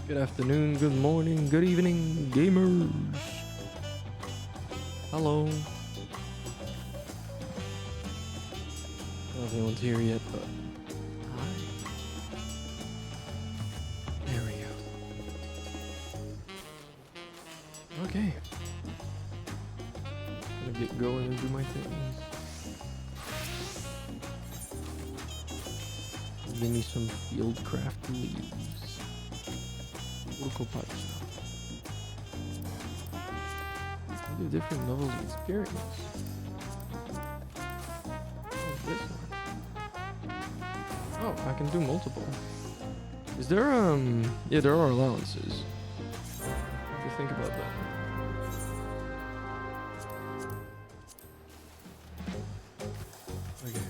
Good afternoon, good morning, good evening, gamers. Hello. I don't know if anyone's here yet, but hi. There we go. Okay. Gonna get going and do my things. Give me some fieldcraft leaves. Local parts. Do different levels of experience. What's this one? Oh, I can do multiple. Is there yeah, there are allowances. What do you think about that? Okay.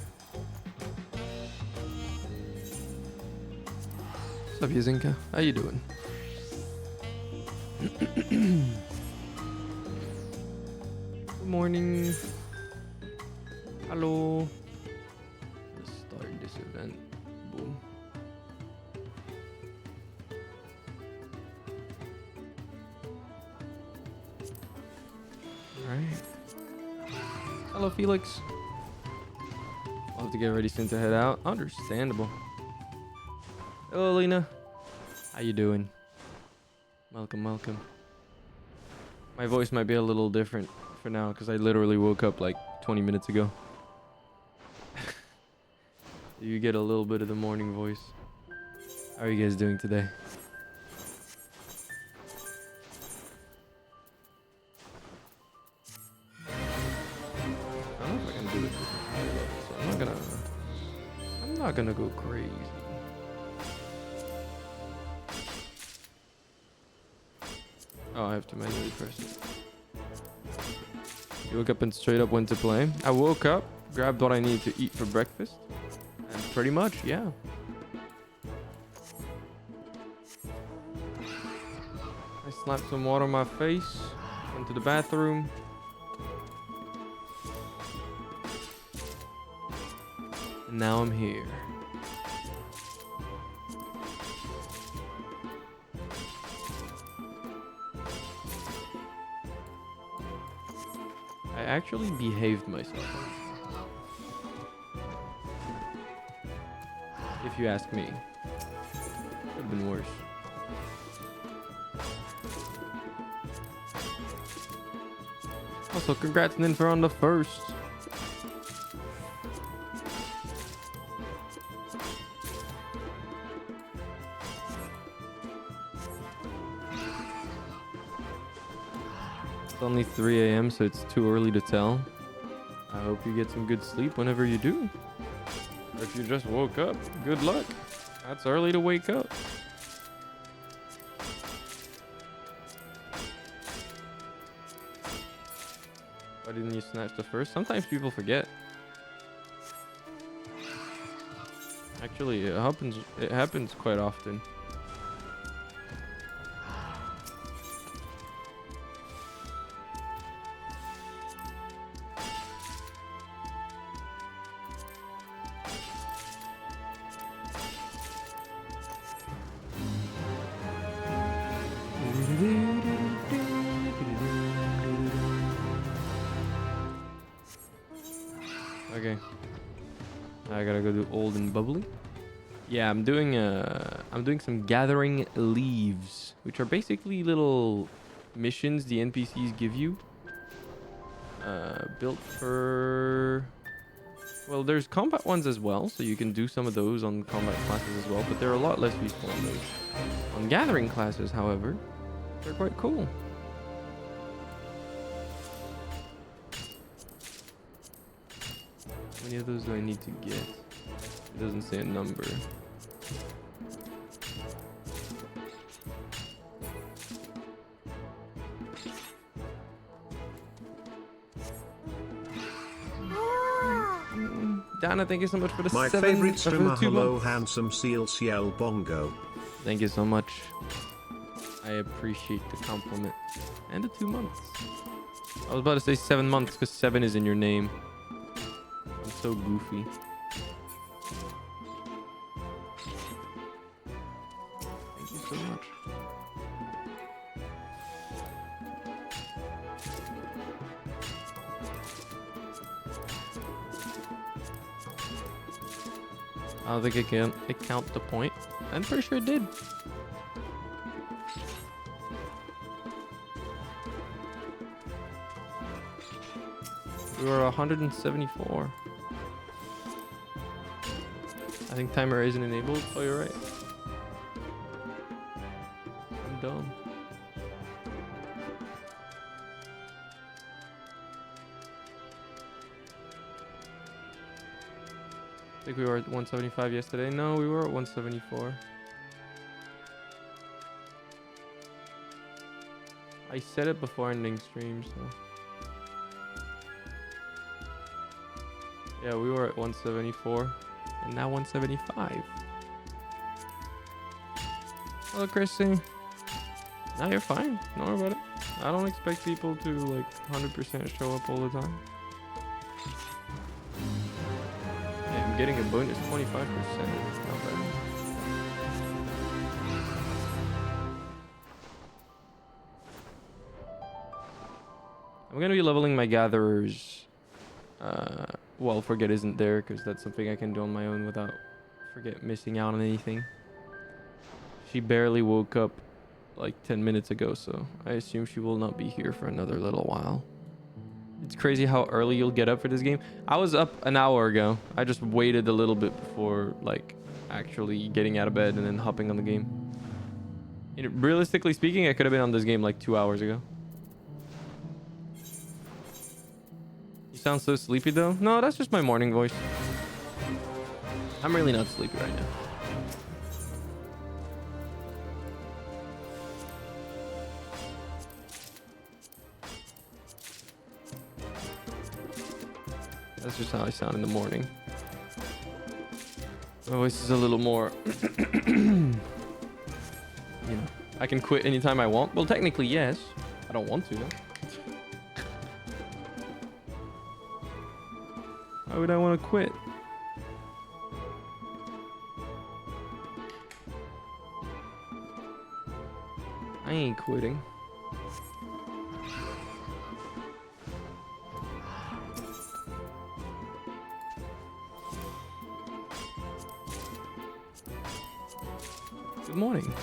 What's up, Yazinka? How you doing? Good morning. Hello. Let's start this event. Boom. Alright. Hello, Felix. I'll have to get ready soon to head out. Understandable. Hello, Lena. How you doing? Welcome, welcome. My voice might be a little different for now because I literally woke up like 20 minutes ago. You get a little bit of the morning voice. How are you guys doing today? I don't know if I can do it with the high level, so I'm not gonna go crazy. Oh, I have to manually press it. You woke up and straight up went to play? I woke up, grabbed what I needed to eat for breakfast, and pretty much, yeah. I slapped some water on my face, went to the bathroom. And now I'm here. I actually behaved myself. If you ask me. Could have been worse. Also, congrats Ninfer on the first. It's only 3 a.m. so it's too early to tell. I hope you get some good sleep whenever you do. Or if you just woke up, good luck. That's early to wake up. Why didn't you snatch the first? Sometimes people forget. Actually, it happens quite often. Okay. I gotta go do old and bubbly. Yeah, I'm doing some gathering leaves, which are basically little missions the NPCs give you. Built for, well, there's combat ones as well, so you can do some of those on combat classes as well, but they're a lot less useful on those. On gathering classes, however, they're quite cool. How many of those do I need to get? It doesn't say a number. Dana, thank you so much for the My favorite streamer, hello handsome Ciel Bongo. Thank you so much. I appreciate the compliment. And the 2 months. I was about to say 7 months because 7 is in your name. I'm so goofy. Thank you so much. I don't think it count the point. I'm pretty sure it did. We were 174. I think timer isn't enabled. Oh, you're right. I'm dumb. I think we were at 175 yesterday. No, we were at 174. I said it before ending stream, so. Yeah, we were at 174 and now 175. Hello, Chrissy. Now you're fine. Don't worry about it. I don't expect people to like 100% show up all the time. Yeah, I'm getting a bonus 25%. Not bad. I'm gonna be leveling my gatherers. Well, Forget isn't there because that's something I can do on my own without Forget missing out on anything. She barely woke up like 10 minutes ago, so I assume she will not be here for another little while. It's crazy how early you'll get up for this game. I was up an hour ago. I just waited a little bit before like actually getting out of bed and then hopping on the game. Realistically speaking, I could have been on this game like 2 hours ago. You sound so sleepy though. No, that's just my morning voice. I'm really not sleepy right now. That's just how I sound in the morning. My voice is a little more, you know, I can quit anytime I want. Well, technically, yes. I don't want to though. Why would I want to quit? I ain't quitting. Good morning.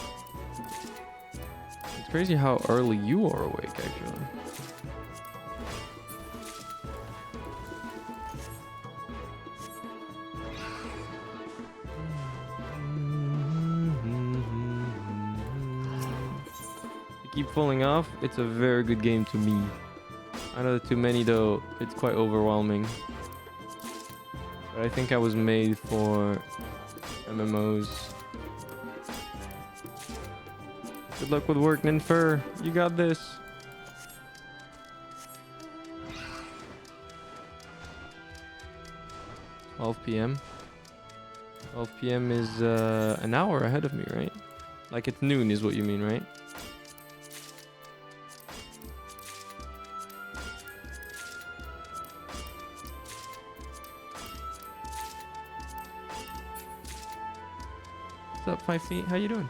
It's crazy how early you are awake, actually. You keep falling off. It's a very good game to me. I know that too many though, it's quite overwhelming. But I think I was made for MMOs. Good luck with work, Ninfer. You got this. $12 p.m. 12 p.m. is an hour ahead of me, right? Like it's noon is what you mean, right? What's up, 5 feet? How you doing?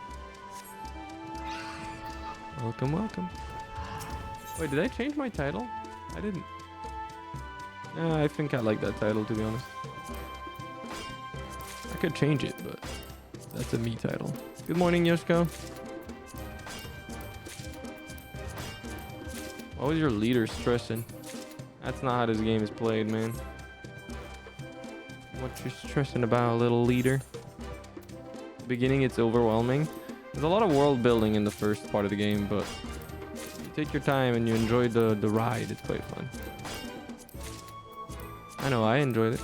Welcome, welcome. Wait, did I change my title? I didn't. I think I like that title, to be honest. I could change it, but that's a me title. Good morning, Yoshko. Why was your leader stressing? That's not how this game is played, man. What you stressing about, little leader? Beginning, it's overwhelming. There's a lot of world building in the first part of the game, but you take your time and you enjoy the ride. It's quite fun. I know, I enjoyed it.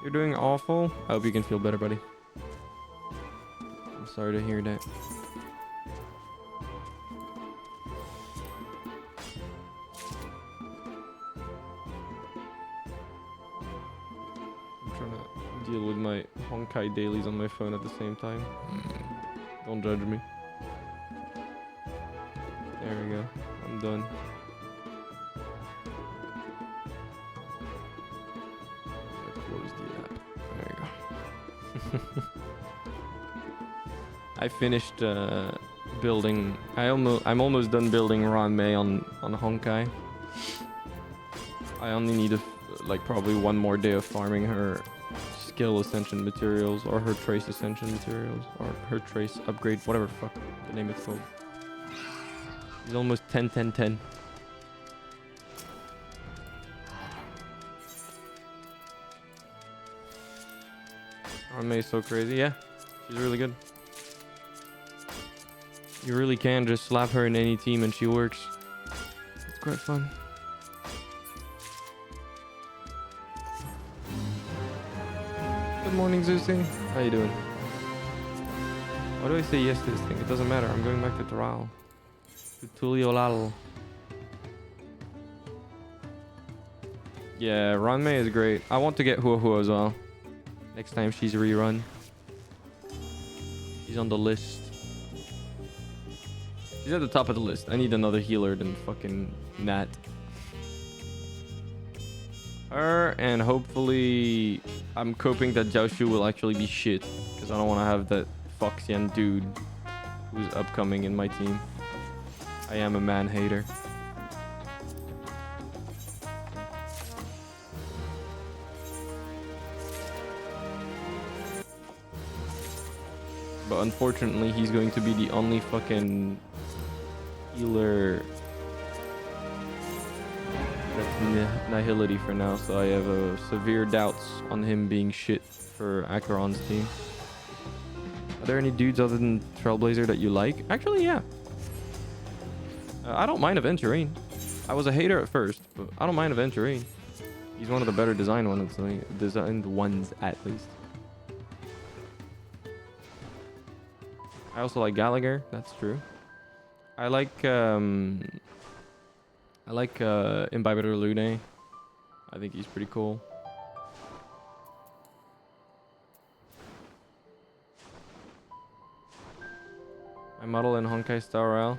You're doing awful. I hope you can feel better, buddy. I'm sorry to hear that. I'm trying to deal with my Honkai dailies on my phone at the same time. Don't judge me. There we go. I'm done. Close the app. There you go. I finished building. I'm almost done building Ranmei on Honkai. I only need like probably one more day of farming her skill ascension materials or her trace ascension materials or her trace upgrade, whatever the fuck the name is called. He's almost 10, 10, 10. May is so crazy. Yeah, she's really good. You really can just slap her in any team and she works. It's quite fun. Good morning, Zeusy. How you doing? Why do I say yes to this thing? It doesn't matter. I'm going back to Doral. To Tuliolal. Yeah, Ranmei is great. I want to get Hua Hua as well. Next time she's rerun. She's on the list. She's at the top of the list. I need another healer than fucking Nat. Her, and hopefully I'm hoping that Jiaoshu will actually be shit. Because I don't want to have that Foxian dude who's upcoming in my team. I am a man hater. But unfortunately, he's going to be the only fucking healer that's Nihility for now. So I have severe doubts on him being shit for Acheron's team. Are there any dudes other than Trailblazer that you like? Actually, yeah. I don't mind Aventurine. I was a hater at first, but I don't mind Aventurine. He's one of the better designed ones at least. I also like Gallagher. That's true. I like Imbibitor Lune. I think he's pretty cool. I model in Honkai Star Rail.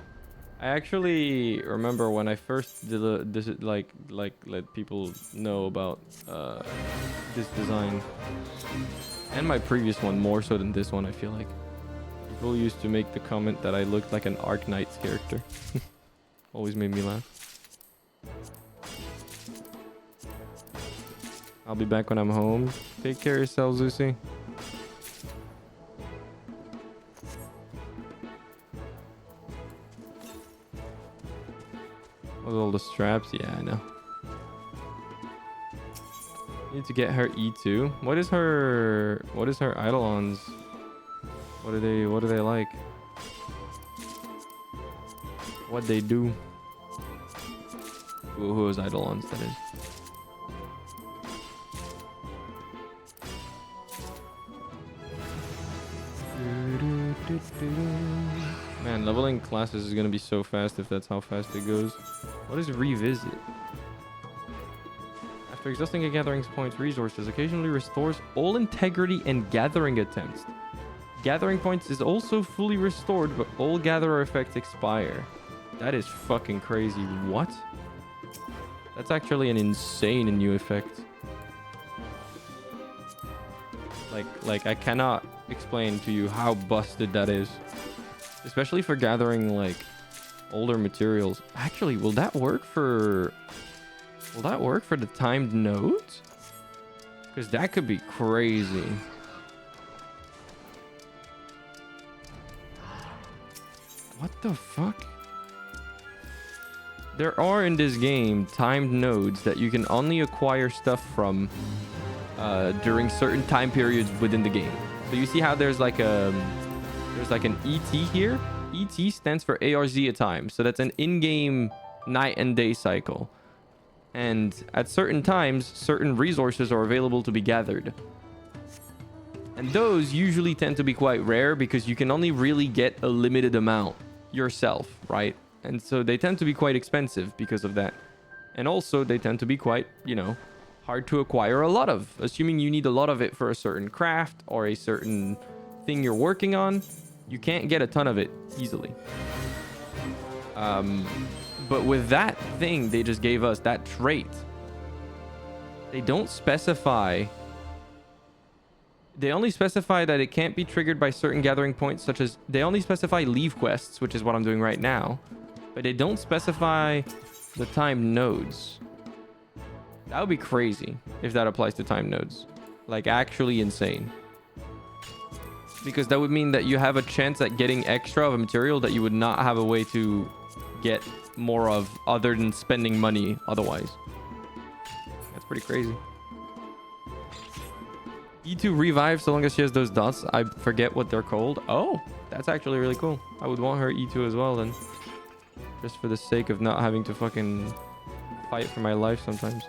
I actually remember when I first did this, like let people know about this design, and my previous one more so than this one. I feel like people used to make the comment that I looked like an Arknight's character. Always made me laugh. I'll be back when I'm home. Take care of yourself, Zeusy. With all the straps, yeah, I know. Need to get her E2. What is her Eidolons? What do they like? What they do? Who is Eidolons, that is. Man, leveling classes is gonna be so fast if that's how fast it goes. What is revisit? After exhausting a gathering point's resources, occasionally restores all integrity and gathering attempts. Gathering points is also fully restored, but all gatherer effects expire. That is fucking crazy. What? That's actually an insane new effect. Like I cannot explain to you how busted that is. Especially for gathering like older materials. Actually, will that work for the timed nodes? Because that could be crazy. What the fuck? There are in this game timed nodes that you can only acquire stuff from during certain time periods within the game. So you see how there's like an ET here? ET stands for ARZ a time. So that's an in-game night and day cycle. And at certain times, certain resources are available to be gathered. And those usually tend to be quite rare because you can only really get a limited amount yourself, right? And so they tend to be quite expensive because of that. And also they tend to be quite, hard to acquire a lot of. Assuming you need a lot of it for a certain craft or a certain thing you're working on, you can't get a ton of it easily. But with that thing they just gave us, that trait, they don't specify. They only specify that it can't be triggered by certain gathering points, such as they only specify leave quests, which is what I'm doing right now. But they don't specify the timed nodes. That would be crazy if that applies to timed nodes. Like actually insane. Because that would mean that you have a chance at getting extra of a material that you would not have a way to get more of other than spending money otherwise. That's pretty crazy. E2 revive so long as she has those dots. I forget what they're called. Oh, that's actually really cool. I would want her E2 as well then. Just for the sake of not having to fucking fight for my life sometimes.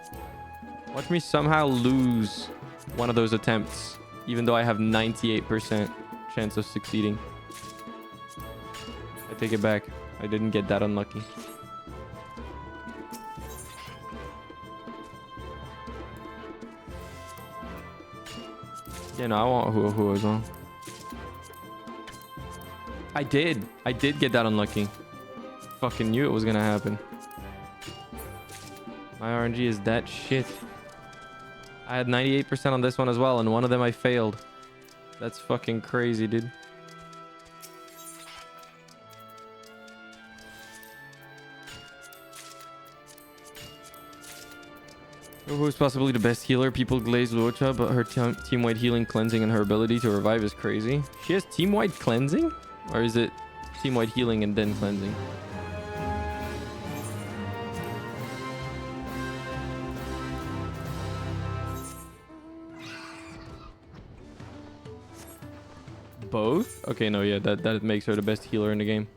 Watch me somehow lose one of those attempts, even though I have 98% chance of succeeding. I take it back. I didn't get that unlucky. Yeah, no, I want Hua Hua as well. I did get that unlucky. Fucking knew it was gonna happen. My RNG is that shit. I had 98% on this one as well, and one of them I failed. That's fucking crazy, dude. Who's possibly the best healer? People glaze Luocha, but her team-wide healing, cleansing, and her ability to revive is crazy. She has team-wide cleansing? Or is it team-wide healing and then cleansing? Both? Okay, no, yeah, that makes her the best healer in the game.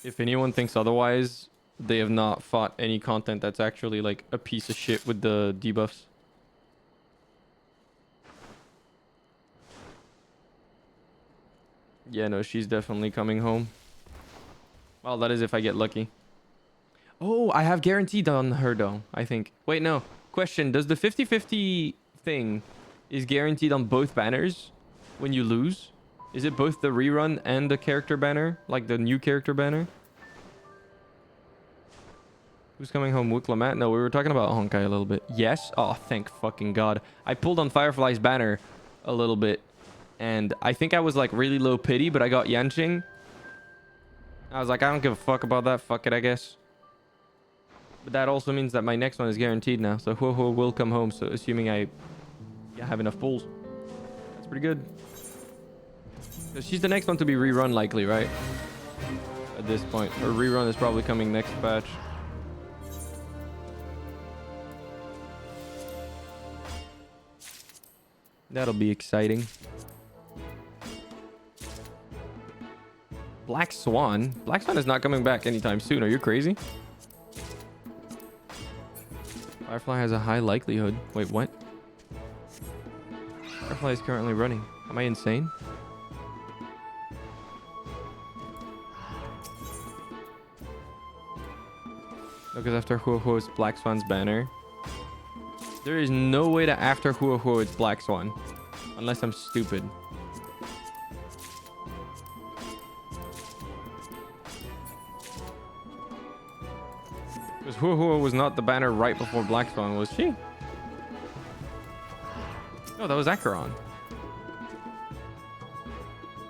If anyone thinks otherwise, they have not fought any content that's actually like a piece of shit with the debuffs. Yeah, no, she's definitely coming home. Well, that is if I get lucky. Oh, I have guaranteed on her though, I think. Wait, no. Question, does the 50-50 thing is guaranteed on both banners when you lose? Is it both the rerun and the character banner? Like the new character banner? Who's coming home? Wiklamat? No, we were talking about Honkai a little bit. Yes? Oh, thank fucking God. I pulled on Firefly's banner a little bit. And I think I was like really low pity, but I got Yanqing. I was like, I don't give a fuck about that. Fuck it, I guess. But that also means that my next one is guaranteed now. So Hua Hua will come home. So assuming I have enough pulls. That's pretty good. So she's the next one to be rerun likely, right? At this point. Her rerun is probably coming next patch. That'll be exciting. Black Swan? Black Swan is not coming back anytime soon. Are you crazy? Firefly has a high likelihood. Wait, what? Firefly is currently running. Am I insane? Because after Hua Hua it's Black Swan's banner. There is no way to after Hua Hua it's Black Swan. Unless I'm stupid. Because Hua Hua was not the banner right before Black Swan, was she? No, that was Acheron.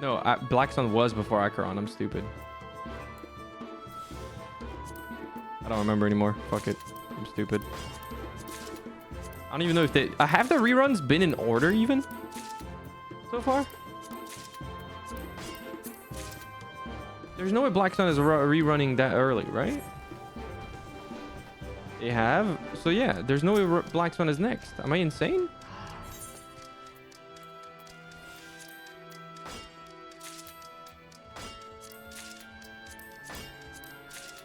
No, Black Swan was before Acheron. I'm stupid. I don't remember anymore. Fuck it. I'm stupid. I don't even know if they... have the reruns been in order even? So far? There's no way Black Sun is rerunning that early, right? They have? So yeah, there's no way Black Sun is next. Am I insane?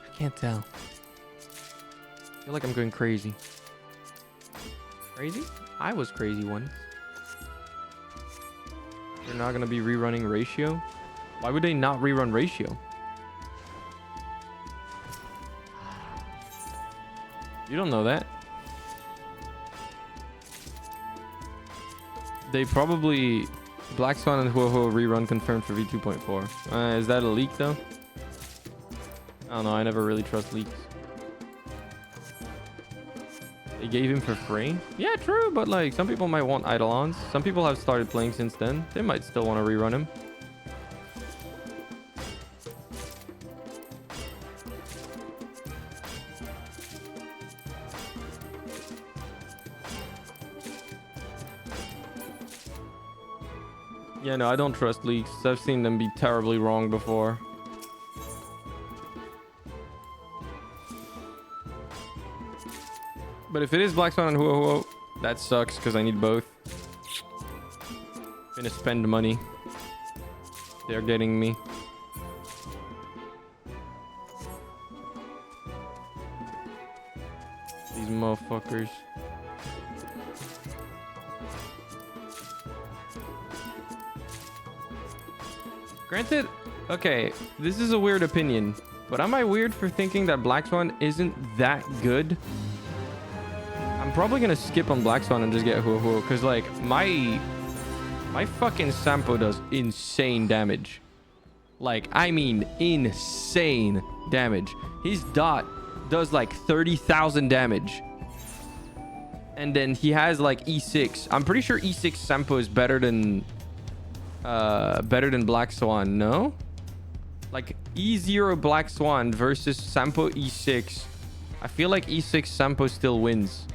I can't tell. I feel like I'm going crazy. Crazy? I was crazy once. They're not going to be rerunning Ratio? Why would they not rerun Ratio? You don't know that. They probably... Black Swan and Hua Hua rerun confirmed for V2.4. Is that a leak though? I don't know. I never really trust leaks. They gave him for free? Yeah, true, but like some people might want Eidolons. Some people have started playing since then. They might still want to rerun him. Yeah, no, I don't trust leaks. I've seen them be terribly wrong before. But if it is Black Swan and Huo Huo, that sucks because I need both. I'm gonna spend money. They're getting me. These motherfuckers. Granted, okay, this is a weird opinion, but am I weird for thinking that Black Swan isn't that good? I'm probably gonna skip on Black Swan and just get Huo Huo, because like my fucking Sampo does insane damage. Like, I mean insane damage. His dot does like 30,000 damage. And then he has like E6. I'm pretty sure E6 Sampo is better than Black Swan, no? Like E0 Black Swan versus Sampo E6. I feel like E6 Sampo still wins.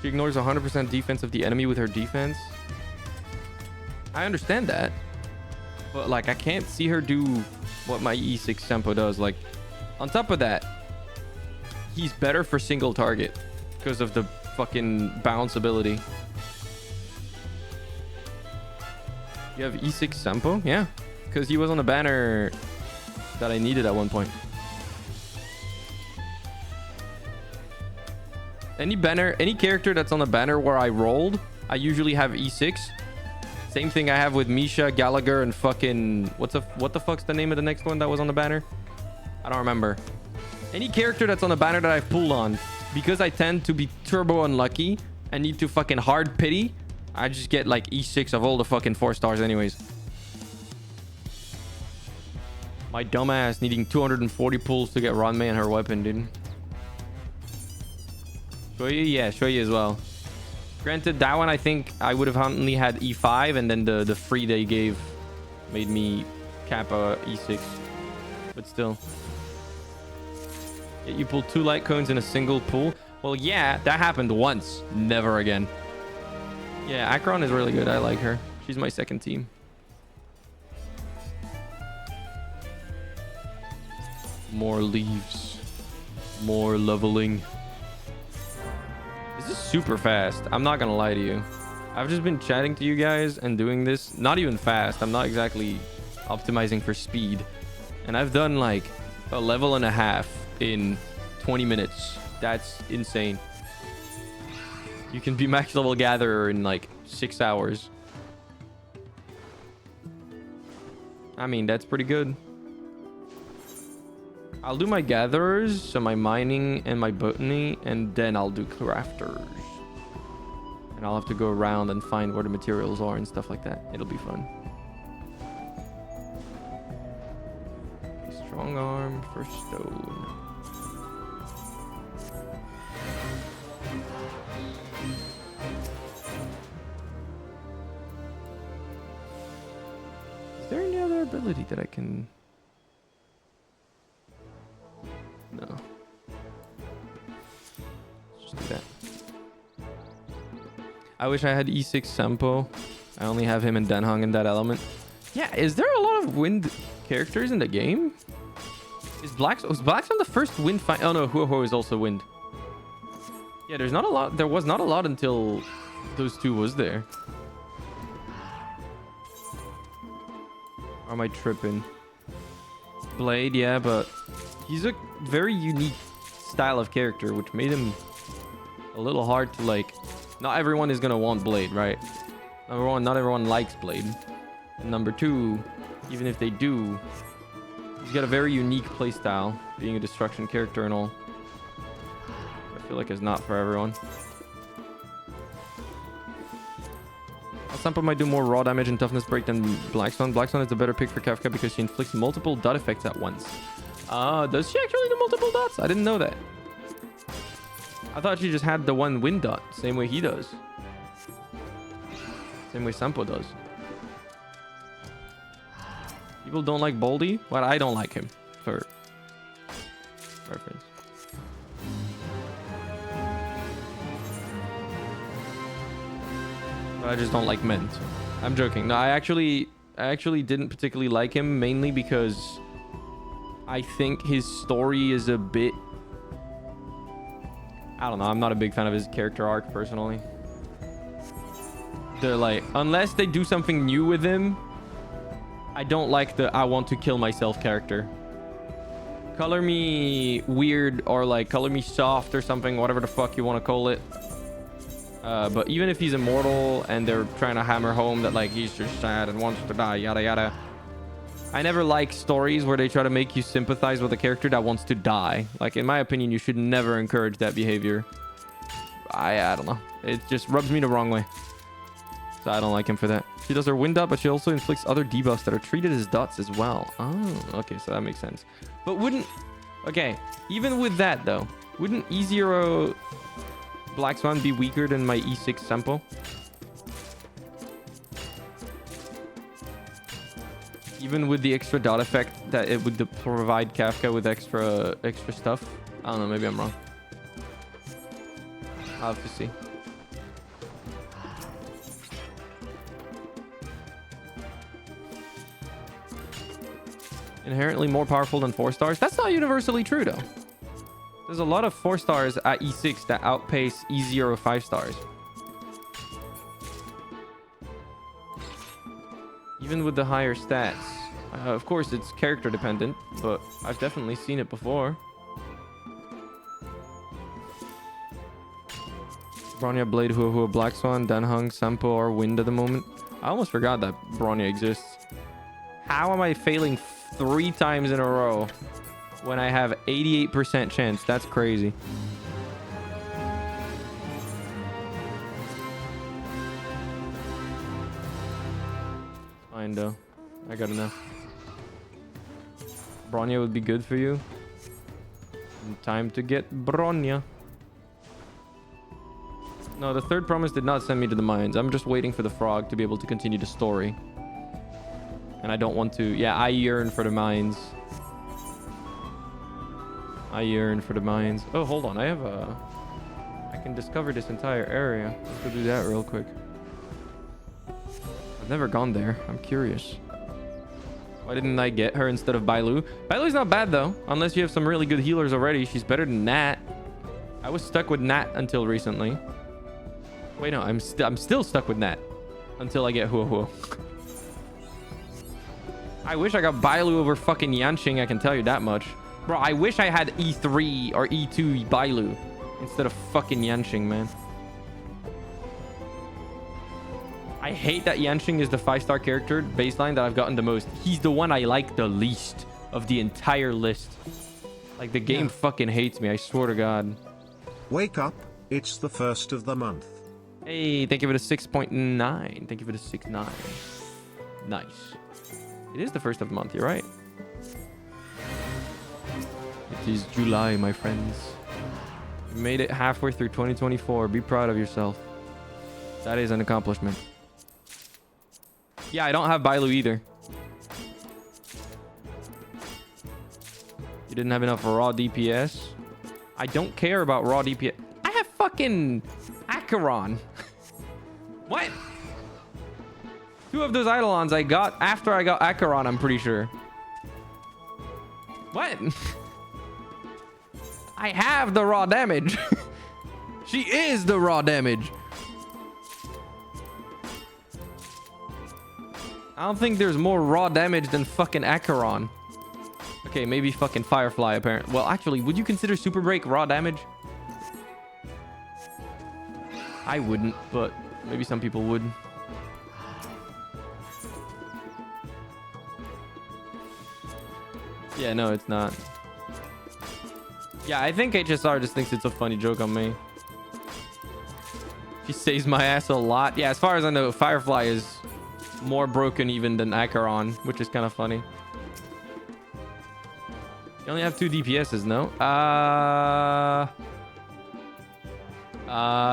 She ignores 100% defense of the enemy with her defense. I understand that. But like, I can't see her do what my E6 Sampo does. Like, on top of that, he's better for single target because of the fucking bounce ability. You have E6 Sampo? Yeah, because he was on a banner that I needed at one point. Any banner, any character that's on a banner where I rolled, I usually have E6. Same thing I have with Misha, Gallagher, and fucking... what the fuck's the name of the next one that was on the banner? I don't remember. Any character that's on the banner that I've pulled on, because I tend to be turbo unlucky and need to fucking hard pity, I just get like E6 of all the fucking 4 stars anyways. My dumbass needing 240 pulls to get Ranmei and her weapon, dude. Shoyu? Yeah, Shoyu as well. Granted, that one I think I would have only had E5, and then the free they gave made me cap E6. But still. Yeah, you pull 2 light cones in a single pull. Well, yeah, that happened once. Never again. Yeah, Akron is really good. I like her. She's my second team. More leaves. More leveling. This is super fast. I'm not gonna lie to you. I've just been chatting to you guys and doing this. Not even fast. I'm not exactly optimizing for speed. And I've done like a level and a half in 20 minutes. That's insane. You can be max level gatherer in like 6 hours. I mean, that's pretty good. I'll do my gatherers, so my mining and my botany, and then I'll do crafters. And I'll have to go around and find where the materials are and stuff like that. It'll be fun. Strong arm for stone. Is there any other ability that I can... No. Let's just do that. I wish I had E6 Sampo. I only have him and Denhong in that element. Yeah, is there a lot of wind characters in the game? Was Blackstone the first wind fight? Oh no, Huo Huo is also wind. Yeah, there's not a lot. There was not a lot until those two was there. Or am I tripping? Blade, yeah, but he's a very unique style of character, which made him a little hard to like. Not everyone is gonna want Blade, right? Number one, not everyone likes Blade. And number two, even if they do, he's got a very unique playstyle, being a destruction character and all. I feel like it's not for everyone. Sampo might do more raw damage and toughness break than Blackstone. Blackstone is a better pick for Kafka because she inflicts multiple dot effects at once. Does she actually do multiple dots? I didn't know that. I thought she just had the one wind dot, same way he does. Same way Sampo does. People don't like Boldy, but I don't like him for reference. I just don't like Mint. I'm joking. No, I actually didn't particularly like him, mainly because I think his story is a bit... I don't know. I'm not a big fan of his character arc, personally. They're like, unless they do something new with him, I don't like the I want to kill myself character. Color me weird or like color me soft or something, whatever the fuck you want to call it. But even if he's immortal and they're trying to hammer home that like he's just sad and wants to die, yada yada. I never like stories where they try to make you sympathize with a character that wants to die. Like, in my opinion, you should never encourage that behavior. I don't know. It just rubs me the wrong way. So I don't like him for that. She does her wind up, but she also inflicts other debuffs that are treated as dots as well. Oh, okay, so that makes sense. But wouldn't... Okay, even with that, though, wouldn't E0 Black Swan be weaker than my E6 Sempo? Even with the extra dot effect that it would provide Kafka with extra stuff? I don't know, maybe I'm wrong. I'll have to see. Inherently more powerful than 4 stars. That's not universally true, though. There's a lot of 4 stars at E6 that outpace E0 5 stars. Even with the higher stats. Of course, it's character dependent, but I've definitely seen it before. Bronya, Blade, Hua, Black Swan, Danhung, Sampo are Wind at the moment. I almost forgot that Bronya exists. How am I failing 3 times in a row when I have 88% chance? That's crazy. Fine though. I got enough. Bronya would be good for you. Time to get Bronya. No, the third promise did not send me to the mines. I'm just waiting for the frog to be able to continue the story. And I don't want to... Yeah, I yearn for the mines. I yearn for the mines. Oh, hold on. I have a... I can discover this entire area. Let's go do that real quick. I've never gone there. I'm curious. Why didn't I get her instead of Bailu? Bailu's not bad, though. Unless you have some really good healers already. She's better than Nat. I was stuck with Nat until recently. Wait, no. I'm still stuck with Nat. Until I get Hua Hua. I wish I got Bailu over fucking Yanqing, I can tell you that much. Bro, I wish I had E3 or E2 Bailu instead of fucking Yanqing, man. I hate that Yanqing is the 5-star character baseline that I've gotten the most. He's the one I like the least of the entire list. Like, the game fucking hates me, I swear to God. Wake up, it's the 1st of the month. Hey, thank you for the 6.9. Thank you for the 6.9. Nice. It is the 1st of the month, you're right. It is July, my friends. You made it halfway through 2024. Be proud of yourself. That is an accomplishment. Yeah, I don't have Bailu either. You didn't have enough raw DPS. I don't care about raw DPS. I have fucking Acheron. What? 2 of those Eidolons I got after I got Acheron, I'm pretty sure. What? I have the raw damage. She is the raw damage. I don't think there's more raw damage than fucking Acheron. Okay, maybe fucking Firefly, apparently. Well, actually, would you consider Super Break raw damage? I wouldn't, but maybe some people would. Yeah, no, it's not. Yeah, I think HSR just thinks it's a funny joke on me. She saves my ass a lot. Yeah, as far as I know, Firefly is more broken even than Acheron, which is kind of funny. You only have 2 DPSs, no?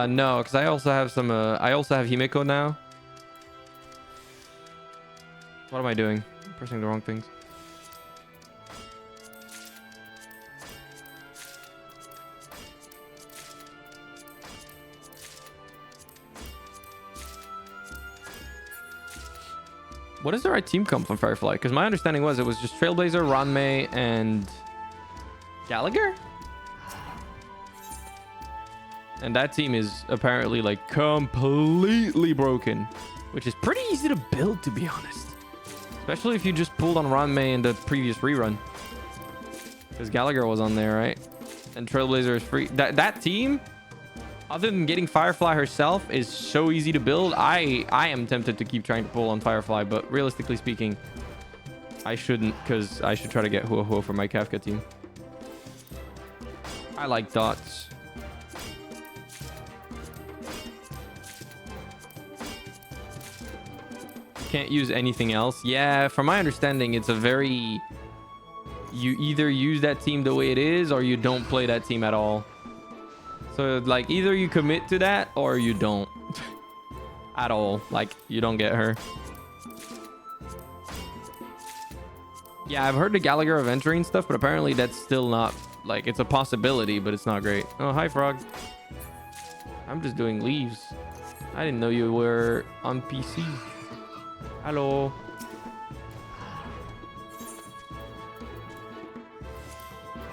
No, because I also have some, I also have Himeko now. What am I doing? I'm pressing the wrong things. What is the right team comp on Firefly? Because my understanding was it was just Trailblazer, Ranmei, and Gallagher? And that team is apparently like completely broken, which is pretty easy to build, to be honest. Especially if you just pulled on Ranmei in the previous rerun. Because Gallagher was on there, right? And Trailblazer is free. That team, other than getting Firefly herself, is so easy to build. I am tempted to keep trying to pull on Firefly, but realistically speaking, I shouldn't, because I should try to get Hua Hua for my Kafka team. I like dots. Can't use anything else. Yeah, from my understanding, it's a very... You either use that team the way it is, or you don't play that team at all. So, like, either you commit to that, or you don't. At all. Like, you don't get her. Yeah, I've heard the Gallagher of entering stuff, but apparently that's still not... Like, it's a possibility, but it's not great. Oh, hi, Frog. I'm just doing leaves. I didn't know you were on PC. Hello.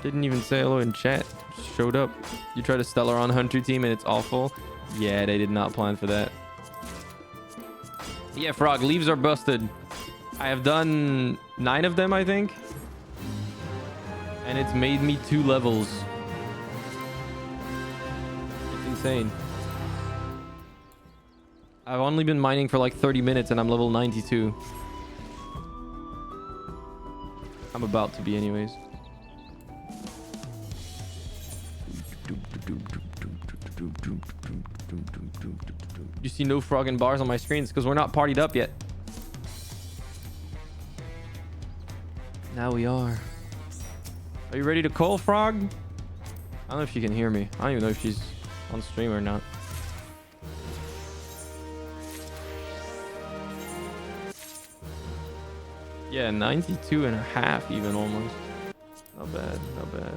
Didn't even say hello in chat. Just showed up. You tried to Stellar on Hunter team and it's awful. Yeah, they did not plan for that. Yeah, Frog, leaves are busted. I have done 9 of them, I think. And it's made me 2 levels. It's insane. I've only been mining for like 30 minutes and I'm level 92. I'm about to be anyways. You see no frog and bars on my screens because we're not partied up yet. Now we are. Are you ready to call, Frog? I don't know if she can hear me. I don't even know if she's on stream or not. Yeah, 92 and a half even almost. Not bad, not bad.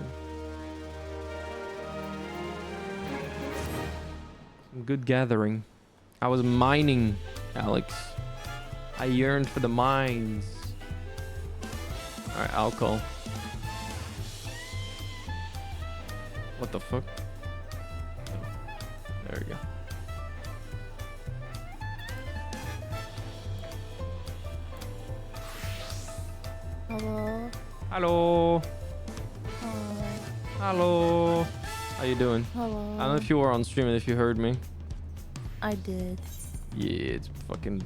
Some good gathering. I was mining, Alex. I yearned for the mines. Alright, I'll call. What the fuck? There we go. Hello. Hello. Hi. Hello. How you doing? Hello. I don't know if you were on stream and if you heard me. I did. Yeah, it's fucking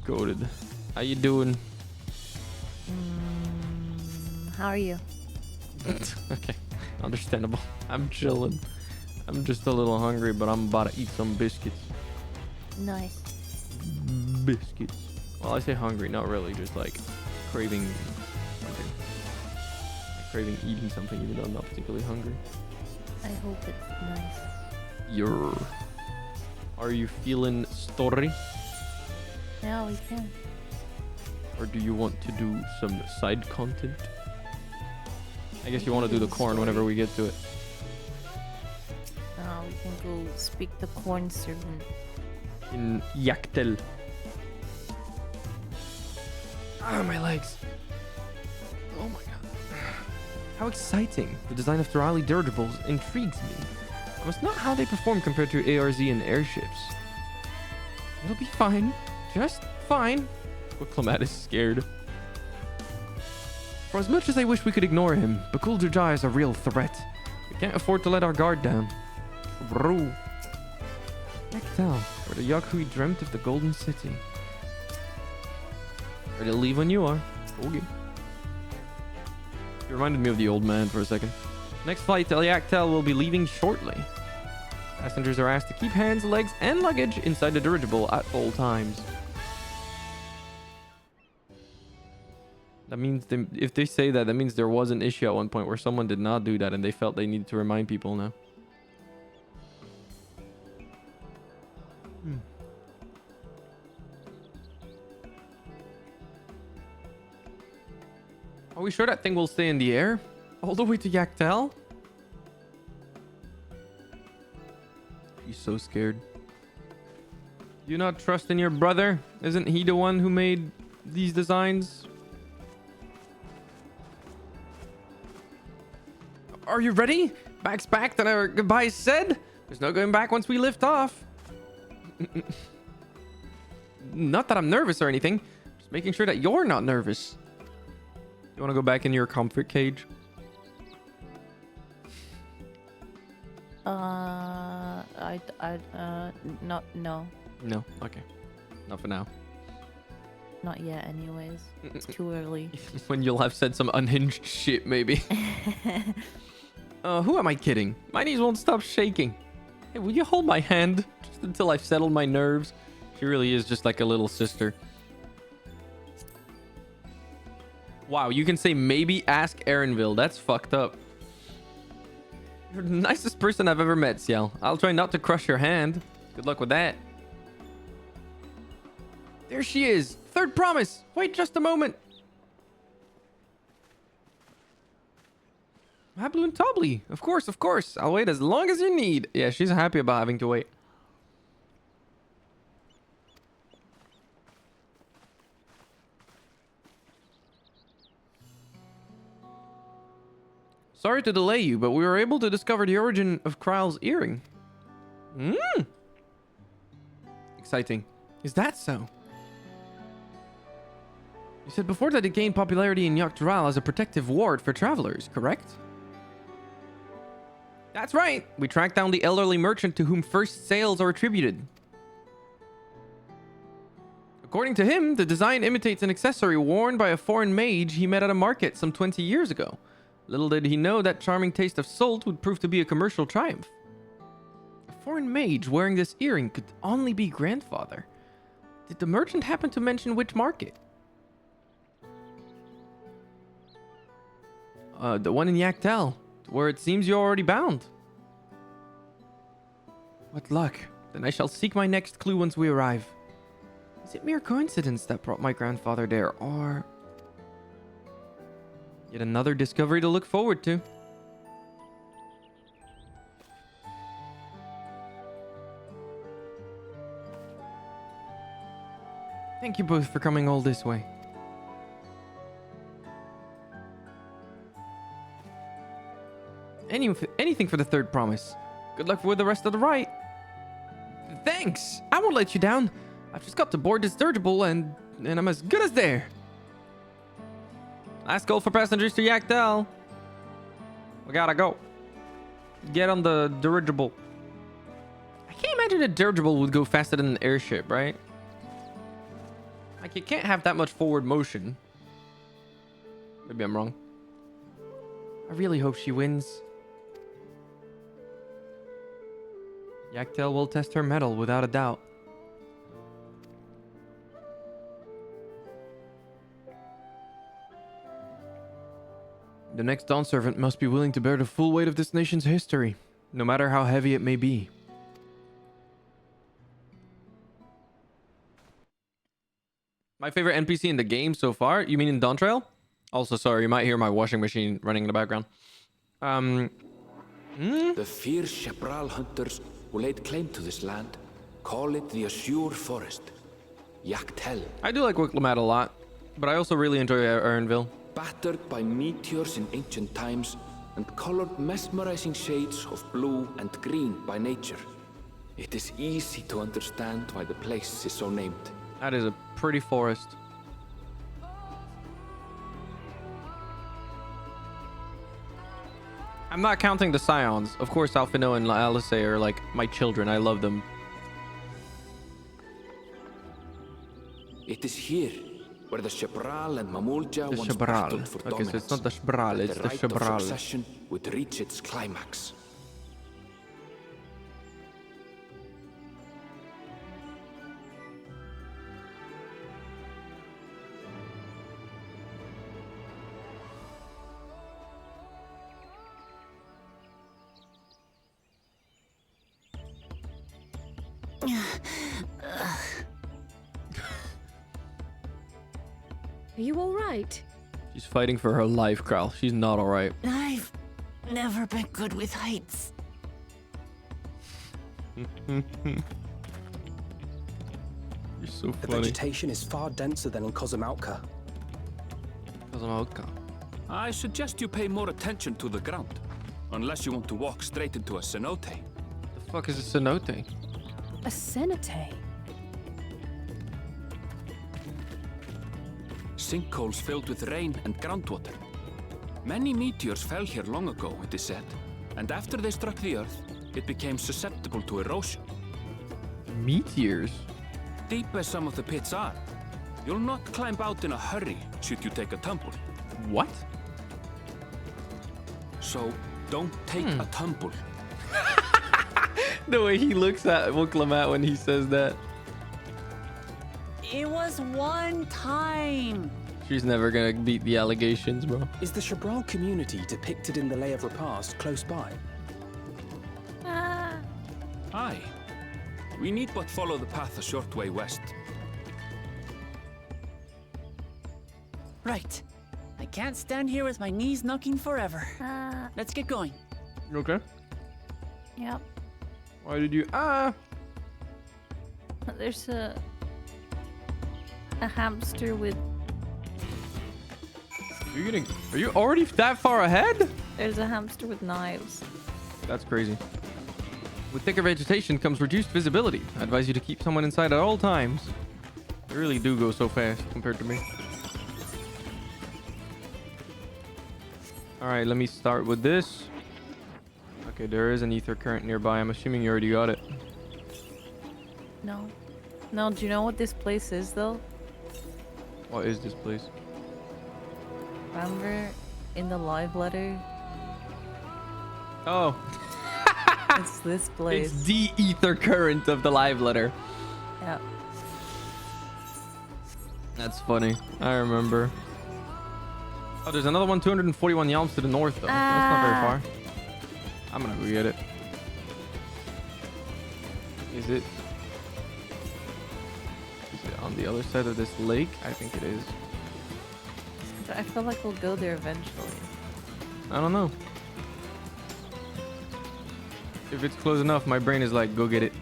goated. How you doing? How are you? Okay, understandable. I'm chilling. I'm just a little hungry, but I'm about to eat some biscuits. Nice. Biscuits. Well, I say hungry, not really, just like craving something. Like craving eating something, even though I'm not particularly hungry. I hope it's nice. Are you feeling story? Yeah, we can. Or do you want to do some side content? I guess you want to do the corn whenever we get to it. We can go speak the corn servant. In Yaktel. Ah, my legs. Oh my god. How exciting. The design of Thorali dirigibles intrigues me. I must note how they perform compared to ARZ and airships. It'll be fine. Just fine. But Clement is scared. For as much as I wish we could ignore him, Bakul Jai is a real threat. We can't afford to let our guard down. Bro. Nektal, where the Yakhui dreamt of the Golden City. Ready to leave when you are. Okay. You reminded me of the old man for a second. Next flight to Yaktel will be leaving shortly. Passengers are asked to keep hands, legs, and luggage inside the dirigible at all times. That means if they say that, that means there was an issue at one point where someone did not do that and they felt they needed to remind people now. Are we sure that thing will stay in the air? All the way to Yaktel? He's so scared. You not trust in your brother? Isn't he the one who made these designs. Are you ready? Back's packed and our goodbyes said. There's no going back once we lift off. Not that I'm nervous or anything. Just making sure that you're not nervous. You want to go back in your comfort cage? No. No. Okay. Not for now. Not yet, anyways. It's too early. When you'll have said some unhinged shit, maybe. Who am I kidding? My knees won't stop shaking. Hey, will you hold my hand? Just until I've settled my nerves. She really is just like a little sister. Wow, you can say maybe ask Erinville. That's fucked up. You're the nicest person I've ever met, Ciel. I'll try not to crush your hand. Good luck with that. There she is. Third promise. Wait just a moment. Hablu and Tobly. Of course. I'll wait as long as you need. Yeah, she's happy about having to wait. Sorry to delay you, but we were able to discover the origin of Kryle's earring. Exciting. Is that so? You said before that it gained popularity in Dawntrail as a protective ward for travelers, correct? That's right. We tracked down the elderly merchant to whom first sales are attributed. According to him, the design imitates an accessory worn by a foreign mage he met at a market some 20 years ago. Little did he know that charming taste of salt would prove to be a commercial triumph. A foreign mage wearing this earring could only be grandfather. Did the merchant happen to mention which market? The one in XIV, where it seems you're already bound. What luck. Then I shall seek my next clue once we arrive. Is it mere coincidence that brought my grandfather there, or... yet another discovery to look forward to? Thank you both for coming all this way. Anything for the third promise. Good luck with the rest of the rite. Thanks! I won't let you down. I've just got to board this dirigible and I'm as good as there. Last call for passengers to XIV. We gotta go. Get on the dirigible. I can't imagine a dirigible would go faster than an airship, right? Like, you can't have that much forward motion. Maybe I'm wrong. I really hope she wins. XIV will test her mettle without a doubt. The next Dawn Servant must be willing to bear the full weight of this nation's history, no matter how heavy it may be. My favorite NPC in the game so far? You mean in Dawntrail? Also, sorry, you might hear my washing machine running in the background. The fierce Shepral hunters who laid claim to this land call it the Azure Forest. XIV. I do like Wicklamat a lot, but I also really enjoy Erinville. Battered by meteors in ancient times and colored mesmerizing shades of blue and green by nature, it is easy to understand why the place is so named. That is a pretty forest. I'm not counting the Scions. Of course, Alphino and Alice are like my children. I love them. It is here where the Shepral and Mamulja The once Shepral. battled for Okay, so dominance. it's not the Shepral, it's The the right of Shepral. succession would reach its climax. Are you all right? She's fighting for her life, Kral. She's not alright. I've never been good with heights. You're so The funny. vegetation is far denser than in Kozumauka. I suggest you pay more attention to the ground. Unless you want to walk straight into a cenote. The fuck is a cenote? A cenote. Sinkholes filled with rain and groundwater. Many meteors fell here long ago, it is said. And after they struck the earth, it became susceptible to erosion. Meteors? Deep as some of the pits are, you'll not climb out in a hurry should you take a tumble. What? So, don't take a tumble. The way he looks at Wuklamat when he says that. It was one time. She's never gonna beat the allegations, bro. Is the Shabral community depicted in the Lay of Repast close by? Aye. We need but follow the path a short way west. Right. I can't stand here with my knees knocking forever. Let's get going. You okay? Yep. Why did you There's a hamster with. Are you already that far ahead? There's a hamster with knives. That's crazy. With thicker vegetation comes reduced visibility. I advise you to keep someone inside at all times. They really do go so fast compared to me. Alright, let me start with this. Okay, there is an ether current nearby. I'm assuming you already got it. No. No, do you know what this place is though? What is this place? Remember in the live letter? Oh, It's this place. it's the ether current of the live letter. Yeah. That's funny. I remember. Oh, there's another one 241 yalms to the north, though. That's not very far. I'm gonna go get it. Is it on the other side of this lake? I think it is. I feel like we'll go there eventually. I don't know. If it's close enough, my brain is like, go get it.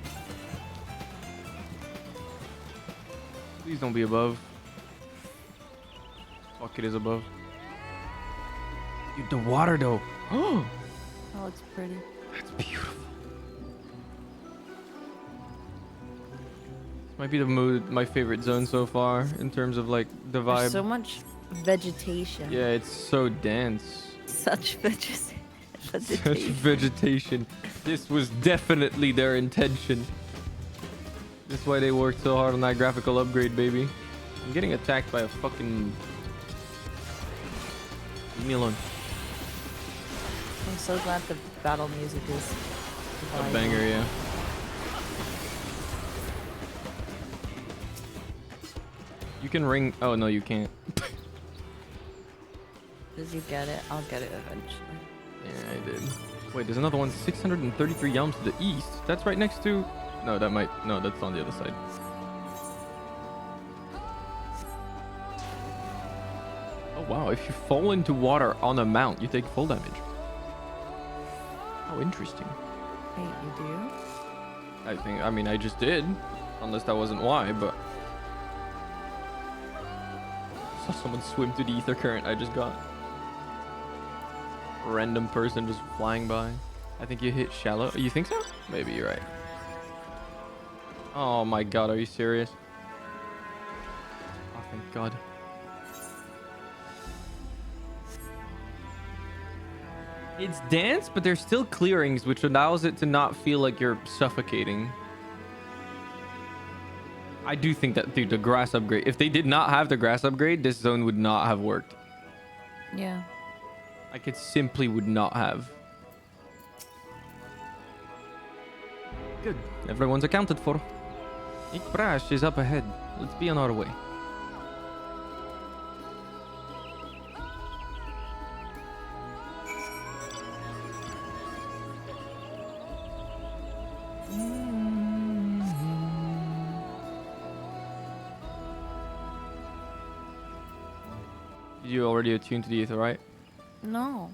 Please don't be above. Fuck, it is above. Dude, the water, though. Oh, Oh, it's pretty. that's beautiful. Might be my favorite zone so far in terms of like the vibe. There's so much vegetation. Yeah, it's so dense. Such Such vegetation. vegetation. This was definitely their intention. That's why they worked so hard on that graphical upgrade, baby. I'm getting attacked by a fucking... Leave me alone. I'm so glad the battle music is A vibing. banger, yeah. You can ring... Oh, no, you can't. Did you get it? I'll get it eventually. Yeah, I did. Wait, there's another one 633 yalms to the east. That's right next to... No, that might... No, that's on the other side. Oh, wow. If you fall into water on a mount, you take full damage. How interesting. Wait, you do? I mean, I just did. Unless that wasn't why, but... Saw someone swim to the ether current I just got. Random person just flying by. I think you hit shallow. You think so? Maybe you're right. Oh my god, are you serious? Oh, thank god. It's dense, but there's still clearings, which allows it to not feel like you're suffocating. I do think that, dude, the grass upgrade. If they did not have the grass upgrade, this zone would not have worked. Yeah. Like, it simply would not have. Good. Everyone's accounted for. Ikbrash is up ahead. Let's be on our way. You already attuned to the ether, right? No.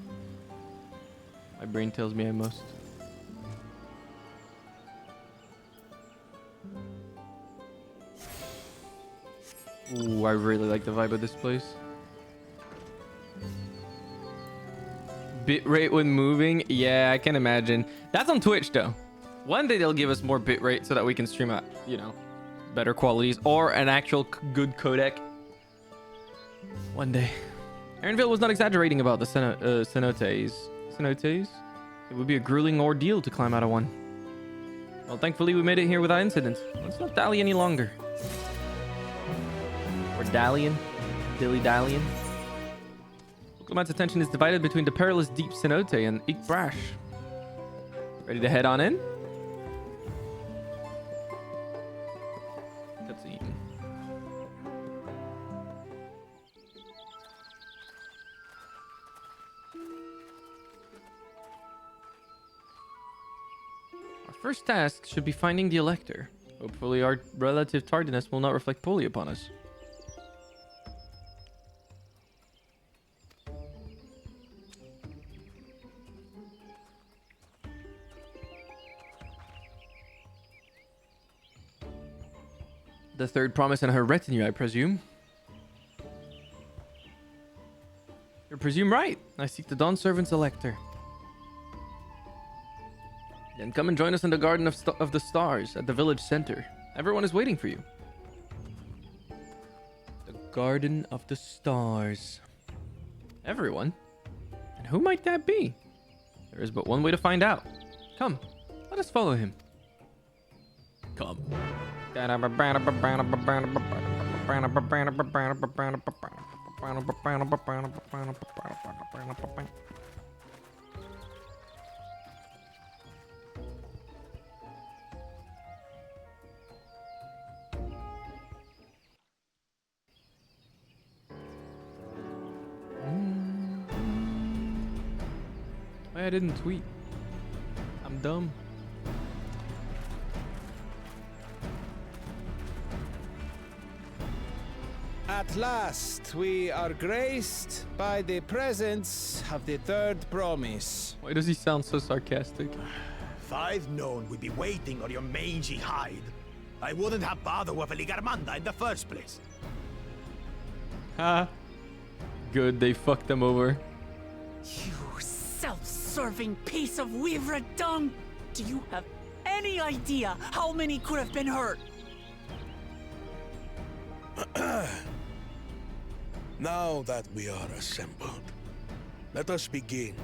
My brain tells me I must. Ooh, I really like the vibe of this place. Bitrate when moving? Yeah, I can imagine. That's on Twitch though. One day they'll give us more bitrate so that we can stream at, you know, better qualities or an actual good codec. One day. Aaronville was not exaggerating about the cenotes. Cenotes? It would be a grueling ordeal to climb out of one. Well, thankfully we made it here without incident. Let's not dally any longer. Or dallying. Dilly-dallying. Wuklemat's attention is divided between the perilous deep cenote and Ikbrash. Ready to head on in? Cutscene. Our first task should be finding the Elector. Hopefully our relative tardiness will not reflect poorly upon us. The third promise and her retinue, I presume. You presume right. I seek the Dawn Servant's Elector. Then come and join us in the Garden of the Stars at the village center. Everyone is waiting for you. The Garden of the Stars. Everyone? And who might that be? There is but one way to find out. Come, let us follow him. Come. Why I didn't tweet? I'm dumb. At last, we are graced by the presence of the third promise. Why does he sound so sarcastic? If I'd known we'd be waiting on your mangy hide, I wouldn't have bothered with a Ligarmanda in the first place. Ha! Good, they fucked them over. You self-serving piece of weaver dung! Do you have any idea how many could have been hurt? Now that we are assembled, let us begin.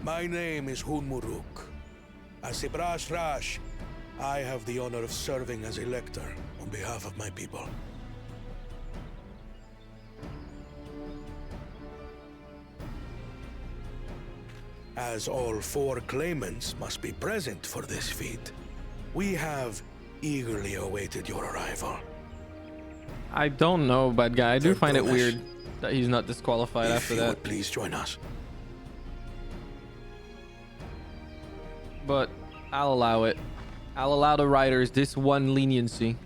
My name is Hunmuruk. As Ibrash Rash, I have the honor of serving as Elector on behalf of my people. As all four claimants must be present for this feat, we have eagerly awaited your arrival. I don't know, bad guy. I do Third find it promise. weird that he's not disqualified If after you that. would please join us. But I'll allow it. I'll allow the riders this one leniency.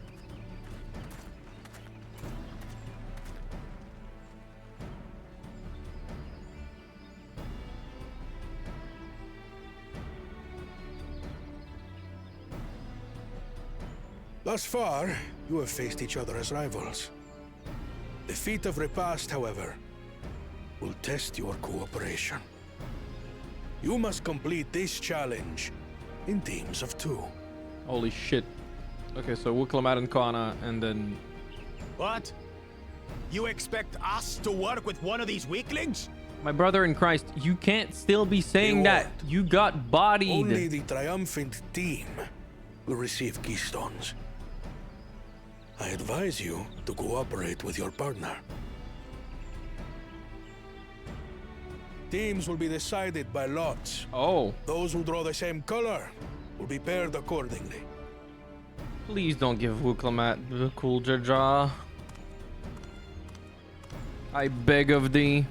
Thus far, you have faced each other as rivals. The feat of repast, however, will test your cooperation. You must complete this challenge in teams of 2. Holy shit. Okay, so Wuklemat and Kana, and then... What? You expect us to work with one of these weaklings? My brother in Christ, you can't still be saying They that. won't. You got bodied. Only the triumphant team will receive keystones. I advise you to cooperate with your partner. Teams will be decided by lots. Oh, Those who draw the same color will be paired accordingly. please don't give Wuklemat the cool jaja. I beg of thee.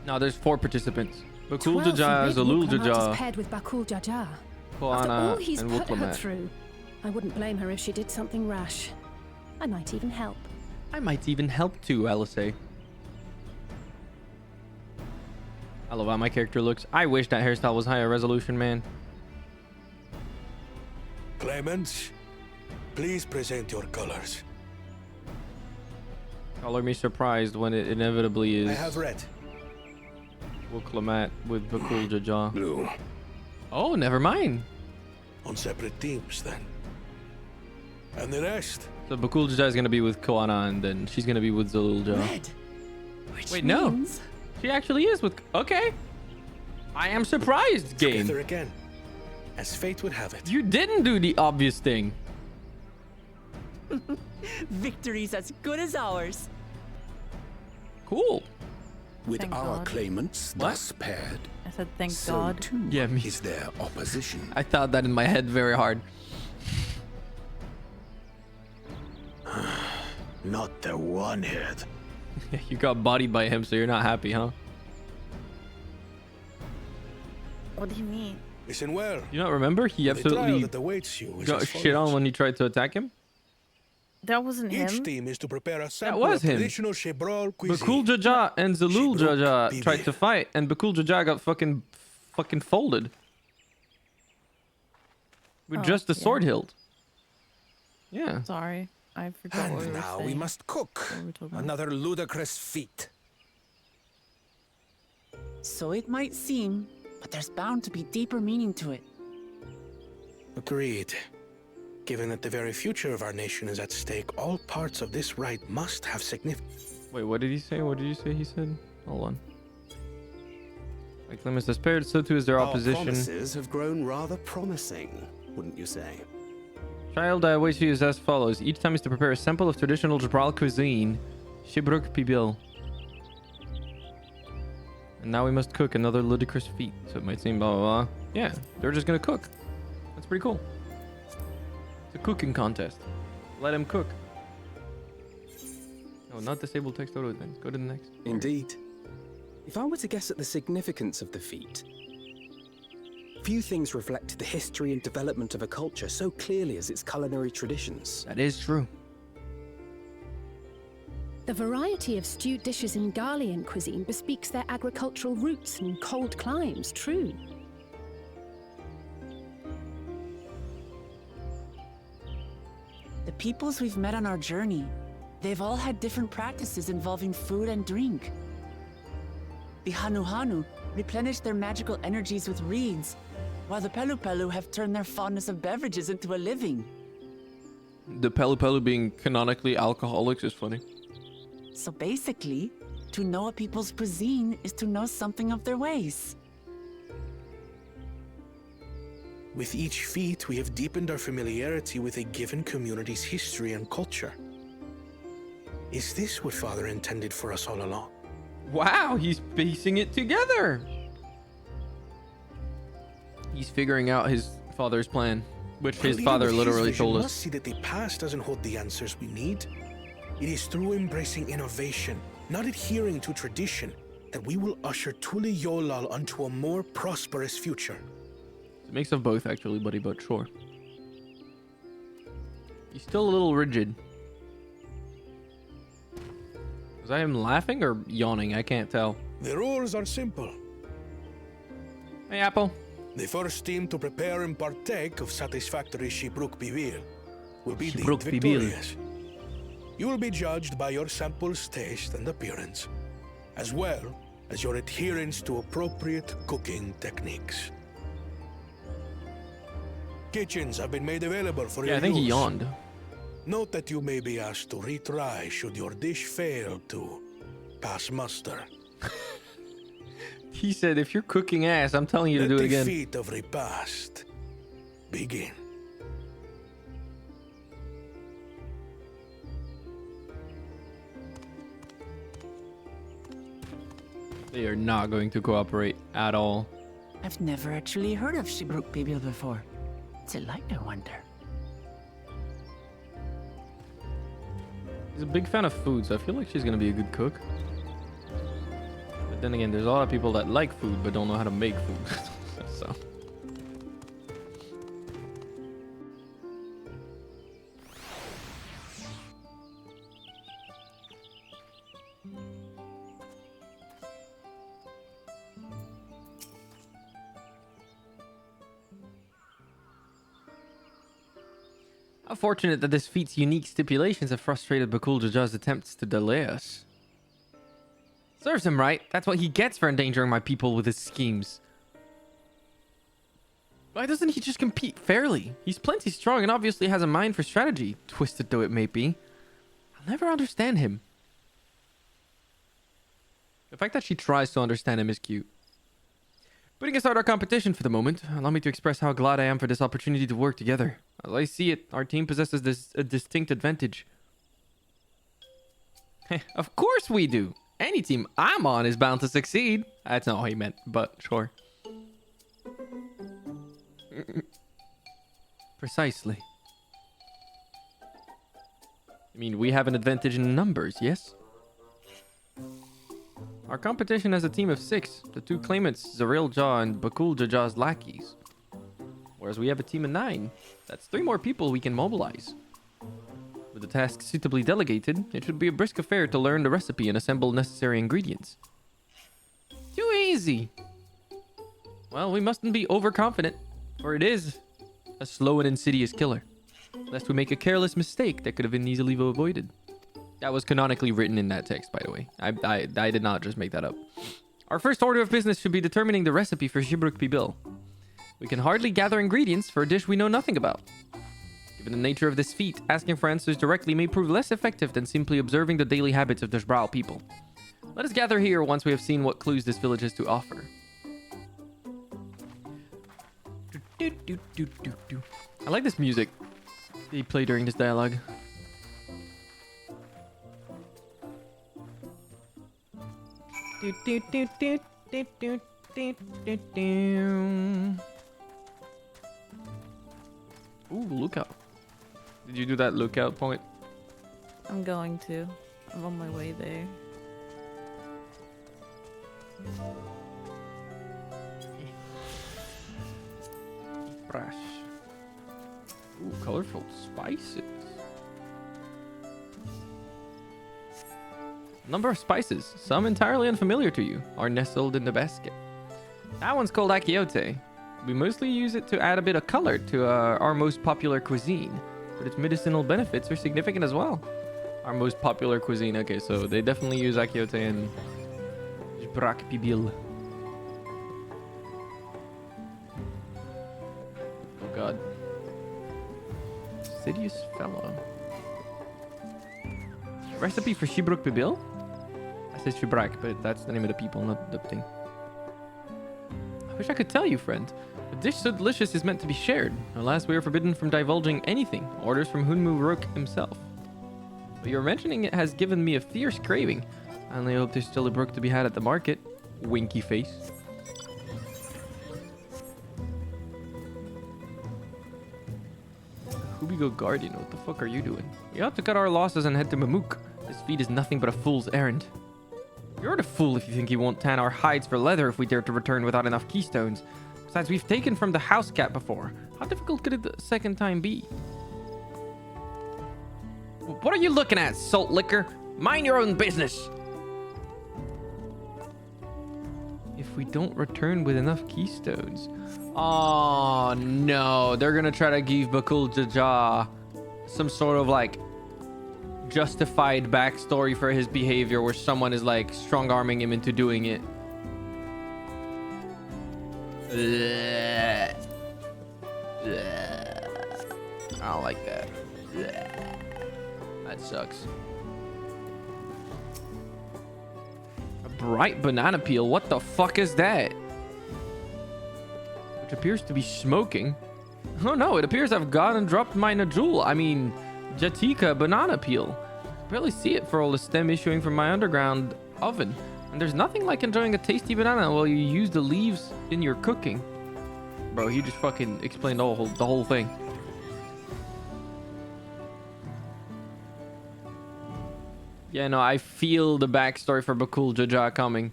Now there's 4 participants. Bakul 12 Jaja, forbidden Zalul Wuklemat is Jaja, paired with Bakul Jaja. After all Koana, he's and put her Wuklemat. through, I wouldn't blame her if she did something rash. I might even help. I might even help too, LSA. I love how my character looks. I wish that hairstyle was higher resolution, man. Claimants, please present your colors. Color me surprised when it inevitably is. I have red. Wuklamat with Bakul Jaja. Blue. Oh, never mind. On separate teams, then. And the rest? So Bakul Jaja is gonna be with Koana, and then she's gonna be with Zalul Jah. Red. Which Wait, no. means... She actually is with. Okay. I am surprised, game. Together again, as fate would have it. You didn't do the obvious thing. Victory's as good as ours. Cool. With Thank our God. claimants What? thus paired, I said thank so God. too Yeah, me. is their opposition. I thought that in my head very hard. Not the one head. You got bodied by him, so you're not happy, huh? What do you mean? Listen well. You not remember? He The trial absolutely that awaits you is got as shit on follows. when he tried to attack him. That wasn't Each him. team is to prepare a sample was of him. traditional Shebrol cuisine. Bakul Jaja and Zalul She broke Jaja Bibi. tried to fight, and Bakul Jaja got fucking folded. With Oh, just the yeah. sword hilt. Yeah. Sorry, I forgot what we And were now saying. we must cook. What were we talking about? Another ludicrous feat. So it might seem, but there's bound to be deeper meaning to it. Agreed. Given that the very future of our nation is at stake, all parts of this rite must have significance. Wait, what did he say? What did you say he said? Hold on. Like Clemens despaired, so too is their Our opposition. promises have grown rather promising, wouldn't you say? Child, I await you is as follows. Each time is to prepare a sample of traditional Jabral cuisine. Shibruk Pibil. And now we must cook another ludicrous feat. So it might seem blah blah blah. Yeah, they're just gonna cook. That's pretty cool. It's a cooking contest. Let him cook. No, not disable text auto then. Go to the next. Indeed. If I were to guess at the significance of the feat, few things reflect the history and development of a culture so clearly as its culinary traditions. That is true. The variety of stewed dishes in Garlean cuisine bespeaks their agricultural roots and cold climes, true. The peoples we've met on our journey, they've all had different practices involving food and drink. The Hanu Hanu replenish their magical energies with reeds, while the Pelu Pelu have turned their fondness of beverages into a living. The Pelu Pelu being canonically alcoholics is funny. So basically, to know a people's cuisine is to know something of their ways. With each feat, we have deepened our familiarity with a given community's history and culture. Is this what Father intended for us all along? Wow, he's piecing it together. He's figuring out his father's plan, which his Leader father with his literally vision told must us. see that the past doesn't hold the answers we need. It is through embracing innovation, not adhering to tradition, that we will usher Tuli Yolal onto a more prosperous future. It's a mix of both, actually, buddy, but sure. He's still a little rigid. Was I him laughing or yawning? I can't tell. The rules are simple. Hey, Apple. The first team to prepare and partake of satisfactory Shibruk Bibil will be Shibruk deemed Bibil. victorious. You will be judged by your sample's taste and appearance, as well as your adherence to appropriate cooking techniques. Kitchens have been made available for your Yeah, I think he use. yawned. Note that you may be asked to retry should your dish fail to pass muster. He said, if you're cooking ass, I'm telling you to Let do it the again. feat of repast begin. They are not going to cooperate at all. I've never actually heard of Shibruk Bibil before. What's it like, I wonder? He's a big fan of food, so I feel like she's gonna be a good cook. But then again, there's a lot of people that like food but don't know how to make food. So How fortunate that this feat's unique stipulations have frustrated Bakul Jaja's attempts to delay us. Serves him right. That's what he gets for endangering my people with his schemes. Why doesn't he just compete fairly? He's plenty strong and obviously has a mind for strategy, twisted though it may be. I'll never understand him. The fact that she tries to understand him is cute. Putting aside our competition for the moment, allow me to express how glad I am for this opportunity to work together. As I see it, our team possesses a distinct advantage. Of course we do. Any team I'm on is bound to succeed. That's not what he meant, but sure. Precisely. I mean, we have an advantage in numbers, yes? Our competition has a team of 6. The 2 claimants, Zaril Jah and Bakul Jaja's lackeys. Whereas we have a team of 9. That's 3 more people we can mobilize. With the task suitably delegated, it should be a brisk affair to learn the recipe and assemble necessary ingredients. Too easy! Well, we mustn't be overconfident, for it is a slow and insidious killer. Lest we make a careless mistake that could have been easily avoided. That was canonically written in that text, by the way. I did not just make that up. Our first order of business should be determining the recipe for Shibruk Pibil. We can hardly gather ingredients for a dish we know nothing about. Given the nature of this feat, asking for answers directly may prove less effective than simply observing the daily habits of the Jbral people. Let us gather here once we have seen what clues this village has to offer. I like this music they play during this dialogue. Ooh, lookout. Did you do that lookout point? I'm going to. I'm on my way there. Fresh. Ooh, colorful spices. A number of spices, some entirely unfamiliar to you, are nestled in the basket. That one's called akiote. We mostly use it to add a bit of color to our most popular cuisine, but its medicinal benefits are significant as well. Our most popular cuisine, okay, so they definitely use akiote in Jbrak Pibil. Oh god. Insidious fellow. Recipe for Shibruk Pibil? I said Shibrak, but that's the name of the people, not the thing. I wish I could tell you, friend. A dish so delicious is meant to be shared. Alas, we are forbidden from divulging anything. Orders from Hunmu Rook himself. But your mentioning it has given me a fierce craving. I only hope there's still a brook to be had at the market. Winky face. Hubigo Guardian, what the fuck are you doing? We ought to cut our losses and head to Mamuk. This feat is nothing but a fool's errand. You're the fool if you think he won't tan our hides for leather if we dare to return without enough keystones. Besides, we've taken from the house cat before. How difficult could it the second time be? What are you looking at, salt licker? Mind your own business. If we don't return with enough keystones. Oh no, they're gonna try to give Bakul Jaja some sort of like justified backstory for his behavior where someone is like strong-arming him into doing it. I don't like that. That sucks. A bright banana peel? What the fuck is that? Which appears to be smoking. Oh no, it appears I've gone and dropped my Najul. I mean, Jatika banana peel. I barely see it for all the stem issuing from my underground oven. And there's nothing like enjoying a tasty banana while you use the leaves in your cooking. Bro, he just fucking explained the whole thing. Yeah, no, I feel the backstory for Bakul Jaja coming.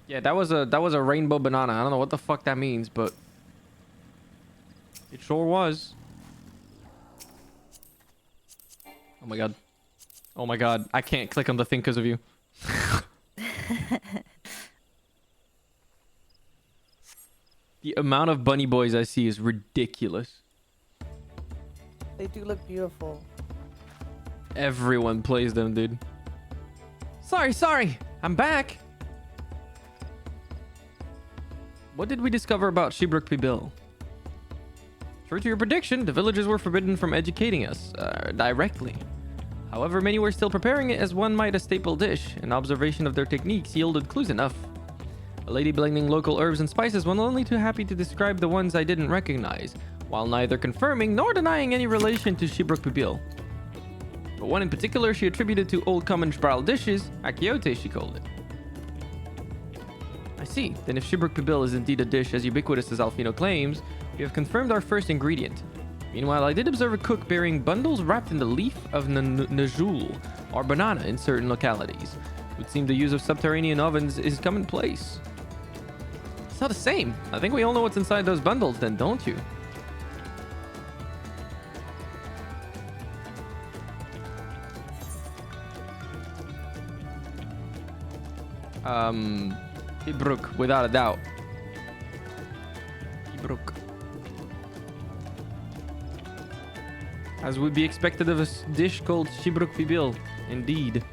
Yeah, that was a rainbow banana. I don't know what the fuck that means, but it sure was. Oh my god. Oh my god. I can't click on the thing because of you. The amount of bunny boys I see is ridiculous. They do look beautiful. Everyone plays them, dude. Sorry. I'm back. What did we discover about Shibruk Pibil? True to your prediction, the villagers were forbidden from educating us directly. However, many were still preparing it as one might a staple dish, and observation of their techniques yielded clues enough. A lady blending local herbs and spices was only too happy to describe the ones I didn't recognize, while neither confirming nor denying any relation to Shibruk Pibil. But one in particular she attributed to old common Spral dishes, Akiote she called it. I see, then if Shibruk Pibil is indeed a dish as ubiquitous as Alfino claims, we have confirmed our first ingredient. Meanwhile, I did observe a cook burying bundles wrapped in the leaf of Najul, or banana in certain localities. It would seem the use of subterranean ovens is commonplace. It's not the same. I think we all know what's inside those bundles then, don't you? Shibruk, without a doubt. Shibruk. As would be expected of a dish called Shibruk Pibil, indeed.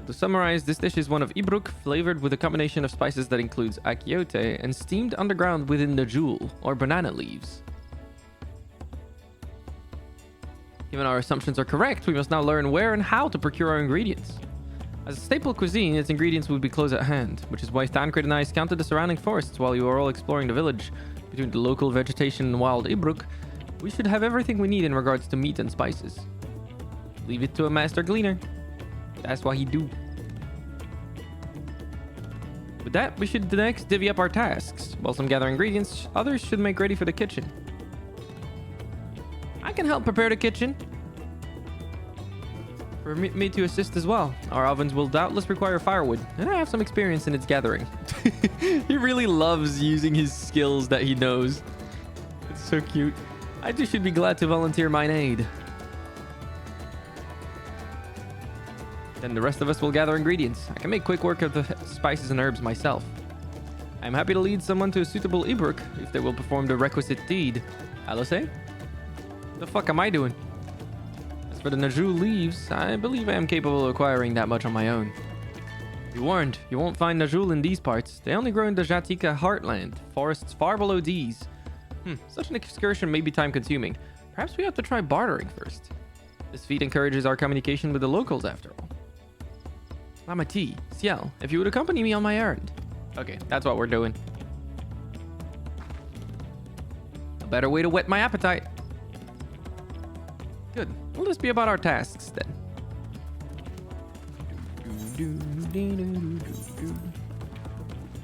To summarize, this dish is one of Ibruk, flavored with a combination of spices that includes akiote and steamed underground within Najul, or banana leaves. Given our assumptions are correct, we must now learn where and how to procure our ingredients. As a staple cuisine, its ingredients would be close at hand, which is why Thancred and I scouted the surrounding forests while you were all exploring the village. Between the local vegetation and wild Ibruk, we should have everything we need in regards to meat and spices. Leave it to a master gleaner. That's what he do. With that, we should next divvy up our tasks. While some gather ingredients, others should make ready for the kitchen. I can help prepare the kitchen. For me to assist as well. Our ovens will doubtless require firewood, and I have some experience in its gathering. He really loves using his skills that he knows. It's so cute. I too should be glad to volunteer mine aid. Then the rest of us will gather ingredients. I can make quick work of the spices and herbs myself. I am happy to lead someone to a suitable Ibruk if they will perform the requisite deed. Alice? The fuck am I doing? As for the Najul leaves, I believe I am capable of acquiring that much on my own. Be warned, you won't find Najul in these parts. They only grow in the Jatika heartland, forests far below these. Such an excursion may be time consuming. Perhaps we have to try bartering first. This feat encourages our communication with the locals after all. Lamati, Ciel, if you would accompany me on my errand. Okay, that's what we're doing. A better way to whet my appetite. Good. Will this be about our tasks then?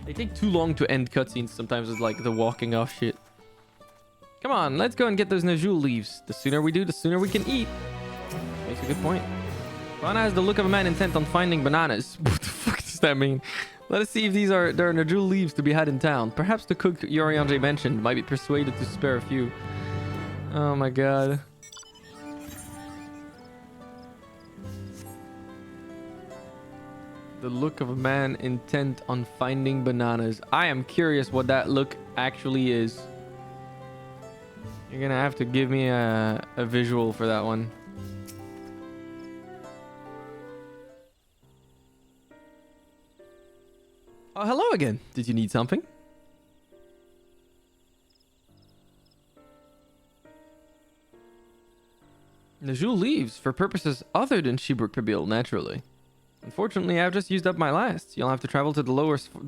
They take too long to end cutscenes sometimes with like the walking off shit. Come on, let's go and get those Najul leaves. The sooner we do, the sooner we can eat. Makes a good point. Fauna has the look of a man intent on finding bananas. What the fuck does that mean? Let us see if there are Najul leaves to be had in town. Perhaps the cook Yorianji mentioned might be persuaded to spare a few. Oh my god. The look of a man intent on finding bananas. I am curious what that look actually is. You're gonna have to give me a visual for that one. Oh, hello again. Did you need something? Najul leaves for purposes other than Shibruk Pibil, naturally. Unfortunately, I've just used up my last. You'll have to travel to the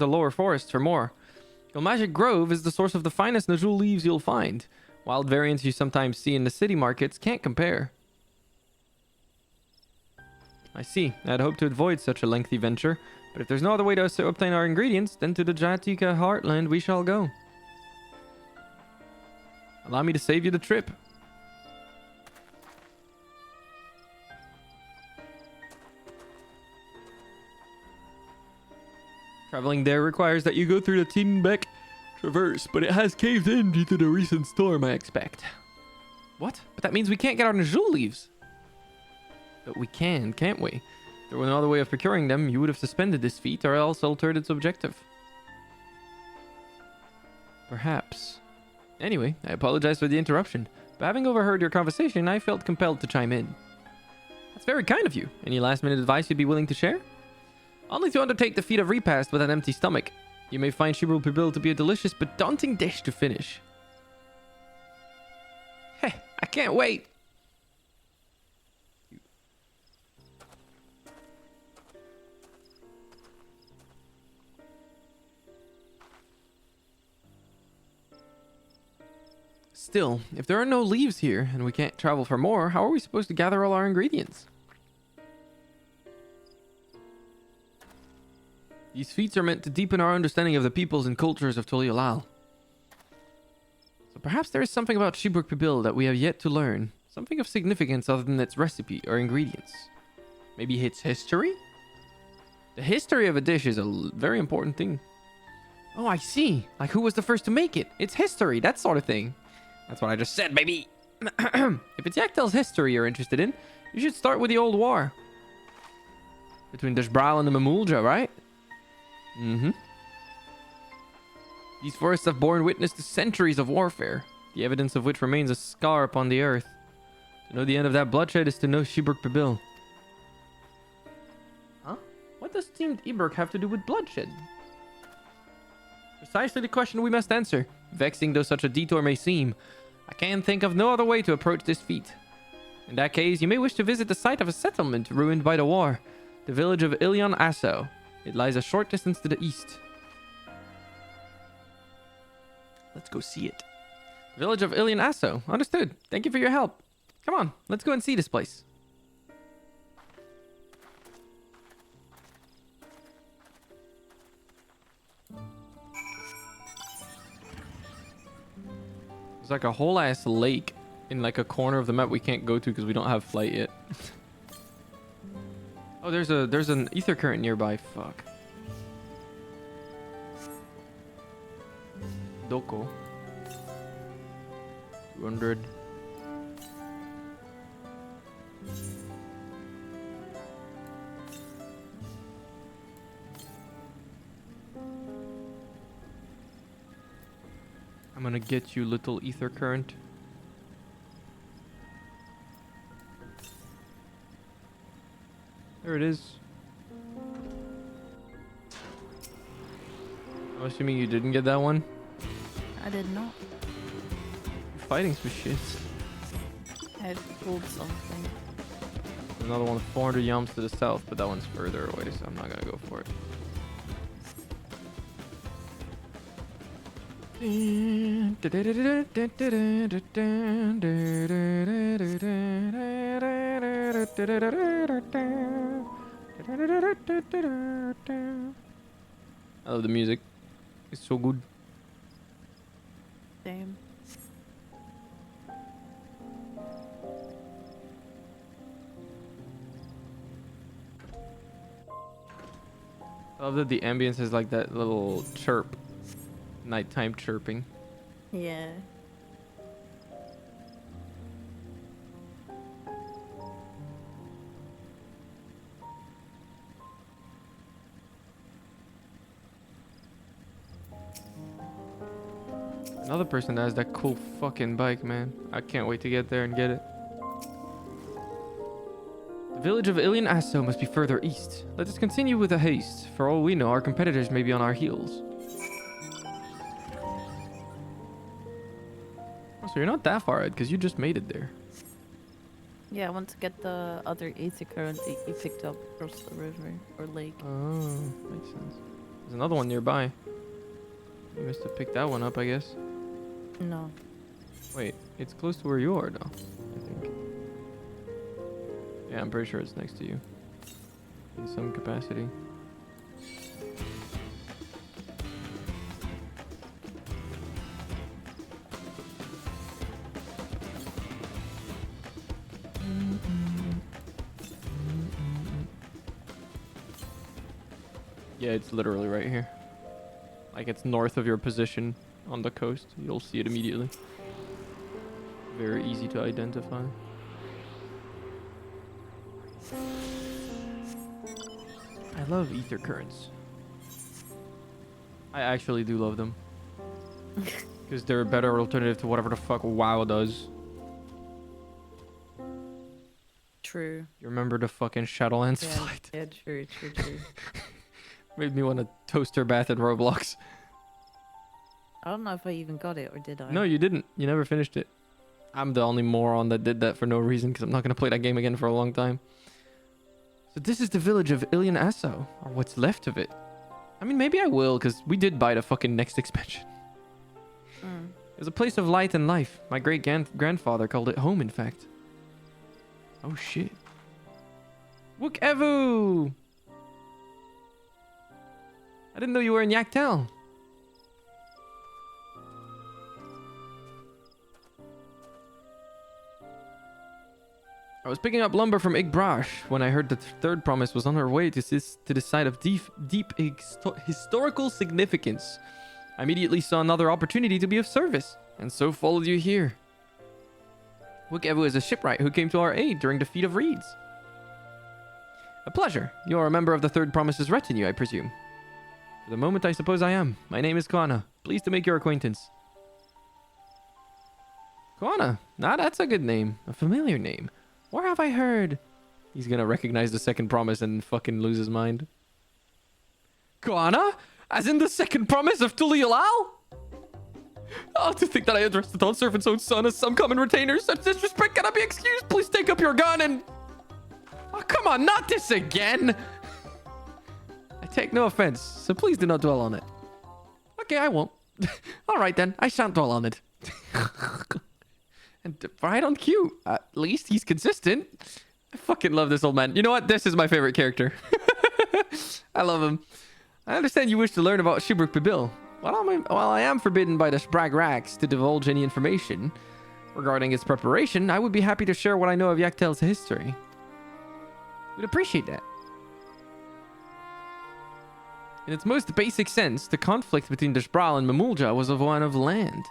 lower forest for more. Magic Grove is the source of the finest Najul leaves you'll find. Wild variants you sometimes see in the city markets can't compare. I see. I'd hoped to avoid such a lengthy venture, but if there's no other way to obtain our ingredients, then to the Jatika heartland we shall go. Allow me to save you the trip. Traveling there requires that you go through the Tienbeck Traverse, but it has caved in due to the recent storm, I expect. What? But that means we can't get our Najul leaves. But we can, can't we? If there were no other way of procuring them, you would have suspended this feat or else altered its objective. Perhaps. Anyway, I apologize for the interruption, but having overheard your conversation, I felt compelled to chime in. That's very kind of you. Any last-minute advice you'd be willing to share? Only to undertake the feat of repast with an empty stomach. You may find Shibrul Pibil to be a delicious but daunting dish to finish. Heh, I can't wait! Still, if there are no leaves here, and we can't travel for more, how are we supposed to gather all our ingredients? These feats are meant to deepen our understanding of the peoples and cultures of Toliolal. So perhaps there is something about Shibrul Pibil that we have yet to learn. Something of significance other than its recipe or ingredients. Maybe its history? The history of a dish is a very important thing. Oh, I see. Like who was the first to make it? It's history, that sort of thing. That's what I just said, baby. If it's Yaktel's history you're interested in, you should start with the old war. Between Deshbral and the Mamulja, right? Mm-hmm. These forests have borne witness to centuries of warfare, the evidence of which remains a scar upon the earth. To know the end of that bloodshed is to know Shibrul Pibil. Huh? What does Team Iberk have to do with bloodshed? Precisely the question we must answer. Vexing though such a detour may seem, I can think of no other way to approach this feat. In that case, you may wish to visit the site of a settlement ruined by the war, the village of Ilion Asso. It lies a short distance to the east. Let's go see it. The village of Ilion Asso. Understood. Thank you for your help. Come on, let's go and see this place. There's like a whole ass lake in like a corner of the map we can't go to because we don't have flight yet. Oh, there's an ether current nearby. Fuck. Doko. 200. I'm gonna get you, little ether current. There it is. I'm assuming you didn't get that one. I did not. You're fighting some shit. I pulled something. Another one 400 yams to the south, but that one's further away, so I'm not gonna go for it. I love the music. It's so good. Same. I love that the ambience is like that little chirp. Nighttime chirping. Yeah. Another person that has that cool fucking bike, man. I can't wait to get there and get it. The village of Ilion Asso must be further east. Let us continue with a haste. For all we know, our competitors may be on our heels. Oh, so you're not that far ahead, because you just made it there. Yeah, I want to get the other ether current that you picked up across the river or lake. Oh, makes sense. There's another one nearby. You must have picked that one up, I guess. No. Wait, it's close to where you are, though, I think. Yeah, I'm pretty sure it's next to you. In some capacity. Yeah, it's literally right here. Like, it's north of your position on the coast. You'll see it immediately. Very easy to identify. I love ether currents. I actually do love them. Because they're a better alternative to whatever the fuck WoW does. True. You remember the fucking Shadowlands Yeah, fight? yeah, true. Made me want to toaster bath in Roblox. I don't know if I even got it or did I? No, you didn't. You never finished it. I'm the only moron that did that for no reason because I'm not going to play that game again for a long time. So this is the village of Ilian Asso, or what's left of it. I mean, maybe I will because we did buy the fucking next expansion. It was a place of light and life. My great-grandfather called it home, in fact. Oh, shit. Wook Evu! I didn't know you were in Yaktel. I was picking up lumber from Igbrash when I heard the third promise was on her way to the site of deep historical significance. I immediately saw another opportunity to be of service, and so followed you here. Wook-Evu is a shipwright who came to our aid during the Feat of Reeds. A pleasure. You are a member of the Third Promise's retinue, I presume. For the moment, I suppose I am. My name is Koana. Pleased to make your acquaintance. Koana. Nah, that's a good name. A familiar name. Where have I heard? He's gonna recognize the second promise and fucking lose his mind. Koana? As in the second promise of Tulialal? Oh, to think that I addressed the Dawn Servant's own son as some common retainer. Such disrespect cannot be excused. Please take up your gun and... Oh, come on, not this again! I take no offense, so please do not dwell on it. Okay, I won't. Alright then, I shan't dwell on it. And right on cue. At least he's consistent. I fucking love this old man. You know what? This is my favorite character. I love him. I understand you wish to learn about Shibruk Bibil. While I am forbidden by the Sprag Rax to divulge any information regarding its preparation, I would be happy to share what I know of Yaktel's history. We'd appreciate that. In its most basic sense, the conflict between Deshbral and Mamulja was of one of land.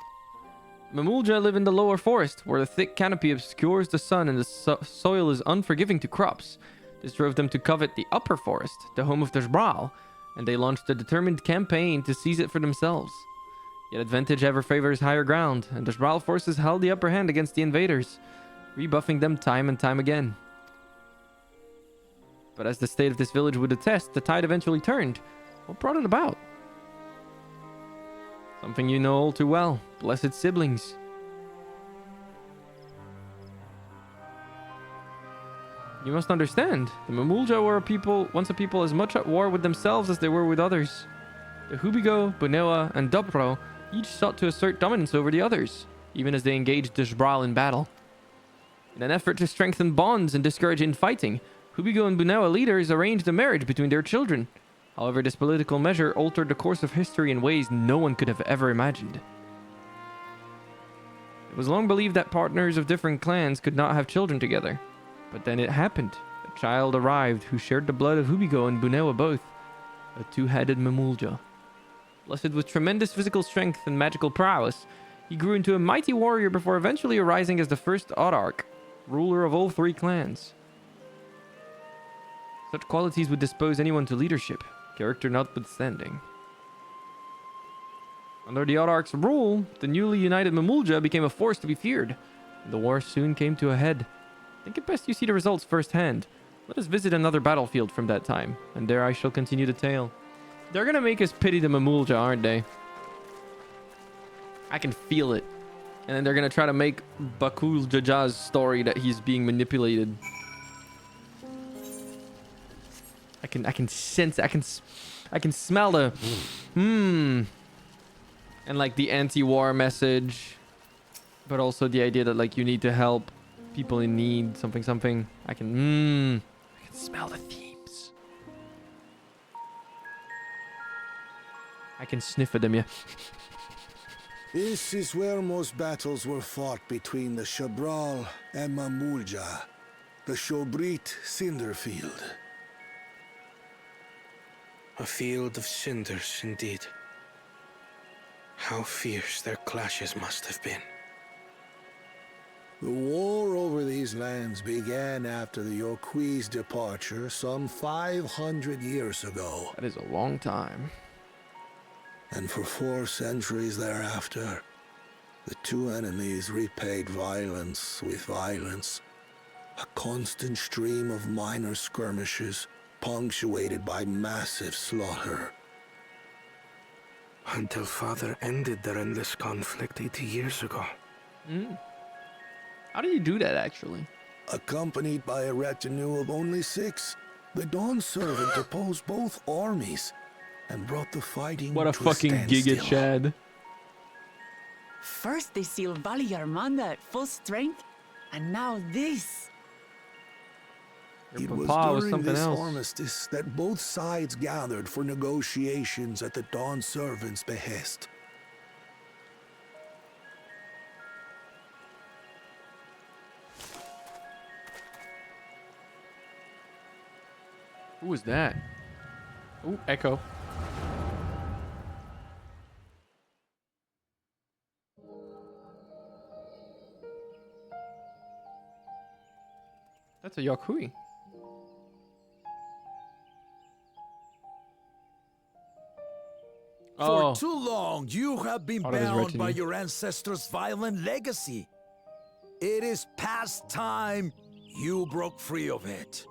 Mamulja live in the lower forest, where the thick canopy obscures the sun and the soil is unforgiving to crops. This drove them to covet the upper forest, the home of Deshbral, and they launched a determined campaign to seize it for themselves. Yet advantage ever favors higher ground, and Deshbral forces held the upper hand against the invaders, rebuffing them time and time again. But as the state of this village would attest, the tide eventually turned. What brought it about? Something you know all too well. Blessed siblings. You must understand, the Mamulja were once a people as much at war with themselves as they were with others. The Hubigo, Bunewa, and Dubro each sought to assert dominance over the others, even as they engaged Deshbral in battle. In an effort to strengthen bonds and discourage infighting, Hubigo and Bunewa leaders arranged a marriage between their children. However, this political measure altered the course of history in ways no one could have ever imagined. It was long believed that partners of different clans could not have children together. But then it happened. A child arrived who shared the blood of Hubigo and Bunewa both. A two-headed Mamulja. Blessed with tremendous physical strength and magical prowess, he grew into a mighty warrior before eventually arising as the first Autarch, ruler of all three clans. Such qualities would dispose anyone to leadership, character notwithstanding. Under the Autarch's rule, the newly united Mamulja became a force to be feared, and the war soon came to a head. Think it best you see the results firsthand. Let us visit another battlefield from that time, and there I shall continue the tale. They're gonna make us pity the Mamulja, aren't they? I can feel it. And then they're gonna try to make Bakul Jaja's story that he's being manipulated. I can sense, I can smell the and like the anti-war message, but also the idea that like you need to help people in need, something. I can smell the themes. I can sniff at them, yeah. This is where most battles were fought between the Shabral and Mamulja, the Shobrit Cinderfield. A field of cinders, indeed. How fierce their clashes must have been. The war over these lands began after the Yokui's departure some 500 years ago. That is a long time. And for 4 centuries thereafter, The two enemies repaid violence with violence. A constant stream of minor skirmishes, punctuated by massive slaughter. Until Father ended their endless conflict 80 years ago. How do you do that, actually? Accompanied by a retinue of only 6, the Dawn Servant opposed both armies and brought the fighting What a to fucking standstill. Giga Chad. First they sealed Vali Armanda at full strength, and now this. It Your was papa was during something this else. armistice that both sides gathered for negotiations at the Dawn Servant's behest. Who was that? Ooh, Echo. That's a Yakui. For too long, you have been Part of his bound by retinue. your ancestors' violent legacy. It is past time you broke free of it.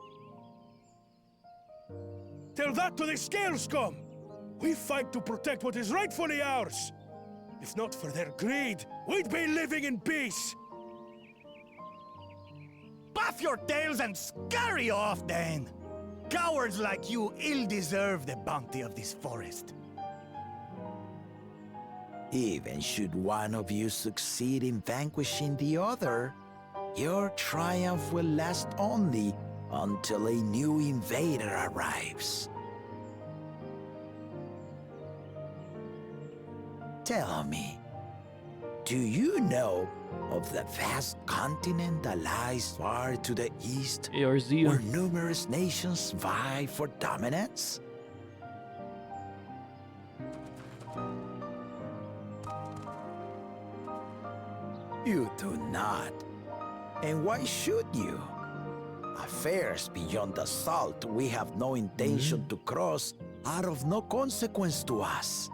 Tell that to the Scale scum! We fight to protect what is rightfully ours. If not for their greed, we'd be living in peace. Buff your tails and scurry off, then! Cowards like you ill-deserve the bounty of this forest. Even should one of you succeed in vanquishing the other, your triumph will last only until a new invader arrives. Tell me, do you know of the vast continent that lies far to the east, ARZ. where numerous nations vie for dominance? You do not. And why should you? Affairs beyond the salt we have no intention to cross are of no consequence to us.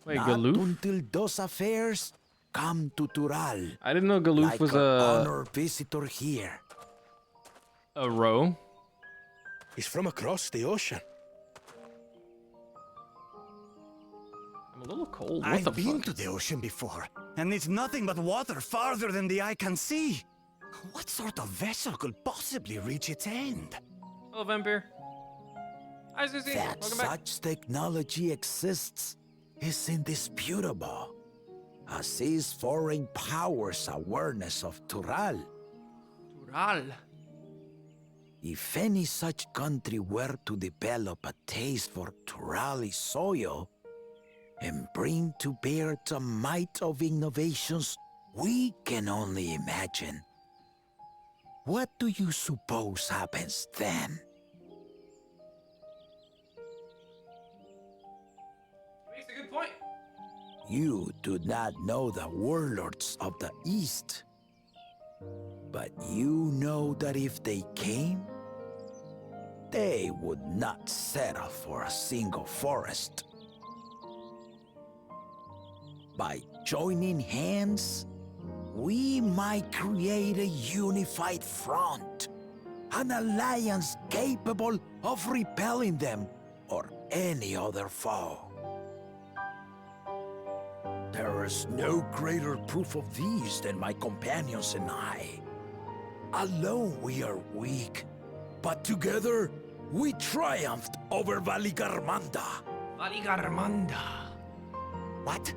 Wait, Not Galoof? until those affairs come to Tural. I didn't know Galoof like was an a honored visitor here. row. He's from across the ocean. I'm a little cold. What I've the been fuck? to the ocean before, and it's nothing but water farther than the eye can see. What sort of vessel could possibly reach its end? Hello, Vampire. Hi, Sissy. That Welcome back. such technology exists is indisputable, as is foreign powers' awareness of Tural. Tural. If any such country were to develop a taste for Turali soil and bring to bear the might of innovations we can only imagine, what do you suppose happens then? Makes a good point. You do not know the warlords of the East, but you know that if they came, they would not settle for a single forest. By joining hands, we might create a unified front, an alliance capable of repelling them or any other foe. There is no greater proof of these than my companions and I. Alone we are weak, but together we triumphed over Valigarmanda. Valigarmanda. What?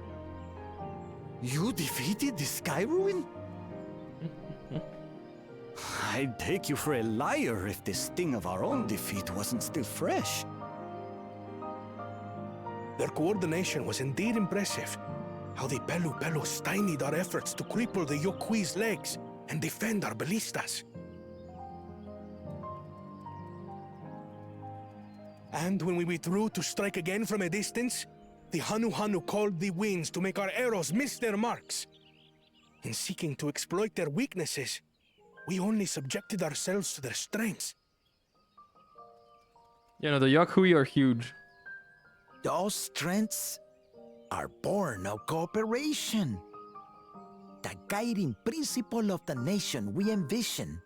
You defeated the Sky Ruin? I'd take you for a liar if the sting of our own defeat wasn't still fresh. Their coordination was indeed impressive. How the Pelu stymied our efforts to cripple the Yokui's legs and defend our ballistas. And when we withdrew to strike again from a distance, the Hanu called the winds to make our arrows miss their marks. In seeking to exploit their weaknesses, we only subjected ourselves to their strengths. You know, the Yakui are huge. Those strengths are born of cooperation. The guiding principle of the nation we envision.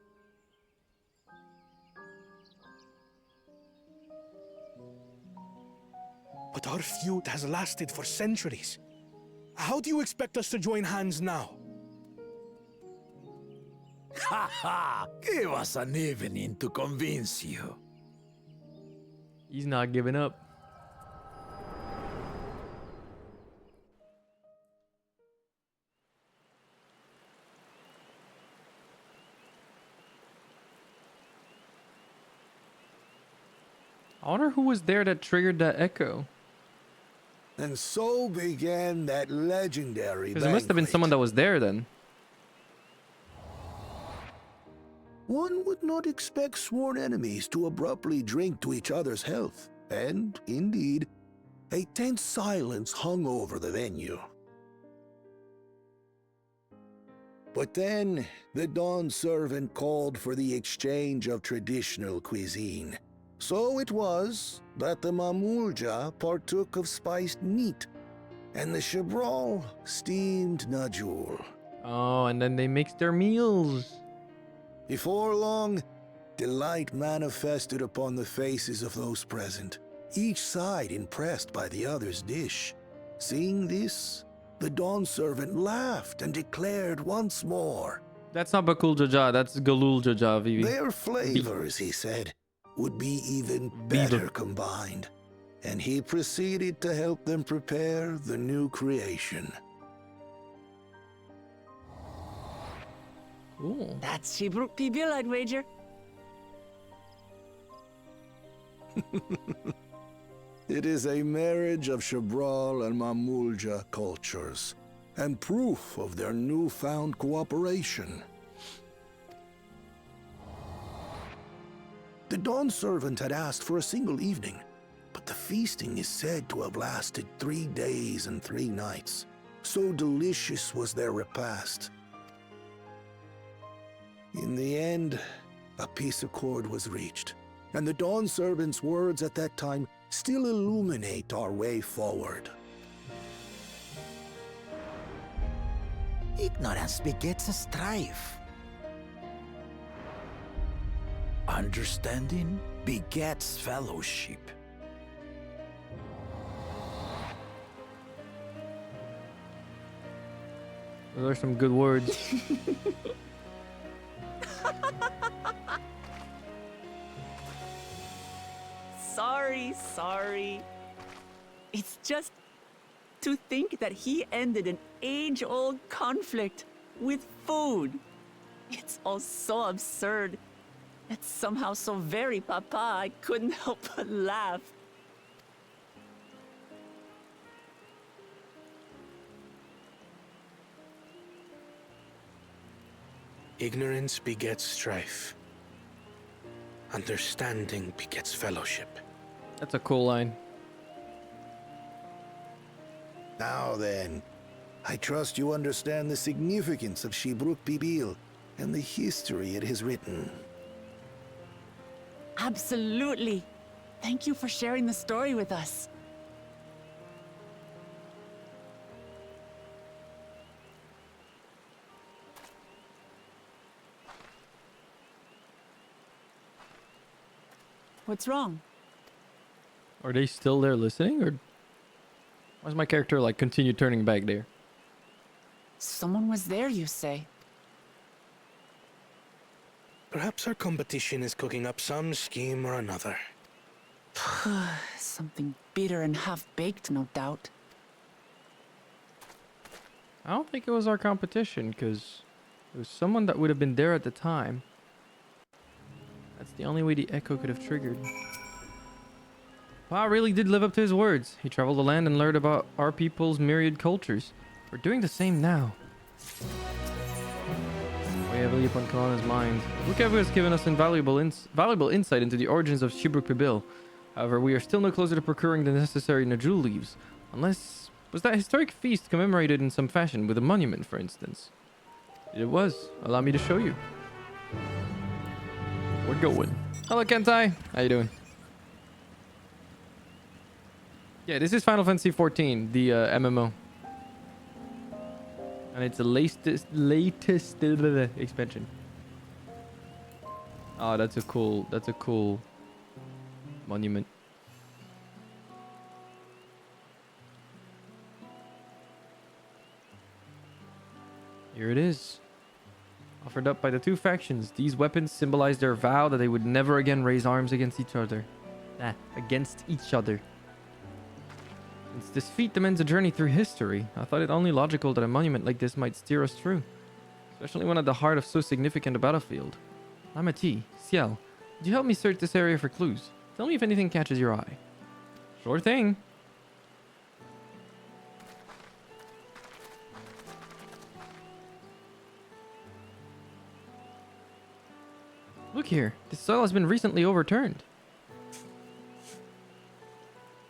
But our feud has lasted for centuries. How do you expect us to join hands now? Ha ha! Give us an evening to convince you. He's not giving up. I wonder who was there that triggered that echo. And so began that legendary Because it must have been someone that was there then. One would not expect sworn enemies to abruptly drink to each other's health, and, indeed, a tense silence hung over the venue. But then, the Dawn servant called for the exchange of traditional cuisine. So it was that the Mamulja partook of spiced meat, and the Chebral steamed Najul. Oh, and then they mixed their meals. Before long, delight manifested upon the faces of those present, each side impressed by the other's dish. Seeing this, the Dawn servant laughed and declared once more, That's not Bakul Jaja, that's Galul Jaja, Vivi. their flavors, he said, would be even better combined. And he proceeded to help them prepare the new creation. Ooh. That's Shibruk Pibil, I'd wager. It is a marriage of Chebral and Mamulja cultures, and proof of their newfound cooperation. The Dawn servant had asked for a single evening, but the feasting is said to have lasted 3 days and 3 nights. So delicious was their repast. In the end, a peace accord was reached, and the Dawn servant's words at that time still illuminate our way forward. Ignorance begets a strife. Understanding begets fellowship. Those are some good words. Sorry. It's just to think that he ended an age-old conflict with food. It's all so absurd. It's somehow so very papa, I couldn't help but laugh. Ignorance begets strife. Understanding begets fellowship. That's a cool line. Now then, I trust you understand the significance of Shibruk Pibil and the history it has written. Absolutely. Thank you for sharing the story with us. What's wrong? Are they still there listening, or why's my character like continue turning back there? Someone was there, you say? Perhaps our competition is cooking up some scheme or another. Something bitter and half-baked, no doubt. I don't think it was our competition, because it was someone that would have been there at the time. That's the only way the echo could have triggered. Pa really did live up to his words. He traveled the land and learned about our people's myriad cultures. We're doing the same now. Way heavily upon Kalana's mind. Lukev has given us invaluable insight into the origins of Shibruk Pibil. However, we are still no closer to procuring the necessary Najul leaves. Unless... was that historic feast commemorated in some fashion, with a monument, for instance? It was. Allow me to show you. We're going. Hello, Kentai. How you doing? Yeah, this is Final Fantasy 14, the MMO. And it's the latest expansion. Oh, that's a cool monument. Here it is. Offered up by the two factions. These weapons symbolize their vow that they would never again raise arms against each other. Against each other. Since this feat demands a journey through history, I thought it only logical that a monument like this might steer us through. Especially one at the heart of so significant a battlefield. Amati, Ciel, would you help me search this area for clues? Tell me if anything catches your eye. Sure thing. Look here, this soil has been recently overturned.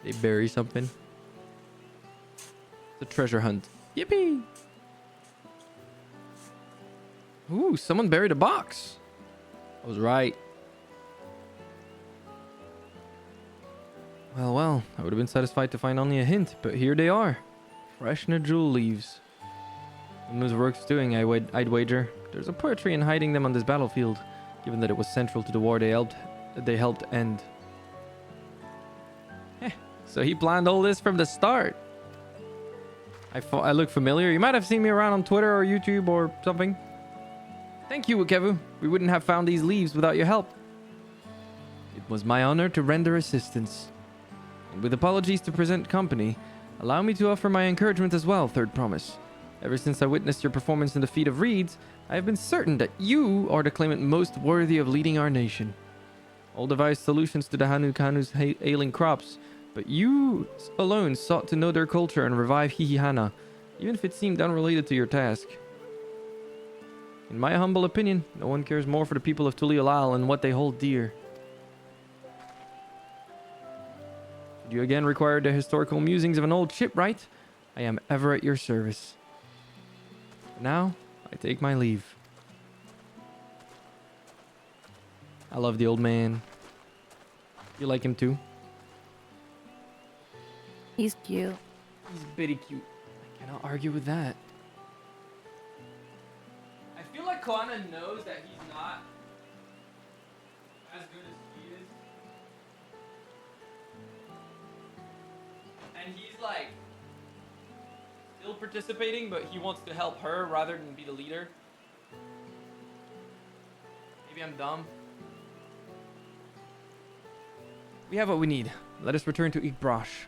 They bury something. It's a treasure hunt. Yippee! Ooh, someone buried a box. I was right. Well, I would have been satisfied to find only a hint, but here they are. Fresh jewel leaves. Who knows work's doing, I'd wager. There's a poetry in hiding them on this battlefield, given that it was central to the war they helped end. So he planned all this from the start. I look familiar. You might have seen me around on Twitter or YouTube or something. Thank you, Ukevu. We wouldn't have found these leaves without your help. It was my honor to render assistance. And with apologies to present company, allow me to offer my encouragement as well, Third Promise. Ever since I witnessed your performance in the Feat of Reeds, I have been certain that you are the claimant most worthy of leading our nation. All devised solutions to the Hanukanu's ailing crops, but you alone sought to know their culture and revive Hihihana, even if it seemed unrelated to your task. In my humble opinion, no one cares more for the people of Tuliolal and what they hold dear. Should you again require the historical musings of an old shipwright, I am ever at your service. For now, I take my leave. I love the old man. You like him too? He's cute. He's pretty cute. I cannot argue with that. I feel like Koana knows that he's not as good as he is. And he's like still participating, but he wants to help her rather than be the leader. Maybe I'm dumb. We have what we need. Let us return to Ikbrash.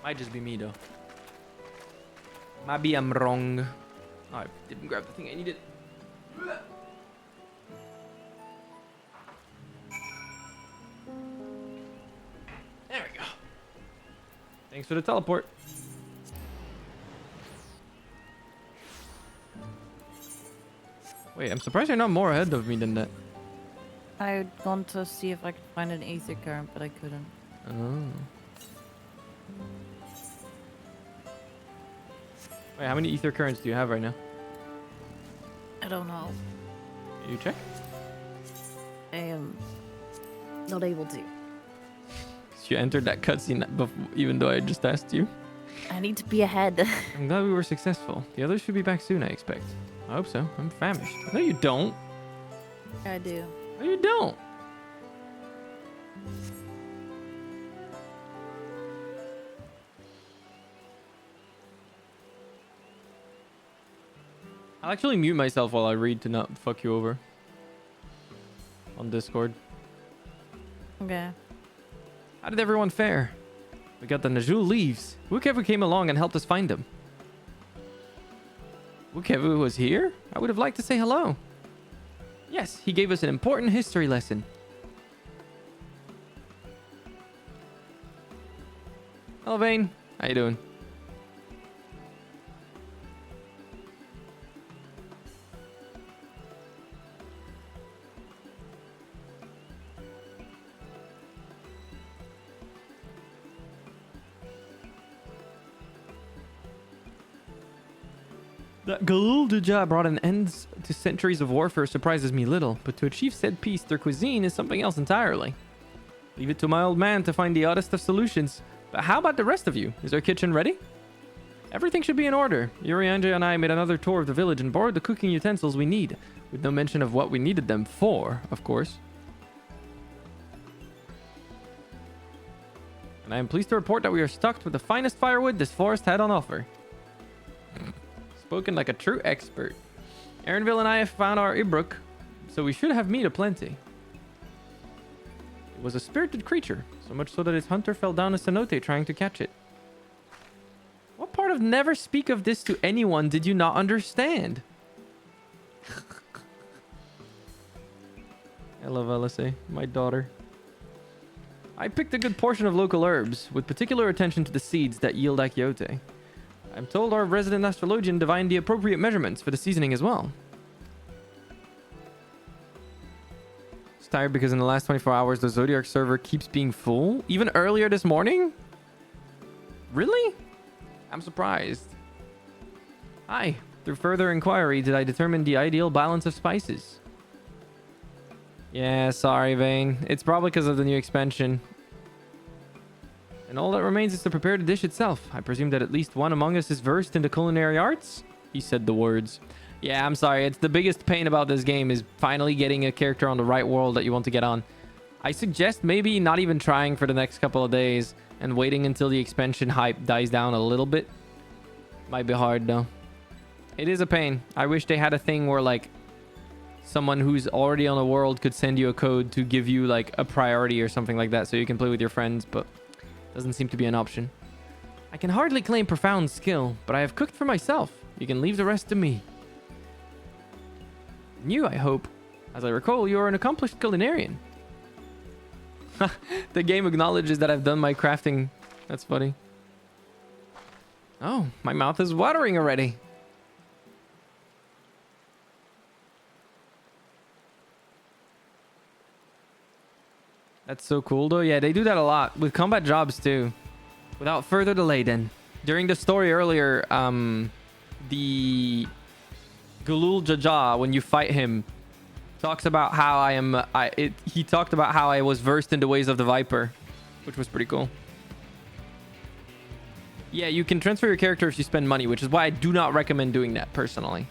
Might just be me though. Maybe I'm wrong. Oh, I didn't grab the thing I needed. There we go. Thanks for the teleport. Wait, I'm surprised you're not more ahead of me than that. I want to see if I could find an ether current, but I couldn't. Oh. Wait, how many ether currents do you have right now? I don't know. You check? I am not able to. You entered that cutscene even though I just asked you. I need to be ahead. I'm glad we were successful. The others should be back soon, I expect. I hope so. I'm famished. No, you don't. I do. No, you don't. I'll actually mute myself while I read to not fuck you over. On Discord. Okay. How did everyone fare? We got the Najul leaves. Wukevu came along and helped us find them. Wukevu was here? I would have liked to say hello. Yes, he gave us an important history lesson. Hello, Vane. How you doing? That Galulduja brought an end to centuries of warfare surprises me little, but to achieve said peace, their cuisine is something else entirely. Leave it to my old man to find the oddest of solutions. But how about the rest of you? Is our kitchen ready? Everything should be in order. Urianja and I made another tour of the village and borrowed the cooking utensils we need, with no mention of what we needed them for, of course. And I am pleased to report that we are stocked with the finest firewood this forest had on offer. Spoken like a true expert. Aaronville and I have found our Ibruk, so we should have meat aplenty. It was a spirited creature, so much so that its hunter fell down a cenote trying to catch it. What part of never speak of this to anyone did you not understand? I love LSA, my daughter. I picked a good portion of local herbs, with particular attention to the seeds that yield achiote. I'm told our resident astrologian divined the appropriate measurements for the seasoning as well. It's tired because in the last 24 hours, the Zodiac server keeps being full. Even earlier this morning? Really? I'm surprised. Hi. Through further inquiry, did I determine the ideal balance of spices? Yeah, sorry, Vane. It's probably because of the new expansion. And all that remains is to prepare the dish itself. I presume that at least one among us is versed in the culinary arts? He said the words. Yeah, I'm sorry. It's the biggest pain about this game is finally getting a character on the right world that you want to get on. I suggest maybe not even trying for the next couple of days and waiting until the expansion hype dies down a little bit. Might be hard though. It is a pain. I wish they had a thing where like someone who's already on a world could send you a code to give you like a priority or something like that so you can play with your friends, but doesn't seem to be an option. I can hardly claim profound skill, but I have cooked for myself. You can leave the rest to me. And you, I hope. As I recall, you are an accomplished culinarian. The game acknowledges that I've done my crafting. That's funny. Oh, my mouth is watering already. That's so cool though. Yeah, they do that a lot with combat jobs too. Without further delay then. During the story earlier, the Gulul Jaja, when you fight him, talks about how he talked about how I was versed in the ways of the Viper, which was pretty cool. Yeah, you can transfer your character if you spend money, which is why I do not recommend doing that personally.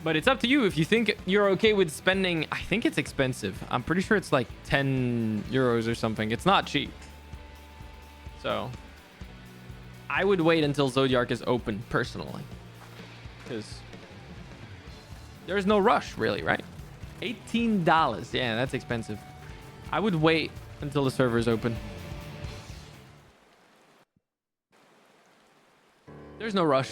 But it's up to you if you think you're okay with spending. I think it's expensive. I'm pretty sure it's like 10 euros or something. It's not cheap. So I would wait until Zodiac is open personally, because there's no rush really, right? $18. Yeah, that's expensive. I would wait until the server is open. There's no rush.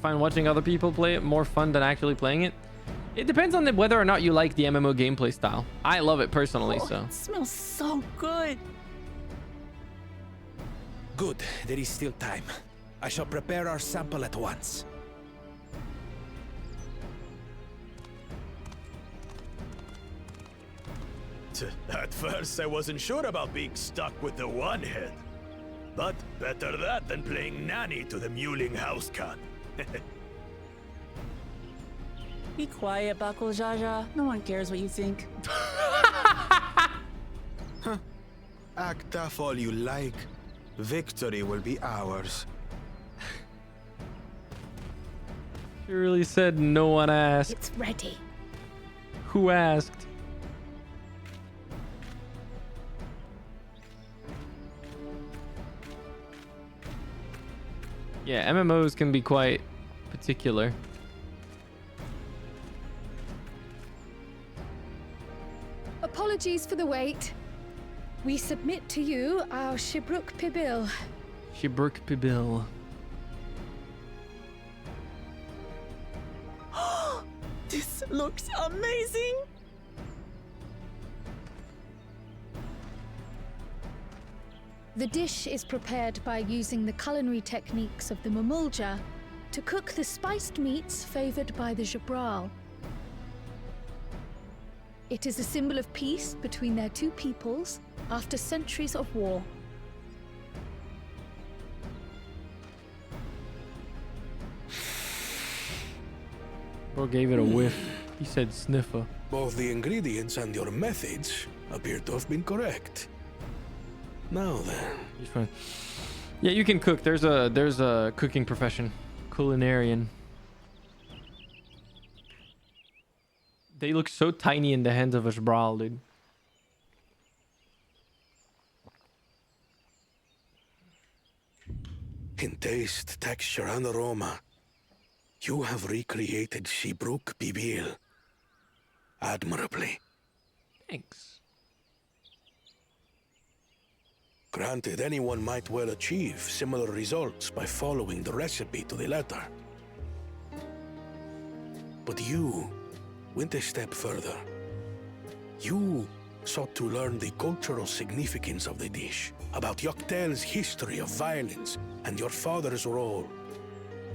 Find watching other people play it more fun than actually playing it? It depends on whether or not you like the MMO gameplay style. I love it personally, so. It smells so good. Good, there is still time. I shall prepare our sample at once. At first, I wasn't sure about being stuck with the one head. But better that than playing nanny to the mewling house cat. Be quiet, Bakul Jaja. No one cares what you think. Act tough all you like. Victory will be ours. She really said no one asked. It's ready. Who asked? Yeah, MMOs can be quite particular. Apologies for the wait. We submit to you our Shibruk Pibil. Shibruk Pibil. This looks amazing. The dish is prepared by using the culinary techniques of the Mamulja to cook the spiced meats favored by the Jabral. It is a symbol of peace between their two peoples after centuries of war. Or gave it a whiff. He said sniffer. Both the ingredients and your methods appear to have been correct. Now then. He's fine. Yeah, you can cook. There's a cooking profession. Culinarian. They look so tiny in the hands of a Sbrawl, dude. In taste, texture, and aroma, you have recreated Shibruk Bibil admirably. Thanks. Granted, anyone might well achieve similar results by following the recipe to the letter. But you went a step further. You sought to learn the cultural significance of the dish, about Yoctel's history of violence and your father's role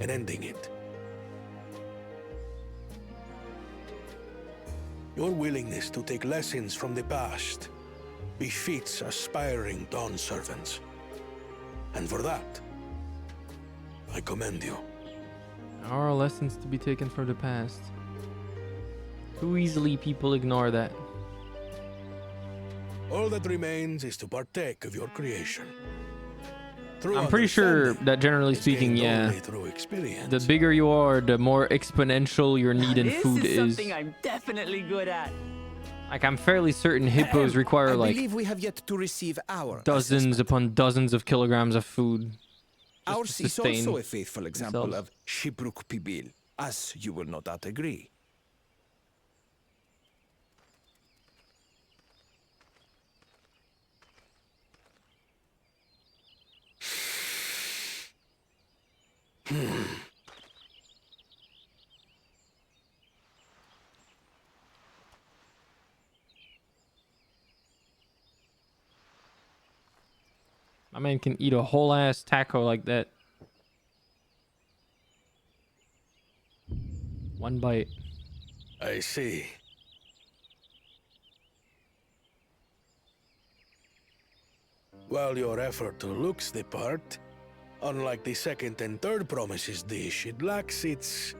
in ending it. Your willingness to take lessons from the past befits aspiring Dawn servants. And for that, I commend you. There are lessons to be taken from the past. Too easily people ignore that. All that remains is to partake of your creation. I'm pretty sure that generally speaking, yeah, the bigger you are, the more exponential your need in food This is is. something I'm definitely good at. Like, I'm fairly certain hippos require I like believe we have yet to receive our dozens upon dozens of kilograms of food. Ours to is sustain also a faithful example themselves. of Shibruk Pibil, as you will no doubt agree. My man can eat a whole ass taco like that. One bite. I see. While your effort looks the part, unlike the second and third promises dish, it lacks its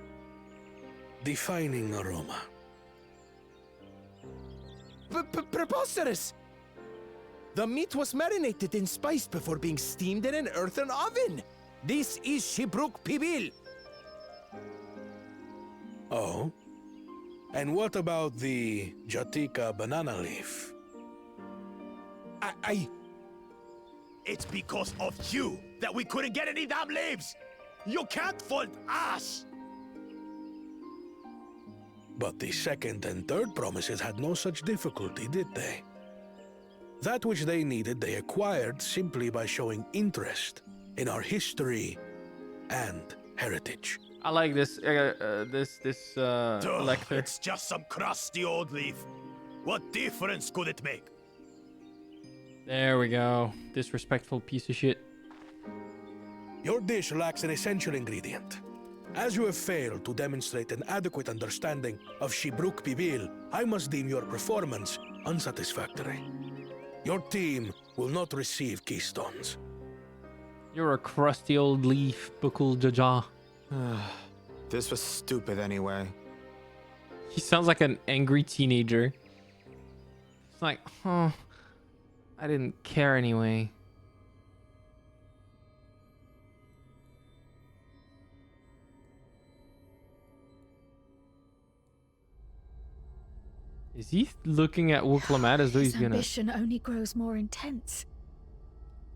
defining aroma. Preposterous! The meat was marinated in spice before being steamed in an earthen oven. This is Shibruk Pibil. Oh? And what about the Jatika banana leaf? It's because of you that we couldn't get any damn leaves! You can't fault us! But the second and third promises had no such difficulty, did they? That which they needed, they acquired simply by showing interest in our history and heritage. I like this lecture. It's just some crusty old leaf. What difference could it make? There we go. Disrespectful piece of shit. Your dish lacks an essential ingredient. As you have failed to demonstrate an adequate understanding of Shibruk Pibil, I must deem your performance unsatisfactory. Your team will not receive keystones. You're a crusty old leaf, Bukul Jaja. This was stupid anyway. He sounds like an angry teenager. It's like, huh, I didn't care anyway. Is he looking at Wuklamat as though he's His gonna... ambition only grows more intense.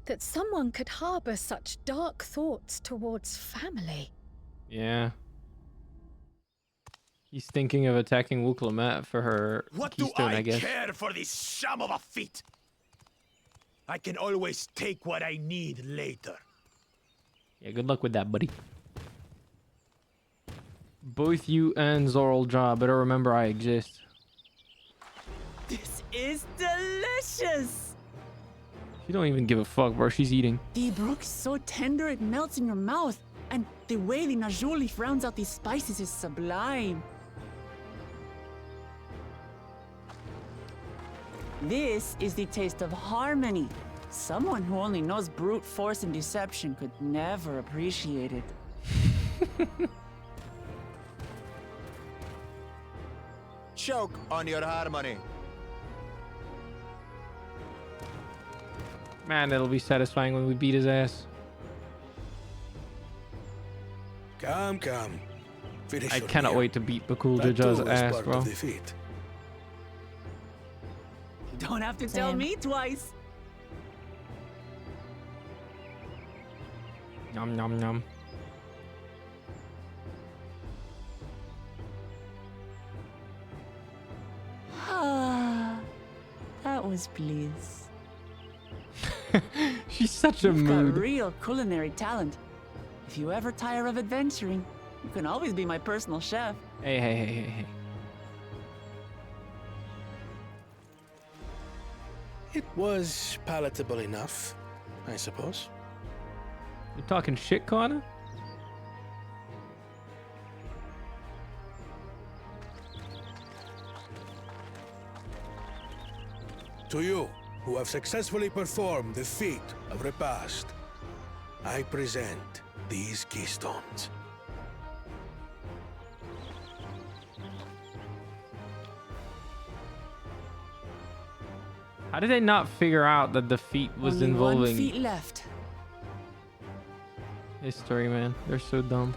That someone could harbor such dark thoughts towards family. Yeah. He's thinking of attacking Wuklamat for her What keystone, do I I guess. care for this sham of a feat? I can always take what I need later. Yeah, good luck with that, buddy. Both you and Zoralja better remember I exist. This is delicious! She don't even give a fuck, bro. She's eating. The brook's so tender it melts in your mouth, and the way the najou leaf rounds out these spices is sublime. This is the taste of harmony. Someone who only knows brute force and deception could never appreciate it. choke on your harmony. Man, it'll be satisfying when we beat his ass. Come. Finish I your cannot meal. wait to beat Bakul That Jaja's too is ass, part bro. of the feat. Don't have to tell Same. me twice. Nom nom nom. Ah, that was bliss. She's such a You've got mood. real culinary talent. If you ever tire of adventuring, you can always be my personal chef. Hey. It was palatable enough, I suppose. You talking shit, Connor? To you, who have successfully performed the feat of repast, I present these keystones. How did they not figure out that the feat was Only one involving feet left. history, man? They're so dumb.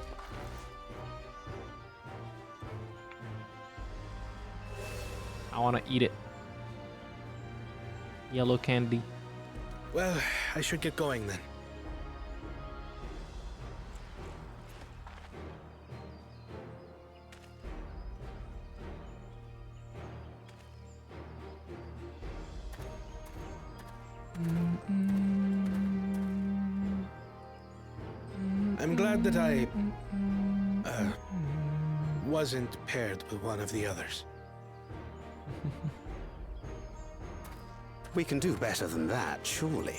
I want to eat it. Yellow candy. Well, I should get going then. I'm glad that I wasn't paired with one of the others. We can do better than that, surely.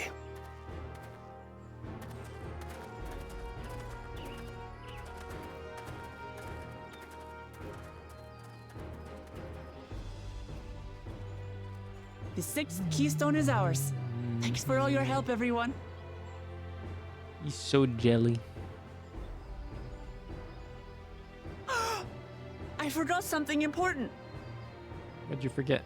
The sixth keystone is ours. Thanks for all your help, everyone. He's so jelly. I forgot something important. What'd you forget?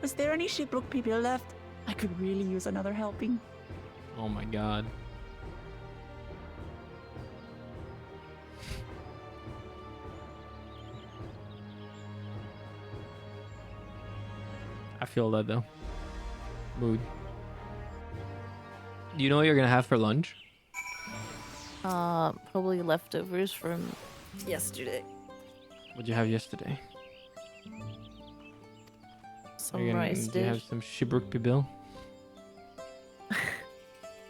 Was there any shipwreck people left? I could really use another helping. Oh my god. I feel that though. Mood. Do you know what you're gonna have for lunch? Probably leftovers from yesterday. What'd you have yesterday? Some rice Do you have dish. some shibruk pibil?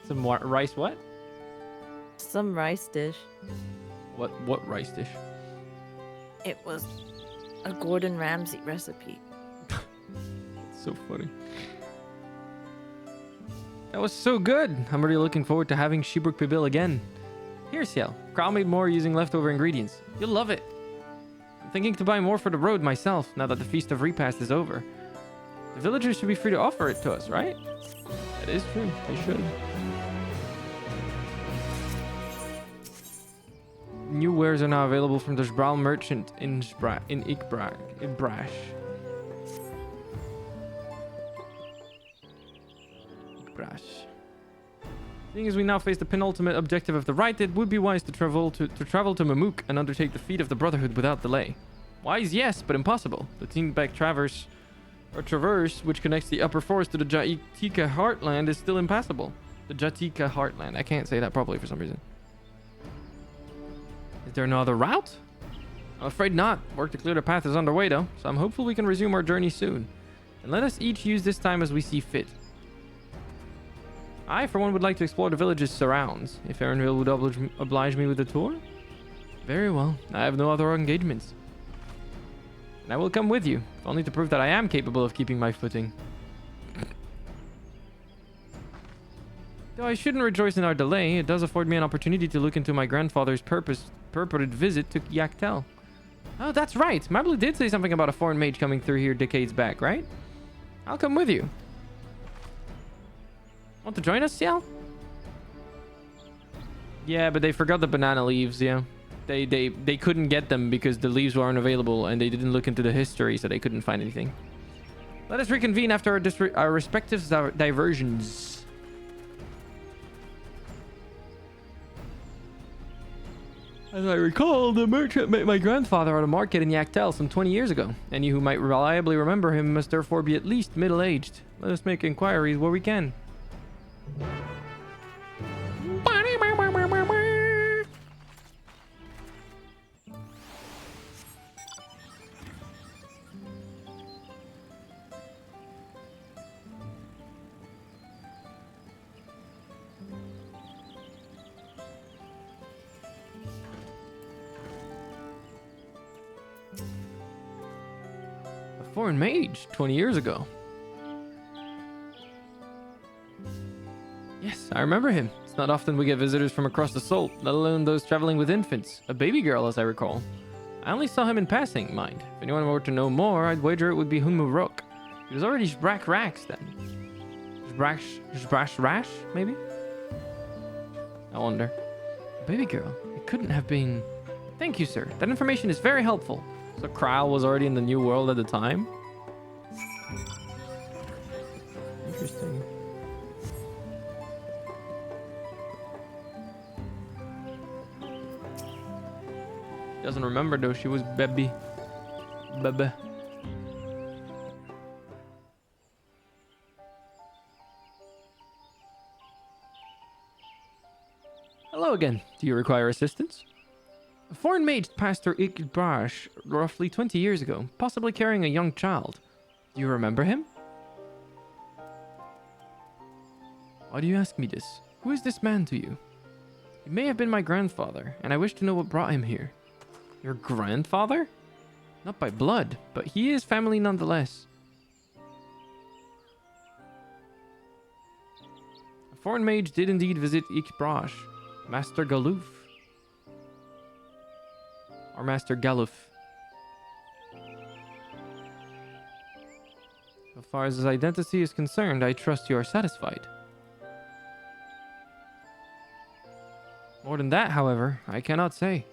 Some rice what? Some rice dish. What rice dish? It was a Gordon Ramsay recipe. So funny. That was so good. I'm really looking forward to having shibruk pibil again. Here, Ciel. Carl made more using leftover ingredients. You'll love it. I'm thinking to buy more for the road myself now that the Feast of Repast is over. The villagers should be free to offer it to us, right? That is true. They should. New wares are now available from the Jbral merchant in Ibrash. Seeing as we now face the penultimate objective of the rite, it would be wise to travel to Mamuk and undertake the feat of the Brotherhood without delay. Wise, yes, but impossible. The Teenback Traverse, which connects the upper forest to the Jatika Heartland, is still impassable. The Jatika Heartland. I can't say that properly for some reason. Is there no other route? I'm afraid not. Work to clear the path is underway though, so I'm hopeful we can resume our journey soon. And let us each use this time as we see fit. I, for one, would like to explore the village's surrounds. If Erinville would oblige me with a tour? Very well. I have no other engagements. And I will come with you, if only to prove that I am capable of keeping my footing. Though I shouldn't rejoice in our delay, it does afford me an opportunity to look into my grandfather's purported visit to Yaktel. Oh, that's right. Mablu did say something about a foreign mage coming through here decades back, right? I'll come with you. Want to join us, Ciel? Yeah, but they forgot the banana leaves, yeah. They couldn't get them because the leaves weren't available, and they didn't look into the history, so they couldn't find anything. Let us reconvene after our respective diversions. As I recall, the merchant met my grandfather at a market in Yaktel some 20 years ago. Any who might reliably remember him must therefore be at least middle-aged. Let us make inquiries where we can. Foreign mage 20 years ago. Yes, I remember him. It's not often we get visitors from across the Salt, let alone those traveling with infants. A baby girl, as I recall. I only saw him in passing, mind. If anyone were to know more, I'd wager it would be Humuruk. He was already Shbrak Rax then. Shbrash Rash, maybe? I wonder. A baby girl. It couldn't have been... Thank you, sir. That information is very helpful. So Kral was already in the New World at the time? Interesting. Doesn't remember though, she was baby. Bebe. Hello again. Do you require assistance? A foreign mage passed through XIV roughly 20 years ago, possibly carrying a young child. Do you remember him? Why do you ask me this? Who is this man to you? He may have been my grandfather, and I wish to know what brought him here. Your grandfather? Not by blood, but he is family nonetheless. A foreign mage did indeed visit XIV, Master Galuf. Or Master Galuf. As far as his identity is concerned, I trust you are satisfied. More than that, however, I cannot say.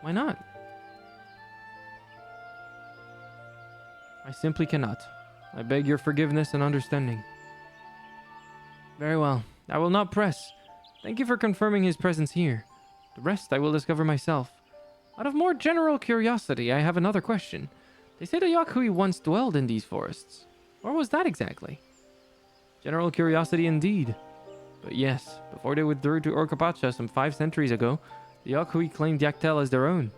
Why not? I simply cannot. I beg your forgiveness and understanding. Very well. I will not press. Thank you for confirming his presence here. The rest I will discover myself. Out of more general curiosity, I have another question. They say the Yakui once dwelled in these forests. Where was that exactly? General curiosity indeed. But yes, before they withdrew to Orcapacha some 5 centuries ago, the Yakui claimed Yaktel as their own.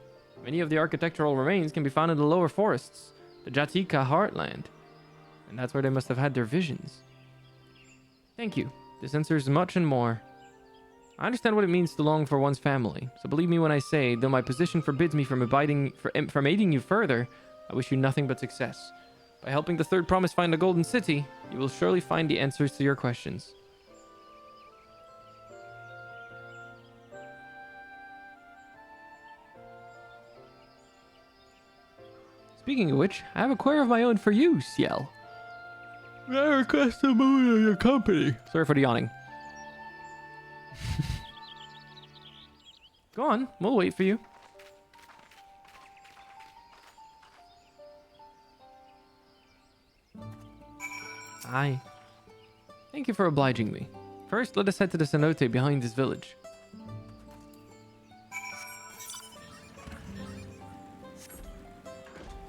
Many of the architectural remains can be found in the lower forests, the Jatika heartland. And that's where they must have had their visions. Thank you. This answers much and more. I understand what it means to long for one's family, so believe me when I say, though my position forbids me from aiding you further, I wish you nothing but success. By helping the Third Promise find the Golden City, you will surely find the answers to your questions. Speaking of which, I have a query of my own for you, Ciel. May I request a moment of your company? Sorry for the yawning. Go on, we'll wait for you. Aye. Thank you for obliging me. First, let us head to the cenote behind this village.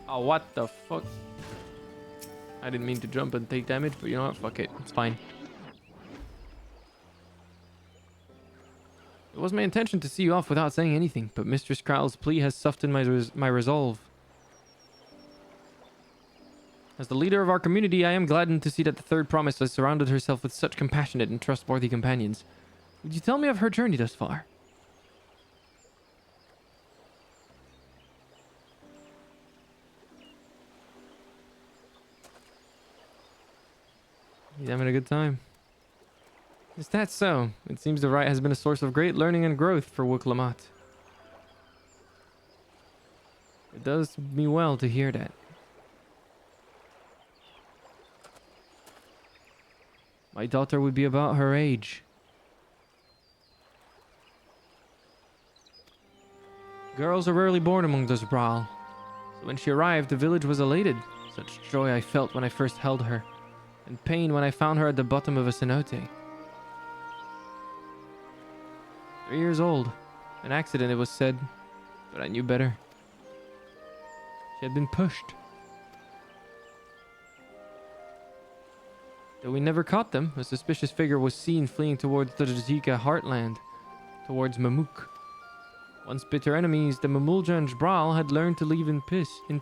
Oh, what the fuck? I didn't mean to jump and take damage, but you know what? Fuck it. It's fine. It was my intention to see you off without saying anything, but Mistress Kral's plea has softened my resolve. As the leader of our community, I am gladdened to see that the Third Promise has surrounded herself with such compassionate and trustworthy companions. Would you tell me of her journey thus far? He's having a good time. Is that so? It seems the rite has been a source of great learning and growth for Wuk-Lamat. It does me well to hear that. My daughter would be about her age. Girls are rarely born among the Zabral. So when she arrived, the village was elated. Such joy I felt when I first held her, and pain when I found her at the bottom of a cenote. 3 years old. An accident, it was said, but I knew better. She had been pushed. Though we never caught them, a suspicious figure was seen fleeing towards the Jazika heartland, towards Mamuk. Once bitter enemies, the Mamulja and Jbral had learned to live in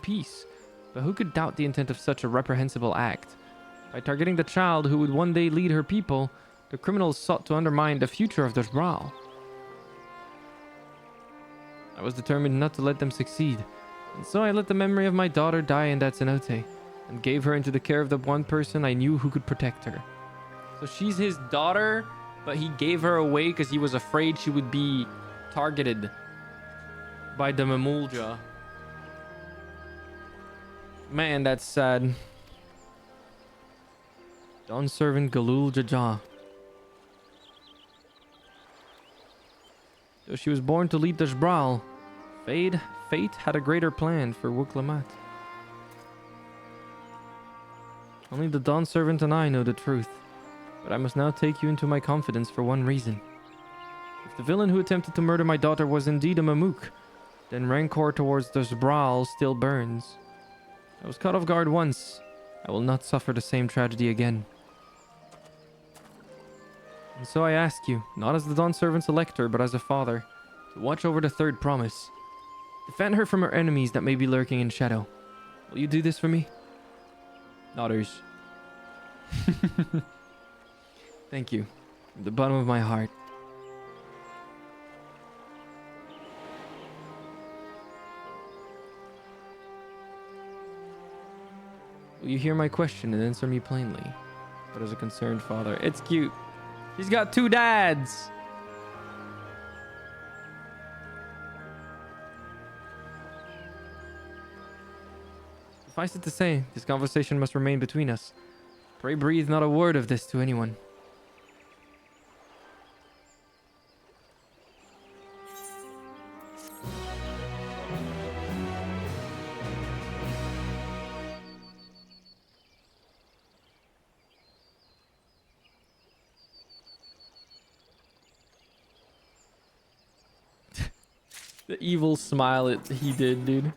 peace, but who could doubt the intent of such a reprehensible act? By targeting the child who would one day lead her people, the criminals sought to undermine the future of the Jbral. I was determined not to let them succeed, and so I let the memory of my daughter die in that cenote, and gave her into the care of the one person I knew who could protect her. So she's his daughter, but he gave her away because he was afraid she would be targeted by the Mamulja. Man, that's sad. Dawn servant Galul Jaja. Though she was born to lead the Jbral, fate had a greater plan for Wuklamat. Only the Dawn servant and I know the truth, but I must now take you into my confidence for one reason. If the villain who attempted to murder my daughter was indeed a Mamuk, then rancor towards the Jbral still burns. I was caught off guard once. I will not suffer the same tragedy again. And so I ask you, not as the Dawn servant's elector, but as a father, to watch over the third promise. Defend her from her enemies that may be lurking in shadow. Will you do this for me? Nodders. Thank you. From the bottom of my heart. Will you hear my question and answer me plainly? But as a concerned father. It's cute. He's got 2 dads. Suffice it to say, this conversation must remain between us. Pray breathe not a word of this to anyone. The evil smile he did, dude.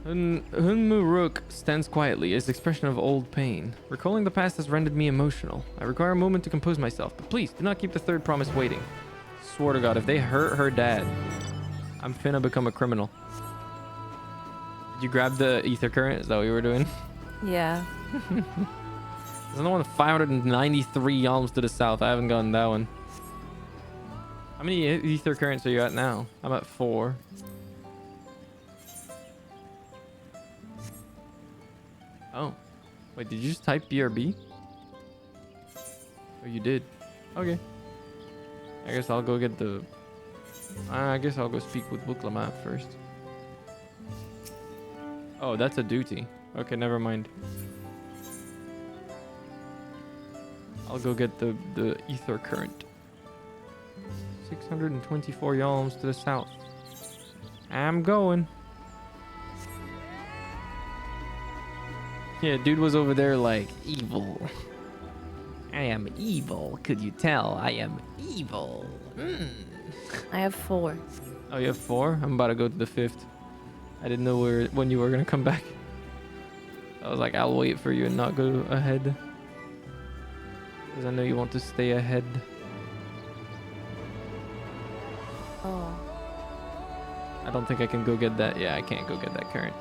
Hunmuruk stands quietly, his expression of old pain. Recalling the past has rendered me emotional. I require a moment to compose myself, but please do not keep the third promise waiting. Swear to God, if they hurt her dad, I'm finna become a criminal. Did you grab the ether current? Is that what you were doing? Yeah. There's another one 593 yalms to the south. I haven't gotten that one. How many ether currents are you at now? I'm at 4. Oh. Wait, did you just type BRB? Oh, you did. Okay. I guess I'll go get the... I guess I'll go speak with Wuklamat first. Oh, that's a duty. Okay, never mind. I'll go get the ether current. 624 yalms to the south. I'm going. Yeah, dude was over there like, evil. I am evil. Could you tell? I am evil. I have 4. Oh, you have 4? I'm about to go to the 5th. I didn't know when you were going to come back. I was like, I'll wait for you and not go ahead. Because I know you want to stay ahead. Oh. I don't think I can go get that. Yeah, I can't go get that current.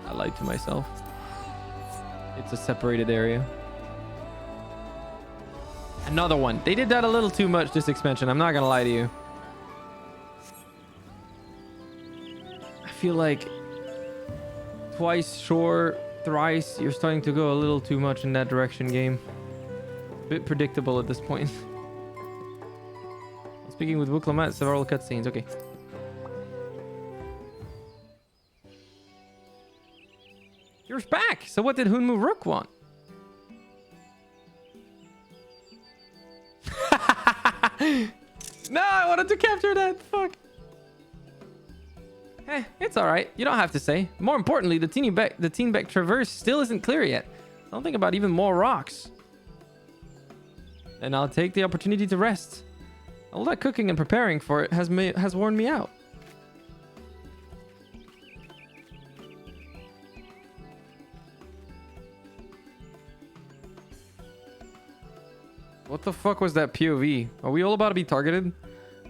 I lied to myself. It's a separated area. Another one. They did that a little too much this expansion. I'm not gonna lie to you. I feel like twice, sure, thrice, you're starting to go a little too much in that direction, game. A bit predictable at this point. Speaking with Wuklamat, several cutscenes. Okay. You're back! So what did Hunmuruk want? No, I wanted to capture that. Fuck. It's all right. You don't have to say. More importantly, the Teenbeck Traverse still isn't clear yet. Don't think about even more rocks. And I'll take the opportunity to rest. All that cooking and preparing for it has worn me out. What the fuck was that POV? Are we all about to be targeted?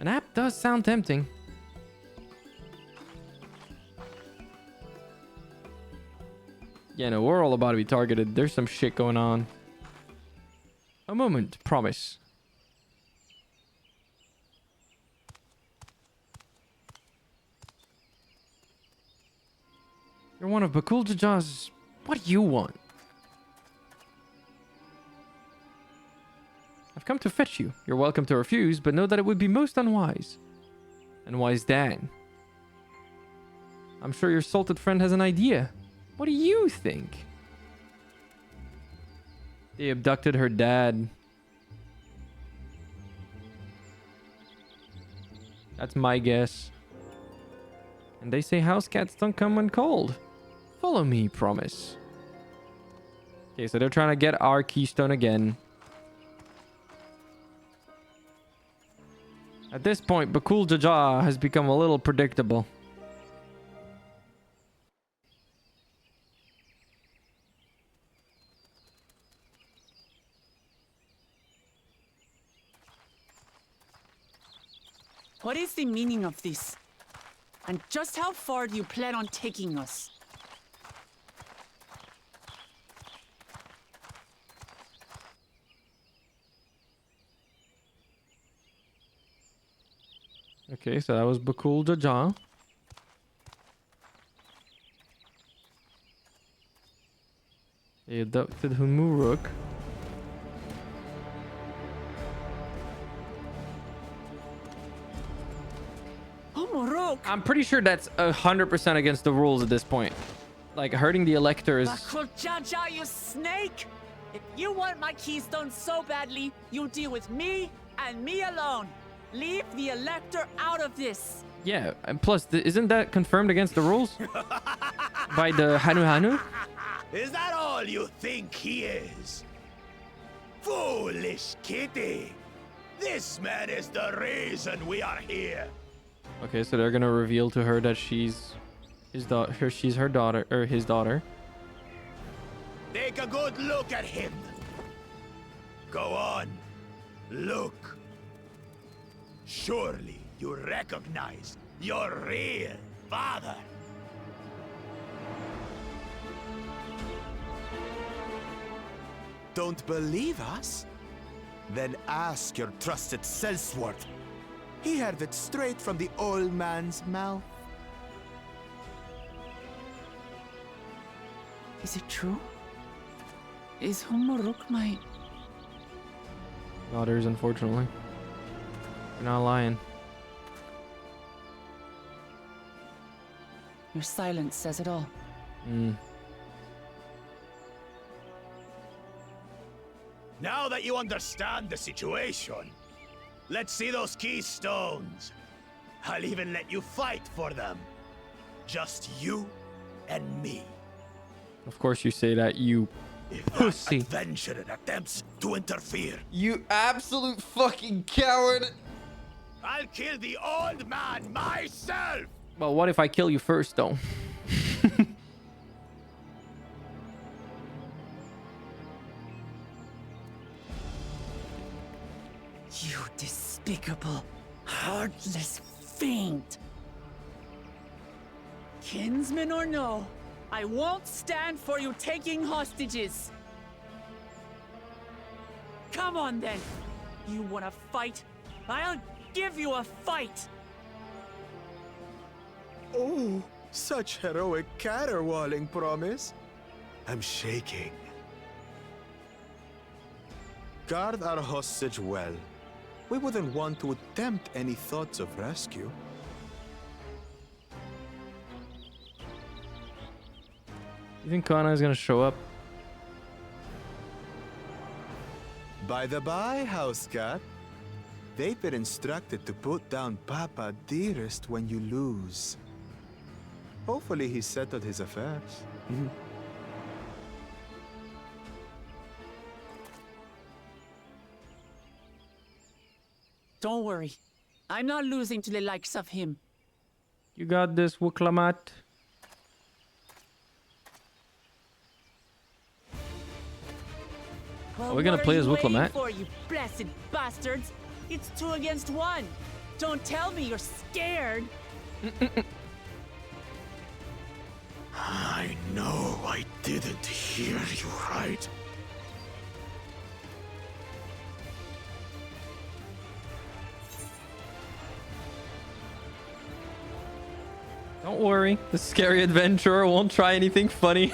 An app does sound tempting. Yeah, no, we're all about to be targeted. There's some shit going on. A moment, promise. You're one of Bakul Jaja's... What do you want? I've come to fetch you. You're welcome to refuse, but know that it would be most unwise. Unwise Dan. I'm sure your salted friend has an idea. What do you think? They abducted her dad. That's my guess. And they say house cats don't come when cold. Follow me, promise. Okay, so they're trying to get our keystone again. At this point, Bakul Jaja has become a little predictable. What is the meaning of this? And just how far do you plan on taking us? Okay, so that was Bakul Jaja. They abducted Humuruk. I'm pretty sure that's 100% against the rules at this point. Like, hurting the Elector is... Bakul Jaja, you snake! If you want my keystone so badly, you deal with me and me alone. Leave the Elector out of this. Yeah, and plus, isn't that confirmed against the rules? By the Hanu Hanu? Is that all you think he is? Foolish kitty! This man is the reason we are here. Okay, so they're gonna reveal to her that she's his daughter. She's her daughter, or his daughter. Take a good look at him. Go on, look. Surely you recognize your real father. Don't believe us? Then ask your trusted Sellsworth. He heard it straight from the old man's mouth. Is it true? Is Humuruk my... Daughters, unfortunately. You're not lying. Your silence says it all. Now that you understand the situation, let's see those keystones. I'll even let you fight for them. Just you and me. Of course you say that, you pussy. If that adventurer attempts to interfere, you absolute fucking coward. I'll kill the old man myself. Well, what if I kill you first, though? You despicable, heartless fiend! Kinsman or no, I won't stand for you taking hostages! Come on then! You wanna fight? I'll give you a fight! Oh, such heroic caterwauling promise. I'm shaking. Guard our hostage well. We wouldn't want to attempt any thoughts of rescue. You think Kana is gonna show up? By the by, house cat, they've been instructed to put down Papa Dearest when you lose. Hopefully he settled his affairs. Don't worry. I'm not losing to the likes of him. You got this, Wuklamat. Well, Are we gonna what play are as you Wicklow waiting Matt? for, you blessed bastards? It's 2 against 1. Don't tell me you're scared. I know I didn't hear you right. Don't worry, the scary adventurer won't try anything funny.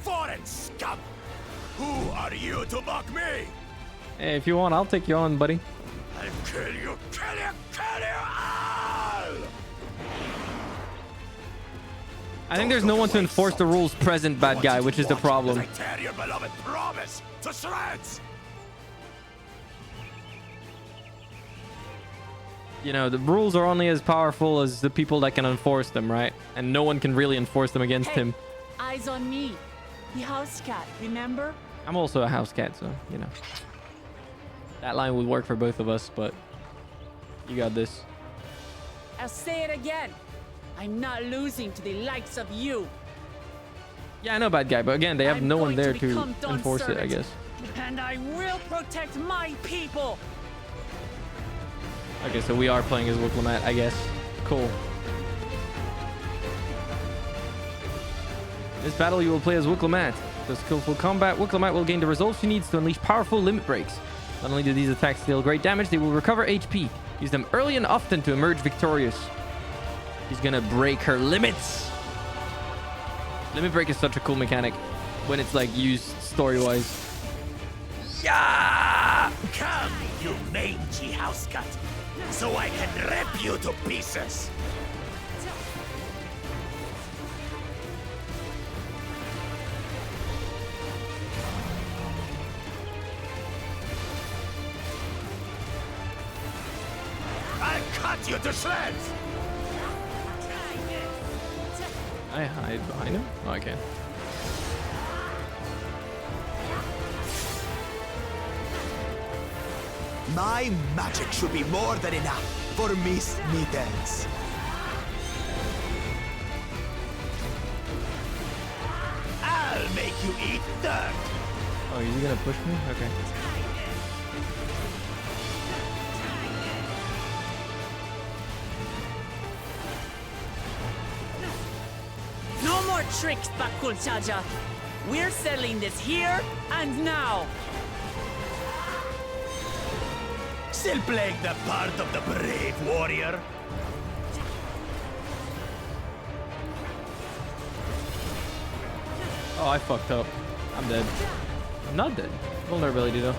Foreign scum! Who are you to mock me? Hey, if you want, I'll take you on, buddy. I'll kill you, kill you, kill you all! I think there's no one to enforce the rules present, bad guy, which is the problem. I tear your beloved promise to shreds! You know, the rules are only as powerful as the people that can enforce them, right? And no one can really enforce them against Hey, him. eyes on me. The house cat, remember? I'm also a house cat, so, you know. That line would work for both of us, but you got this. I'll say it again. I'm not losing to the likes of you. Yeah, I know, bad guy, but again, they have no one there to enforce it, I guess. And I will protect my people. Okay, so we are playing as Wuklamat, I guess. Cool. In this battle, you will play as Wuklamat. The skillful combat, Wuklamat will gain the results she needs to unleash powerful limit breaks. Not only do these attacks deal great damage, they will recover HP. Use them early and often to emerge victorious. She's gonna break her limits. Limit break is such a cool mechanic when it's like used story-wise. Yeah! Come, you mangy house cat, so I can rip you to pieces! I'll cut you to shreds! I hide behind him? Oh, I can. My magic should be more than enough for Miss Mittens. I'll make you eat dirt! Oh, is he gonna push me? Okay. No more tricks, Bakul Chaja. We're settling this here and now. Still playing the part of the brave warrior? Oh, I fucked up. I'm dead. I'm not dead. Vulnerability, though.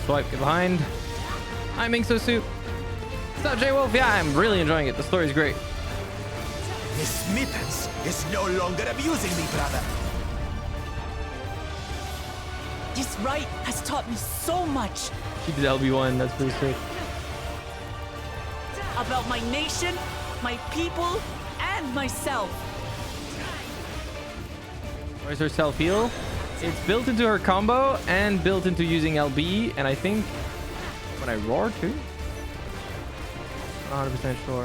Swipe, get behind. Hi, Mingso Soup. What's up, J Wolf? Yeah, I'm really enjoying it. The story's great. Miss Mittens is no longer abusing me, brother. This right has taught me so much She did LB1. That's pretty sick. about my nation, my people, and myself. Where's her self-heal? It's built into her combo and built into using LB, and I think when I roar too? Not 100% sure.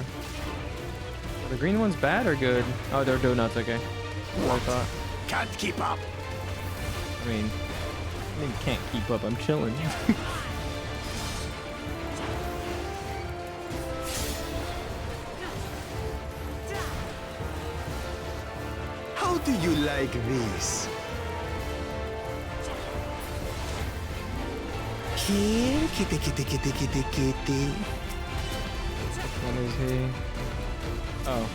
Are the green ones bad or good? Oh, they're donuts, okay. That's what I thought. Can't keep up. I mean, can't keep up. I'm chilling. How do you like this? Here, kitty, kitty, kitty, kitty, kitty. Which one is he? Oh.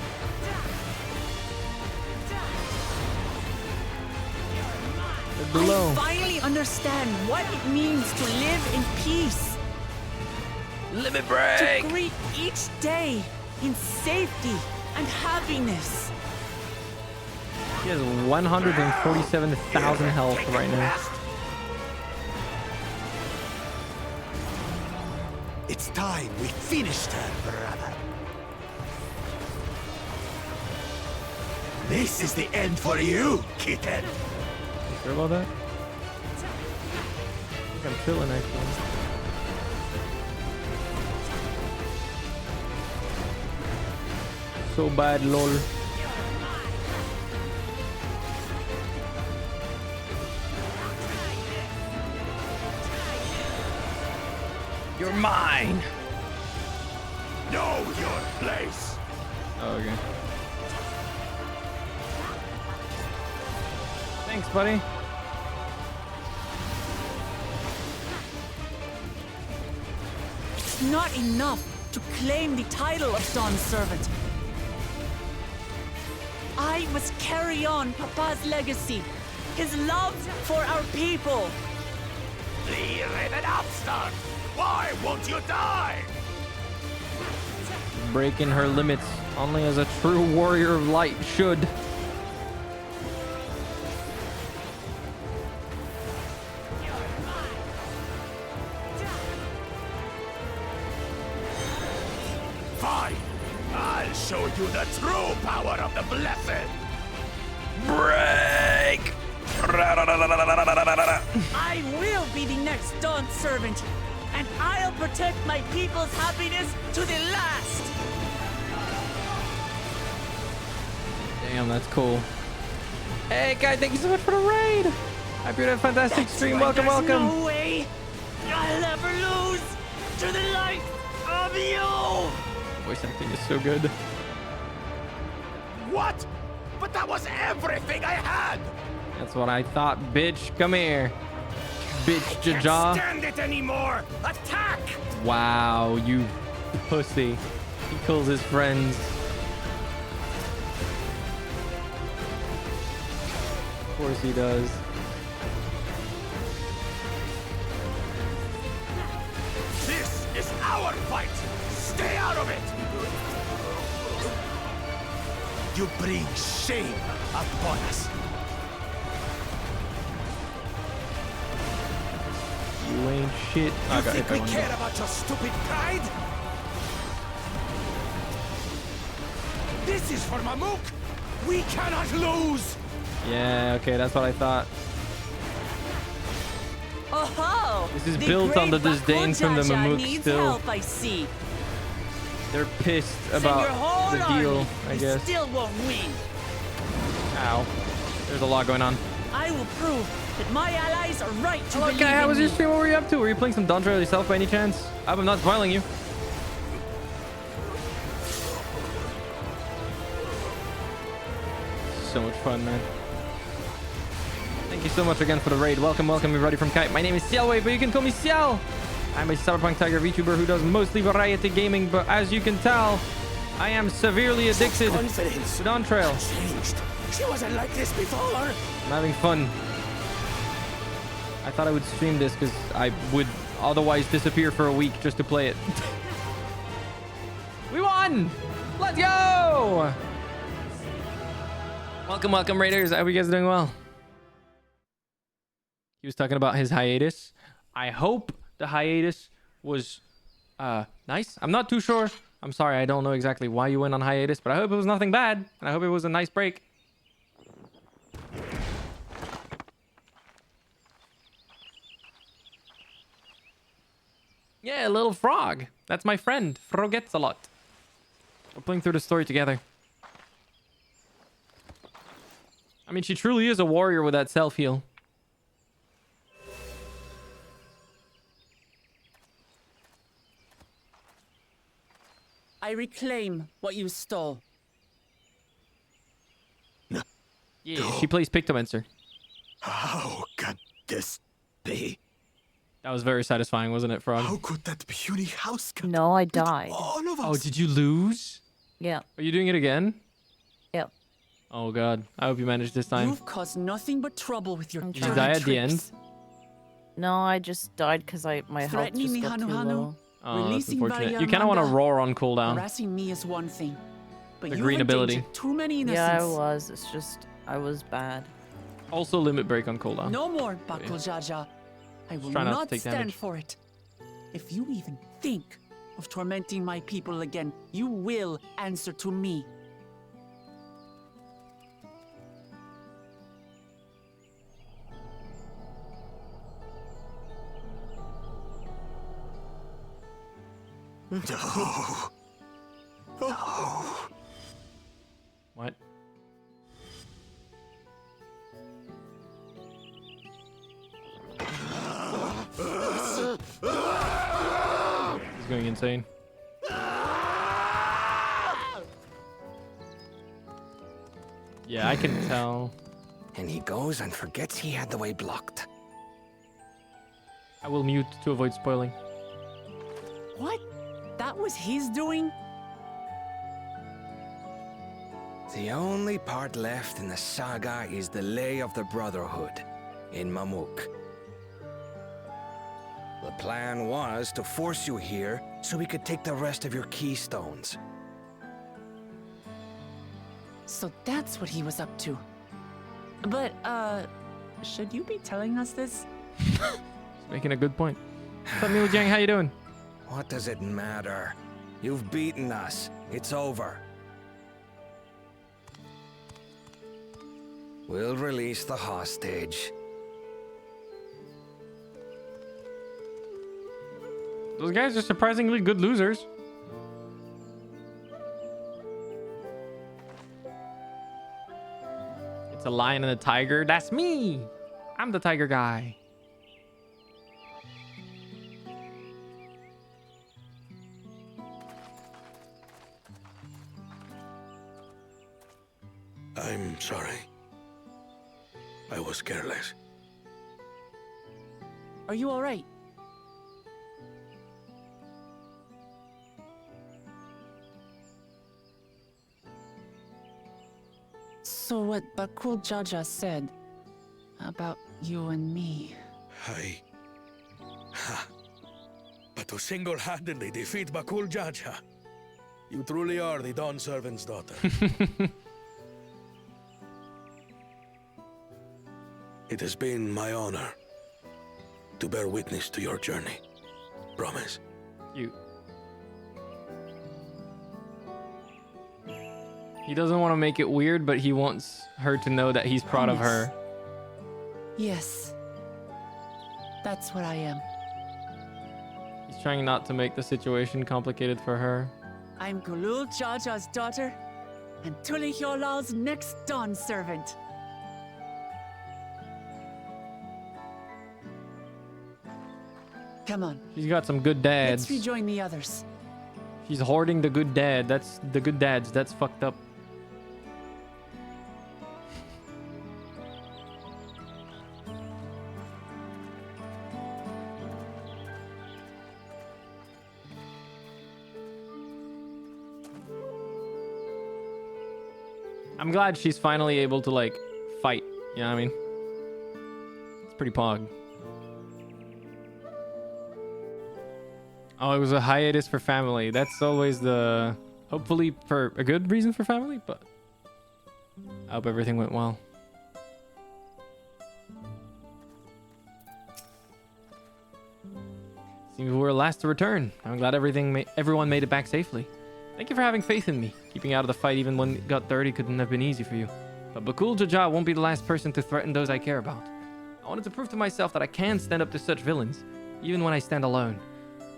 They're below. I finally understand what it means to live in peace. Limit break! To greet each day in safety and happiness. He has 147,000 health right now. It's time we finished her, brother. This is the end for you, kitten. You sure about that? I think I'm chilling actually. So bad, lol. You're mine. Know your place. Oh, okay. Thanks, buddy. It's not enough to claim the title of Dawn's servant. I must carry on Papa's legacy, his love for our people. The raven upstart. Why won't you die? Breaking her limits, only as a true warrior of light should. Fine. I'll show you the true power of the blessed. Break! I will be the next Dawn servant, and I'll protect my people's happiness to the last. Damn, that's cool. Hey, guy, thank you so much for the raid. Hope you're having a fantastic stream. Welcome, There's welcome. no way I'll ever lose to the light of you. Voice acting is so good. What? But that was everything I had. That's what I thought, bitch. Come here. Bitch, Can't Jaja. stand it anymore. Attack! Wow, you pussy. He kills his friends. Of course he does. This is our fight. Stay out of it. You bring shame upon us. You ain't shit. I You got hit think by we one. care about your stupid pride? This is for Mamuk. We cannot lose. Yeah, okay, that's what I thought. Oh, This is built on the disdain from the Mamuk needs still. help, I see. They're pissed Send your about whole the deal, army. I You guess. still won't win. Ow. There's a lot going on. I will prove that my allies are right to Hello, believe guy, how in was me. your stream? What were you up to? Were you playing some Dawntrail yourself by any chance? I hope I'm not spoiling you. So much fun, man. Thank you so much again for the raid. Welcome, welcome everybody from Kite. My name is Ciel, but you can call me Ciel. I'm a Cyberpunk Tiger VTuber who does mostly variety gaming, but as you can tell, I am severely addicted to Dawntrail. Changed. She wasn't like this before. I'm having fun. I thought I would stream this because I would otherwise disappear for a week just to play it. We won! Let's go! Welcome, welcome, Raiders. I hope you guys are doing well. He was talking about his hiatus. I hope the hiatus was nice. I'm not too sure. I'm sorry, I don't know exactly why you went on hiatus, but I hope it was nothing bad. And I hope it was a nice break. Yeah, a little frog. That's my friend. Forgets a lot. We're playing through the story together. I mean, she truly is a warrior with that self-heal. I reclaim what you stole. Yeah, she plays Pictomancer. How can this be? That was very satisfying, wasn't it, Frog? How could that puny house cat No, I died. all of us? Oh, did you lose? Yeah. Are you doing it again? Yeah. Oh, God. I hope you managed this time. You've caused nothing but trouble with your I'm Did you trying. die dirty at the end? tricks. No, I just died because my health Threatening just me, got too Hanu Hanu. low. Oh, that's Releasing unfortunate. Varia You kind of want to Manda. roar on cooldown. Harassing me is one thing. But The you green ability. endangered too many innocents. Yeah, I was. It's just I was bad. Also limit break on cooldown. No more, But yeah. Bakul Jaja. I will try not to not take stand damage. for it. If you even think of tormenting my people again, you will answer to me. No. No. What? He's going insane. Yeah, I can tell. And he goes and forgets he had the way blocked. I will mute to avoid spoiling. What? That was his doing? The only part left in the saga is the Lay of the Brotherhood in Mamuk. The plan was to force you here so we could take the rest of your keystones. So that's what he was up to. But, should you be telling us this? He's making a good point. What's up, Mila Jiang? How you doing? What does it matter? You've beaten us. It's over. We'll release the hostage. Those guys are surprisingly good losers. It's a lion and a tiger. That's me. I'm the tiger guy. I'm sorry. I was careless. Are you alright? So what Bakul Jaja said about you and me. But to single-handedly defeat Bakul Jaja, you truly are the Dawn Servant's daughter. It has been my honor to bear witness to your journey. Promise. You. He doesn't want to make it weird, but he wants her to know that he's proud of her. Yes. That's what I am. He's trying not to make the situation complicated for her. I'm Kulul Jaja's daughter, and Tuli Hyolal's next Dawn servant. Come on. She's got some good dads. Let's rejoin the others. She's hoarding the good dad. That's the good dads. That's fucked up. I'm glad she's finally able to, like, fight. You know what I mean? It's pretty pog. Oh, it was a hiatus for family. That's always the... Hopefully for a good reason for family, but... I hope everything went well. Seems we were last to return. I'm glad everyone made it back safely. Thank you for having faith in me. Keeping out of the fight even when it got dirty couldn't have been easy for you. But Bakul Jaja won't be the last person to threaten those I care about. I wanted to prove to myself that I can stand up to such villains, even when I stand alone.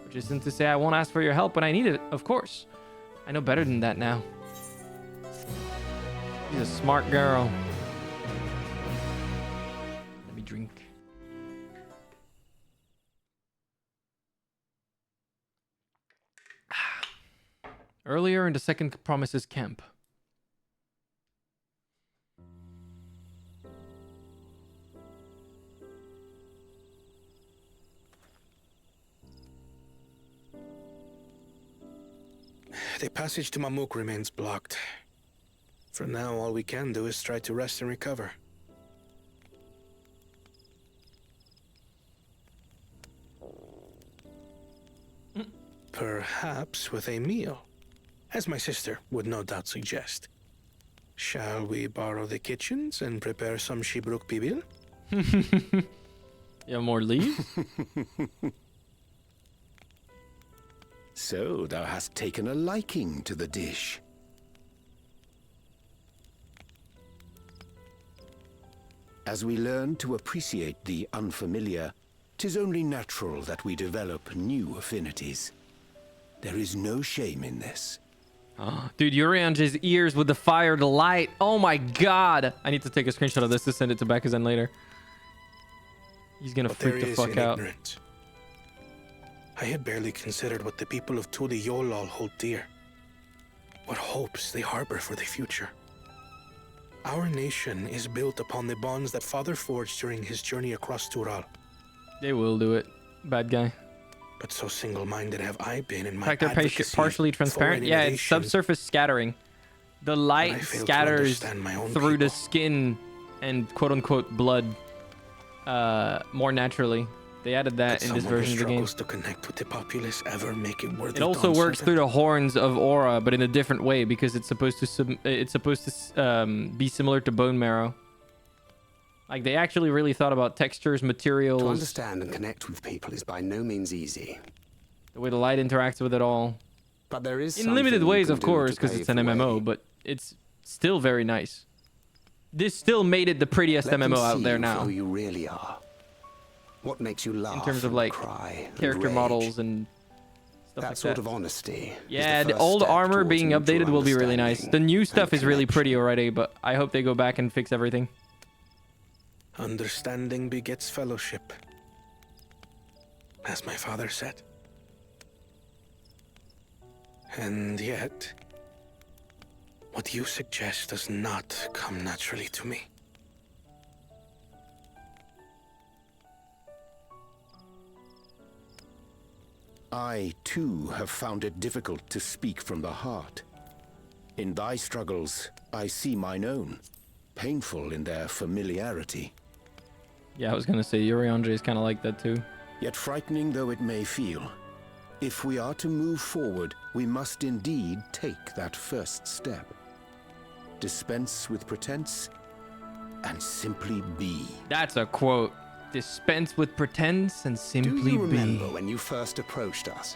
Which isn't to say I won't ask for your help when I need it, of course. I know better than that now. She's a smart girl. Let me drink. Earlier in the second Promises camp. The passage to Mamuk remains blocked. For now, all we can do is try to rest and recover. Perhaps with a meal. as my sister would no doubt suggest. Shall we borrow the kitchens and prepare some Shibruk pibil? You have more leave? So thou hast taken a liking to the dish. As we learn to appreciate the unfamiliar, 'tis only natural that we develop new affinities. There is no shame in this. Oh, dude, Uriange's ears with the fire, the light. Oh my god. I need to take a screenshot of this to send it to Bakuzen later. He's gonna freak the fuck out. Ignorance. I had barely considered what the people of Tudi Yolal hold dear. What hopes they harbor for the future. Our nation is built upon the bonds that Father forged during his journey across Tural. They will do it. Bad guy. But so single-minded have I been in my In fact, they're advocacy partially transparent. for Yeah, it's innovation. subsurface scattering. The I light fail to scatters understand my own through the people. skin and quote-unquote blood more naturally. They added that Could in this someone who version of the game. struggles to connect with the populace ever make it worth It also works through the horns of aura, but in a different way because it's supposed to be similar to bone marrow. Like they actually really thought about textures, materials. To understand and connect with people is by no means easy. The way the light interacts with it all. But there is In limited something you ways, can of do course, to because pave it's an the way. MMO, but it's still very nice. This still made it the prettiest Let them MMO out see there you for now. who you really are. What makes you laugh In terms of and like cry and character rage? models and stuff That like sort that. of honesty. Yeah, is the first old step armor towards being mutual updated will be really nice. The understanding new stuff and is really connection. pretty already, but I hope they go back and fix everything. Understanding begets fellowship, as my father said. And yet, what you suggest does not come naturally to me. I, too, have found it difficult to speak from the heart. In thy struggles, I see mine own, painful in their familiarity. Yeah, I was gonna say Uriange is kind of like that too. Yet frightening though it may feel, if we are to move forward, we must indeed take that first step. Dispense with pretense, and simply be. That's a quote. Dispense with pretense and simply Do you remember be. when you first approached us,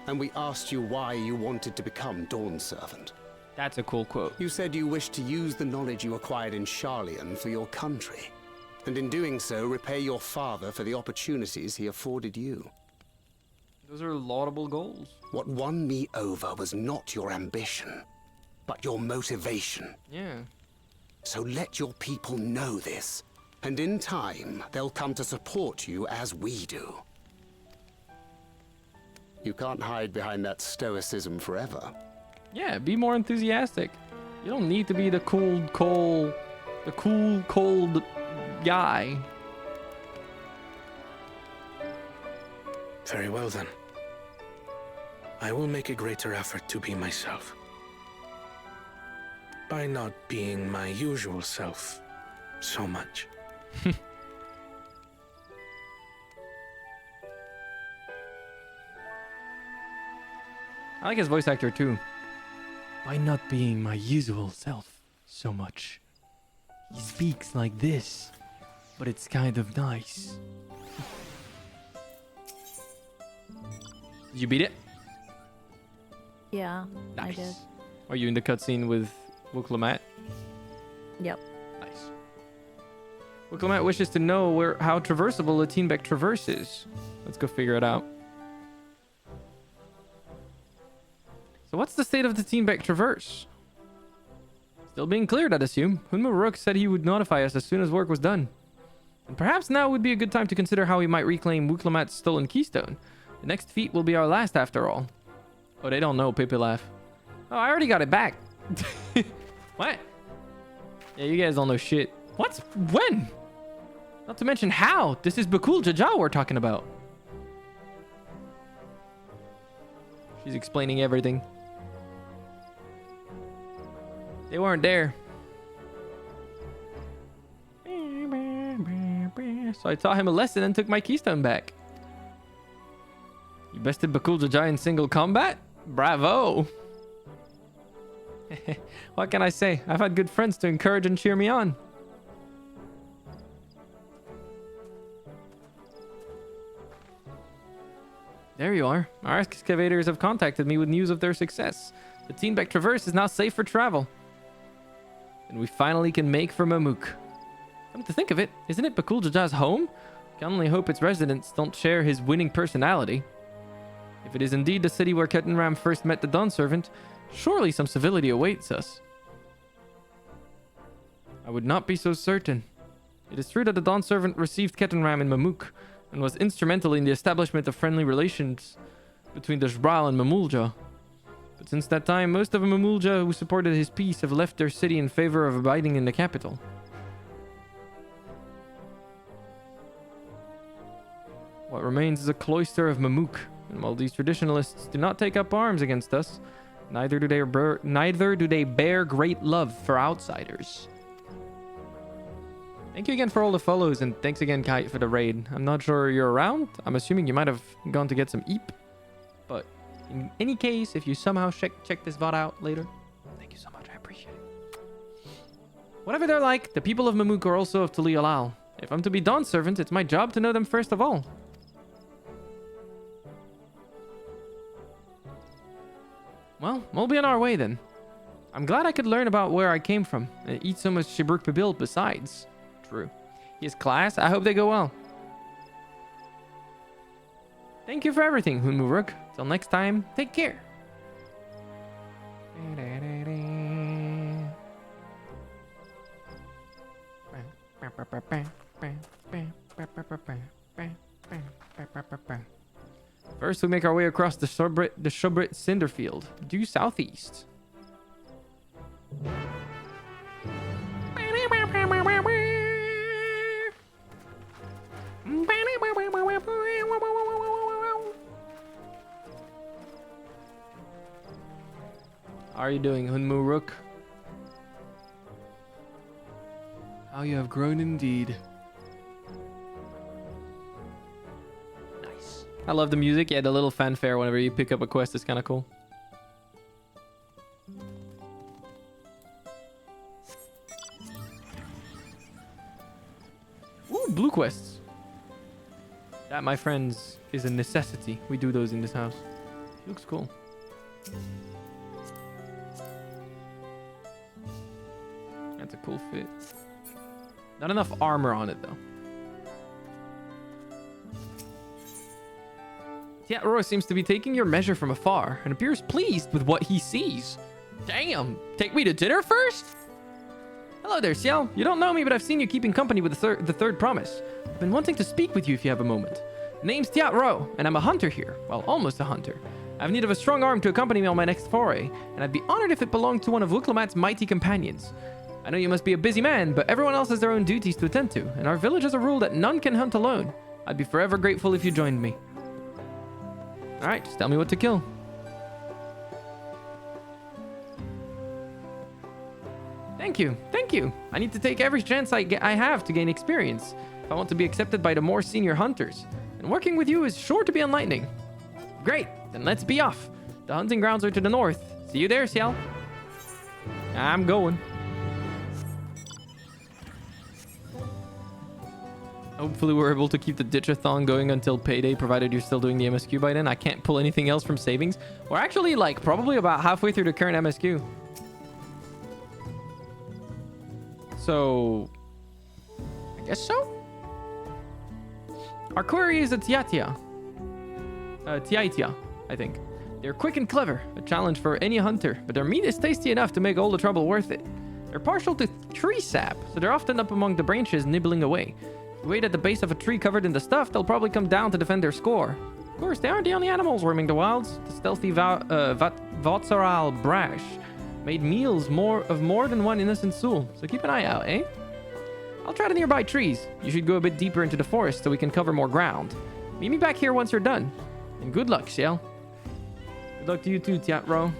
and we asked you why you wanted to become Dawn Servant? That's a cool quote. You said you wished to use the knowledge you acquired in Sharlayan for your country, and in doing so, repay your father for the opportunities he afforded you. Those are laudable goals. What won me over was not your ambition, but your motivation. Yeah. So let your people know this, and in time, they'll come to support you as we do. You can't hide behind that stoicism forever. Yeah, be more enthusiastic. You don't need to be the cool, cold guy. Very well then. I will make a greater effort to be myself. By not being my usual self so much. I like his voice actor too. By not being my usual self so much. He speaks like this, but it's kind of nice. Did you beat it? Yeah, I Nice. did. Are you in the cutscene with Wuklamat? Yep. Nice. Wuklamat wishes to know how traversable the Teenbeck Traverse is. Let's go figure it out. So what's the state of the Teenbeck Traverse? Still being cleared, I'd assume. Hunma Rook said he would notify us as soon as work was done. And perhaps now would be a good time to consider how we might reclaim Wuklamat's stolen keystone. The next feat will be our last after all. Oh, they don't know, Pippi laugh. Oh, I already got it back. What? Yeah, you guys don't know shit. What? When? Not to mention how. This is Bakul Jaja we're talking about. She's explaining everything. They weren't there. So I taught him a lesson and took my keystone back. You bested Bakul Jaja in single combat? Bravo. What can I say? I've had good friends to encourage and cheer me on. There you are. Our excavators have contacted me with news of their success. The Teenbeck Traverse is now safe for travel. And we finally can make for Mamuk. Come to think of it, isn't it Bakul Jaja's home? Can only hope its residents don't share his winning personality. If it is indeed the city where Ketan Ram first met the Dawn Servant, surely some civility awaits us. I would not be so certain. It is true that the Dawn Servant received Ketan Ram in Mamuk, and was instrumental in the establishment of friendly relations between the Jbral and Mamulja. But since that time, most of the Mamulja who supported his peace have left their city in favor of abiding in the capital. What remains is a cloister of Mamuk, and while these traditionalists do not take up arms against us, neither do they bear great love for outsiders. Thank you again for all the follows, and thanks again, Kite, for the raid. I'm not sure you're around. I'm assuming you might have gone to get some eep. But in any case, if you somehow check this VOD out later, thank you so much. I appreciate it. Whatever they're like, the people of Mamuk are also of Tali Alal. If I'm to be Dawn's servant, it's my job to know them first of all. Well, we'll be on our way then. I'm glad I could learn about where I came from and eat so much Shibruk Pabil besides. True. His class, I hope they go well. Thank you for everything, Hunmuruk. Till next time, take care. First, we make our way across the Shobrit Cinderfield, due southeast. How are you doing, Hunmuruk? How you have grown indeed. Nice. I love the music. Yeah, the little fanfare whenever you pick up a quest is kind of cool. Ooh, blue quests. That, my friends, is a necessity. We do those in this house. Looks cool. That's a cool fit. Not enough armor on it, though. Tiatroy seems to be taking your measure from afar and appears pleased with what he sees. Damn! Take me to dinner first? Hello there, Ciel. You don't know me, but I've seen you keeping company with the third promise. I've been wanting to speak with you if you have a moment. Name's Tiatro, and I'm a hunter here. Well, almost a hunter. I have need of a strong arm to accompany me on my next foray, and I'd be honored if it belonged to one of Wuklomat's mighty companions. I know you must be a busy man, but everyone else has their own duties to attend to, and our village has a rule that none can hunt alone. I'd be forever grateful if you joined me. Alright, just tell me what to kill. Thank you, thank you. I need to take every chance I have to gain experience if I want to be accepted by the more senior hunters. And working with you is sure to be enlightening. Great, then let's be off. The hunting grounds are to the north. See you there, Ciel. I'm going. Hopefully we're able to keep the ditch-a-thon going until payday, provided you're still doing the MSQ by then. I can't pull anything else from savings. We're actually like probably about halfway through the current MSQ. So, I guess so? Our query is a Tiatia, I think. They're quick and clever, a challenge for any hunter, but their meat is tasty enough to make all the trouble worth it. They're partial to tree sap, so they're often up among the branches nibbling away. If you wait at the base of a tree covered in the stuff, they'll probably come down to defend their score. Of course, they aren't the only animals roaming the wilds. The stealthy Votsaral Brash made meals of more than one innocent soul, so keep an eye out, eh? I'll try the nearby trees. You should go a bit deeper into the forest so we can cover more ground. Meet me back here once you're done. And good luck, Ciel. Good luck to you too, Tiatro.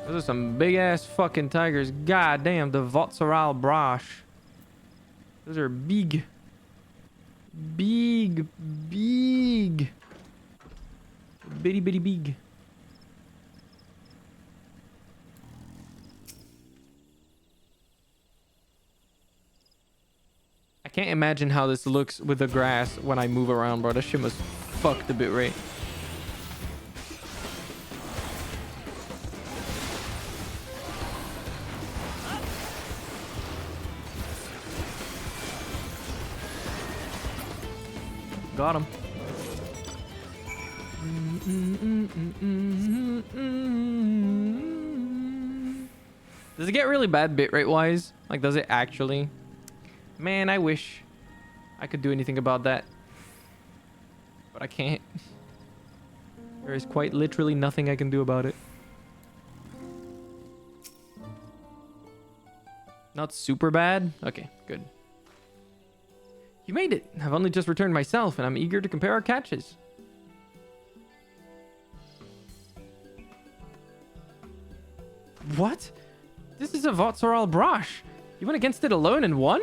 Those are some big-ass fucking tigers. God damn, the Votsaral Brash. Those are big. Big. Bitty, bitty, big. can't imagine how this looks with the grass when I move around, bro. That shit must fuck the bitrate. Got him. Does it get really bad bitrate wise? Like, does it actually? Man, I wish I could do anything about that. But I can't. There is quite literally nothing I can do about it. Not super bad? Okay, good. You made it. I've only just returned myself, and I'm eager to compare our catches. What? This is a Votsoral Brosh. You went against it alone and won?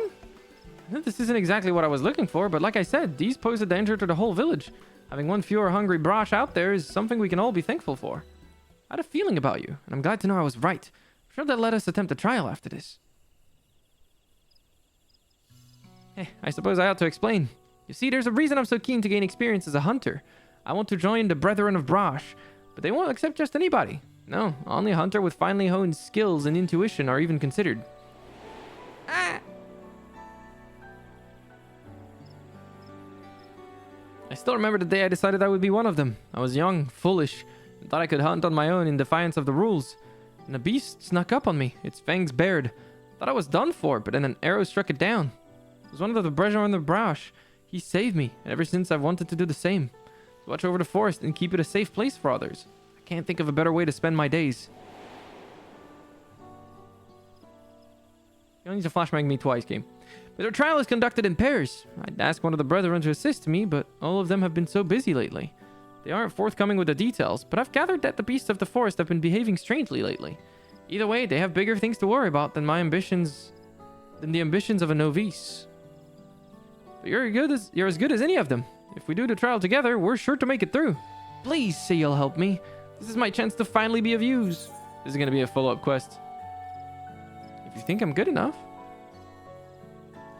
This isn't exactly what I was looking for, but like I said, these pose a danger to the whole village. Having one fewer hungry Brosh out there is something we can all be thankful for. I had a feeling about you, and I'm glad to know I was right. I'm sure that let us attempt a trial after this. I suppose I ought to explain. You see, there's a reason I'm so keen to gain experience as a hunter. I want to join the Brethren of Brosh, but they won't accept just anybody. No, only a hunter with finely honed skills and intuition are even considered. Ah! I still remember the day I decided I would be one of them. I was young, foolish, and thought I could hunt on my own in defiance of the rules. And a beast snuck up on me, its fangs bared. Thought I was done for, but then an arrow struck it down. It was one of the Brethren of Brosh. He saved me, and ever since I've wanted to do the same. To watch over the forest and keep it a safe place for others. I can't think of a better way to spend my days. You only need to flashbang me twice, game. But our trial is conducted in pairs. I'd ask one of the brethren to assist me, but all of them have been so busy lately. They aren't forthcoming with the details, but I've gathered that the beasts of the forest have been behaving strangely lately. Either way, they have bigger things to worry about than the ambitions of a novice. But you're as good as any of them. If we do the trial together, we're sure to make it through. Please say you'll help me. This is my chance to finally be of use. This is going to be a follow-up quest. If you think I'm good enough,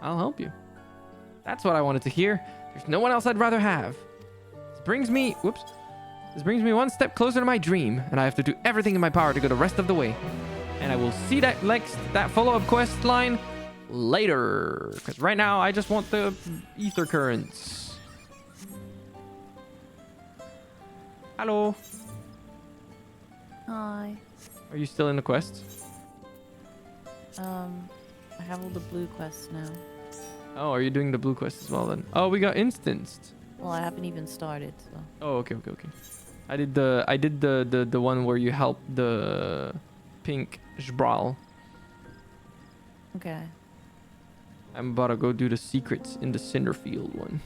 I'll help you. That's what I wanted to hear. There's no one else I'd rather have. This brings me one step closer to my dream, and I have to do everything in my power to go the rest of the way. And I will see that follow-up quest line later, because right now I just want the ether currents. Hello. Hi. Are you still in the quest? I have all the blue quests now. Oh, are you doing the blue quest as well then? Oh, we got instanced. Well, I haven't even started, so. Oh, okay. I did the one where you help the pink Jbral. Okay. I'm about to go do the secrets in the Cinderfield one.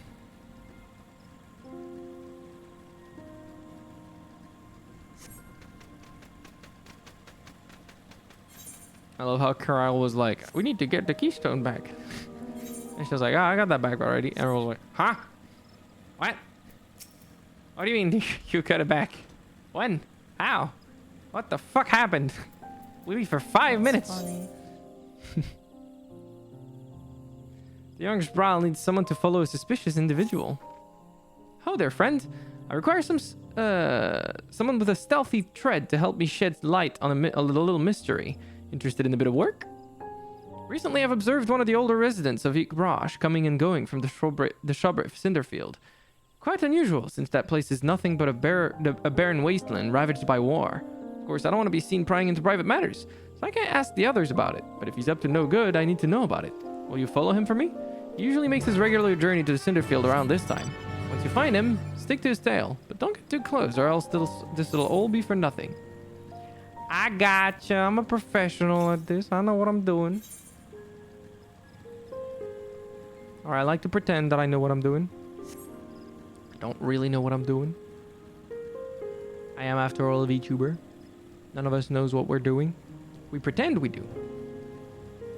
I love how Kyle was like, we need to get the keystone back. And she was like, oh, I got that back already. And everyone was like, huh? What? What do you mean you got it back? When? How? What the fuck happened? We leave for 5 minutes. The young Jbral needs someone to follow a suspicious individual. Oh there, friend. I require someone with a stealthy tread to help me shed light on a little mystery. Interested in a bit of work? Recently, I've observed one of the older residents of Brosh coming and going from the Shobrif Cinderfield. Quite unusual, since that place is nothing but a barren wasteland ravaged by war. Of course, I don't want to be seen prying into private matters, so I can't ask the others about it. But if he's up to no good, I need to know about it. Will you follow him for me? He usually makes his regular journey to the Cinderfield around this time. Once you find him, stick to his tail. But don't get too close, or else this will all be for nothing. I gotcha. I'm a professional at this. I know what I'm doing. Or I like to pretend that I know what I'm doing. I don't really know what I'm doing. I am, after all, a VTuber. None of us knows what we're doing. We pretend we do.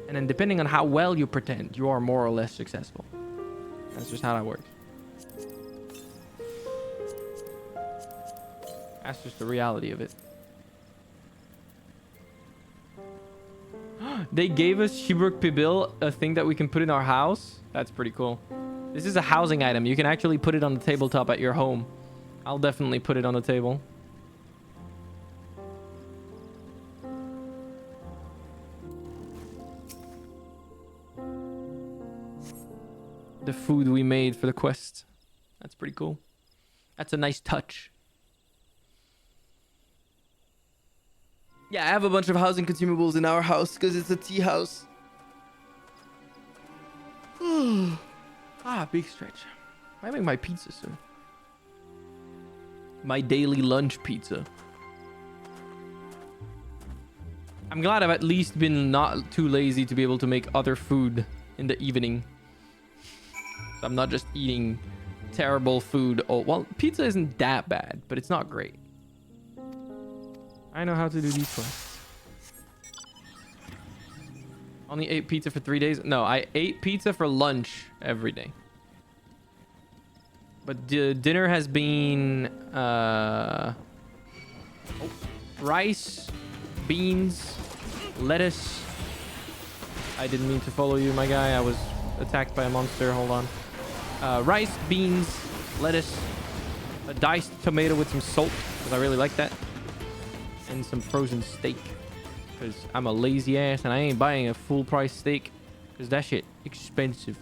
And then depending on how well you pretend, you are more or less successful. That's just how that works. That's just the reality of it. They gave us Shibruk Pibil, a thing that we can put in our house. That's pretty cool. This is a housing item. You can actually put it on the tabletop at your home. I'll definitely put it on the table. The food we made for the quest. That's pretty cool. That's a nice touch. Yeah, I have a bunch of housing consumables in our house because it's a tea house. Big stretch. I'm having my pizza, sir. My daily lunch pizza. I'm glad I've at least been not too lazy to be able to make other food in the evening. So I'm not just eating terrible food. Oh, well, pizza isn't that bad, but it's not great. I know how to do these quests. Only ate pizza for 3 days? No, I ate pizza for lunch every day. But dinner has been rice, beans, lettuce. I didn't mean to follow you, my guy. I was attacked by a monster. Hold on. Rice, beans, lettuce, a diced tomato with some salt, because I really like that. And some frozen steak, because I'm a lazy ass and I ain't buying a full price steak, because that shit expensive.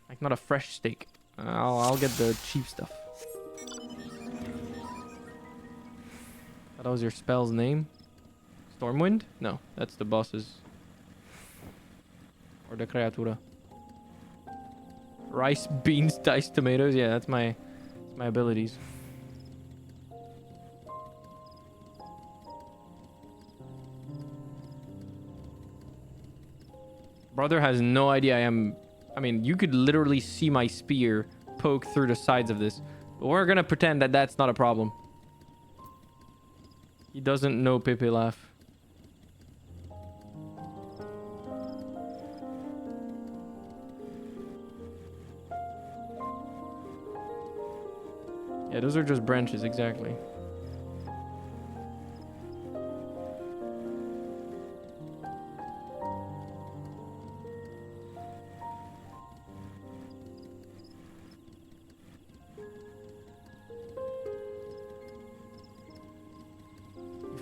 Like, not a fresh steak. I'll get the cheap stuff. That was your spell's name? Stormwind? No, that's the boss's. Or the creatura. Rice, beans, diced tomatoes. Yeah, that's my abilities. Brother has no idea I mean, you could literally see my spear poke through the sides of this. But we're gonna pretend that that's not a problem. He doesn't know Pepe laugh. Yeah, those are just branches, exactly.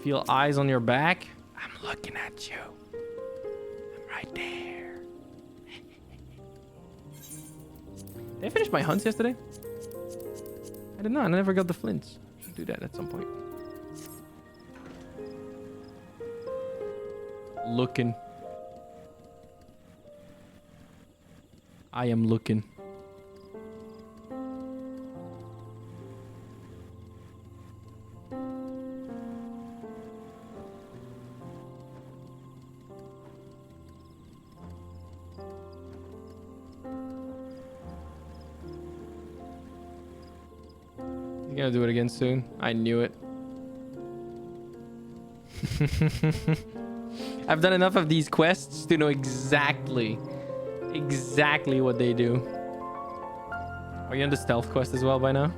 Feel eyes on your back? I'm looking at you. I'm right there. Did I finish my hunts yesterday? I did not. I never got the flints. Should do that at some point. Looking. I am looking. Gonna do it again soon. I knew it. I've done enough of these quests to know exactly what they do. Are you on the stealth quest as well by now?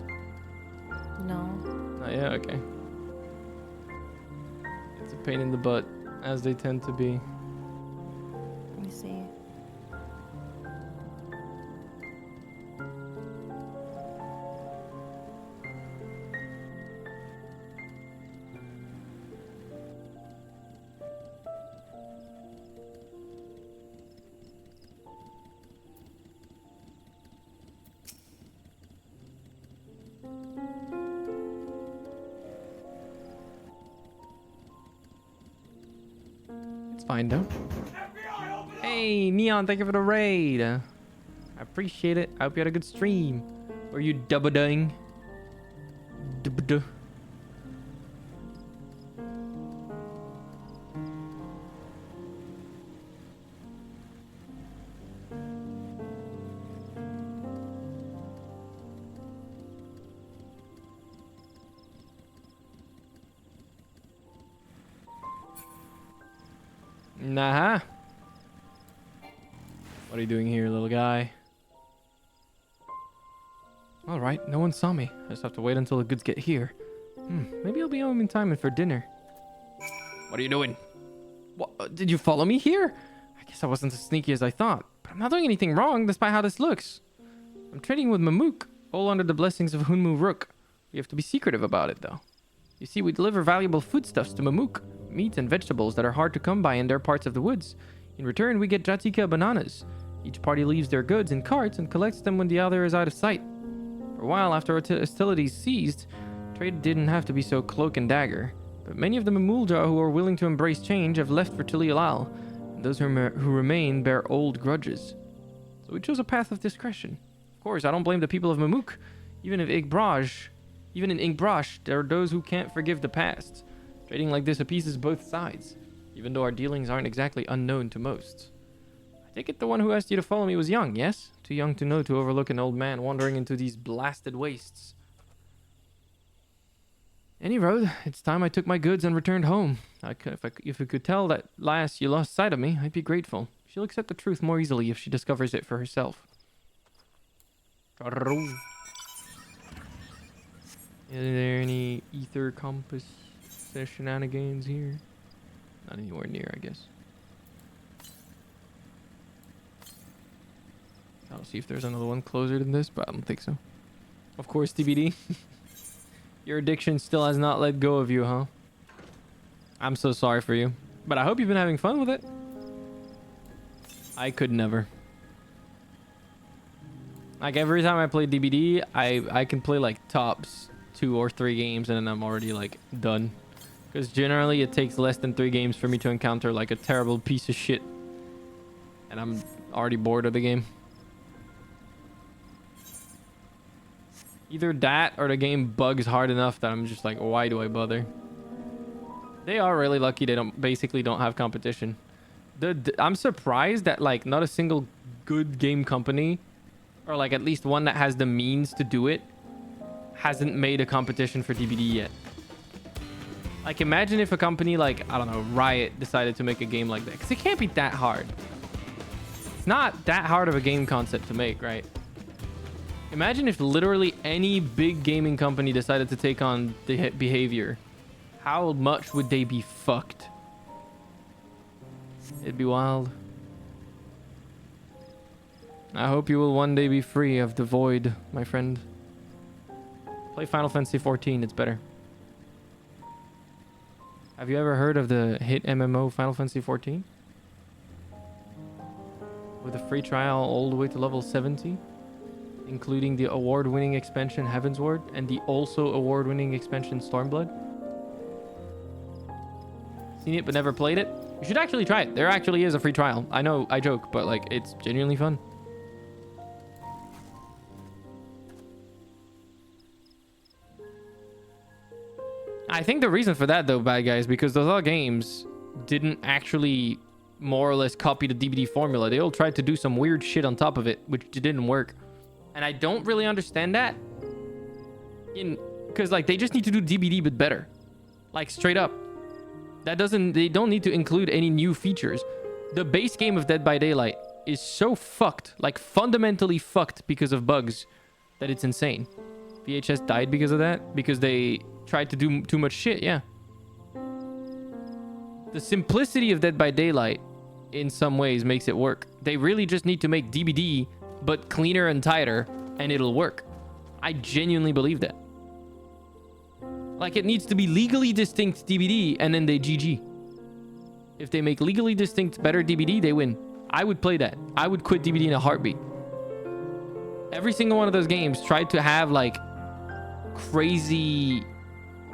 No. Not yet? Okay. It's a pain in the butt, as they tend to be. Let me see. Fine though. Hey Neon, thank you for the raid. I appreciate it. I hope you had a good stream. Were you dubba-dung? Dubba-duh. Nah. What are you doing here, little guy? Alright, no one saw me. I just have to wait until the goods get here. Maybe I'll be home in time for dinner. What are you doing? did you follow me here? I guess I wasn't as sneaky as I thought. But I'm not doing anything wrong, despite how this looks. I'm trading with Mamook, all under the blessings of Hunmu Rook. We have to be secretive about it, though. You see, we deliver valuable foodstuffs to Mamook, meat and vegetables that are hard to come by in their parts of the woods. In return, we get Jatika bananas. Each party leaves their goods in carts and collects them when the other is out of sight. For a while after hostilities ceased, trade didn't have to be so cloak and dagger. But many of the Mamulja who are willing to embrace change have left for Tilialal, and those who remain bear old grudges. So we chose a path of discretion. Of course, I don't blame the people of Mamook. Even in Ingbrash, there are those who can't forgive the past. Trading like this appeases both sides, even though our dealings aren't exactly unknown to most. I take it the one who asked you to follow me was young, yes? Too young to know to overlook an old man wandering into these blasted wastes. Any road, it's time I took my goods and returned home. If you could tell that lass you lost sight of me, I'd be grateful. She'll accept the truth more easily if she discovers it for herself. Is there any ether compass shenanigans here? Not anywhere near, I guess. I'll see if there's another one closer than this, but I don't think so. Of course, TBD. Your addiction still has not let go of you, huh? I'm so sorry for you. But I hope you've been having fun with it. I could never. Like, every time I play DBD, I can play, like, tops 2 or 3 games, and then I'm already, like, done. Because generally, it takes less than 3 games for me to encounter, like, a terrible piece of shit. And I'm already bored of the game. Either that or the game bugs hard enough that I'm just like, why do I bother? They are really lucky they basically don't have competition. I'm surprised that, like, not a single good game company, or like at least one that has the means to do it, hasn't made a competition for DBD yet. Like, imagine if a company like, I don't know, Riot decided to make a game like that. Because it can't be that hard. It's not that hard of a game concept to make, right? Imagine if literally any big gaming company decided to take on the behavior. How much would they be fucked? It'd be wild. I hope you will one day be free of the void, my friend. Play Final Fantasy XIV, it's better. Have you ever heard of the hit MMO Final Fantasy XIV? With a free trial all the way to level 70? Including the award-winning expansion Heavensward and the also award-winning expansion Stormblood. Seen it but never played it? You should actually try it. There actually is a free trial. I know, I joke, but like, it's genuinely fun. I think the reason for that, though, bad guys, because those other games didn't actually more or less copy the DBD formula. They all tried to do some weird shit on top of it, which didn't work. And I don't really understand that. Because, like, they just need to do DBD, but better. Like, straight up. They don't need to include any new features. The base game of Dead by Daylight is so fucked, like, fundamentally fucked because of bugs, that it's insane. VHS died because of that? Because they tried to do too much shit, yeah. The simplicity of Dead by Daylight, in some ways, makes it work. They really just need to make DBD, but cleaner and tighter, and it'll work. I genuinely believe that. Like, it needs to be legally distinct DBD, and then they GG. If they make legally distinct better DBD, they win. I would play that. I would quit DBD in a heartbeat. Every single one of those games tried to have, like, crazy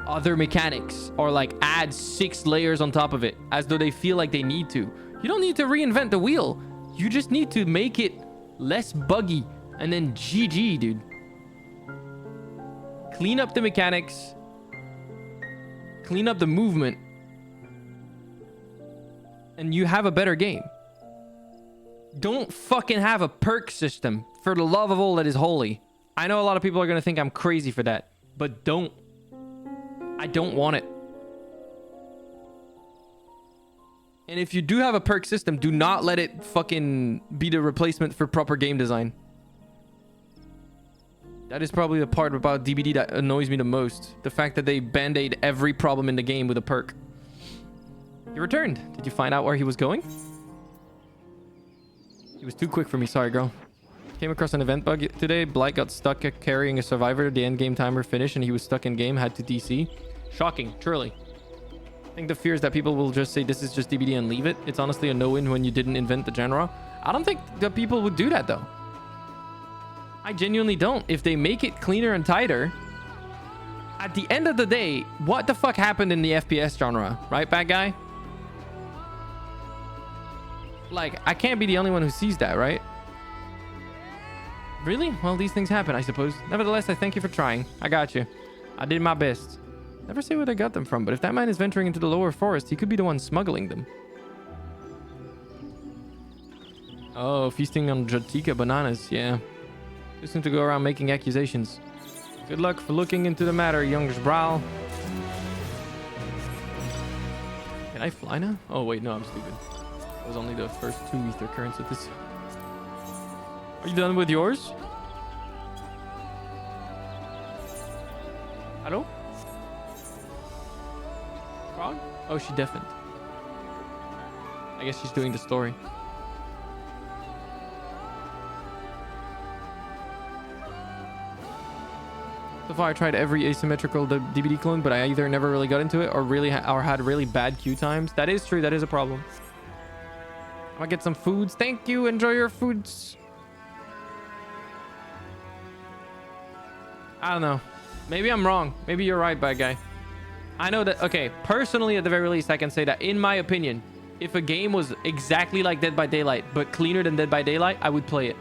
other mechanics, or like add 6 layers on top of it, as though they feel like they need to. You don't need to reinvent the wheel. You just need to make it less buggy, and then GG, dude. Clean up the mechanics, clean up the movement, and you have a better game. Don't fucking have a perk system, for the love of all that is holy. I know a lot of people are going to think I'm crazy for that, but don't. I don't want it. And if you do have a perk system, do not let it fucking be the replacement for proper game design. That is probably the part about DBD that annoys me the most. The fact that they band-aid every problem in the game with a perk. He returned. Did you find out where he was going? He was too quick for me. Sorry, girl. Came across an event bug today. Blight got stuck carrying a survivor. The end game timer finished and he was stuck in game. Had to DC. Shocking, truly. I think the fear is that people will just say this is just DBD and leave it. It's honestly a no-win when you didn't invent the genre. I don't think that people would do that though. I genuinely don't. If they make it cleaner and tighter, at the end of the day, what the fuck happened in the FPS genre? Right, bad guy? Like, I can't be the only one who sees that, right? Really? Well, these things happen, I suppose. Nevertheless, I thank you for trying. I got you. I did my best. Never say where they got them from, but if that man is venturing into the lower forest, he could be the one smuggling them. Oh, feasting on Jatika bananas. Yeah. Too soon to go around making accusations. Good luck for looking into the matter, young Zbral. Can I fly now? Oh, wait, no, I'm stupid. That was only the first 2 ether currents of this. Are you done with yours? Hello? Frog? Oh, she deafened. I guess she's doing the story. So far, I tried every asymmetrical DBD clone, but I either never really got into it or had really bad queue times. That is true. That is a problem. I'm gonna get some foods. Thank you. Enjoy your foods. I don't know. Maybe I'm wrong. Maybe you're right, bad guy. I know that, okay, personally, at the very least, I can say that, in my opinion, if a game was exactly like Dead by Daylight, but cleaner than Dead by Daylight, I would play it.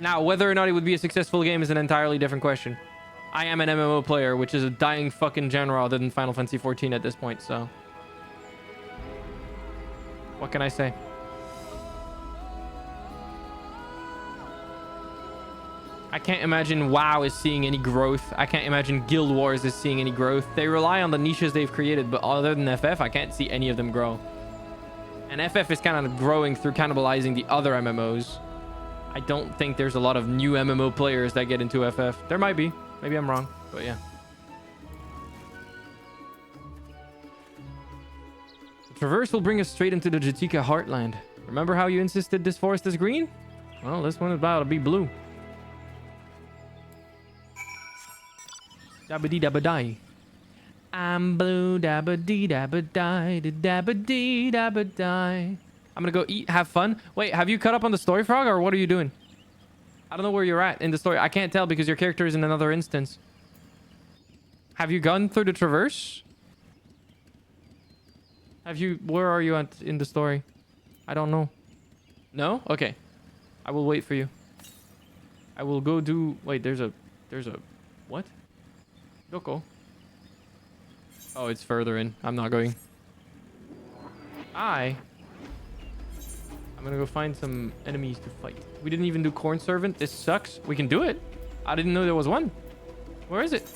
Now, whether or not it would be a successful game is an entirely different question. I am an MMO player, which is a dying fucking genre other than Final Fantasy XIV at this point, so... what can I say? I can't imagine WoW is seeing any growth. I can't imagine Guild Wars is seeing any growth. They rely on the niches they've created, but other than FF, I can't see any of them grow. And FF is kind of growing through cannibalizing the other MMOs. I don't think there's a lot of new MMO players that get into FF. There might be. Maybe I'm wrong, but yeah. The traverse will bring us straight into the Jatika heartland. Remember how you insisted this forest is green? Well, this one is about to be blue. Dabba-dee dabba-die. I'm blue dabba-dee dabba-die. Dabba-dee dabba-die. I'm gonna go eat, have fun. Wait, have you caught up on the story, Frog, or what are you doing? I don't know where you're at in the story. I can't tell because your character is in another instance. Have you gone through the traverse? Have you... where are you at in the story? I don't know. No? Okay. I will wait for you. I will go do... wait, there's a... what? Yoko. Oh, it's further in. I'm not going. I'm gonna go find some enemies to fight. We didn't even do Corn Servant. This sucks. We can do it. I didn't know there was one. Where is it?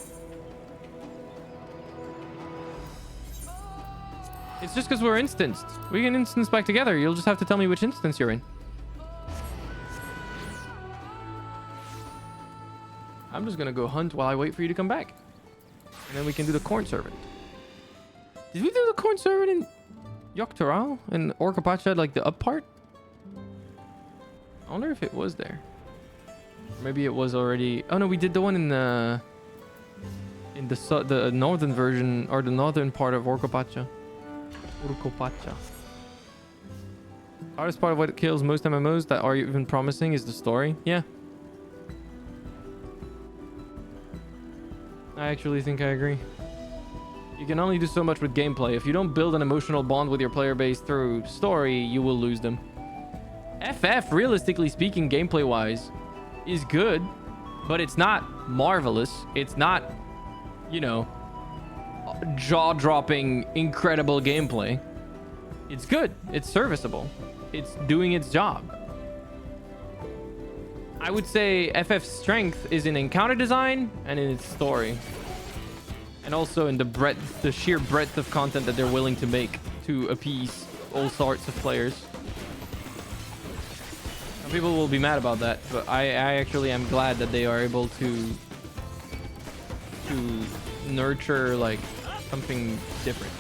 It's just because we're instanced. We can instance back together. You'll just have to tell me which instance you're in. I'm just gonna go hunt while I wait for you to come back. And then we can do the Corn Servant. Did we do the Corn Servant in Yoctoral? And Orcapacha, like the up part? I wonder if it was there. Or maybe it was already... oh no, we did the one in the northern version, or the northern part of Orcapacha. Orcapacha. Hardest part of what kills most MMOs that are even promising is the story. Yeah. I actually think I agree. You can only do so much with gameplay. If you don't build an emotional bond with your player base through story, you will lose them. FF, realistically speaking, gameplay-wise, is good, but it's not marvelous. It's not, you know, jaw-dropping, incredible gameplay. It's good. It's serviceable. It's doing its job. I would say FF's strength is in encounter design and in its story. And also in the breadth, the sheer breadth of content that they're willing to make to appease all sorts of players. Some people will be mad about that, but I actually am glad that they are able to nurture like something different.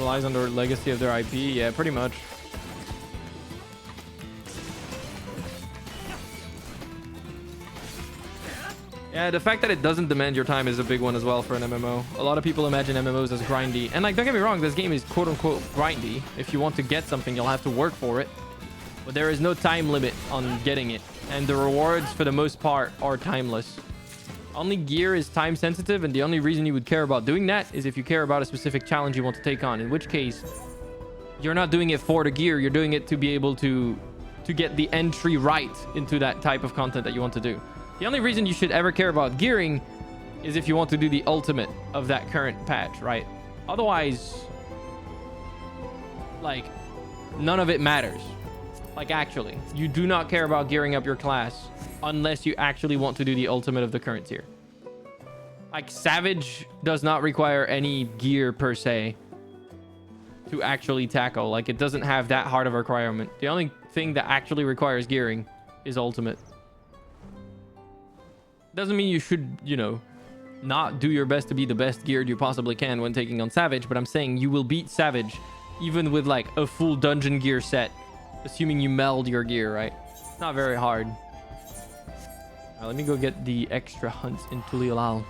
relies on the legacy of their IP. Yeah, pretty much. Yeah, the fact that it doesn't demand your time is a big one as well for an MMO. A lot of people imagine MMOs as grindy. And like, don't get me wrong, this game is quote-unquote grindy. If you want to get something, you'll have to work for it. But there is no time limit on getting it. And the rewards, for the most part, are timeless. Only gear is time sensitive, and the only reason you would care about doing that is if you care about a specific challenge you want to take on. In which case, you're not doing it for the gear. You're doing it to be able to get the entry right into that type of content that you want to do. The only reason you should ever care about gearing is if you want to do the ultimate of that current patch, right? Otherwise, like, none of it matters. Like, actually, you do not care about gearing up your class unless you actually want to do the ultimate of the current tier. Like, Savage does not require any gear per se to actually tackle. Like, it doesn't have that hard of a requirement. The only thing that actually requires gearing is ultimate. Doesn't mean you should, you know, not do your best to be the best geared you possibly can when taking on Savage, but I'm saying you will beat Savage even with like a full dungeon gear set, assuming you meld your gear, right? It's not very hard. Let me go get the extra hunts in Tuliolal.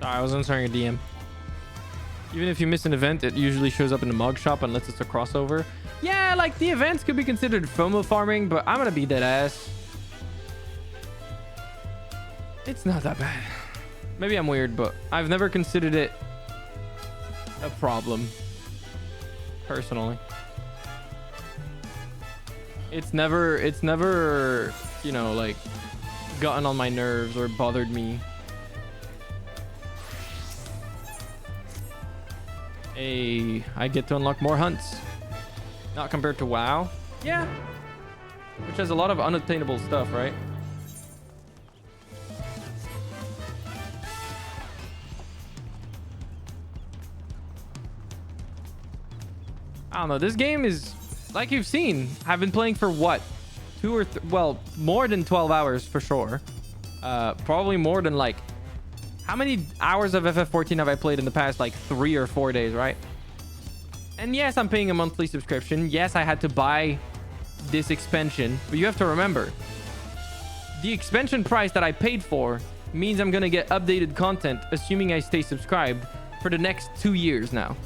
Sorry, I was answering a DM. Even if you miss an event, it usually shows up in the mug shop unless it's a crossover. Yeah, like the events could be considered FOMO farming, but I'm gonna be dead ass. It's not that bad. Maybe I'm weird, but I've never considered it a problem. Personally. It's never, you know, like gotten on my nerves or bothered me. Hey, I get to unlock more hunts. Not compared to WoW. Yeah. Which has a lot of unattainable stuff, right? I don't know. This game is, like you've seen, I've been playing for what? Well, more than 12 hours for sure. Probably more than like, how many hours of FF14 have I played in the past like 3 or 4 days, right? And yes, I'm paying a monthly subscription. Yes, I had to buy this expansion, but you have to remember, the expansion price that I paid for means I'm gonna get updated content, assuming I stay subscribed, for the next 2 years now.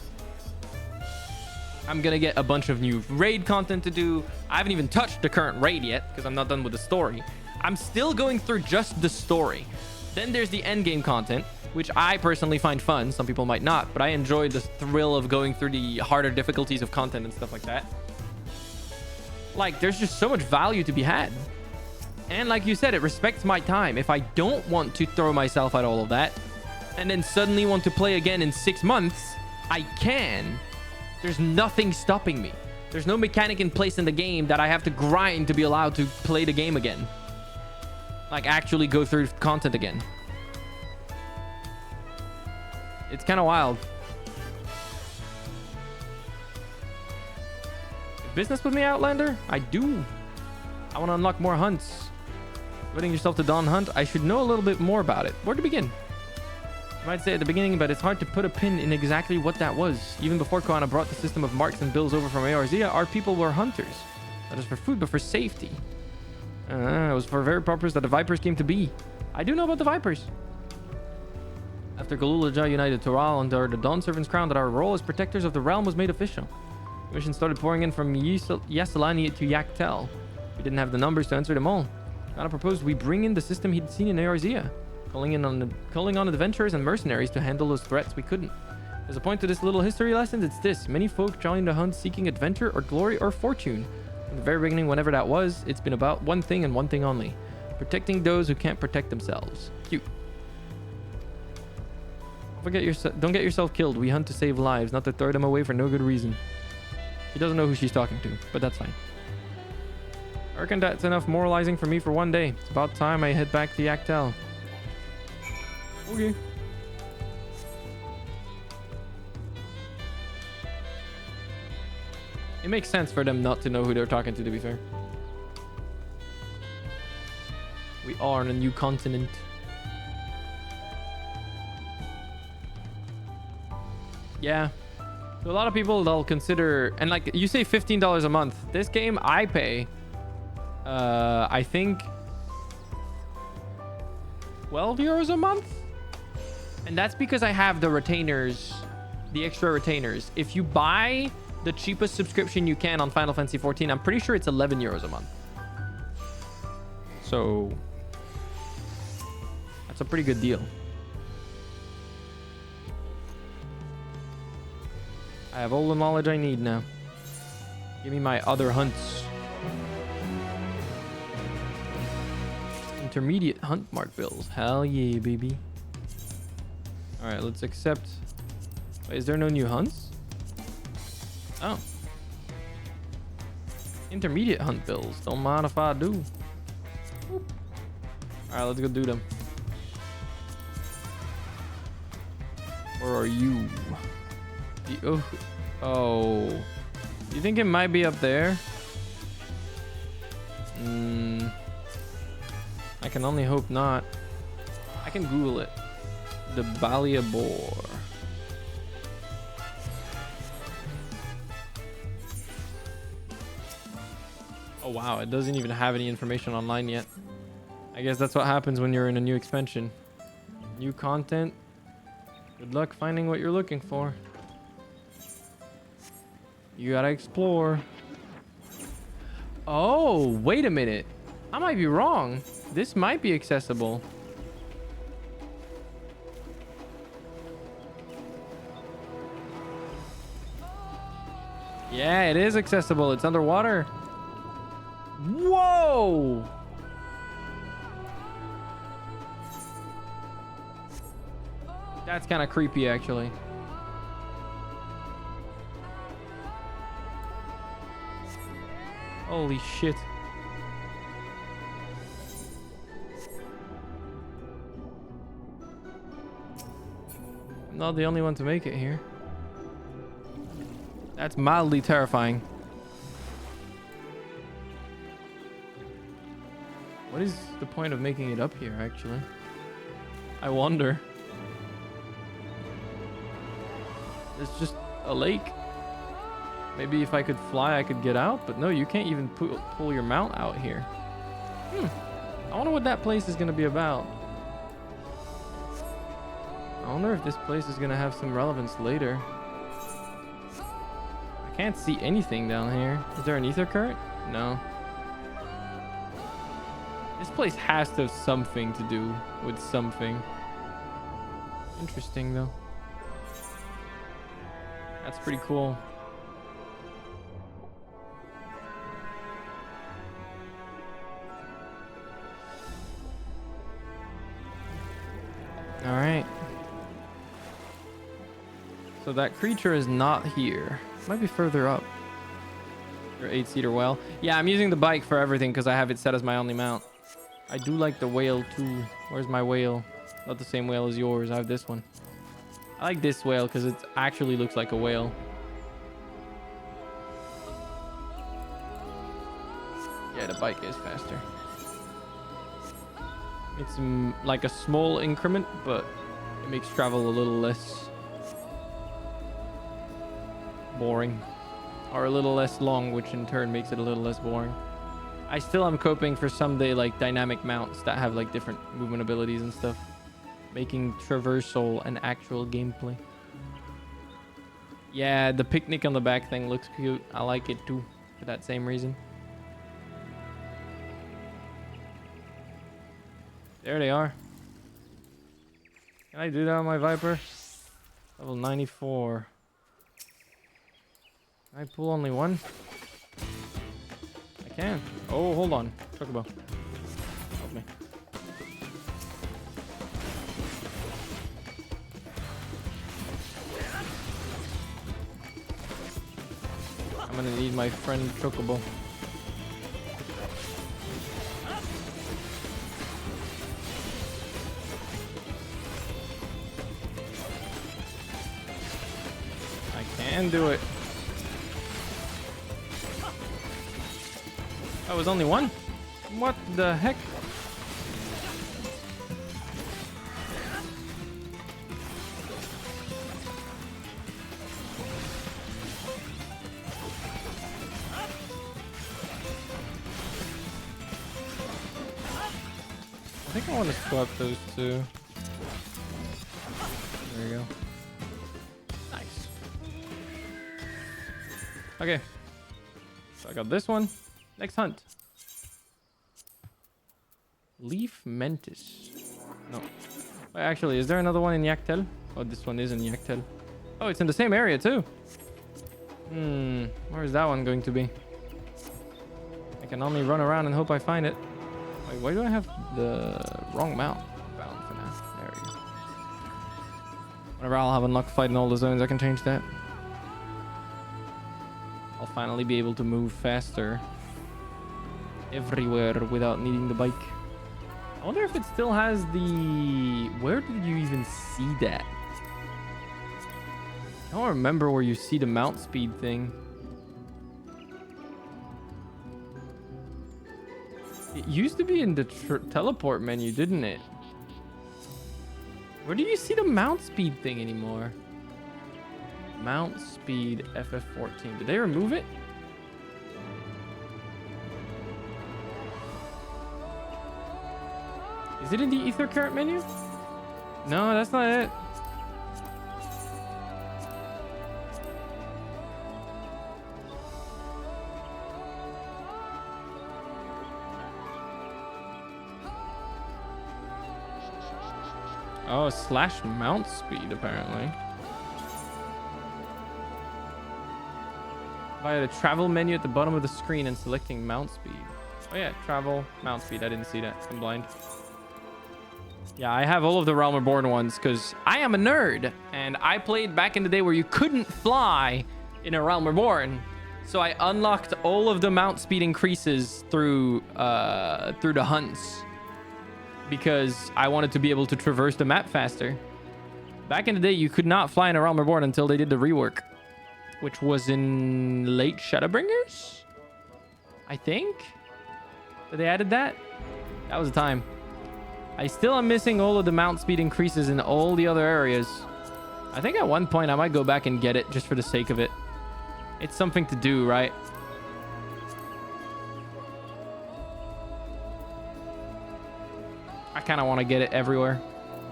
I'm gonna get a bunch of new raid content to do. I haven't even touched the current raid yet because I'm not done with the story. I'm still going through just the story. Then there's the endgame content, which I personally find fun. Some people might not, but I enjoy the thrill of going through the harder difficulties of content and stuff like that. Like, there's just so much value to be had. And like you said, it respects my time. If I don't want to throw myself at all of that, and then suddenly want to play again in 6 months, I can. There's nothing stopping me. There's no mechanic in place in the game that I have to grind to be allowed to play the game again. Like, actually go through content again. It's kind of wild. Business with me, Outlander? I do. I want to unlock more hunts. Wedding yourself to Dawn Hunt? I should know a little bit more about it. Where to begin? I might say at the beginning, but it's hard to put a pin in exactly what that was. Even before Koana brought the system of marks and bills over from Eorzea, our people were hunters. Not just for food, but for safety. It was for a very purpose that the Vipers came to be. I do know about the Vipers. After Galulaja united Toral under the Dawn Servant's crown, that our role as protectors of the realm was made official. The mission started pouring in from Yasalani to Yaktel. We didn't have the numbers to answer them all. Koana proposed we bring in the system he'd seen in Eorzea, calling on adventurers and mercenaries to handle those threats we couldn't. There's a point to this little history lesson. It's this: many folk joined the hunt seeking adventure or glory or fortune. From the very beginning, whenever that was, it's been about one thing and one thing only: protecting those who can't protect themselves. Cute. Don't get yourself killed. We hunt to save lives, not to throw them away for no good reason. She doesn't know who she's talking to, but that's fine. I reckon that's enough moralizing for me for one day. It's about time I head back to Yaktel. Okay. It makes sense for them not to know who they're talking to be fair. We are on a new continent. Yeah. So a lot of people, they'll consider, and like you say $15 a month. This game I pay, I think 12 euros a month. And that's because I have the retainers, the extra retainers. If you buy the cheapest subscription you can on Final Fantasy 14, I'm pretty sure it's 11 euros a month. So that's a pretty good deal. I have all the knowledge I need now. Give me my other hunts. Intermediate hunt mark bills. Hell yeah, baby. All right, let's accept. Wait, is there no new hunts? Oh. Intermediate hunt bills. Don't mind if I do. Whoop. All right, let's go do them. Where are you? Oh. You think it might be up there? I can only hope not. I can Google it. The Balia Boar. Oh wow, it doesn't even have any information online yet. I guess that's what happens when you're in a new expansion. New content. Good luck finding what you're looking for. You gotta explore. Oh, wait a minute. I might be wrong. This might be accessible. Yeah, it is accessible. It's underwater. Whoa! That's kind of creepy, actually. Holy shit. I'm not the only one to make it here. That's mildly terrifying. What is the point of making it up here, actually? I wonder. There's just a lake. Maybe if I could fly, I could get out. But no, you can't even pull your mount out here. I wonder what that place is going to be about. I wonder if this place is going to have some relevance later. I can't see anything down here. Is there an ether current? No. This place has to have something to do with something. Interesting, though. That's pretty cool. All right. So that creature is not here. Might be further up. Your 8-seater whale. Yeah, I'm using the bike for everything because I have it set as my only mount. I do like the whale too. Where's my whale? Not the same whale as yours. I have this one. I like this whale because it actually looks like a whale. Yeah, the bike is faster. It's like a small increment, but it makes travel a little less boring. Or a little less long, which in turn makes it a little less boring. I still am coping for someday like dynamic mounts that have like different movement abilities and stuff. Making traversal an actual gameplay. Yeah, the picnic on the back thing looks cute. I like it too, for that same reason. There they are. Can I do that on my Viper? Level 94. Can I pull only one? I can. Oh, hold on. Chocobo. Help me. I'm gonna need my friend Chocobo. Can do it. Oh, it was only one? What the heck? I think I want to swap those two. There you go. Nice. Okay. So I got this one. Next hunt. Leaf Mentis. No. Wait, actually, is there another one in Yaktel? Oh, this one is in Yaktel. Oh, it's in the same area too. Where is that one going to be? I can only run around and hope I find it. Wait, why do I have the wrong mount bound for now? There we go. Whenever I'll have unlocked fight in all the zones, I can change that. I'll finally be able to move faster everywhere without needing the bike. I wonder if it still has the... Where did you even see that? I don't remember where you see the mount speed thing. It used to be in the teleport menu, didn't it? Where do you see the mount speed thing anymore? Mount speed FF14. Did they remove it? Is it in the ether current menu? No, that's not it. Oh, slash mount speed, apparently. Via the travel menu at the bottom of the screen and selecting mount speed. Oh yeah, travel, mount speed. I didn't see that. I'm blind. Yeah, I have all of the Realm Reborn ones because I am a nerd. And I played back in the day where you couldn't fly in a Realm Reborn. So I unlocked all of the mount speed increases through the hunts. Because I wanted to be able to traverse the map faster. Back in the day, you could not fly in a Realm Reborn until they did the rework. Which was in late Shadowbringers? I think? That they added that? That was the time. I still am missing all of the mount speed increases in all the other areas. I think at one point I might go back and get it just for the sake of it. It's something to do, right? I kind of want to get it everywhere.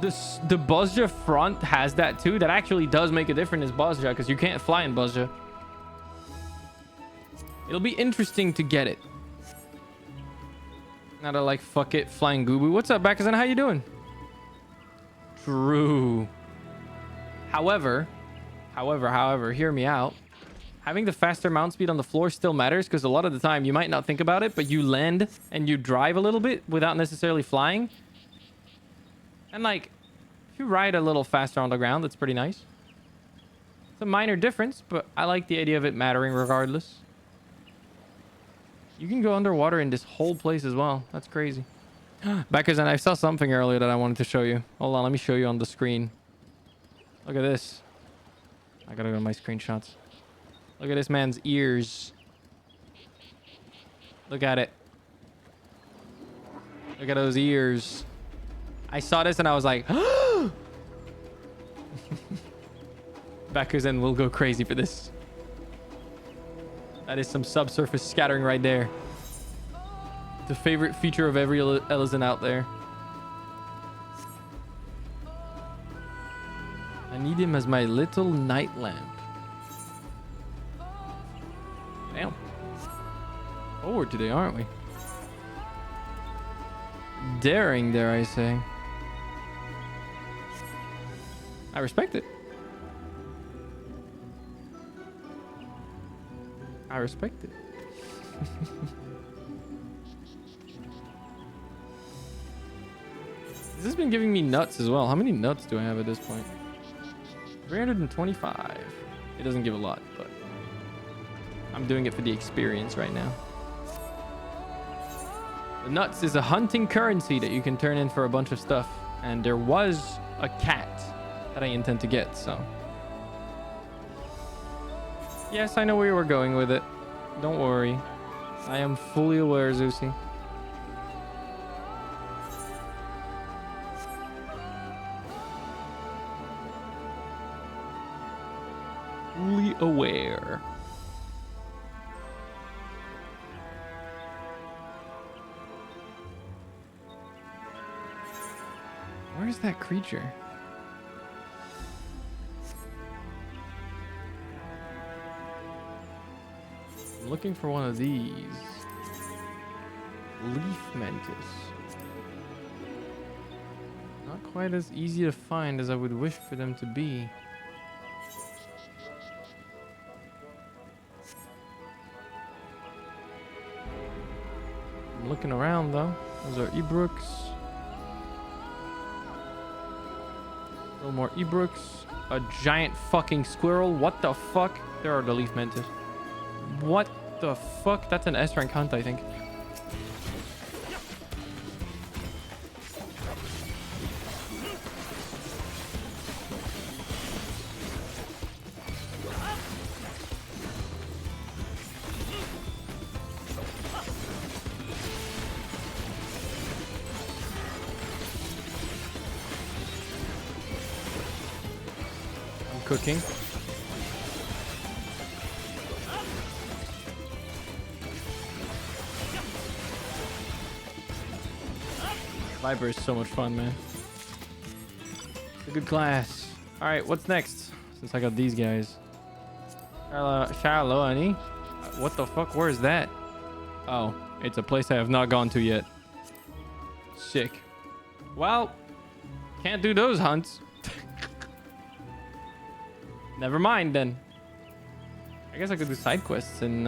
The Bozja front has that too. That actually does make a difference in Bozja because you can't fly in Bozja. It'll be interesting to get it. Not a like fuck it flying Goobu. What's up, Bakazan? How you doing? True. However, hear me out. Having the faster mount speed on the floor still matters because a lot of the time you might not think about it, but you land and you drive a little bit without necessarily flying. And like, if you ride a little faster on the ground, that's pretty nice. It's a minor difference, but I like the idea of it mattering regardless. You can go underwater in this whole place as well. That's crazy. Backers, and I saw something earlier that I wanted to show you. Hold on, let me show you on the screen. Look at this. I gotta go to my screenshots. Look at this man's ears. Look at it. Look at those ears. I saw this and I was like, Backers and will go crazy for this. That is some subsurface scattering right there. The favorite feature of every Elysian out there. I need him as my little night lamp. Damn. Forward today, aren't we? Daring, dare I say. I respect it. I respect it. This has been giving me nuts as well. How many nuts do I have at this point? 325. It doesn't give a lot, but I'm doing it for the experience right now. The nuts is a hunting currency that you can turn in for a bunch of stuff. And there was a cat that I intend to get, so. Yes, I know where you were going with it. Don't worry. I am fully aware, Zeusy. Fully aware. Where's that creature? I'm looking for one of these. Leaf mantis. Not quite as easy to find as I would wish for them to be. I'm looking around though. Those are Ebrooks. A little more Ebrooks. A giant fucking squirrel. What the fuck? There are the leaf mantis. What the fuck? That's an S rank hunt, I think. Cooking. Viper is so much fun, man. It's a good class. All right, what's next? Since I got these guys. Shallow, honey. What the fuck? Where is that? Oh, it's a place I have not gone to yet. Sick. Well, can't do those hunts. Never mind then. I guess I could do side quests in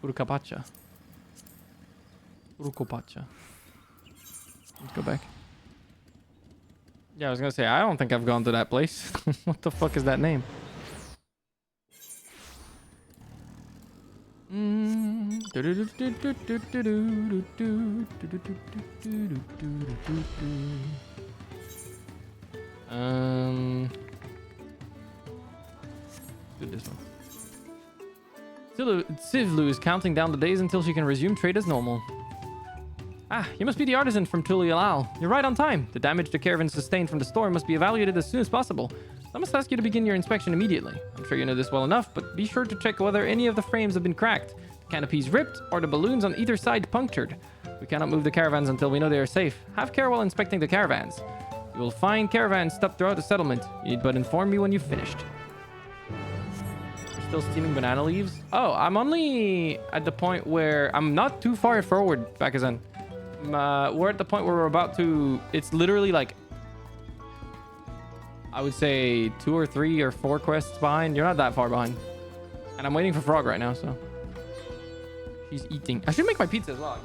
Urukapacha. Urukopacha. Let's go back. Yeah, I was gonna say I don't think I've gone to that place. What the fuck is that name? Do this one. Civlu is counting down the days until she can resume trade as normal. Ah, you must be the artisan from Tulialal. You're right on time. The damage the caravan sustained from the storm must be evaluated as soon as possible. I must ask you to begin your inspection immediately. I'm sure you know this well enough, but be sure to check whether any of the frames have been cracked, the canopies ripped, or the balloons on either side punctured. We cannot move the caravans until we know they are safe. Have care while inspecting the caravans. You will find caravans stuck throughout the settlement. You need but inform me when you've finished. You're still steaming banana leaves? Oh, I'm only at the point where I'm not too far forward, Bakazan. We're at the point where we're about to... It's literally like... I would say 2 or 3 or 4 quests behind. You're not that far behind. And I'm waiting for Frog right now, so... She's eating. I should make my pizza as well.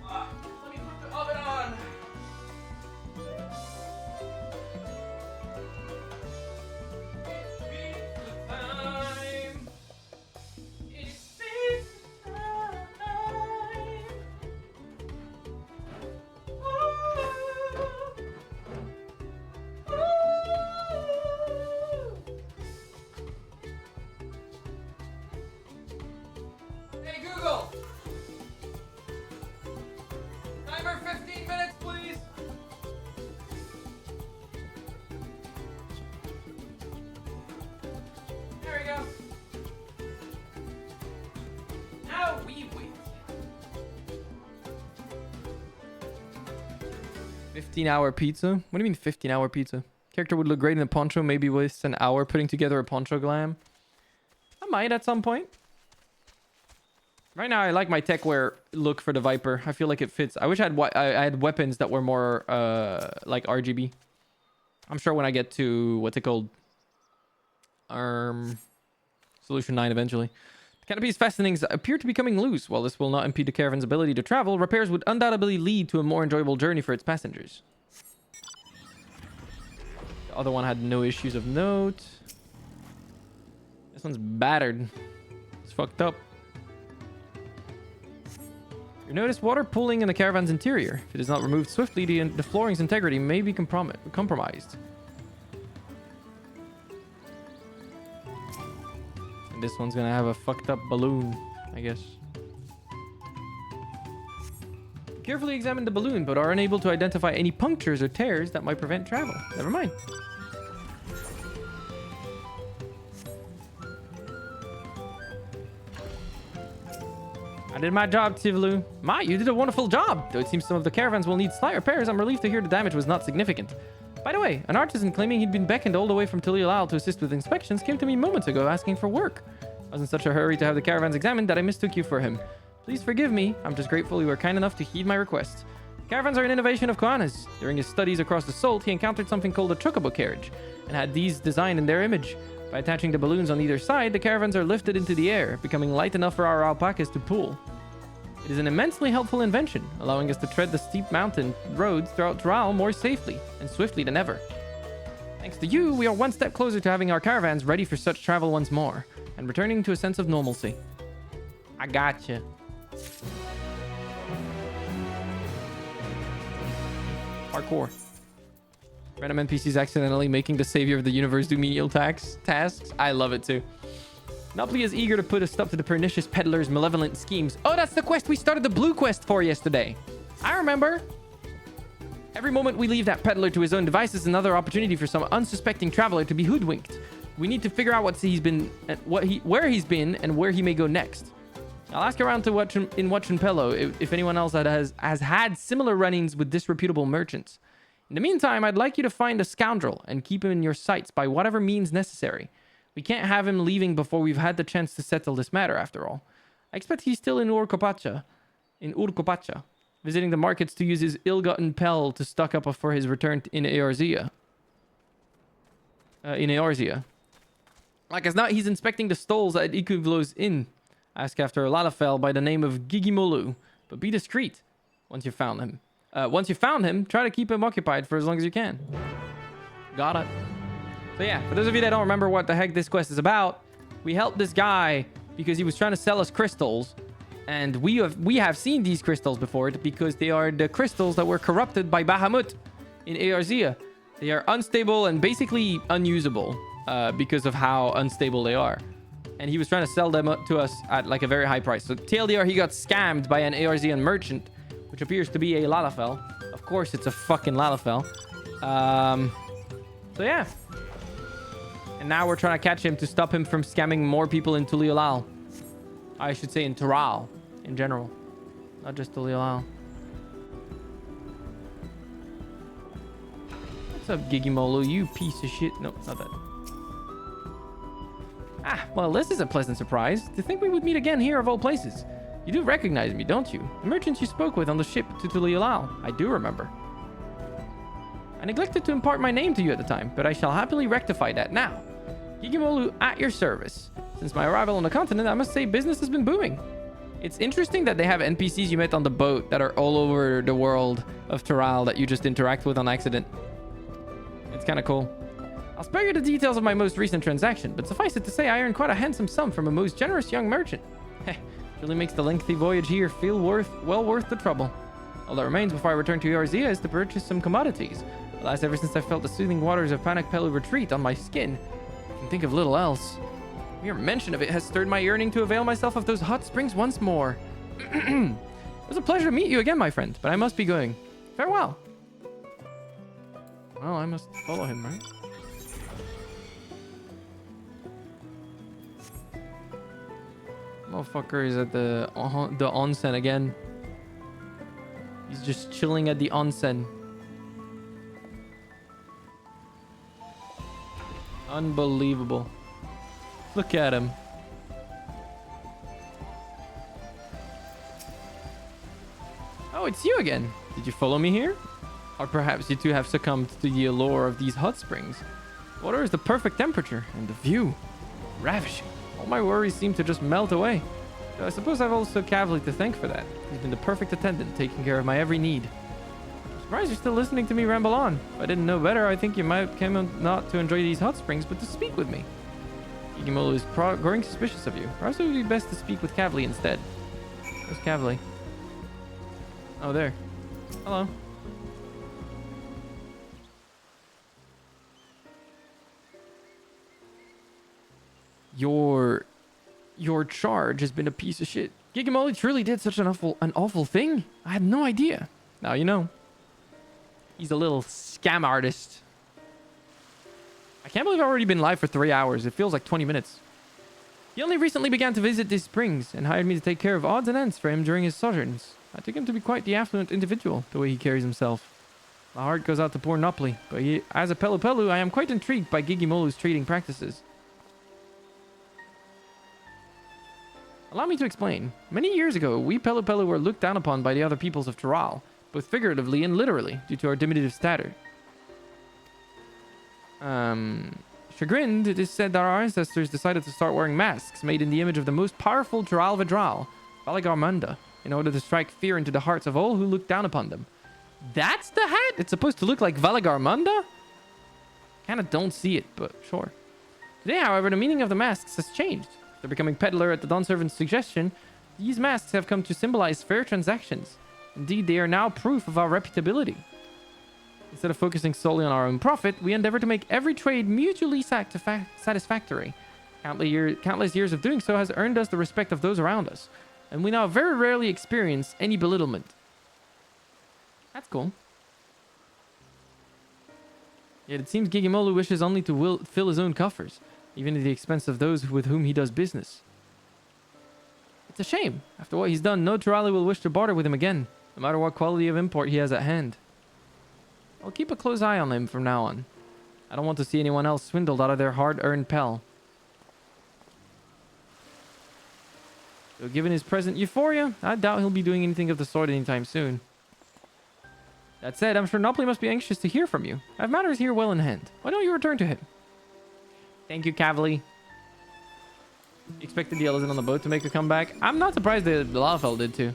Let me put the oven on. Hey Google! Timer 15 minutes, please! There we go. Now we wait. 15-hour pizza? What do you mean 15-hour pizza? Character would look great in a poncho, maybe waste an hour putting together a poncho glam. I might at some point. Right now, I like my tech wear look for the Viper. I feel like it fits. I wish I had weapons that were more like RGB. I'm sure when I get to what's it called, Solution 9 eventually. The canopy's fastenings appear to be coming loose. While this will not impede the caravan's ability to travel, repairs would undoubtedly lead to a more enjoyable journey for its passengers. The other one had no issues of note. This one's battered. It's fucked up. You notice water pooling in the caravan's interior. If it is not removed swiftly, the flooring's integrity may be compromised. And this one's gonna have a fucked up balloon, I guess. Carefully examine the balloon, but are unable to identify any punctures or tears that might prevent travel. Never mind. I did my job, Tivlu. You did a wonderful job. Though it seems some of the caravans will need slight repairs, I'm relieved to hear the damage was not significant. By the way, an artisan claiming he'd been beckoned all the way from Tuliyalal to assist with inspections came to me moments ago asking for work. I was in such a hurry to have the caravans examined that I mistook you for him. Please forgive me. I'm just grateful you were kind enough to heed my request. Caravans are an innovation of Koana's. During his studies across the Salt, he encountered something called a chocobo carriage and had these designed in their image. By attaching the balloons on either side, the caravans are lifted into the air, becoming light enough for our alpacas to pull. It is an immensely helpful invention, allowing us to tread the steep mountain roads throughout Taral more safely and swiftly than ever. Thanks to you, we are one step closer to having our caravans ready for such travel once more, and returning to a sense of normalcy. I gotcha. Parkour. Random NPCs accidentally making the savior of the universe do menial tasks. I love it too. Nopli is eager to put a stop to the pernicious peddler's malevolent schemes. Oh, that's the quest we started the blue quest for yesterday. I remember. Every moment we leave that peddler to his own devices is another opportunity for some unsuspecting traveler to be hoodwinked. We need to figure out where he's been and where he may go next. I'll ask around to in Huachunpelo if anyone else has had similar run-ins with disreputable merchants. In the meantime, I'd like you to find a scoundrel and keep him in your sights by whatever means necessary. We can't have him leaving before we've had the chance to settle this matter, after all. I expect he's still in Urkopacha, visiting the markets to use his ill-gotten pel to stock up for his return in Eorzea. Like as not, he's inspecting the stalls at Ikuvlo's inn. Ask after a Lalafell by the name of Gigimolu, but be discreet once you've found him. Once you've found him, try to keep him occupied for as long as you can. Got it. So yeah, for those of you that don't remember what the heck this quest is about, we helped this guy because he was trying to sell us crystals. And we have seen these crystals before because they are the crystals that were corrupted by Bahamut in Eorzea. They are unstable and basically unusable because of how unstable they are. And he was trying to sell them to us at like a very high price. So TLDR, he got scammed by an Eorzean merchant, which appears to be a Lalafell. Of course, it's a fucking Lalafell. So yeah. And now we're trying to catch him to stop him from scamming more people in Tuliyalal. I should say in Taral in general. Not just Tuliyalal. What's up, Gigimolu? You piece of shit. No, not that. Ah, well, this is a pleasant surprise. To think we would meet again here of all places. You do recognize me, don't you? The merchants you spoke with on the ship to Tuliyalal. I do remember. I neglected to impart my name to you at the time, but I shall happily rectify that now. Gigimolu at your service. Since my arrival on the continent, I must say business has been booming. It's interesting that they have NPCs you met on the boat that are all over the world of Taral that you just interact with on accident. It's kind of cool. I'll spare you the details of my most recent transaction, but suffice it to say I earned quite a handsome sum from a most generous young merchant. Heh, really makes the lengthy voyage here feel well worth the trouble. All that remains before I return to Eorzea is to purchase some commodities. Alas, ever since I felt the soothing waters of Panak-Pelu retreat on my skin, I can think of little else. Mere mention of it has stirred my yearning to avail myself of those hot springs once more. It was a pleasure to meet you again, my friend, but I must be going. Farewell. Well, I must follow him, right? Motherfucker is at the onsen again. He's just chilling at the onsen. Unbelievable. Look at him. Oh, it's you again. Did you follow me here? Or perhaps you two have succumbed to the allure of these hot springs. Water is the perfect temperature, and the view, ravishing. All my worries seem to just melt away. So I suppose I've also Cavally to thank for that. He's been the perfect attendant, taking care of my every need. I'm surprised you're still listening to me ramble on. If I didn't know better, I think you might have come not to enjoy these hot springs, but to speak with me. Gigimolu is growing suspicious of you. Perhaps it would be best to speak with Cavally instead. Where's Cavally? Oh, there. Hello. You're Your charge has been a piece of shit. Gigimoli truly did such an awful thing? I had no idea. Now you know. He's a little scam artist. I can't believe I've already been live for 3 hours. It feels like 20 minutes. He only recently began to visit these springs and hired me to take care of odds and ends for him during his sojourns. I took him to be quite the affluent individual, the way he carries himself. My heart goes out to poor Nopli, but as a Pelu Pelu, I am quite intrigued by Gigimolu's trading practices. Allow me to explain. Many years ago, we Pelu Pelu were looked down upon by the other peoples of Tural, both figuratively and literally, due to our diminutive stature. Chagrined, it is said that our ancestors decided to start wearing masks made in the image of the most powerful Tural Vidral, Valagarmunda, in order to strike fear into the hearts of all who look down upon them. That's the hat? It's supposed to look like Valagarmunda? Kinda don't see it, but sure. Today, however, the meaning of the masks has changed. After becoming peddler at the Dawn Servant's suggestion, these masks have come to symbolize fair transactions. Indeed, they are now proof of our reputability. Instead of focusing solely on our own profit, we endeavor to make every trade mutually satisfactory. Countless years of doing so has earned us the respect of those around us, and we now very rarely experience any belittlement. That's cool. Yet it seems Gigimolu wishes only to fill his own coffers, even at the expense of those with whom he does business. It's a shame. After what he's done, no Turali will wish to barter with him again, no matter what quality of import he has at hand. I'll keep a close eye on him from now on. I don't want to see anyone else swindled out of their hard-earned pel. So given his present euphoria, I doubt he'll be doing anything of the sort anytime soon. That said, I'm sure Nopli must be anxious to hear from you. I have matters here well in hand. Why don't you return to him? Thank you, Cavally. Expected the Elezen on the boat to make a comeback. I'm not surprised that Lalafell did too.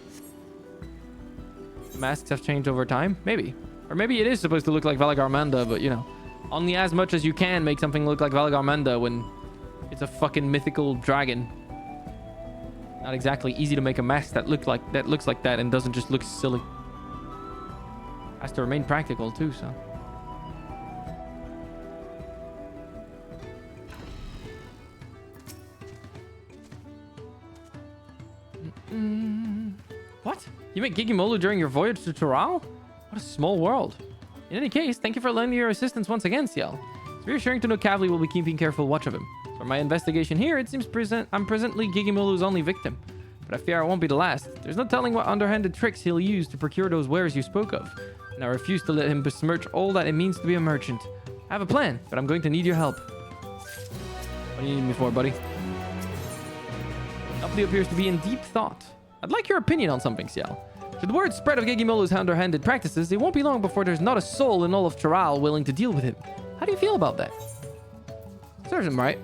The masks have changed over time? Maybe. Or maybe it is supposed to look like Valagarmanda, but you know, only as much as you can make something look like Valagarmanda when it's a fucking mythical dragon. Not exactly easy to make a mask that looks like that and doesn't just look silly. Has to remain practical too, so. What? You met Gigimolu during your voyage to Tural? What a small world. In any case, thank you for lending your assistance once again, Ciel. It's reassuring to know Cavally will be keeping careful watch of him. For my investigation here, it seems I'm presently Gigimolu's only victim. But I fear I won't be the last. There's no telling what underhanded tricks he'll use to procure those wares you spoke of. And I refuse to let him besmirch all that it means to be a merchant. I have a plan, but I'm going to need your help. What do you need me for, buddy? Nopli appears to be in deep thought. I'd like your opinion on something, Ciel. Should the word spread of Gigimolu's underhanded practices, it won't be long before there's not a soul in all of Tural willing to deal with him. How do you feel about that? Serves him right.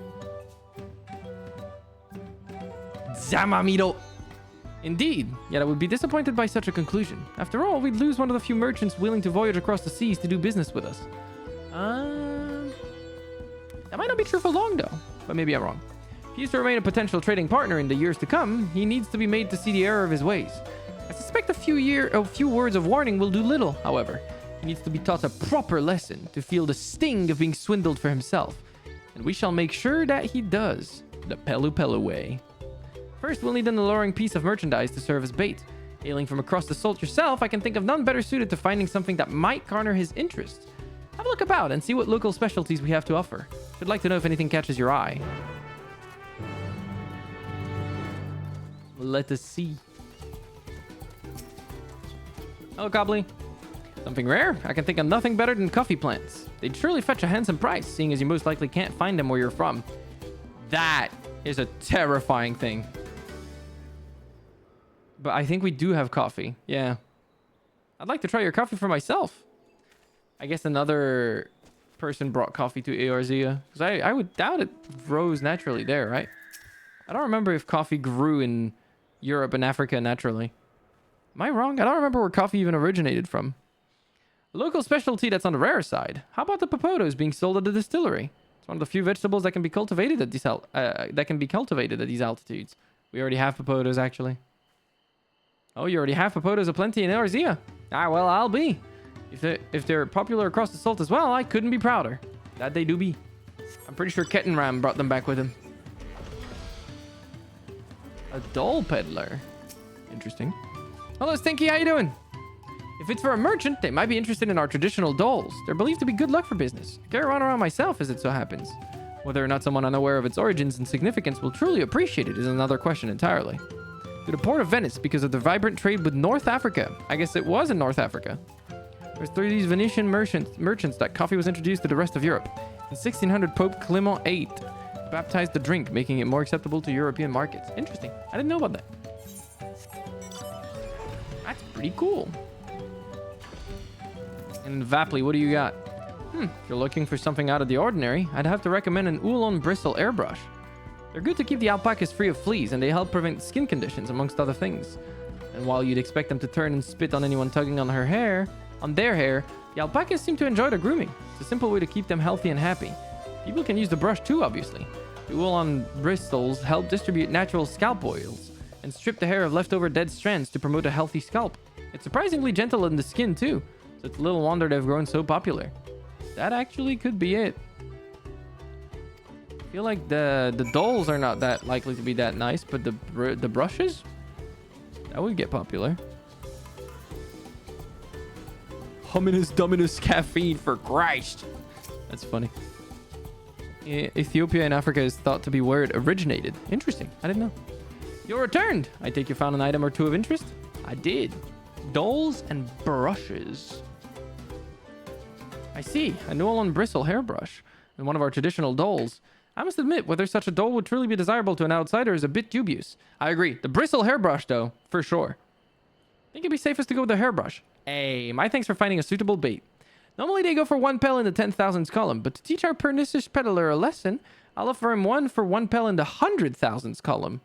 Zamamito. Indeed, yet I would be disappointed by such a conclusion. After all, we'd lose one of the few merchants willing to voyage across the seas to do business with us. That might not be true for long, though. But maybe I'm wrong. If he is to remain a potential trading partner in the years to come, he needs to be made to see the error of his ways. I suspect a few words of warning will do little, however. He needs to be taught a proper lesson to feel the sting of being swindled for himself. And we shall make sure that he does. The Pelu Pelu way. First, we'll need an alluring piece of merchandise to serve as bait. Hailing from across the salt yourself, I can think of none better suited to finding something that might garner his interest. Have a look about and see what local specialties we have to offer. I'd like to know if anything catches your eye. Let us see. Hello, Cobbly. Something rare? I can think of nothing better than coffee plants. They'd surely fetch a handsome price, seeing as you most likely can't find them where you're from. That is a terrifying thing. But I think we do have coffee. Yeah. I'd like to try your coffee for myself. I guess another person brought coffee to Eorzea. Because I would doubt it grows naturally there, right? I don't remember if coffee grew in Europe and Africa naturally. Am I wrong? I don't remember where coffee even originated from. A local specialty that's on the rare side. How about the popotos being sold at the distillery? It's one of the few vegetables that can be cultivated at these altitudes. We already have popotos, actually. Oh, you already have popotos aplenty in Eorzea. Ah, well, I'll be. If they're popular across the salt as well, I couldn't be prouder. That they do be. I'm pretty sure Kettenram brought them back with him. A doll peddler. Interesting. Hello, Stinky. How you doing? If it's for a merchant, they might be interested in our traditional dolls. They're believed to be good luck for business. I carry one around myself, as it so happens. Whether or not someone unaware of its origins and significance will truly appreciate it is another question entirely. To the port of Venice because of the vibrant trade with North Africa. I guess it was in North Africa. It was through these Venetian merchants that coffee was introduced to the rest of Europe. In 1600, Pope Clement VIII baptized the drink, making it more acceptable to European markets. Interesting. I didn't know about that. That's pretty cool. And Vapley, what do you got? If you're looking for something out of the ordinary, I'd have to recommend an Oolong bristle airbrush. They're good to keep the alpacas free of fleas, and they help prevent skin conditions, amongst other things. And while you'd expect them to turn and spit on anyone tugging on their hair, the alpacas seem to enjoy the grooming. It's a simple way to keep them healthy and happy. People can use the brush too, obviously. The Oolong bristles help distribute natural scalp oils and strip the hair of leftover dead strands to promote a healthy scalp. It's surprisingly gentle on the skin too, so it's little wonder they've grown so popular. That actually could be it. I feel like the dolls are not that likely to be that nice, but the brushes, that would get popular. Hominus dominus caffeine, for Christ. That's funny. Ethiopia and Africa is thought to be where it originated. Interesting. I didn't know. You returned. I take you found an item or two of interest? I did. Dolls and brushes. I see. A New Oolong bristle hairbrush and one of our traditional dolls. I must admit, whether such a doll would truly be desirable to an outsider is a bit dubious. I agree. The bristle hairbrush, though, for sure. I think it'd be safest to go with the hairbrush. Hey, my thanks for finding a suitable bait. Normally they go for 1 pel in the 10,000s column, but to teach our pernicious peddler a lesson, I'll offer him one for 1 pel in the 100,000s column.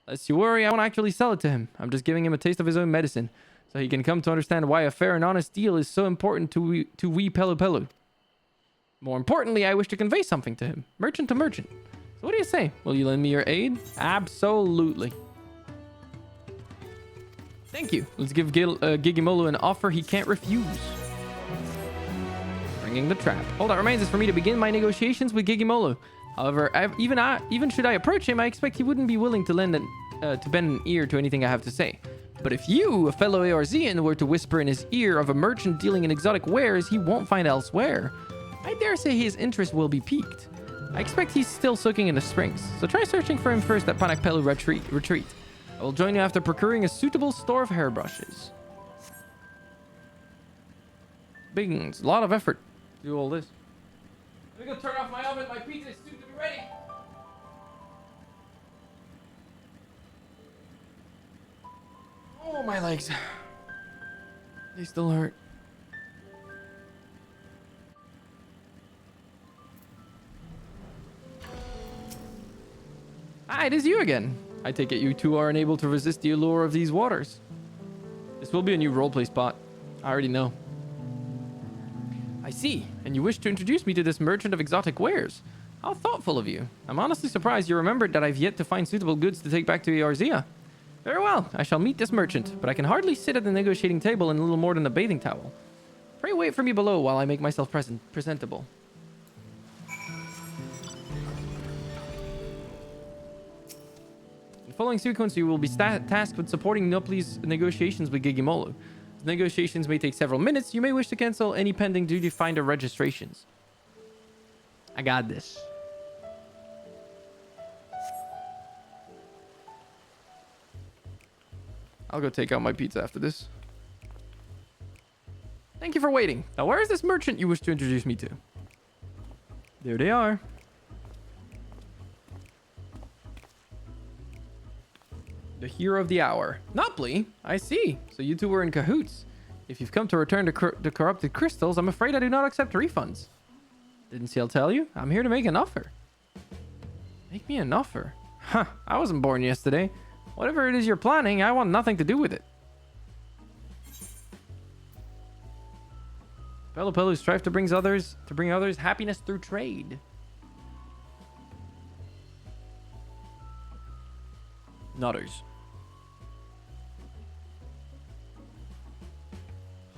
Lest you worry, I won't actually sell it to him. I'm just giving him a taste of his own medicine, so he can come to understand why a fair and honest deal is so important to we Pelu Pelu. More importantly, I wish to convey something to him, merchant to merchant. So what do you say? Will you lend me your aid? Absolutely. Thank you. Let's give Gigimolo an offer he can't refuse. Bringing the trap. All that remains is for me to begin my negotiations with Gigimolo. However, even should I approach him, I expect he wouldn't be willing to bend an ear to anything I have to say. But if you, a fellow Eorzean, were to whisper in his ear of a merchant dealing in exotic wares he won't find elsewhere, I dare say his interest will be piqued. I expect he's still soaking in the springs, so try searching for him first at Panakpelu Retreat. I will join you after procuring a suitable store of hairbrushes. Bings, a lot of effort to do all this. Let me go turn off my oven. My pizza is soon to be ready. Oh, my legs. They still hurt. Hi, it is you again. I take it you two are unable to resist the allure of these waters. This will be a new roleplay spot. I already know. I see. And you wish to introduce me to this merchant of exotic wares. How thoughtful of you. I'm honestly surprised you remembered that I've yet to find suitable goods to take back to Eorzea. Very well. I shall meet this merchant, but I can hardly sit at the negotiating table in little more than a bathing towel. Pray wait for me below while I make myself presentable. In the following sequence, you will be tasked with supporting Nopli's negotiations with Gigimolo. As negotiations may take several minutes, you may wish to cancel any pending duty finder registrations. I got this. I'll go take out my pizza after this. Thank you for waiting. Now, where is this merchant you wish to introduce me to? There they are. The hero of the hour. Nopli? I see. So you two were in cahoots. If you've come to return the corrupted crystals, I'm afraid I do not accept refunds. Didn't Ciel tell you? I'm here to make an offer. Make me an offer? Huh, I wasn't born yesterday. Whatever it is you're planning, I want nothing to do with it. Pelu Pelu strive to bring others happiness through trade. Nutters.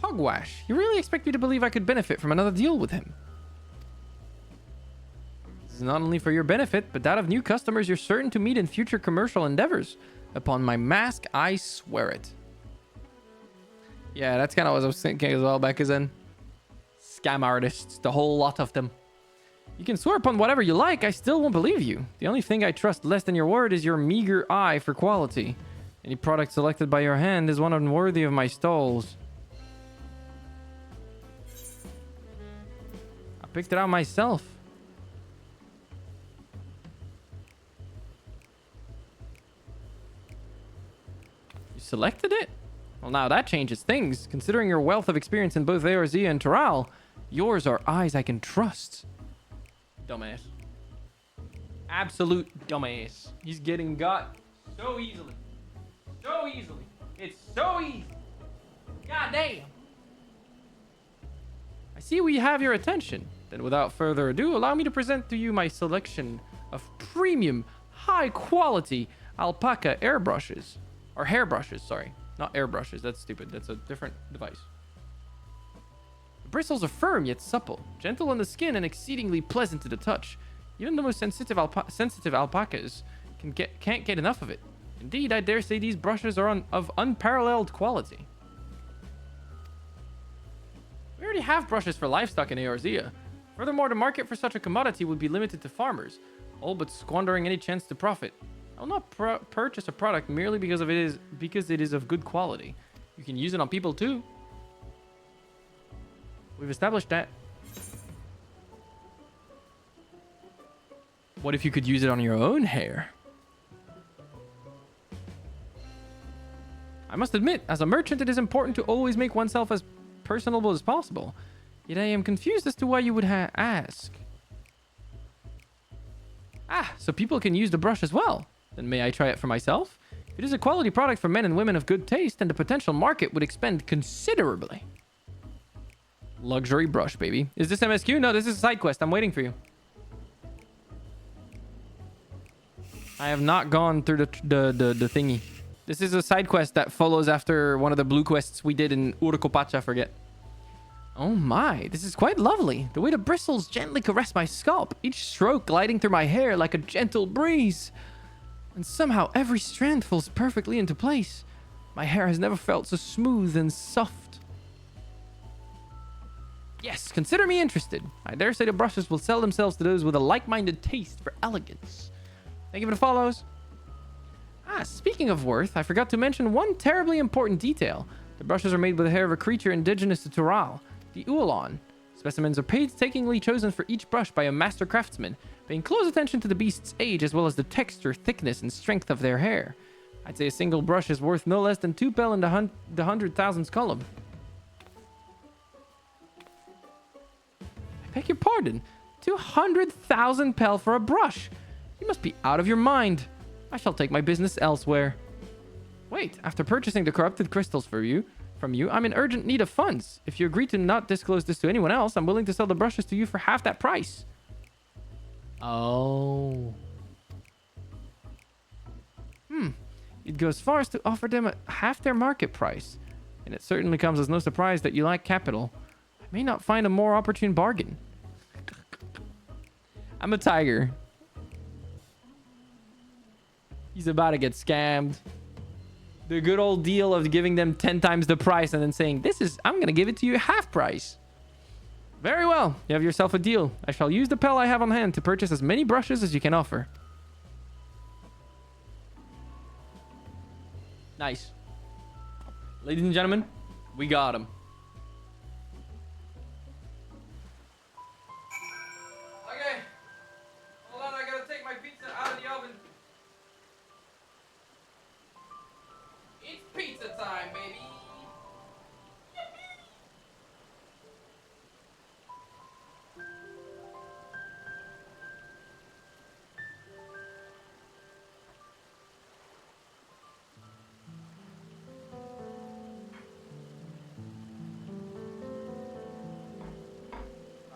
Hogwash, you really expect me to believe I could benefit from another deal with him? This is not only for your benefit, but that of new customers you're certain to meet in future commercial endeavors. Upon my mask, I swear it. Yeah, that's kind of what I was thinking as well, back then. Scam artists, the whole lot of them. You can swear upon whatever you like, I still won't believe you. The only thing I trust less than your word is your meager eye for quality. Any product selected by your hand is one unworthy of my stalls. I picked it out myself. You selected it? Well, now that changes things. Considering your wealth of experience in both Eorzea and Toral, yours are eyes I can trust. Dumbass. Absolute dumbass. He's getting got so easily. So easily. It's so easy. God damn. I see we have your attention. Then without further ado, allow me to present to you my selection of premium, high quality alpaca airbrushes. Or hairbrushes, sorry. Not airbrushes, that's stupid. That's a different device. The bristles are firm yet supple, gentle on the skin and exceedingly pleasant to the touch. Even the most sensitive alpacas can't get enough of it. Indeed, I dare say these brushes are of unparalleled quality. We already have brushes for livestock in Eorzea. Furthermore, the market for such a commodity would be limited to farmers, all but squandering any chance to profit. I will not purchase a product merely because it is of good quality. You can use it on people too. We've established that. What if you could use it on your own hair? I must admit, as a merchant, it is important to always make oneself as personable as possible. Yet I am confused as to why you would ask. Ah, so people can use the brush as well. Then may I try it for myself? If it is a quality product for men and women of good taste, then the potential market would expand considerably. Luxury brush, baby. Is this MSQ? No, this is a side quest. I'm waiting for you. I have not gone through the thingy. This is a side quest that follows after one of the blue quests we did in Urkopacha, I forget. Oh my, this is quite lovely. The way the bristles gently caress my scalp, each stroke gliding through my hair like a gentle breeze. And somehow every strand falls perfectly into place. My hair has never felt so smooth and soft. Yes, consider me interested. I dare say the brushes will sell themselves to those with a like-minded taste for elegance. Thank you for the follows. Ah, speaking of worth, I forgot to mention one terribly important detail. The brushes are made with the hair of a creature indigenous to Toral, the Uolon. Specimens are painstakingly chosen for each brush by a master craftsman, paying close attention to the beast's age as well as the texture, thickness, and strength of their hair. I'd say a single brush is worth no less than 2 pel in the 100,000s column. I beg your pardon? 200,000 pel for a brush? You must be out of your mind. I shall take my business elsewhere. Wait, after purchasing the corrupted crystals from you, I'm in urgent need of funds. If you agree to not disclose this to anyone else, I'm willing to sell the brushes to you for half that price. Oh. You'd go as far as to offer them at half their market price. And it certainly comes as no surprise that you lack capital. I may not find a more opportune bargain. I'm a tiger. He's about to get scammed. The good old deal of giving them 10 times the price and then saying, I'm going to give it to you half price. Very well. You have yourself a deal. I shall use the pel I have on hand to purchase as many brushes as you can offer. Nice. Ladies and gentlemen, we got him. Okay. Hold on, I gotta take my pizza out of the oven. It's pizza time, baby.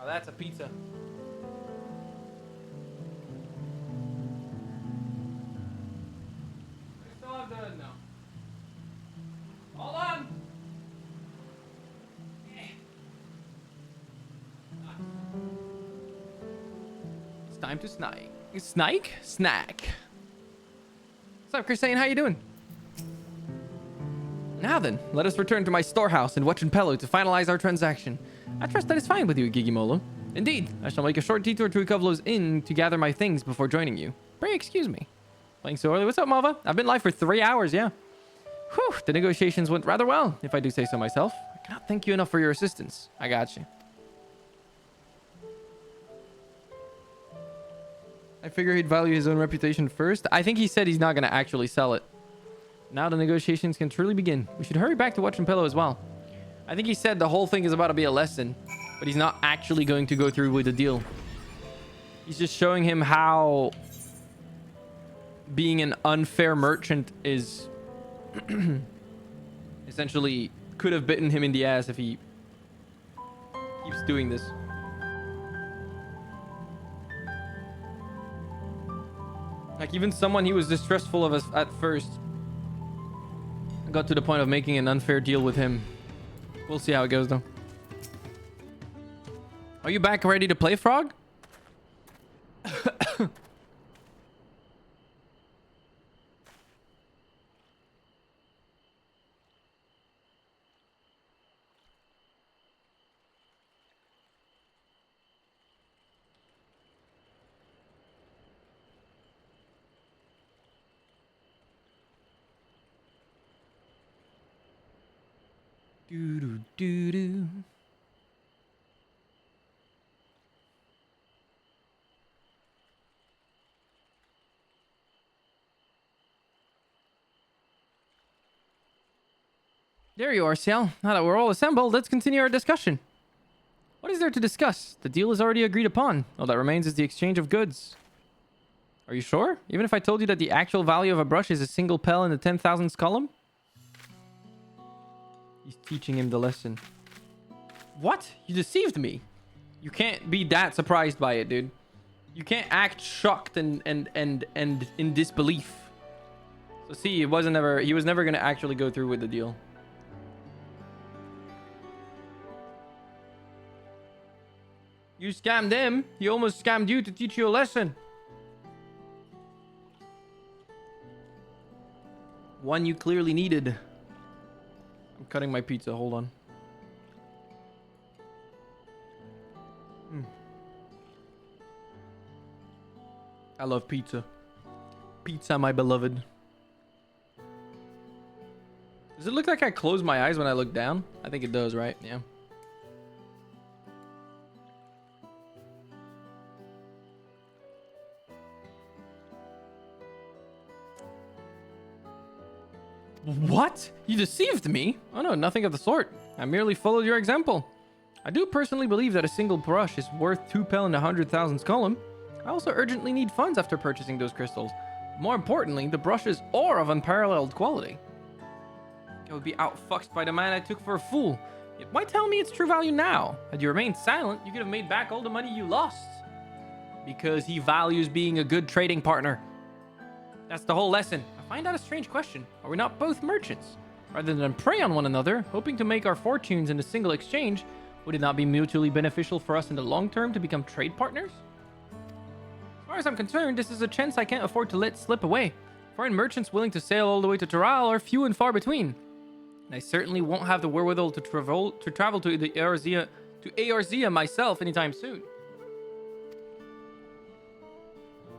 Oh, that's a pizza. We still have the no. Hold on. time to snike. Snike? Snack. What's up, Christine? How you doing? Now then, let us return to my storehouse in Watchenpello to finalize our transaction. I trust that is fine with you, Gigimolo. Indeed, I shall make a short detour to Ikuvlo's inn to gather my things before joining you. Pray excuse me. Playing so early. What's up, Malva? I've been live for 3 hours, yeah. Whew, the negotiations went rather well, if I do say so myself. I cannot thank you enough for your assistance. I got you. I figure he'd value his own reputation first. I think he said he's not going to actually sell it. Now the negotiations can truly begin. We should hurry back to Watchenpello as well. I think he said the whole thing is about to be a lesson, but he's not actually going to go through with the deal. He's just showing him how being an unfair merchant is essentially could have bitten him in the ass if he keeps doing this. Like, even someone he was distrustful of us at first got to the point of making an unfair deal with him. We'll see how it goes, though. Are you back ready to play, Frog? Do-do-do-do. There you are, Ciel. Now that we're all assembled, let's continue our discussion. What is there to discuss? The deal is already agreed upon. All that remains is the exchange of goods. Are you sure? Even if I told you that the actual value of a brush is a single pel in the 10,000s column? He's teaching him the lesson. What? You deceived me. You can't be that surprised by it, dude. You can't act shocked and in disbelief. So see, he was never gonna actually go through with the deal. You scammed him. He almost scammed you to teach you a lesson. One you clearly needed. I'm cutting my pizza. Hold on. I love pizza. Pizza, my beloved. Does it look like I close my eyes when I look down? I think it does, right? Yeah. What? You deceived me? Oh no, nothing of the sort. I merely followed your example. I do personally believe that a single brush is worth 2 pel in the 100,000s column. I also urgently need funds after purchasing those crystals. More importantly, the brushes are of unparalleled quality. I would be outfucked by the man I took for a fool. Why tell me its true value now? Had you remained silent, you could have made back all the money you lost. Because he values being a good trading partner. That's the whole lesson. I find that a strange question. Are we not both merchants? Rather than prey on one another, hoping to make our fortunes in a single exchange, would it not be mutually beneficial for us in the long term to become trade partners? As far as I'm concerned, this is a chance I can't afford to let slip away. Foreign merchants willing to sail all the way to Taral are few and far between. And I certainly won't have the wherewithal to travel to the Eorzea myself anytime soon.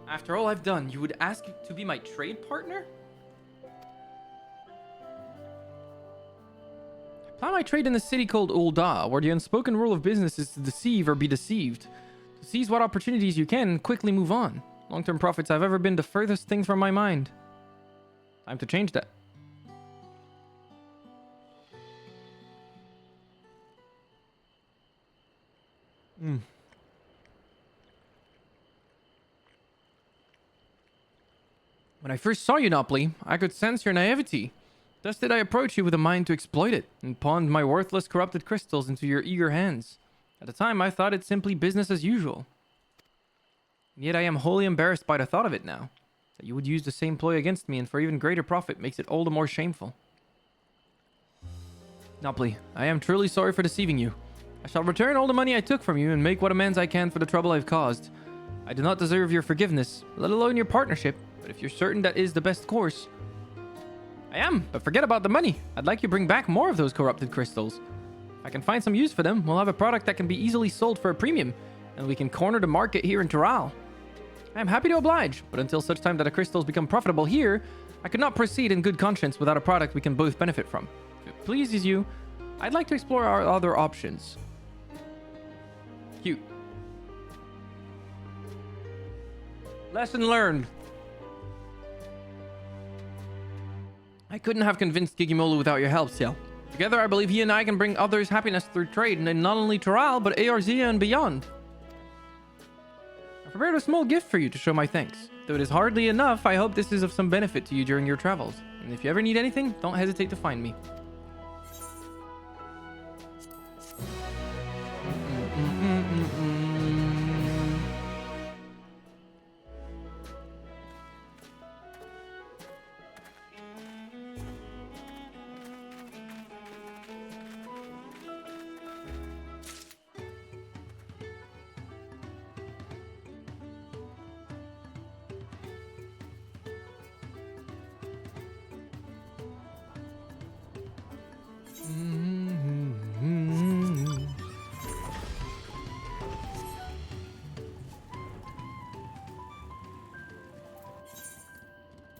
After all I've done, you would ask to be my trade partner? I plan my trade in the city called Ul'dah, where the unspoken rule of business is to deceive or be deceived. To seize what opportunities you can and quickly move on. Long-term profits have ever been the furthest thing from my mind. Time to change that. When I first saw you, Nopli, I could sense your naivety. Thus did I approach you with a mind to exploit it, and pawned my worthless corrupted crystals into your eager hands. At the time, I thought it simply business as usual. And yet I am wholly embarrassed by the thought of it now. That you would use the same ploy against me and for even greater profit makes it all the more shameful. Nopli, I am truly sorry for deceiving you. I shall return all the money I took from you and make what amends I can for the trouble I've caused. I do not deserve your forgiveness, let alone your partnership, but if you're certain that is the best course... I am, but forget about the money. I'd like you to bring back more of those corrupted crystals. If I can find some use for them, we'll have a product that can be easily sold for a premium, and we can corner the market here in Toral. I am happy to oblige, but until such time that the crystals become profitable here, I could not proceed in good conscience without a product we can both benefit from. If it pleases you, I'd like to explore our other options. Cute. Lesson learned. I couldn't have convinced Gigimolu without your help, Ciel. Together, I believe he and I can bring others happiness through trade, and in not only Toral, but Eorzea and beyond. I prepared a small gift for you to show my thanks. Though it is hardly enough, I hope this is of some benefit to you during your travels. And if you ever need anything, don't hesitate to find me.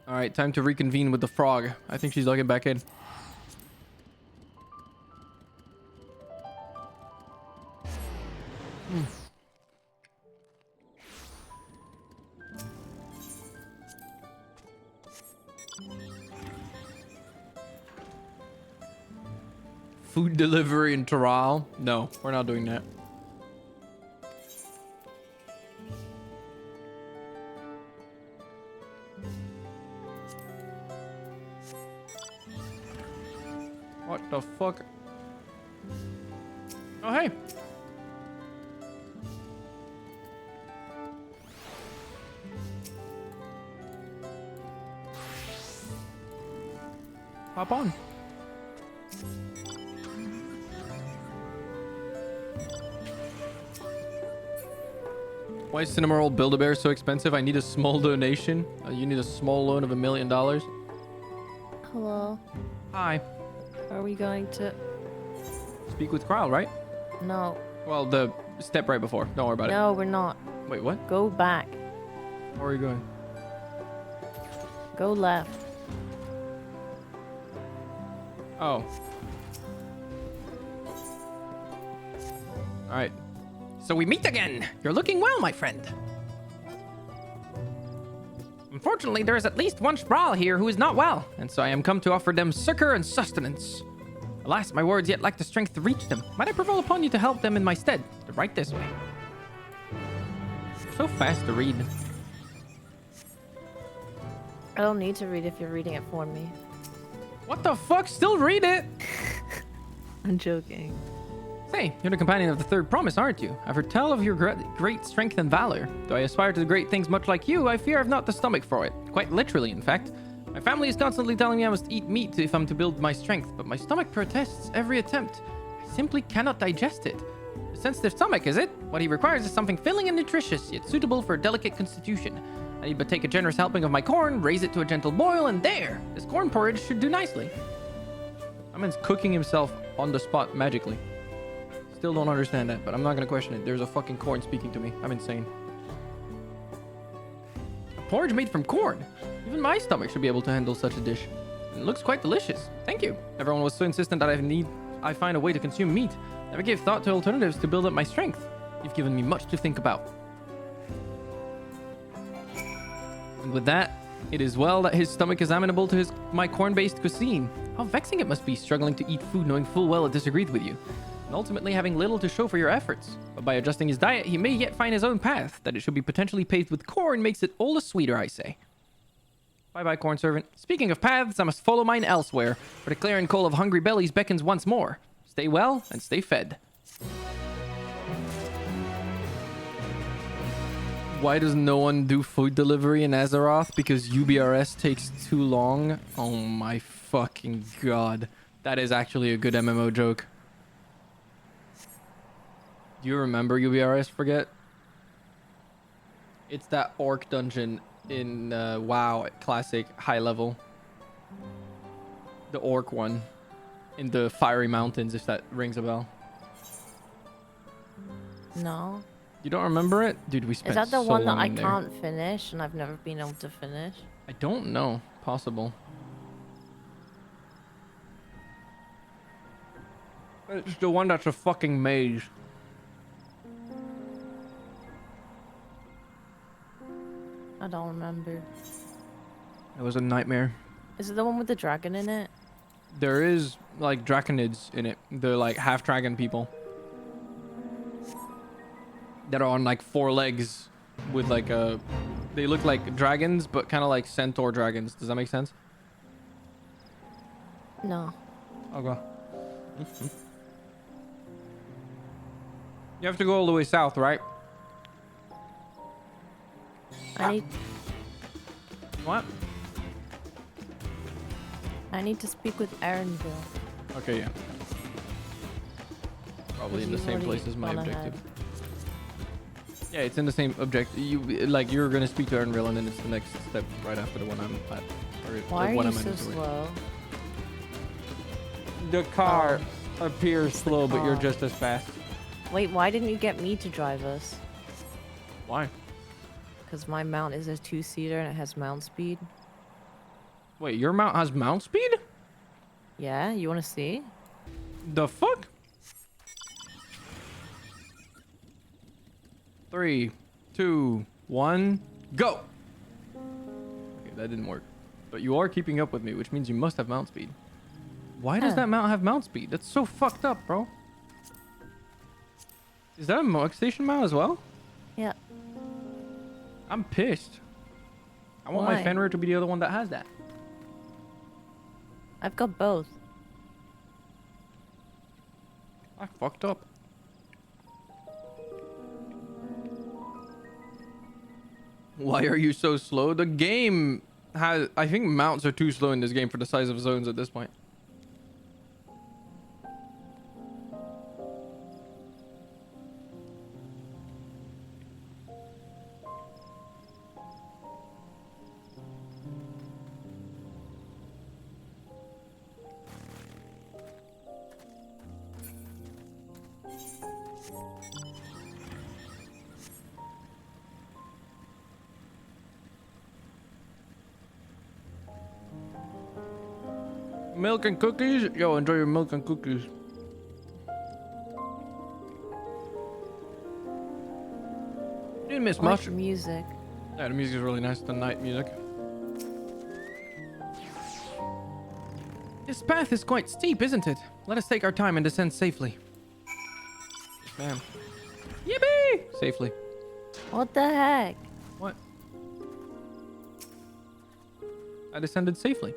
All right, time to reconvene with the frog. I think she's logging back in. Food delivery in Toral? No, we're not doing that. What the fuck? Oh, hey. Hop on. Why is Cinnamoroll Build-A-Bear so expensive? I need a small donation. You need a small loan of $1 million. Hello. Hi. Are we going to... Speak with Krile, right? No. Well, the step right before. Don't worry about it. No, we're not. Wait, what? Go back. Where are you going? Go left. Oh. Alright. So we meet again. You're looking well, my friend. Unfortunately, there is at least one Sprawl here who is not well, and so I am come to offer them succor and sustenance. Alas, my words yet lack the strength to reach them. Might I prevail upon you to help them in my stead? To right this way. So fast to read. I don't need to read if you're reading it for me. What the fuck? Still read it? I'm joking. Say, you're the companion of the third promise, aren't you? I've heard tell of your great strength and valor. Though I aspire to great things much like you, I fear I've not the stomach for it. Quite literally, in fact. My family is constantly telling me I must eat meat if I'm to build my strength, but my stomach protests every attempt. I simply cannot digest it. A sensitive stomach, is it? What he requires is something filling and nutritious, yet suitable for a delicate constitution. I need but take a generous helping of my corn, raise it to a gentle boil, and there! This corn porridge should do nicely. My man's cooking himself on the spot magically. Still don't understand that, but I'm not gonna question it. There's a fucking corn speaking to me. I'm insane. A porridge made from corn? Even my stomach should be able to handle such a dish. It looks quite delicious. Thank you. Everyone was so insistent that I find a way to consume meat. Never gave thought to alternatives to build up my strength. You've given me much to think about. And with that, it is well that his stomach is amenable to my corn-based cuisine. How vexing it must be struggling to eat food knowing full well it disagreed with you. And ultimately having little to show for your efforts. But by adjusting his diet, he may yet find his own path. That it should be potentially paved with corn makes it all the sweeter, I say. Bye-bye, corn servant. Speaking of paths, I must follow mine elsewhere, for the clarion call of hungry bellies beckons once more. Stay well and stay fed. Why does no one do food delivery in Azeroth? Because UBRS takes too long? Oh my fucking god. That is actually a good MMO joke. Do you remember UBRS, Forget? It's that orc dungeon in WoW Classic high level. The orc one in the Fiery Mountains, if that rings a bell. No. You don't remember it? Dude, we spent Is that the so one that long I in there. can't finish and I've never been able to finish? I don't know. Possible. It's the one that's a fucking maze. I don't remember. It was a nightmare. Is it the one with the dragon in it? There is like draconids in it. They're like half dragon people that are on like 4 legs with like a... They look like dragons, but kind of like centaur dragons. Does that make sense? No. Okay. You have to go all the way south, right? I need... What? I need to speak with Aaronville. Okay, yeah. Probably in the same place as my objective. Yeah, it's in the same object. You like you're gonna speak to Aaronville, and then it's the next step right after the one I'm at. Or Why the are one you I'm so at. slow? The car appears slow, but you're just as fast. Wait, why didn't you get me to drive us? Why? Because my mount is a 2-seater and it has mount speed. Wait, your mount has mount speed? Yeah, you want to see? The fuck? 3, 2, 1, go! Okay, that didn't work. But you are keeping up with me, which means you must have mount speed. Why does that mount have mount speed? That's so fucked up, bro. Is that a Mock Station mount as well? Yeah. I'm pissed. I want my Fenrir to be the other one that has that. I've got both. I fucked up. Why are you so slow? The game has... I think mounts are too slow in this game for the size of zones at this point. Milk and cookies? Yo, enjoy your milk and cookies. You didn't miss much. Music. Yeah, the music is really nice. The night music. This path is quite steep, isn't it? Let us take our time and descend safely. Yes, ma'am. Yippee! Safely. What the heck? What? I descended safely.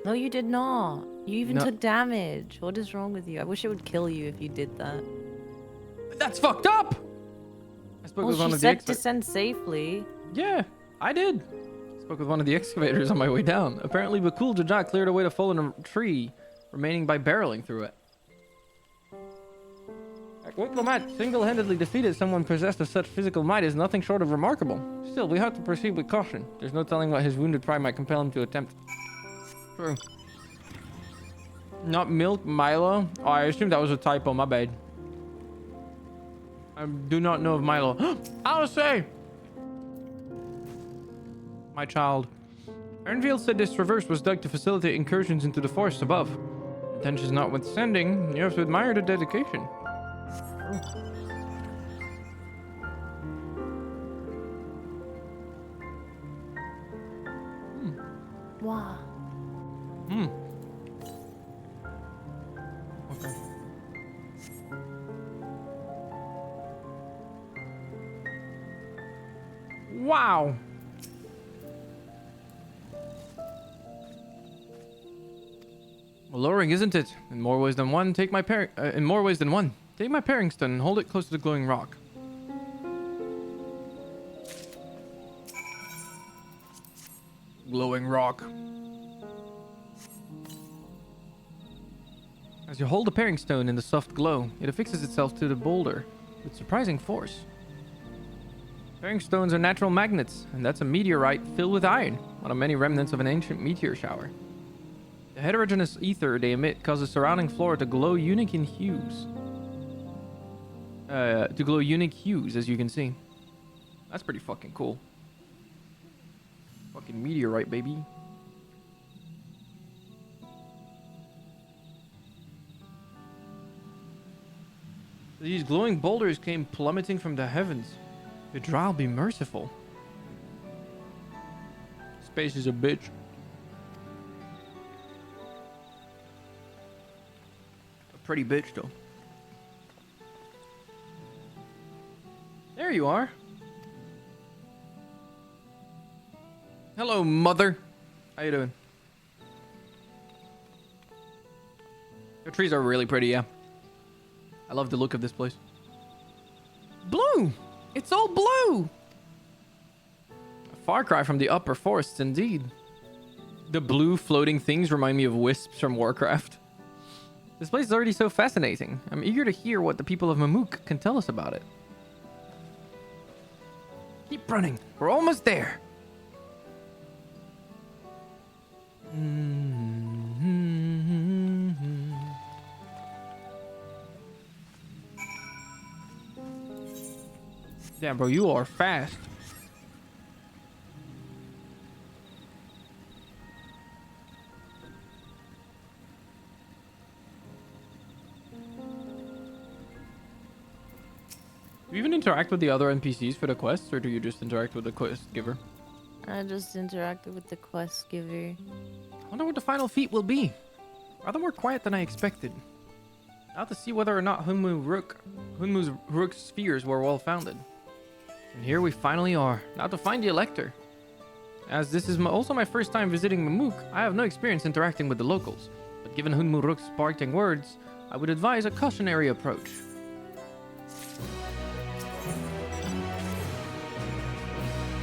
No, you did not. You even No. took damage. What is wrong with you? I wish it would kill you if you did that. That's fucked up! I spoke with one She of the said descend safely. Yeah, I did. Spoke with one of the excavators on my way down. Apparently, Bakul Jajak cleared away the fallen tree, remaining by barreling through it. Wiklomat single-handedly defeated someone possessed of such physical might is nothing short of remarkable. Still, we have to proceed with caution. There's no telling what his wounded pride might compel him to attempt. True. Not milk, Milo? Oh, I assume that was a typo, my bad. I do not know of Milo. I'll say! My child. Ernfield said this traverse was dug to facilitate incursions into the forests above. Intentions notwithstanding, you have to admire the dedication. Wow. Hmm. Okay. Wow. Alluring, isn't it? In more ways than one, take my in more ways than one. Take my paring stone and hold it close to the glowing rock. Glowing rock. As you hold the paring stone in the soft glow, it affixes itself to the boulder with surprising force. Bearing stones are natural magnets, and that's a meteorite filled with iron, one of many remnants of an ancient meteor shower. The heterogeneous ether they emit causes surrounding flora to glow unique in hues. As you can see. That's pretty fucking cool. Fucking meteorite, baby. These glowing boulders came plummeting from the heavens. Vidral be merciful. Space is a bitch. A pretty bitch, though. There you are. Hello, mother. How you doing? The trees are really pretty, yeah. I love the look of this place. Blue! It's all blue! A far cry from the upper forests, indeed. The blue floating things remind me of wisps from Warcraft. This place is already so fascinating. I'm eager to hear what the people of Mamook can tell us about it. Keep running. We're almost there. Damn, bro, you are fast. Do you even interact with the other NPCs for the quests, or do you just interact with the quest giver? I just interacted with the quest giver. I wonder what the final feat will be. Rather more quiet than I expected. Now to see whether or not Hunmu's Rook's spheres were well founded. And here we finally are. Now to find the Elector. As this is also my first time visiting Mamook, I have no experience interacting with the locals. But given Hunmu Rook's parting words, I would advise a cautionary approach.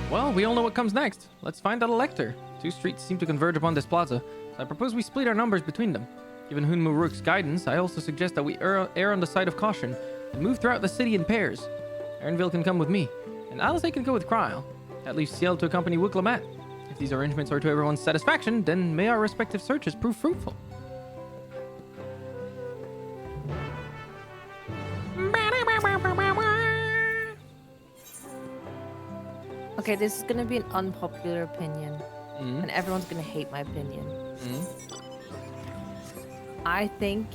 Well, we all know what comes next. Let's find that Elector. Two streets seem to converge upon this plaza, so I propose we split our numbers between them. Given Hunmu Rook's guidance, I also suggest that we err on the side of caution and move throughout the city in pairs. Erinville can come with me, and Alice can go with Cryle. That leaves Ciel to accompany Wicklamat. If these arrangements are to everyone's satisfaction, then may our respective searches prove fruitful. Okay, this is gonna be an unpopular opinion, and everyone's gonna hate my opinion. I think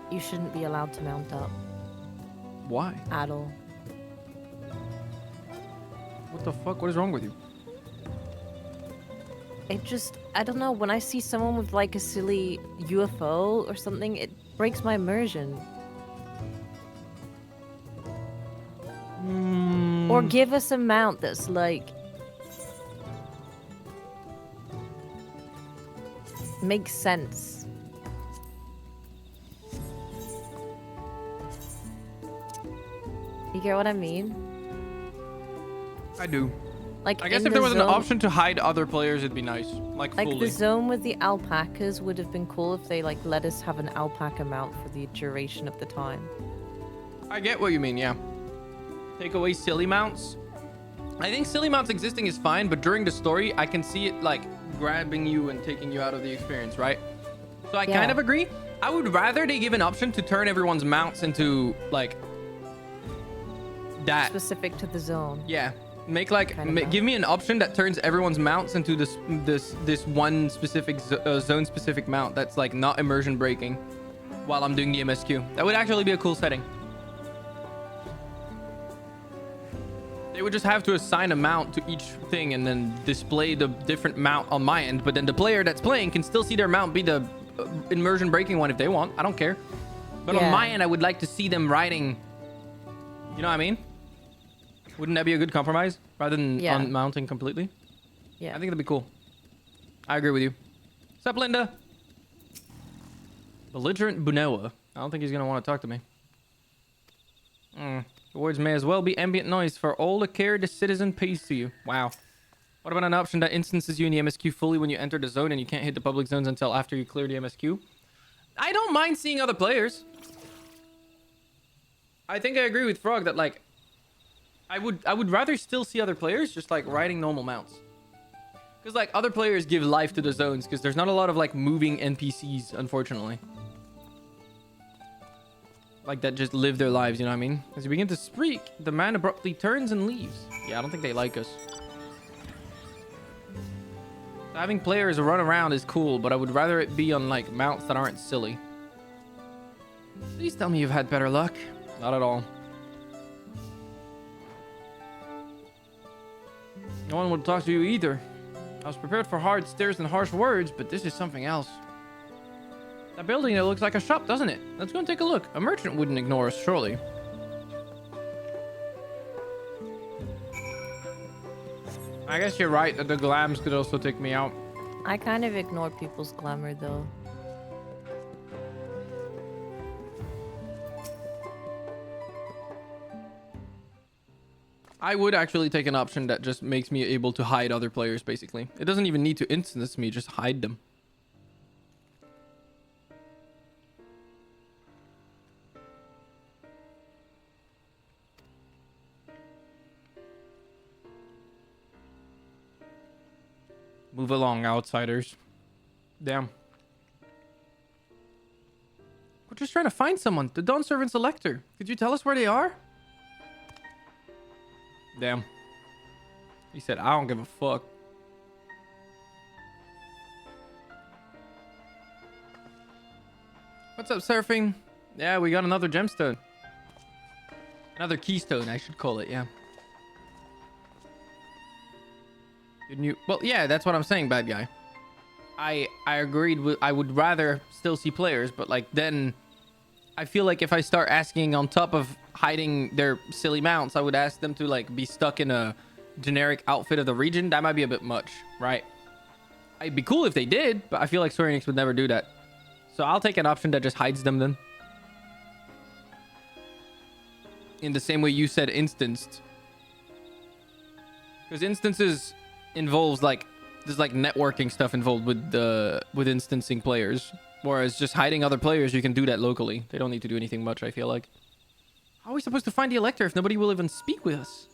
you shouldn't be allowed to mount up. Why? At all. What the fuck? What is wrong with you? It just, I don't know, when I see someone with like a silly UFO or something, it breaks my immersion. Or give us a mount that's like... makes sense. You get what I mean? I do. Like, I guess if there was an option to hide other players, it'd be nice. Like fully. the zone with the alpacas would have been cool if they like let us have an alpaca mount for the duration of the time. I get what you mean, yeah. Take away silly mounts. I think silly mounts existing is fine, but during the story, I can see it like grabbing you and taking you out of the experience, right? So I kind of agree. I would rather they give an option to turn everyone's mounts into like that. Specific to the zone. Yeah. Make like give me an option that turns everyone's mounts into this one specific zone specific mount that's like not immersion breaking while I'm doing the MSQ. That would actually be a cool setting. They would just have to assign a mount to each thing and then display the different mount on my end, but then the player that's playing can still see their mount be the immersion breaking one if they want. I don't care. But on my end, I would like to see them riding. You know what I mean? Wouldn't that be a good compromise rather than unmounting completely? Yeah. I think that'd be cool. I agree with you. What's up, Linda? Belligerent Bunewa. I don't think he's going to want to talk to me. The words may as well be ambient noise for all the care the citizen pays to you. Wow. What about an option that instances you in the MSQ fully when you enter the zone and you can't hit the public zones until after you clear the MSQ? I don't mind seeing other players. I think I agree with Frog that, like, I would rather still see other players just like riding normal mounts. Because like other players give life to the zones because there's not a lot of like moving NPCs, unfortunately. Like that just live their lives, you know what I mean? As you begin to speak, the man abruptly turns and leaves. Yeah, I don't think they like us. Having players run around is cool, but I would rather it be on like mounts that aren't silly. Please tell me you've had better luck. Not at all. No one would talk to you either. I was prepared for hard stares and harsh words, but this is something else. That building, it looks like a shop, doesn't it? Let's go and take a look. A merchant wouldn't ignore us, surely. I guess you're right that the glams could also take me out. I kind of ignore people's glamour, though. I would actually take an option that just makes me able to hide other players, basically. It doesn't even need to instance me, just hide them. Move along, outsiders. Damn. We're just trying to find someone. The Dawn Servant's elector. Could you tell us where they are? Damn. He said, I don't give a fuck. What's up, surfing? Yeah, we got another gemstone. Another keystone, I should call it, yeah. Good new. Well, yeah, that's what I'm saying, bad guy. I agreed with, I would rather still see players, but like then I feel like if I start asking on top of hiding their silly mounts, I would ask them to like be stuck in a generic outfit of the region. That might be a bit much, right? It'd be cool if they did, but I feel like Square Enix would never do that. So I'll take an option that just hides them then. In the same way you said instanced. Because instances involves like, there's like networking stuff involved with instancing players. Whereas just hiding other players, you can do that locally. They don't need to do anything much, I feel like. How are we supposed to find the elector if nobody will even speak with us?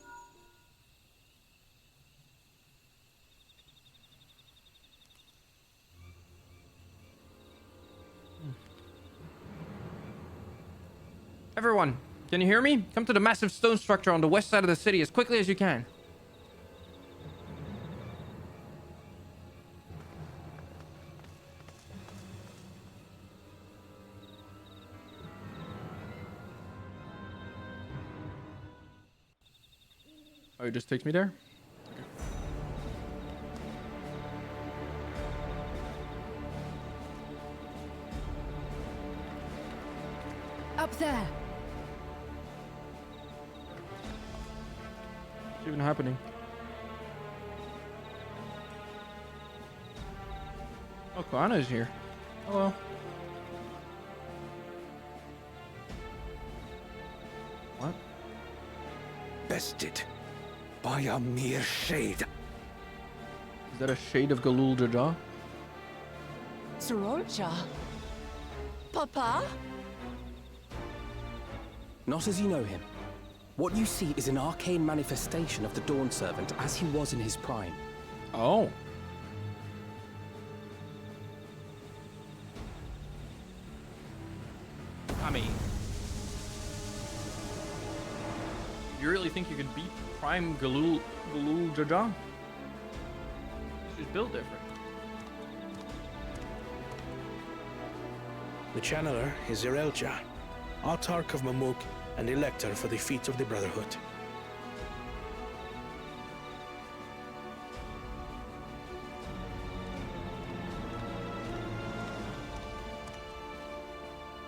Everyone, can you hear me? Come to the massive stone structure on the west side of the city as quickly as you can. Oh, it just takes me there? Okay. Up there. What's even happening? Oh, Koana is here. Hello. What? Bested by a mere shade. Is that a shade of Galul Jaja? Sororja? Papa? Not as you know him. What you see is an arcane manifestation of the Dawn Servant as he was in his prime. Oh. I mean, you really think you can beat Prime Galul Jaja? She's built different. The channeler is Irelja, Autarch of Mamuk and Elector for the Feet of the Brotherhood.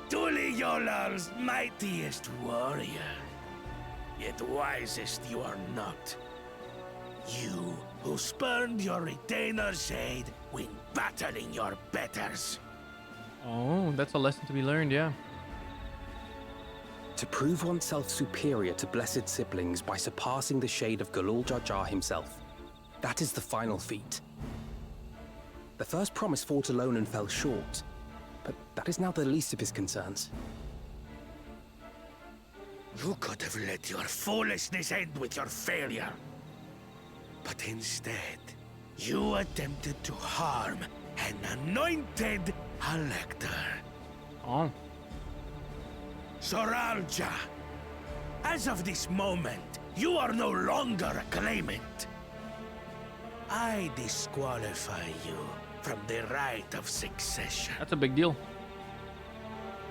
Truly Yolal's mightiest warrior. Yet wisest you are not. You who spurned your retainer's shade when battling your betters. Oh, that's a lesson to be learned, yeah. To prove oneself superior to blessed siblings by surpassing the shade of Galul Jaja himself. That is the final feat. The first promise fought alone and fell short, but that is now the least of his concerns. You could have let your foolishness end with your failure. But instead, you attempted to harm an anointed elector. Oh. Soralja, as of this moment, you are no longer a claimant. I disqualify you from the right of succession. That's a big deal.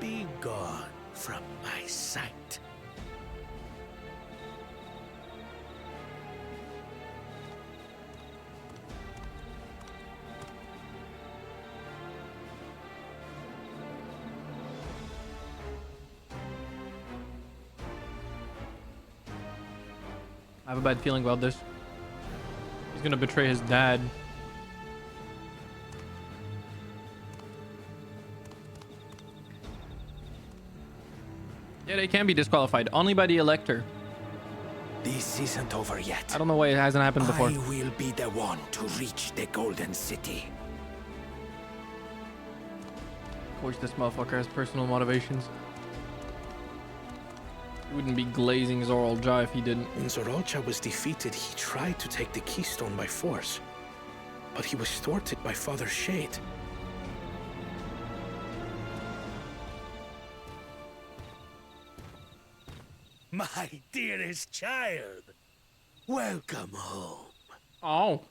Be gone from my sight. I have a bad feeling about this. He's gonna betray his dad. Yeah, they can be disqualified. Only by the elector. This isn't over yet. I don't know why it hasn't happened before. I will be the one to reach the Golden City. Of course, this motherfucker has personal motivations. He wouldn't be glazing Zoralja if he didn't. When Zoralja was defeated, he tried to take the keystone by force. But he was thwarted by Father Shade. My dearest child, welcome home. Oh.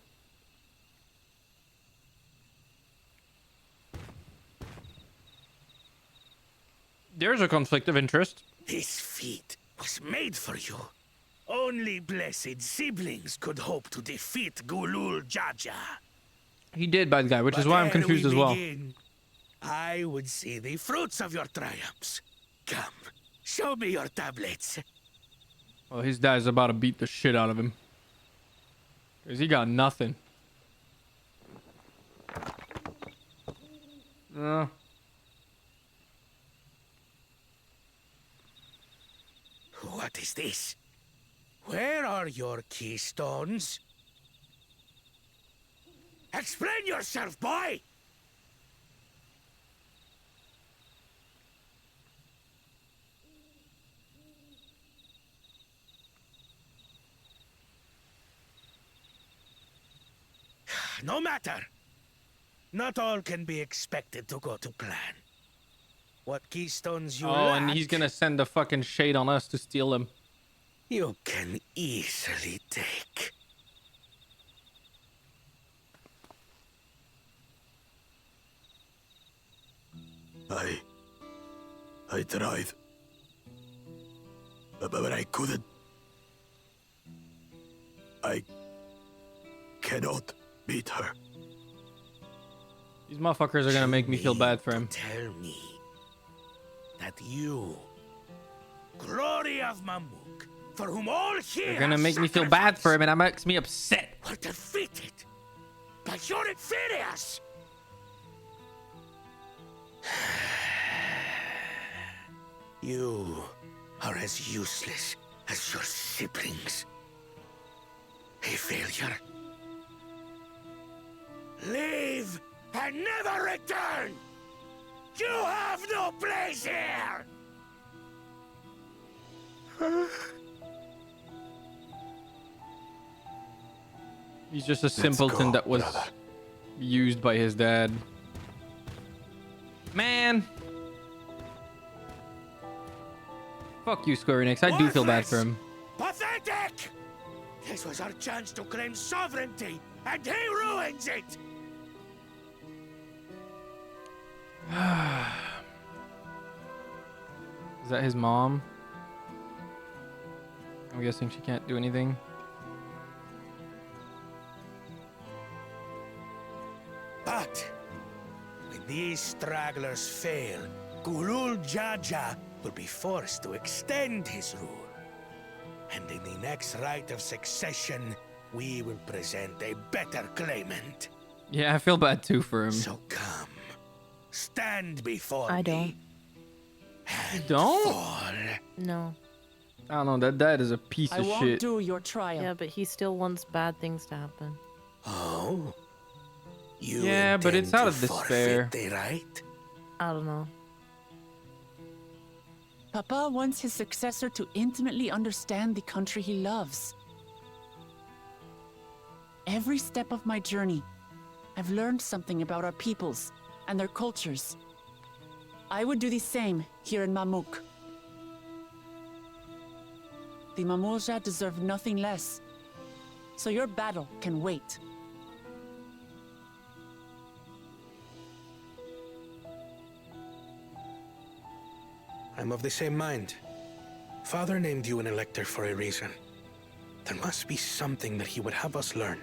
There's a conflict of interest. This feat was made for you. Only blessed siblings could hope to defeat Gulul Jaja. He did, bad guy, which is But why I'm ere confused we as well. begin, I would see the fruits of your triumphs. Come, show me your tablets. Well, his dad's about to beat the shit out of him. Because he got nothing. What is this? Where are your keystones? Explain yourself, boy! No matter. Not all can be expected to go to plan. What keystones you Oh, lack, and he's gonna send the fucking shade on us to steal them. you can easily take. I tried. But I couldn't. I cannot beat her. These motherfuckers are gonna make me feel bad for him. Tell me that you, glory of Mamuk, for whom all here They're gonna make me feel bad for him, and that makes me upset. were defeated by your inferiors. You are as useless as your siblings. A failure. Leave and never return! You have no place here! He's just a simpleton that was used by his dad. Man! Fuck you, Square Enix. I do feel bad for him. Pathetic! This was our chance to claim sovereignty, and he ruins it! Is that his mom? I'm guessing she can't do anything. But when these stragglers fail, Gulul Jaja will be forced to extend his rule. And in the next rite of succession, we will present a better claimant. Yeah, I feel bad too for him. So come, stand before I me. don't. You don't? Fall. No. I don't know. That dad is a piece I of won't shit. do your trial. Yeah, but he still wants bad things to happen. Oh? You Yeah, but it's intend out to of despair. forfeit the right? I don't know. Papa wants his successor to intimately understand the country he loves. Every step of my journey, I've learned something about our peoples and their cultures. I would do the same here in Mamuk. The Mamulja deserve nothing less, so your battle can wait. I'm of the same mind. Father named you an elector for a reason. There must be something that he would have us learn.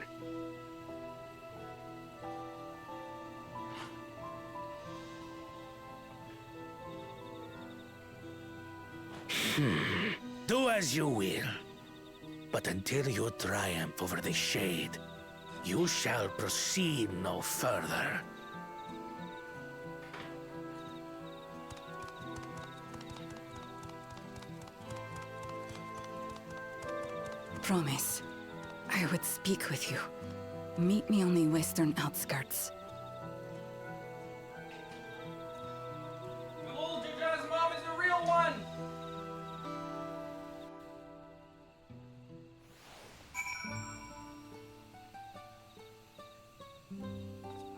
Do as you will. But until you triumph over the Shade, you shall proceed no further. Promise, I would speak with you. Meet me on the western outskirts. Mamulja's mom is a real one!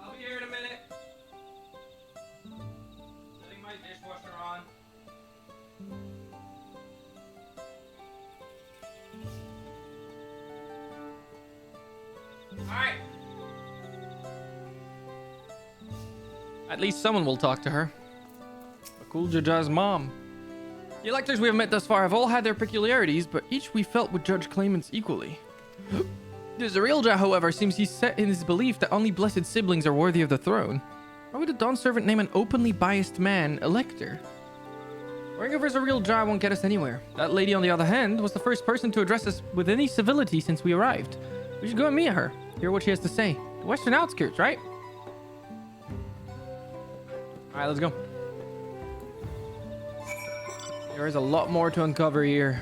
I'll be here in a minute. Setting my dishwasher on. Alright. At least someone will talk to her. Bakuljaja's mom. The electors we have met thus far have all had their peculiarities, but each we felt would judge claimants equally. The Zerilja, however, seems he's set in his belief that only blessed siblings are worthy of the throne. Why would a Dawn servant name an openly biased man elector? Worrying over Zerilja won't get us anywhere. That lady, on the other hand, was the first person to address us with any civility since we arrived. We should go and meet her, hear what she has to say. The western outskirts, right? Alright, let's go. There is a lot more to uncover here.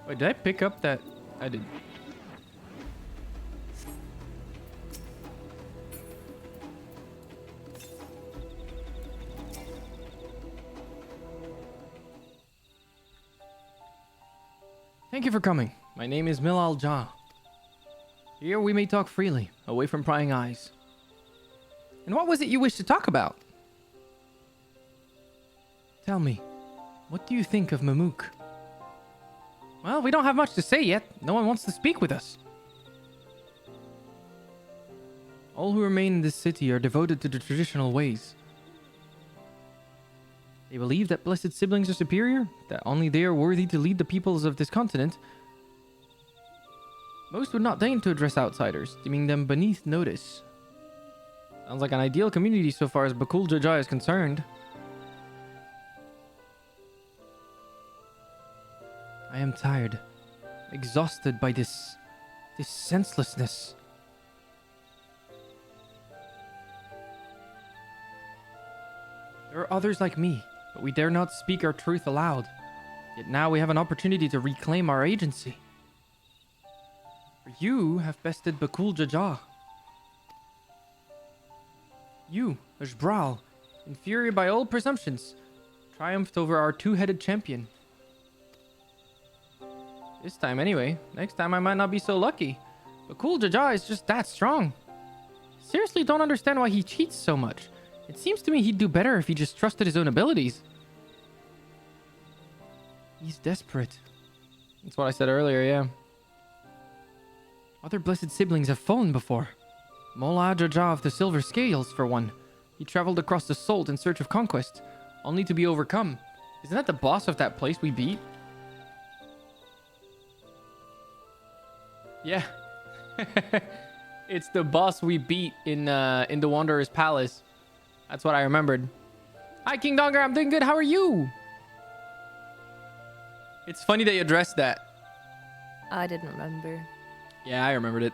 Wait, did I pick up that? I did. Thank you for coming. My name is Milal Jah. Here we may talk freely, away from prying eyes. And what was it you wished to talk about? Tell me, what do you think of Mamuk? Well, we don't have much to say yet. No one wants to speak with us. All who remain in this city are devoted to the traditional ways. They believe that blessed siblings are superior, that only they are worthy to lead the peoples of this continent. Most would not deign to address outsiders, deeming them beneath notice. Sounds like an ideal community so far as Bakuljaja is concerned. I am tired, exhausted by this senselessness. There are others like me, but we dare not speak our truth aloud. Yet now we have an opportunity to reclaim our agency. For you have bested Bakuljaja. You, Ashbral, inferior by all presumptions, triumphed over our two-headed champion. This time anyway. Next time I might not be so lucky. Bakuljaja is just that strong. Seriously don't understand why he cheats so much. It seems to me he'd do better if he just trusted his own abilities. He's desperate. That's what I said earlier, yeah. Other blessed siblings have fallen before. Mola Jaja of the Silver Scales, for one. He traveled across the Salt in search of conquest, only to be overcome. Isn't that the boss of that place we beat? Yeah. It's the boss we beat in the Wanderer's Palace. That's what I remembered. Hi, King Donger. I'm doing good. How are you? It's funny they addressed that. I didn't remember. Yeah, I remembered it.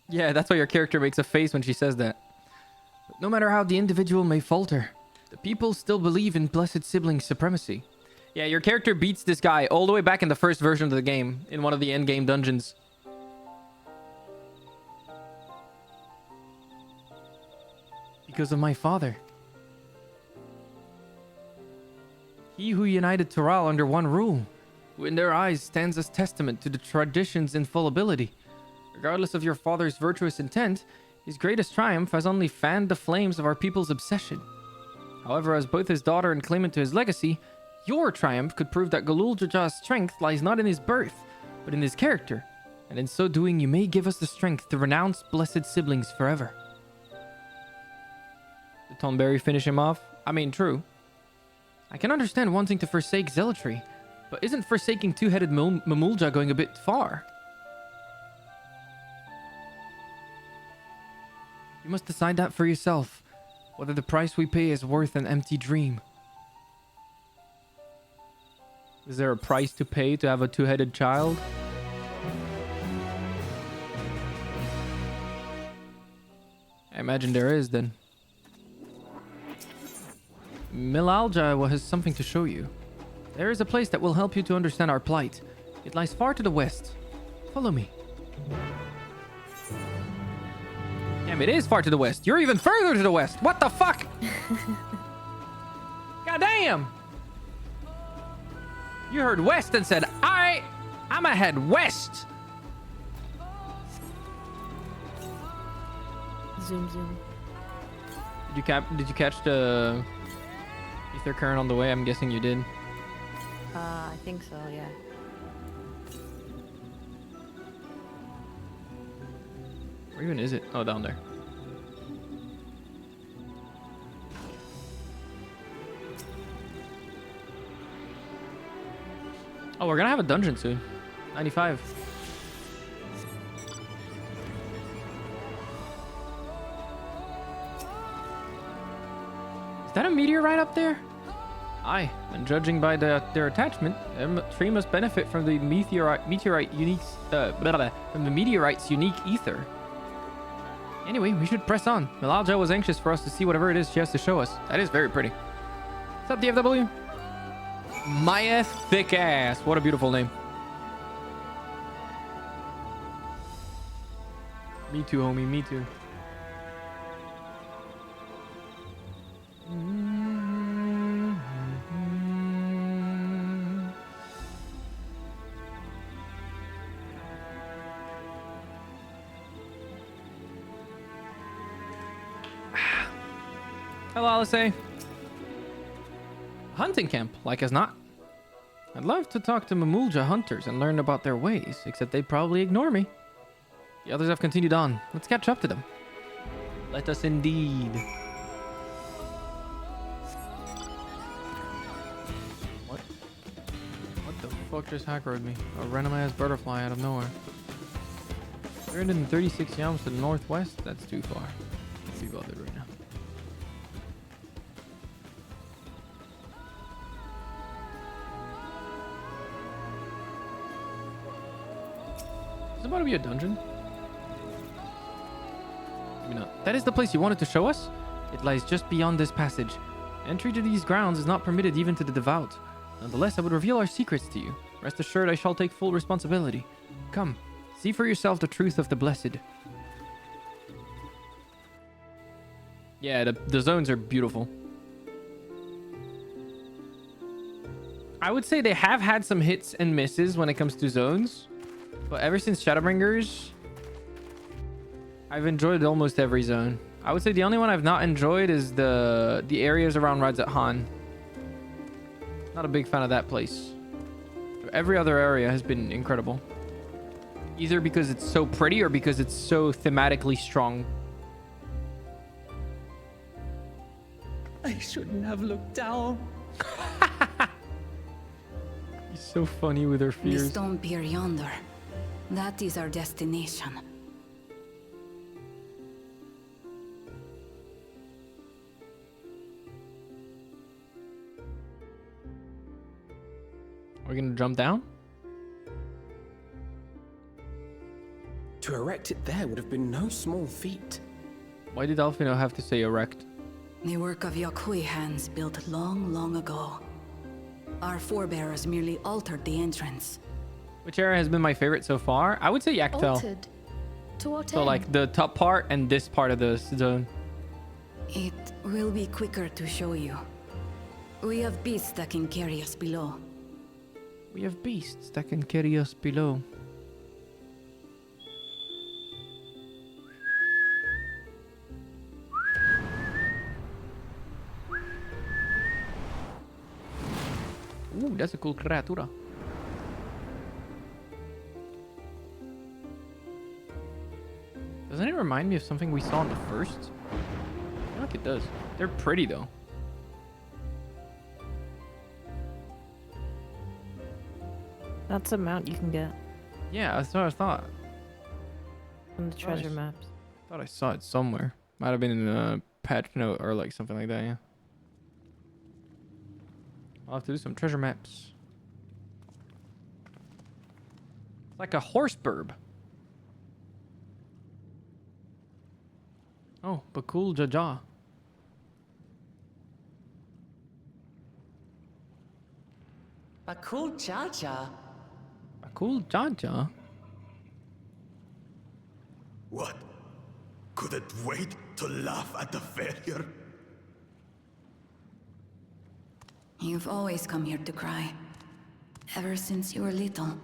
Yeah, that's why your character makes a face when she says that. But no matter how the individual may falter, the people still believe in blessed sibling supremacy. Yeah, your character beats this guy all the way back in the first version of the game, in one of the endgame dungeons. Because of my father. He who united Tural under one rule, who in their eyes stands as testament to the tradition's infallibility. Regardless of your father's virtuous intent, his greatest triumph has only fanned the flames of our people's obsession. However, as both his daughter and claimant to his legacy, your triumph could prove that Galul Jaja's strength lies not in his birth, but in his character, and in so doing you may give us the strength to renounce blessed siblings forever. Did Tonberry finish him off? I mean, true. I can understand wanting to forsake zealotry, but isn't forsaking two-headed Mamulja going a bit far? You must decide that for yourself, whether the price we pay is worth an empty dream. Is there a price to pay to have a two-headed child? I imagine there is, then. Milalja has something to show you. There is a place that will help you to understand our plight. It lies far to the west. Follow me. Damn, it is far to the west. You're even further to the west. What the fuck? God damn. You heard west and said, I'ma head west. Zoom, zoom. Did you catch the ether current on the way? I'm guessing you did. I think so, yeah. Where even is it? Oh, down there. Oh, we're gonna have a dungeon soon. 95. Is that a meteorite up there? Aye, and judging by their attachment, the tree must benefit from the meteorite's unique ether. Anyway, we should press on. Milalja was anxious for us to see whatever it is she has to show us. That is very pretty. What's up, DFW? Maya Thick Ass. What a beautiful name. Me too, homie. Me too. Hello, Alice. Hunting camp, like as not. I'd love to talk to Mamulja hunters and learn about their ways, except they'd probably ignore me. The others have continued on. Let's catch up to them. Let us indeed. What? What the fuck just hack-rolled me? A random ass butterfly out of nowhere. 336 yams to the northwest? That's too far. Let's be bothered right now. Is it about to be a dungeon? Maybe not. That is the place you wanted to show us? It lies just beyond this passage. Entry to these grounds is not permitted even to the devout. Nonetheless, I would reveal our secrets to you. Rest assured I shall take full responsibility. Come, see for yourself the truth of the blessed. Yeah, the zones are beautiful. I would say they have had some hits and misses when it comes to zones. But ever since Shadowbringers, I've enjoyed almost every zone. I would say the only one I've not enjoyed is the areas around Radzat Han. Not a big fan of that place. Every other area has been incredible. Either because it's so pretty or because it's so thematically strong. I shouldn't have looked down. He's so funny with her The fears. stone pier yonder. That is our destination. We're gonna jump down? To erect it there would have been no small feat. Why did Alfino have to say erect? The work of Yakui hands built long, long ago. Our forebears merely altered the entrance. Which area has been my favorite so far? I would say Yaktel. Altered. To what So end? like the top part and this part of the zone. It will be quicker to show you. We have beasts that can carry us below. We have beasts that can carry us below. Ooh, that's a cool creatura. Doesn't it remind me of something we saw in the first? I feel like it does. They're pretty though. That's a mount you can get Yeah, that's what I thought. from the treasure maps. Thought I saw it somewhere. Might have been in a patch note or like something like that, yeah. I'll have to do some treasure maps. It's like a horse burb. Oh, Bakul Jaja. Bakul Jaja. Bakul Jaja? What? Could it wait to laugh at the failure? You've always come here to cry. Ever since you were little.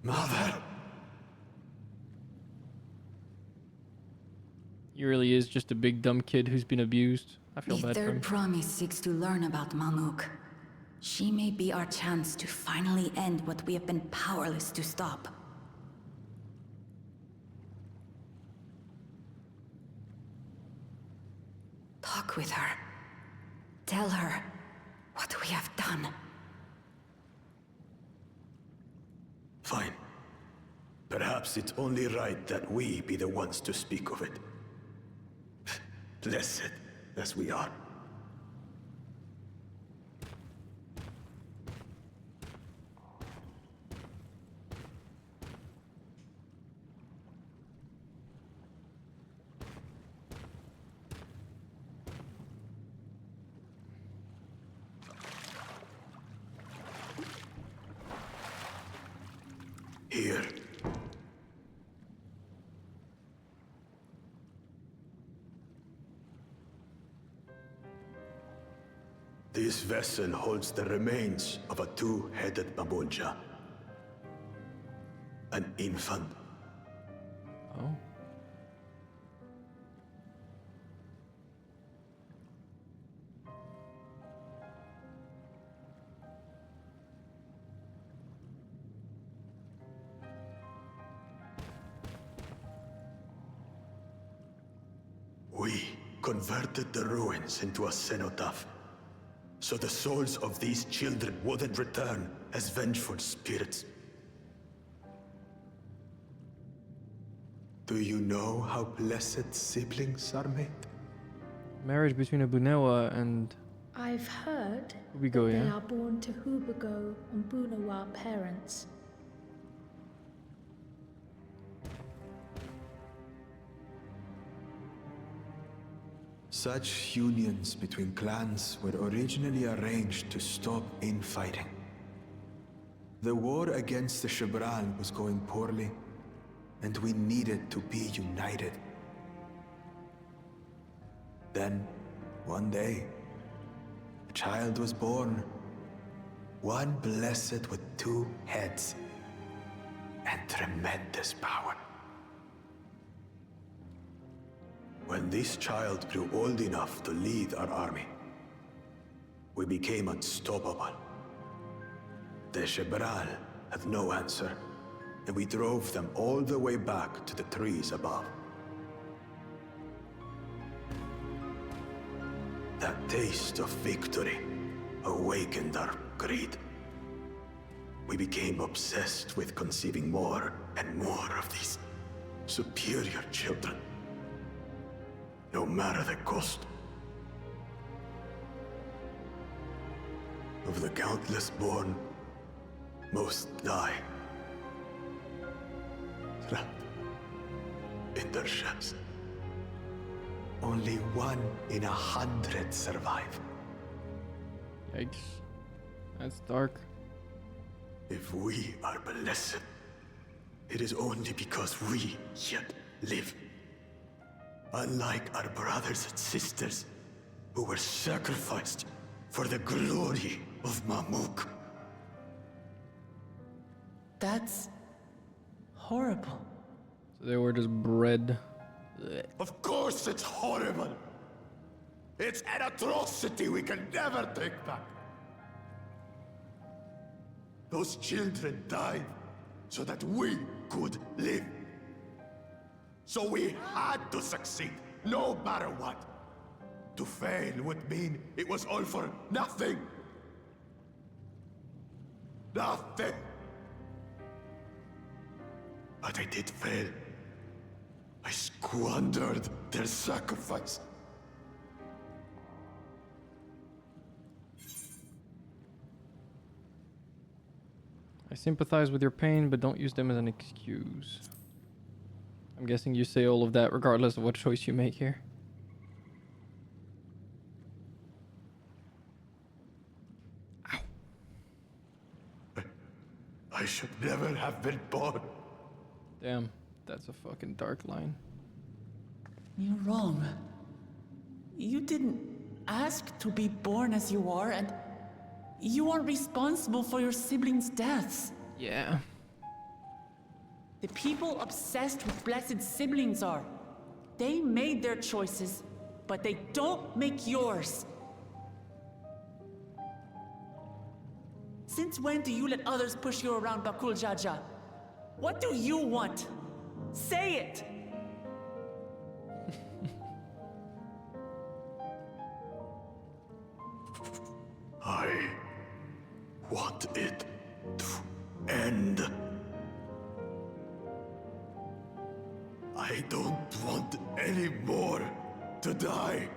Mother! He really is just a big dumb kid who's been abused. I feel The bad for him. third promise seeks to learn about Mamuk. She may be our chance to finally end what we have been powerless to stop. Talk with her. Tell her what we have done. Fine. Perhaps it's only right that we be the ones to speak of it. Blessed as we are. Here. This vessel holds the remains of a two-headed Mamulja. An infant. Oh. We converted the ruins into a cenotaph, so the souls of these children wouldn't return as vengeful spirits. Do you know how blessed siblings are made? Marriage between a Bunewa and I've heard Hubigo, that they yeah? are born to Hubigo and Bunawa parents. Such unions between clans were originally arranged to stop infighting. The war against the Shibran was going poorly, and we needed to be united. Then, one day, a child was born. One blessed with two heads and tremendous power. When this child grew old enough to lead our army, we became unstoppable. The Shibral had no answer, and we drove them all the way back to the trees above. That taste of victory awakened our greed. We became obsessed with conceiving more and more of these superior children. No matter the cost. Of the countless born, most die. Trapped in their ships. Only 1 in 100 survive. Yikes. That's dark. If we are blessed, it is only because we yet live. Unlike our brothers and sisters, who were sacrificed for the glory of Mamuk. That's horrible. So they were just bred. Of course it's horrible. It's an atrocity we can never take back. Those children died so that we could live. So we had to succeed, no matter what. To fail would mean it was all for nothing. Nothing. But I did fail. I squandered their sacrifice. I sympathize with your pain, but don't use them as an excuse. I'm guessing you say all of that regardless of what choice you make here. Ow. I should never have been born. Damn, that's a fucking dark line. You're wrong. You didn't ask to be born as you are, and you aren't responsible for your siblings' deaths. Yeah. The people obsessed with blessed siblings are. They made their choices, but they don't make yours. Since when do you let others push you around, Bakul Jaja? What do you want? Say it! I want it to end. I don't want any more to die.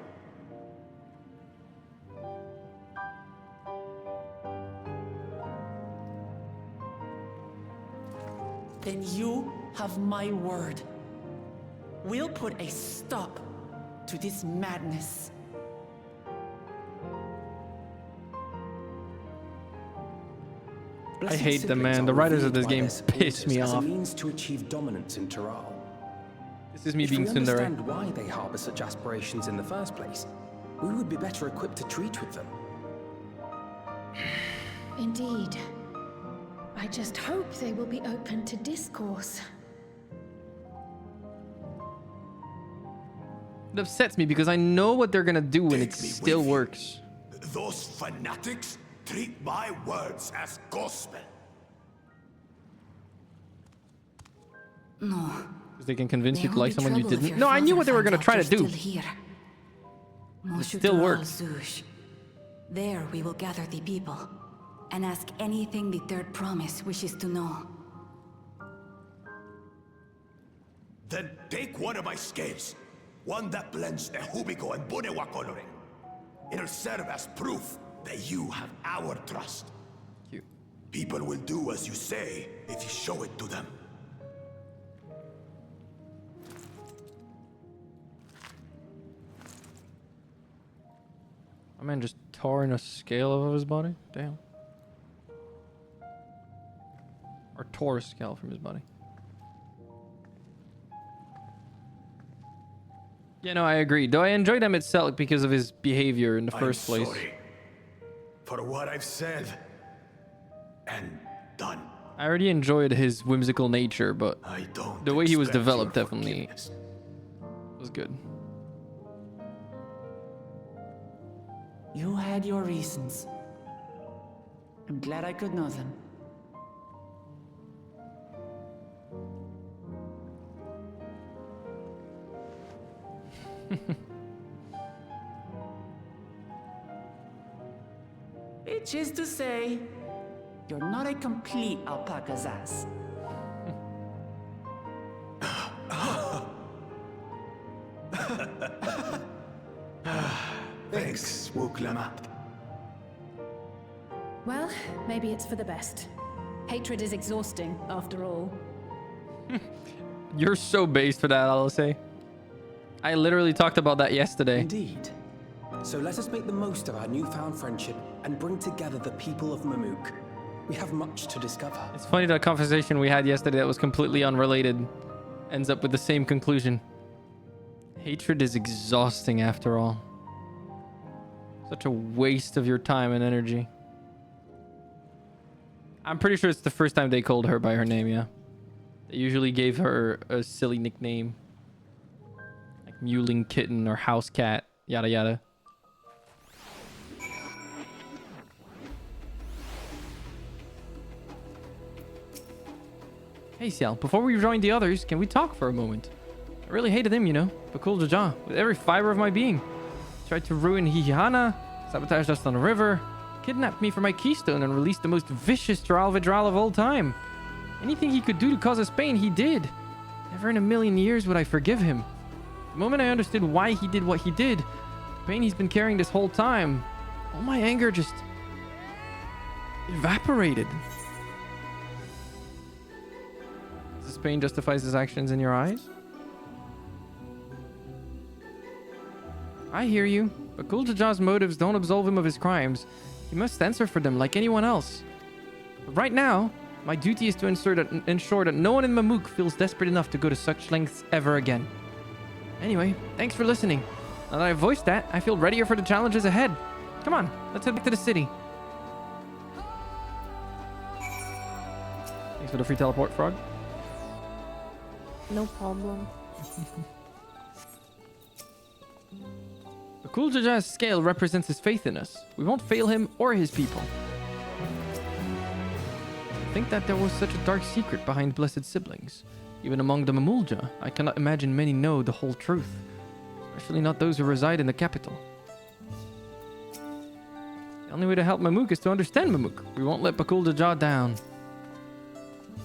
Then you have my word. We'll put a stop to this madness. I hate them, man. The writers of this game piss me as off. a means to achieve dominance in Taral. This is me If being we tsundere. understand why they harbor such aspirations in the first place, we would be better equipped to treat with them. Indeed. I just hope they will be open to discourse. It upsets me because I know what they're gonna do and it still works. Those fanatics treat my words as gospel. No. Because they can convince you There to will like be someone you trouble if didn't. your No, I knew father what they were finds gonna out try you're to do. still here. It still works. Zush. There we will gather the people and ask anything the Third Promise wishes to know. Then take one of my scales. One that blends the Hubico and Bunewa coloring. It'll serve as proof that you have our trust. Cute. People will do as you say if you show it to them. My man just tore in a scale of his body? Damn. Or tore a scale from his body. Yeah, no, I agree. Though I enjoyed Emmett Selk because of his behavior in the first place. Sorry for what I've said and done. I already enjoyed his whimsical nature, but the way he was developed definitely was good. You had your reasons. I'm glad I could know them. Which is to say, you're not a complete alpaca's ass. Thanks, Wuklama. Well, maybe it's for the best. Hatred is exhausting, after all. You're so based for that, I'll say. I literally talked about that yesterday. Indeed. So let us make the most of our newfound friendship and bring together the people of Mamuk. We have much to discover. It's funny that conversation we had yesterday that was completely unrelated ends up with the same conclusion. Hatred is exhausting after all. Such a waste of your time and energy. I'm pretty sure it's the first time they called her by her name, yeah. They usually gave her a silly nickname. Like Mewling Kitten or House Cat, yada yada. Hey Ciel, before we join the others, can we talk for a moment? I really hated him, you know, Bakul Jaja, with every fiber of my being. Tried to ruin Hihana, sabotaged us on the river, kidnapped me for my keystone, and released the most vicious Drow Vidral of all time. Anything he could do to cause us pain, he did. Never in a million years would I forgive him. The moment I understood why he did what he did, the pain he's been carrying this whole time, all my anger just evaporated. This pain justifies his actions in your eyes? I hear you, but Bakul Jaja's motives don't absolve him of his crimes. He must answer for them like anyone else. But right now, my duty is to ensure that no one in Mamuk feels desperate enough to go to such lengths ever again. Anyway, thanks for listening. Now that I've voiced that, I feel readier for the challenges ahead. Come on, let's head back to the city. Thanks for the free teleport, Frog. No problem. Bakul Jaja's scale represents his faith in us. We won't fail him or his people. I think that there was such a dark secret behind Blessed Siblings. Even among the Mamulja, I cannot imagine many know the whole truth. Especially not those who reside in the capital. The only way to help Mamuk is to understand Mamuk. We won't let Bakul Jaja down.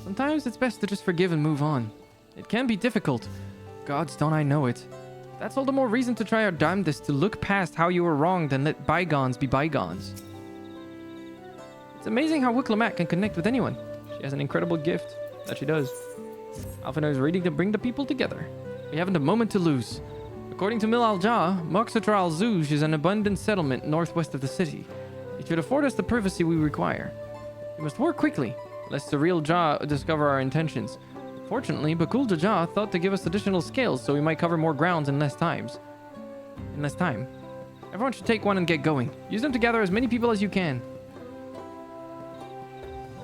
Sometimes it's best to just forgive and move on. It can be difficult. Gods, don't I know it. That's all the more reason to try our damnedest to look past how you were wronged and let bygones be bygones. It's amazing how Wiklamat can connect with anyone. She has an incredible gift. That she does. Alpha knows reading to bring the people together. We haven't a moment to lose. According to Mil Al-Jah, Moxatral Zouj is an abundant settlement northwest of the city. It should afford us the privacy we require. We must work quickly, lest the real Jah discover our intentions. Fortunately, Bakul Jaja thought to give us additional scales so we might cover more grounds in less time. Everyone should take one and get going. Use them to gather as many people as you can.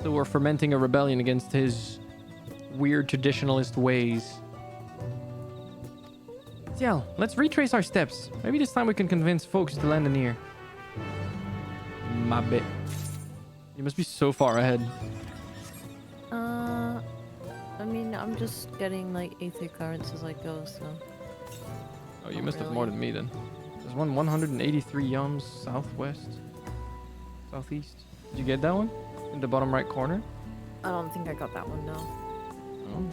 So we're fermenting a rebellion against his weird traditionalist ways. Ciel, let's retrace our steps. Maybe this time we can convince folks to lend an ear. My bit. You must be so far ahead. I mean, I'm just getting like aether currents as I go, so. Oh, you must have more than me then. There's one 183 yums southwest, southeast. Did you get that one? In the bottom right corner? I don't think I got that one, no. Oh.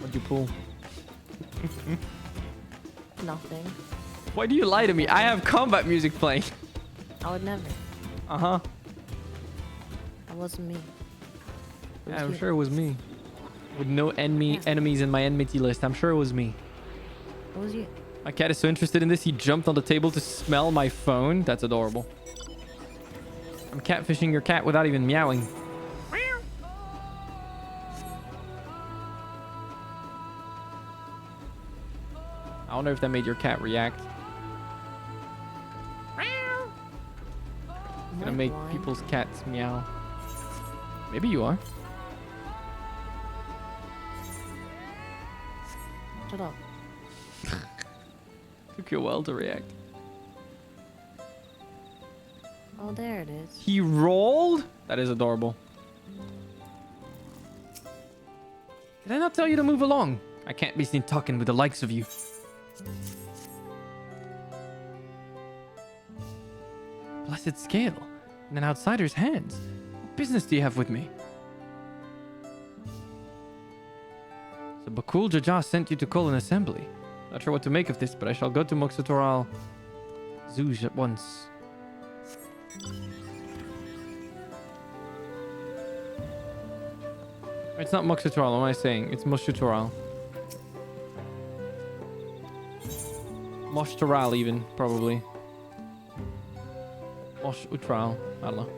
What'd you pull? Nothing. Why do you lie to me? I have combat music playing. I would never. Uh-huh. That wasn't me. Yeah, I'm sure it was me. With no enemies in my enmity list. I'm sure it was me. It was you. My cat is so interested in this, he jumped on the table to smell my phone. That's adorable. I'm catfishing your cat without even meowing. I wonder if that made your cat react. I'm gonna make people's cats meow. Maybe you are. Shut up. Took you a while to react. Oh, there it is. He rolled? That is adorable. Did I not tell you to move along? I can't be seen talking with the likes of you. Blessed scale in an outsider's hands. What business do you have with me? So Bakul Jaja sent you to call an assembly. Not sure what to make of this, but I shall go to Moxatoral Zouj at once. It's not Moxatoral, what am I saying? It's Moshatoral. Moshtaral even, probably. Mosh Utral. I don't know.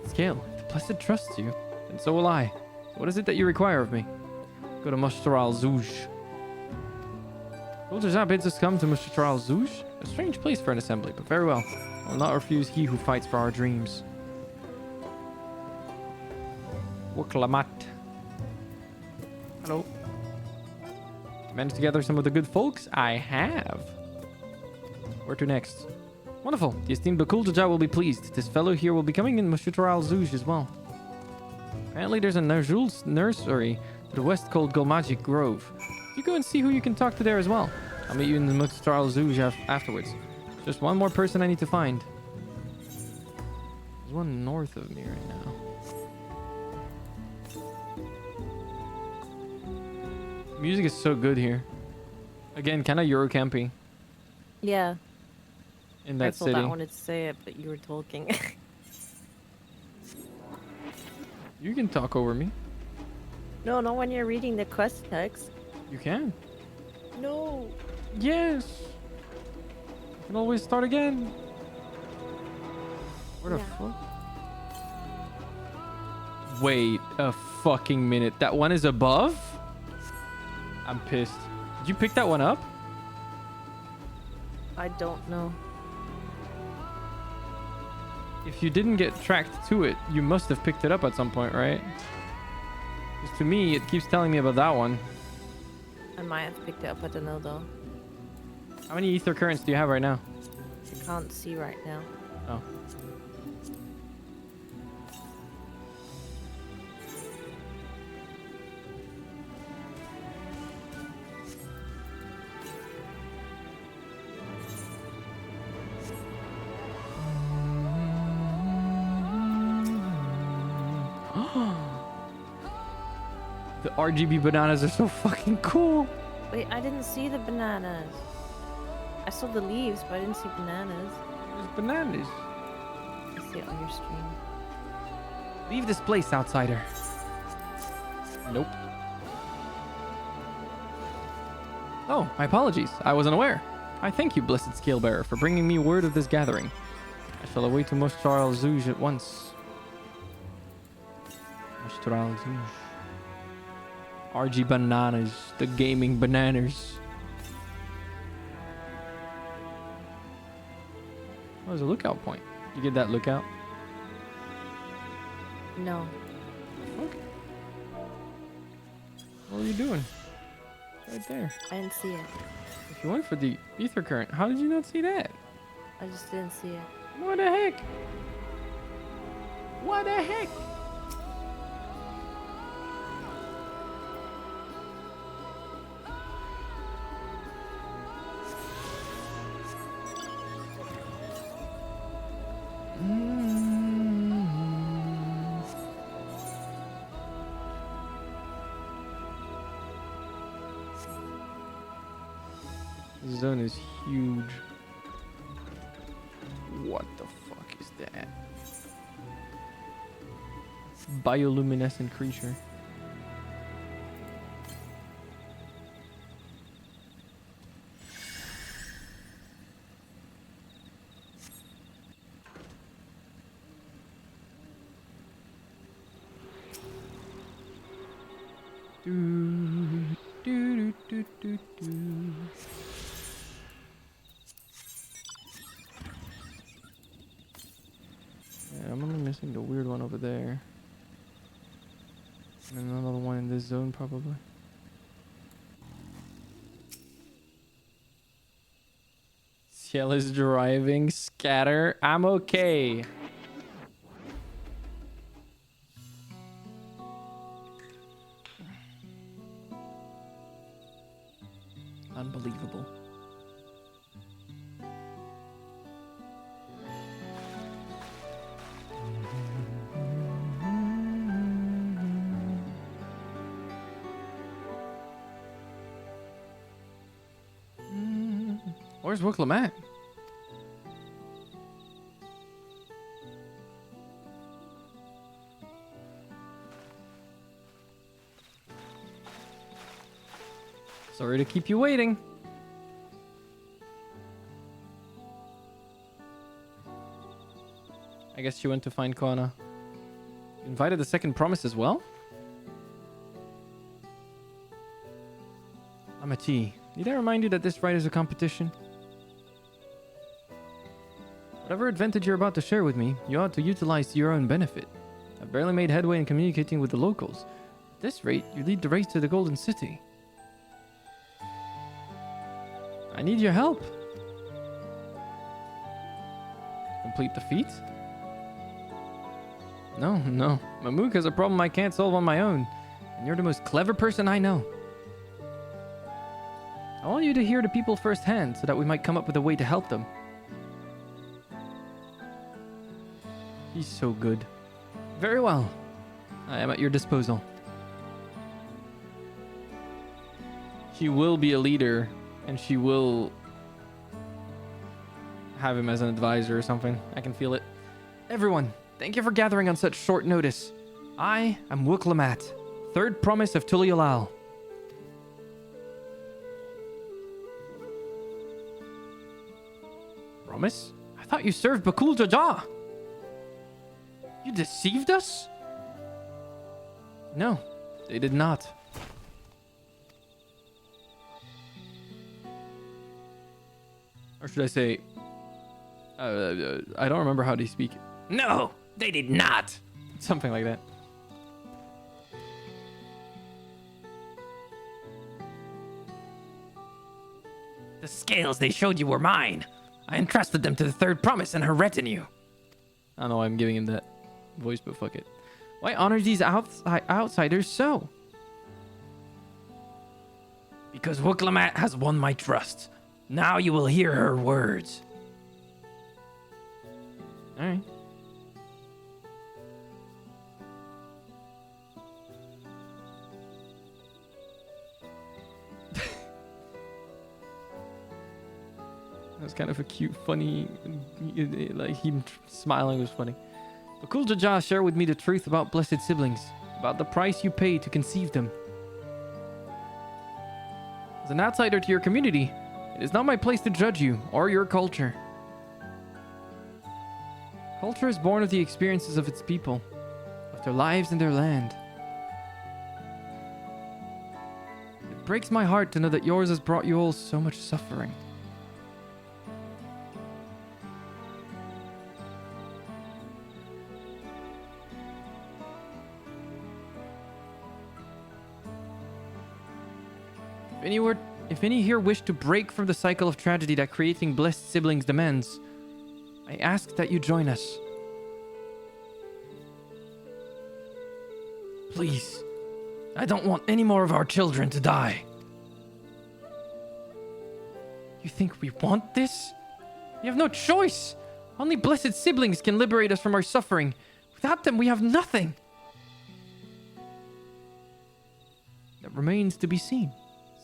Scale, if the Blessed trusts you, then so will I. What is it that you require of me? Go to Mushtaral Zouj. Kul'Jazat bids us come to Mushtaral Zouj? A strange place for an assembly, but very well. I will not refuse he who fights for our dreams. Wuklamat. Hello. Managed to gather some of the good folks? I have. Where to next? Wonderful. The esteemed Kul'Jazat will be pleased. This fellow here will be coming in Mushtaral Zouj as well. Apparently there's a Ner'zhul's nursery to the west called Golmagic Grove. You go and see who you can talk to there as well. I'll meet you in the Mushtaral Zouj afterwards. Just one more person I need to find. There's one north of me right now. Music is so good here. Again, kind of Eurocampy Yeah. in that I city. thought I wanted to say it, but you were talking. You can talk over me. No, not when you're reading the quest text. You can. No. Yes. You can always start again. Where the fuck? Wait a fucking minute. That one is above? I'm pissed. Did you pick that one up? I don't know. If you didn't get tracked to it, you must have picked it up at some point, right? Because to me, it keeps telling me about that one. I might have picked it up. I don't know though. How many ether currents do you have right now? I can't see right now. Oh. The RGB bananas are so fucking cool. Wait, I didn't see the bananas. I saw the leaves, but I didn't see bananas. There's bananas. I see it on your stream. Leave this place, outsider. Nope. Oh, my apologies. I wasn't aware. I thank you, blessed Scalebearer, for bringing me word of this gathering. I shall away to Mushtaral Zouj at once. Mushtaral Zouj. RG bananas, the gaming bananas. Oh, there's a lookout point. You get that lookout? No. Okay. What are you doing? Right there. I didn't see it. If you went for the ether current, how did you not see that? I just didn't see it. What the heck? What the heck? This zone is huge. What the fuck is that? Bioluminescent creature. Yeah, I'm only missing the weird one over there. And another one in this zone, probably. Ciel is driving. Scatter. I'm okay. Unbelievable. Where's Wooklem at? Sorry to keep you waiting. I guess you went to find Kona. Invited the second promise as well? Amati, need I remind you that this rite is a competition? Whatever advantage you're about to share with me, you ought to utilize to your own benefit. I've barely made headway in communicating with the locals. At this rate, you lead the race to the Golden City. I need your help. Complete the feat? No. Mamook has a problem I can't solve on my own, and you're the most clever person I know. I want you to hear the people firsthand so that we might come up with a way to help them. He's so good. Very well. I am at your disposal. She will be a leader, and she will have him as an advisor or something. I can feel it. Everyone, thank you for gathering on such short notice. I am Wuklamat, third promise of Tuliolal. Promise? I thought you served Bakul Jaja. You deceived us? No, they did not. Or should I say, I don't remember how they speak. No, they did not. Something like that. The scales they showed you were mine. I entrusted them to the third promise and her retinue. I don't know why I'm giving him that voice, but fuck it. Why honor these outsiders so? Because Wuklamat has won my trust. Now you will hear her words. Alright. That was kind of a cute, funny, like him smiling was funny. Bakul Jaja shared with me the truth about blessed siblings, about the price you pay to conceive them. As an outsider to your community, it is not my place to judge you or your culture. Culture is born of the experiences of its people, of their lives and their land. It breaks my heart to know that yours has brought you all so much suffering. If any here wish to break from the cycle of tragedy that creating blessed siblings demands, I ask that you join us. Please, I don't want any more of our children to die. You think we want this? We have no choice. Only blessed siblings can liberate us from our suffering. Without them, we have nothing. That remains to be seen.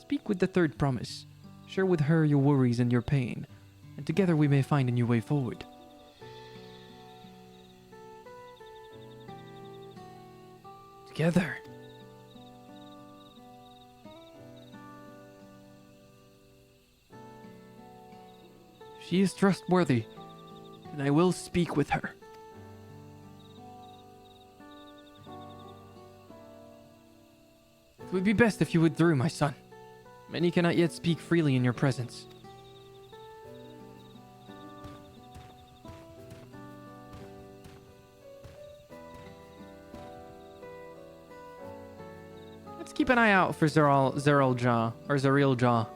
Speak with the third promise. Share with her your worries and your pain, and together we may find a new way forward. Together. If she is trustworthy, then I will speak with her. It would be best if you withdrew, my son. Many cannot yet speak freely in your presence. Let's keep an eye out for Zeril Jaw.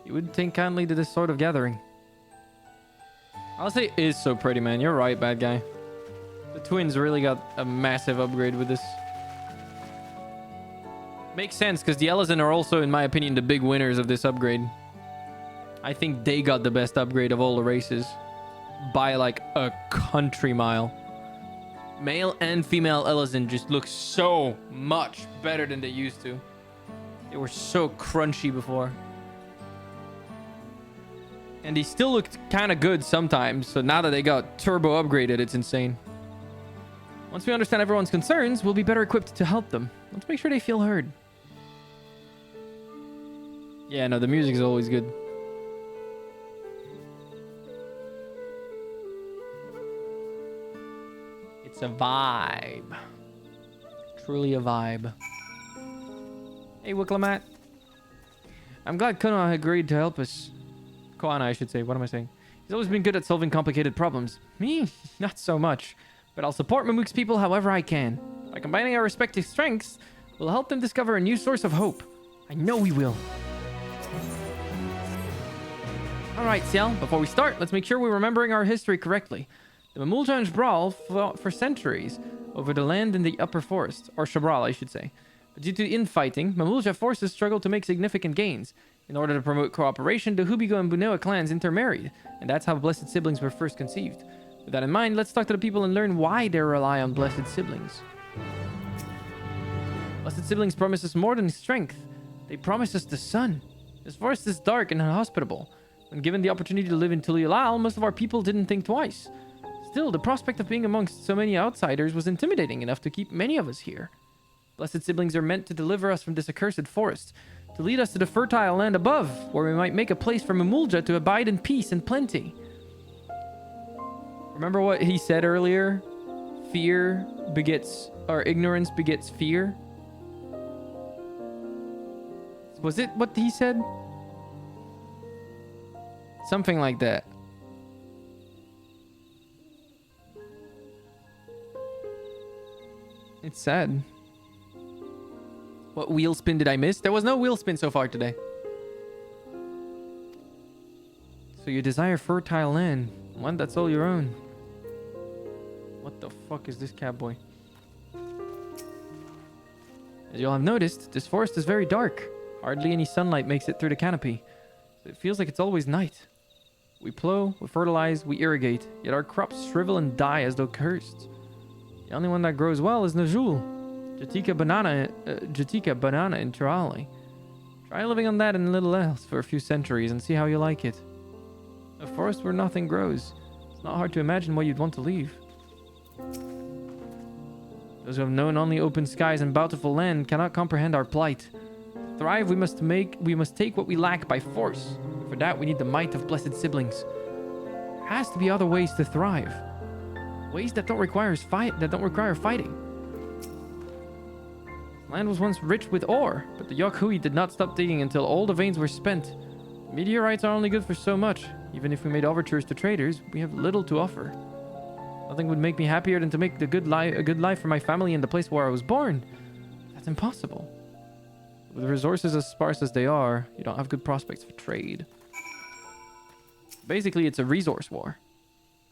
You would think kindly to this sort of gathering. Honestly, it is so pretty, man. You're right, bad guy. The twins really got a massive upgrade with this. Makes sense, because the Elezen are also, in my opinion, the big winners of this upgrade. I think they got the best upgrade of all the races. By like a country mile. Male and female Elezen just look so much better than they used to. They were so crunchy before. And they still looked kind of good sometimes, so now that they got turbo upgraded, it's insane. Once we understand everyone's concerns, we'll be better equipped to help them. Let's make sure they feel heard. Yeah, no, the music is always good. It's a vibe. Truly a vibe. Hey, Wicklamat. I'm glad Konoha agreed to help us. Koana, I should say. What am I saying? He's always been good at solving complicated problems. Me? Not so much. But I'll support Mamook's people however I can. By combining our respective strengths, we'll help them discover a new source of hope. I know we will. Alright, Ciel, before we start, let's make sure we're remembering our history correctly. The Mamuljan's Brawl fought for centuries over the land in the upper forest, or Shabral, I should say. But due to infighting, Mamulja forces struggled to make significant gains. In order to promote cooperation, the Hubigo and Buneo clans intermarried, and that's how Blessed Siblings were first conceived. With that in mind, let's talk to the people and learn why they rely on Blessed Siblings. Blessed Siblings promise us more than strength. They promise us the sun. This forest is dark and inhospitable. When given the opportunity to live in Tuliulal, most of our people didn't think twice. Still, the prospect of being amongst so many outsiders was intimidating enough to keep many of us here. Blessed Siblings are meant to deliver us from this accursed forest, to lead us to the fertile land above, where we might make a place for Mamulja to abide in peace and plenty. Remember what he said earlier? Fear begets, or ignorance begets fear? Was it what he said? Something like that. It's sad. What wheel spin did I miss? There was no wheel spin so far today. So you desire fertile land. One that's all your own. What the fuck is this cowboy? As you'll have noticed, this forest is very dark. Hardly any sunlight makes it through the canopy. So it feels like it's always night. We plow, we fertilize, we irrigate, yet our crops shrivel and die as though cursed. The only one that grows well is Najul. Jatika banana in Tirali. Try living on that and little else for a few centuries and see how you like it. A forest where nothing grows. It's not hard to imagine why you'd want to leave. Those who have known only open skies and bountiful land cannot comprehend our plight. To thrive, we must take what we lack by force. For that, we need the might of Blessed Siblings. There has to be other ways to thrive. Ways that don't require fighting. Land was once rich with ore, but the Yokhui did not stop digging until all the veins were spent. Meteorites are only good for so much. Even if we made overtures to traders, we have little to offer. Nothing would make me happier than to make a good life for my family in the place where I was born. That's impossible. With resources as sparse as they are, you don't have good prospects for trade. Basically, it's a resource war.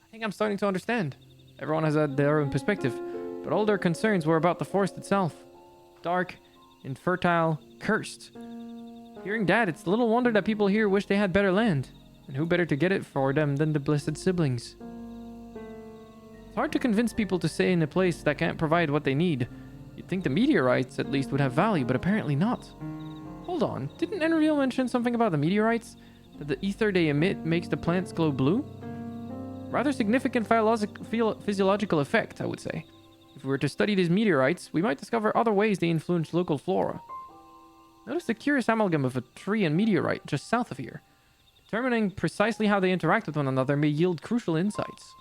I think I'm starting to understand. Everyone has had their own perspective, but all their concerns were about the forest itself. Dark, infertile, cursed. Hearing that, it's little wonder that people here wish they had better land. And who better to get it for them than the Blessed Siblings? It's hard to convince people to stay in a place that can't provide what they need. You'd think the meteorites at least would have value, but apparently not. Hold on, didn't Enreal mention something about the meteorites? That the ether they emit makes the plants glow blue? Rather significant physiological effect, I would say. If we were to study these meteorites, we might discover other ways they influence local flora. Notice the curious amalgam of a tree and meteorite just south of here. Determining precisely how they interact with one another may yield crucial insights.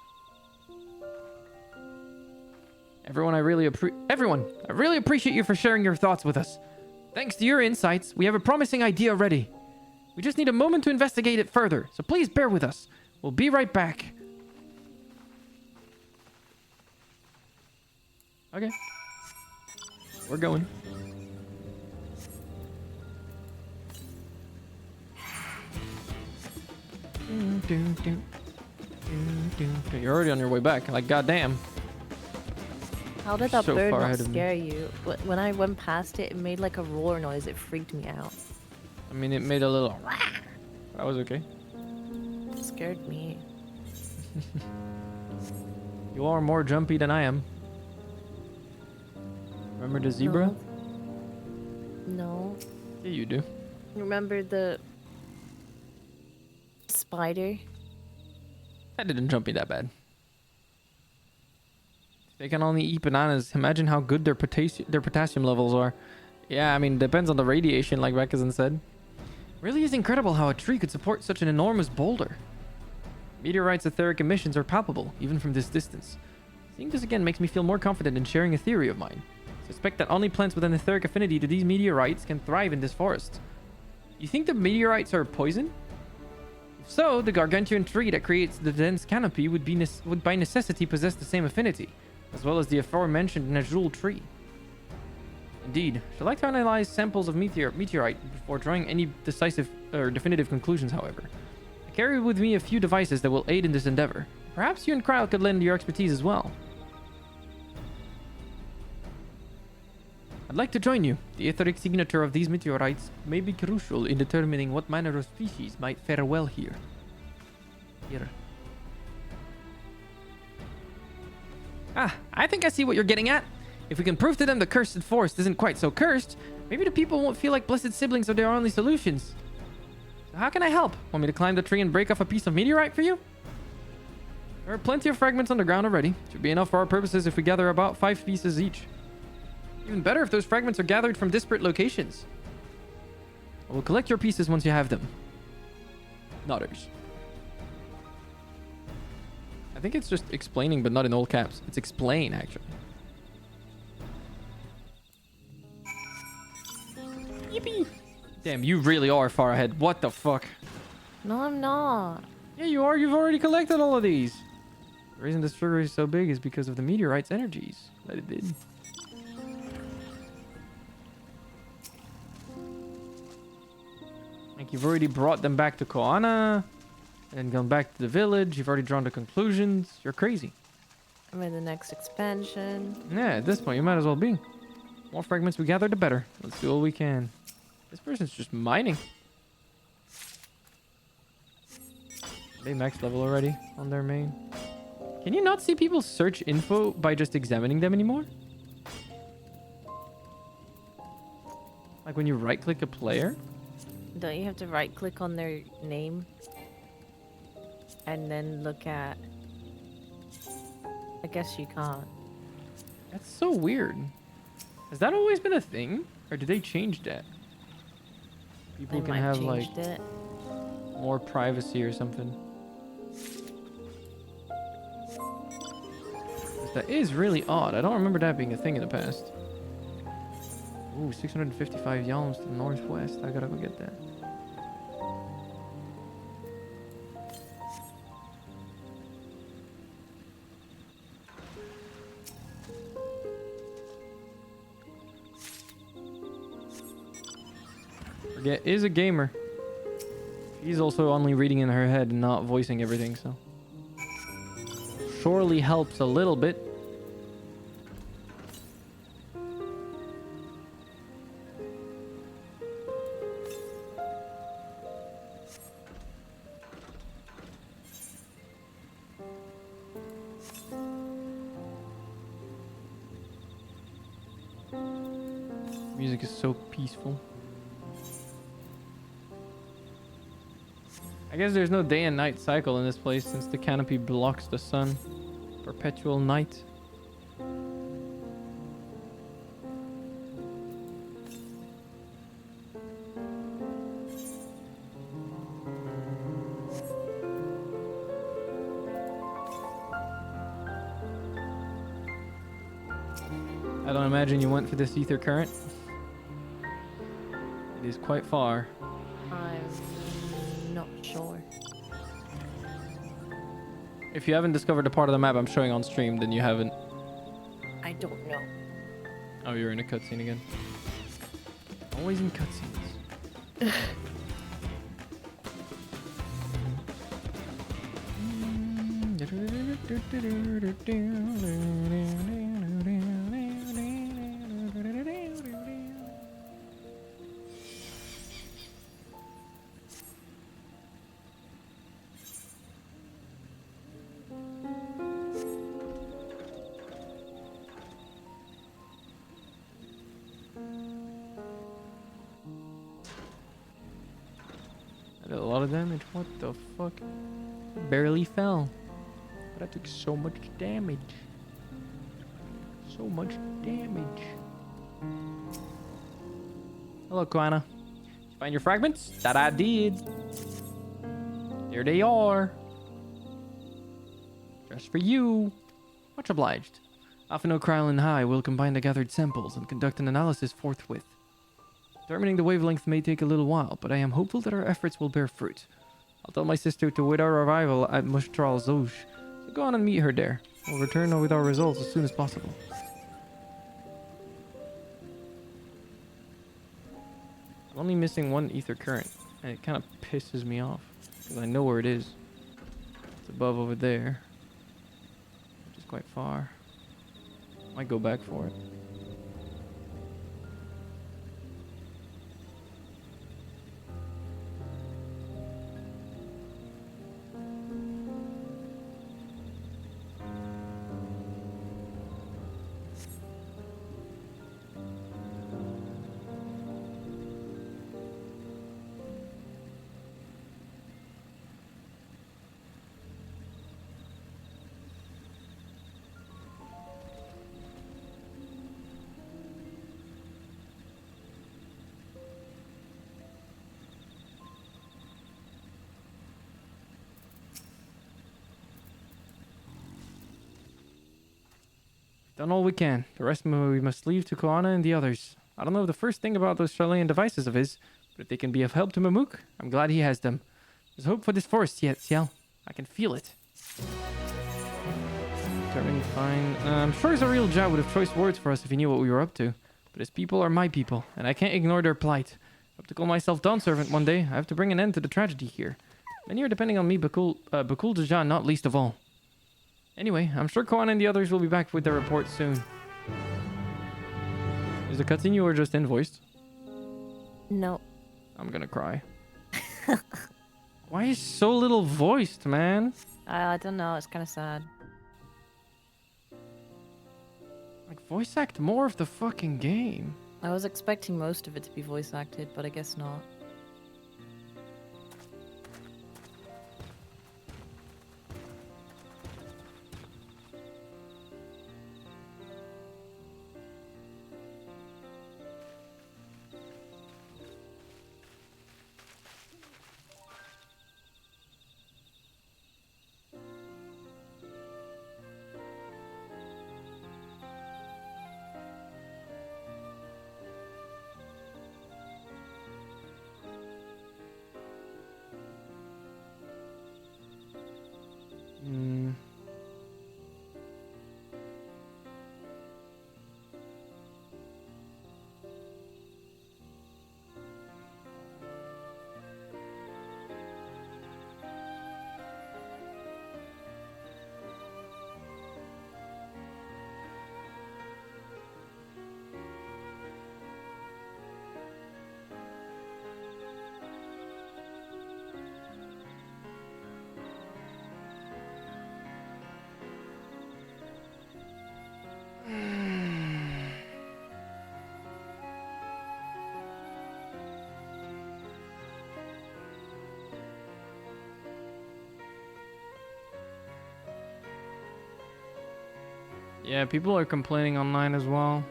Everyone, I really appreciate you for sharing your thoughts with us. Thanks to your insights, we have a promising idea ready. We just need a moment to investigate it further, so please bear with us. We'll be right back. Okay. We're going. You're already on your way back. Like, goddamn. How did that So bird far not ahead of me. scare you? When I went past it, it made like a roar noise. It freaked me out. I mean, it made a little... That was okay. It scared me. You are more jumpy than I am. Remember the zebra? No. Yeah, you do. Remember the spider? That didn't jump me that bad. They can only eat bananas. Imagine how good their potassium levels are. Yeah, I mean, depends on the radiation, like Rekazan said. Really is incredible how a tree could support such an enormous boulder. Meteorites' etheric emissions are palpable, even from this distance. Seeing this again makes me feel more confident in sharing a theory of mine. Suspect that only plants with an etheric affinity to these meteorites can thrive in this forest. You think the meteorites are poison? If so, the gargantuan tree that creates the dense canopy would by necessity possess the same affinity, as well as the aforementioned Najul tree. Indeed, I'd like to analyze samples of meteorite before drawing any decisive or definitive conclusions, however. I carry with me a few devices that will aid in this endeavor. Perhaps you and Kryle could lend your expertise as well. I'd like to join you. The etheric signature of these meteorites may be crucial in determining what manner of species might fare well here. Ah, I think I see what you're getting at. If we can prove to them the cursed forest isn't quite so cursed, maybe the people won't feel like blessed siblings are their only solutions. So how can I help? Want me to climb the tree and break off a piece of meteorite for you? There are plenty of fragments on the ground already. Should be enough for our purposes if we gather about 5 pieces each. Even better if those fragments are gathered from disparate locations. I will collect your pieces once you have them. Nodders. I think it's just explaining, but not in all caps. It's explain, actually. Yippee! Damn, you really are far ahead. What the fuck? No, I'm not. Yeah, you are. You've already collected all of these. The reason this trigger is so big is because of the meteorite's energies. Let it in. Like, you've already brought them back to Koana, and gone back to the village. You've already drawn the conclusions. You're crazy. I'm in the next expansion. Yeah, at this point, you might as well be. More fragments we gather, the better. Let's do all we can. This person's just mining. Are they max level already on their main? Can you not see people's search info by just examining them anymore? Like when you right-click a player? Don't you have to right click on their name and then look at... I guess you can't. That's so weird. Has that always been a thing? Or did they change that? People can have like more privacy or something. That is really odd. I don't remember that being a thing in the past. Ooh, 655 yalms to the northwest. I gotta go get that. Forget is a gamer. She's also only reading in her head and not voicing everything, so surely helps a little bit. Music is so peaceful. I guess there's no day and night cycle in this place since the canopy blocks the sun. Perpetual night. I don't imagine you went for this ether current. It is quite far. I'm not sure. If you haven't discovered the part of the map I'm showing on stream, then you haven't. I don't know. Oh, you're in a cutscene again. Always in cutscenes. I did a lot of damage. What the fuck? I barely fell. But I took so much damage. So much damage. Hello, Koana. Did you find your fragments? That I did. Here they are. Just for you. Much obliged. Krylin High will combine the gathered samples and conduct an analysis forthwith. Determining the wavelength may take a little while, but I am hopeful that our efforts will bear fruit. I'll tell my sister to wait our arrival at Mustral Zoj. So go on and meet her there. We'll return with our results as soon as possible. I'm only missing one ether current, and it kind of pisses me off because I know where it is. It's above over there, which is quite far. Might go back for it. Done all we can. The rest we must leave to Koana and the others. I don't know the first thing about those Charlean devices of his, but if they can be of help to Mamook, I'm glad he has them. There's hope for this forest yet, Ciel. I can feel it. Determined, fine. I'm sure Zariel Jah would have choice words for us if he knew what we were up to. But his people are my people, and I can't ignore their plight. I hope to call myself Dawn Servant one day. I have to bring an end to the tragedy here. Many are depending on me, Bakul Dajah not least of all. Anyway, I'm sure Koana and the others will be back with their report soon. Is the cutscene you were just invoiced? No. I'm gonna cry. Why is so little voiced, man? I don't know. It's kind of sad. Like, voice act more of the fucking game. I was expecting most of it to be voice acted, but I guess not. Yeah, people are complaining online as well.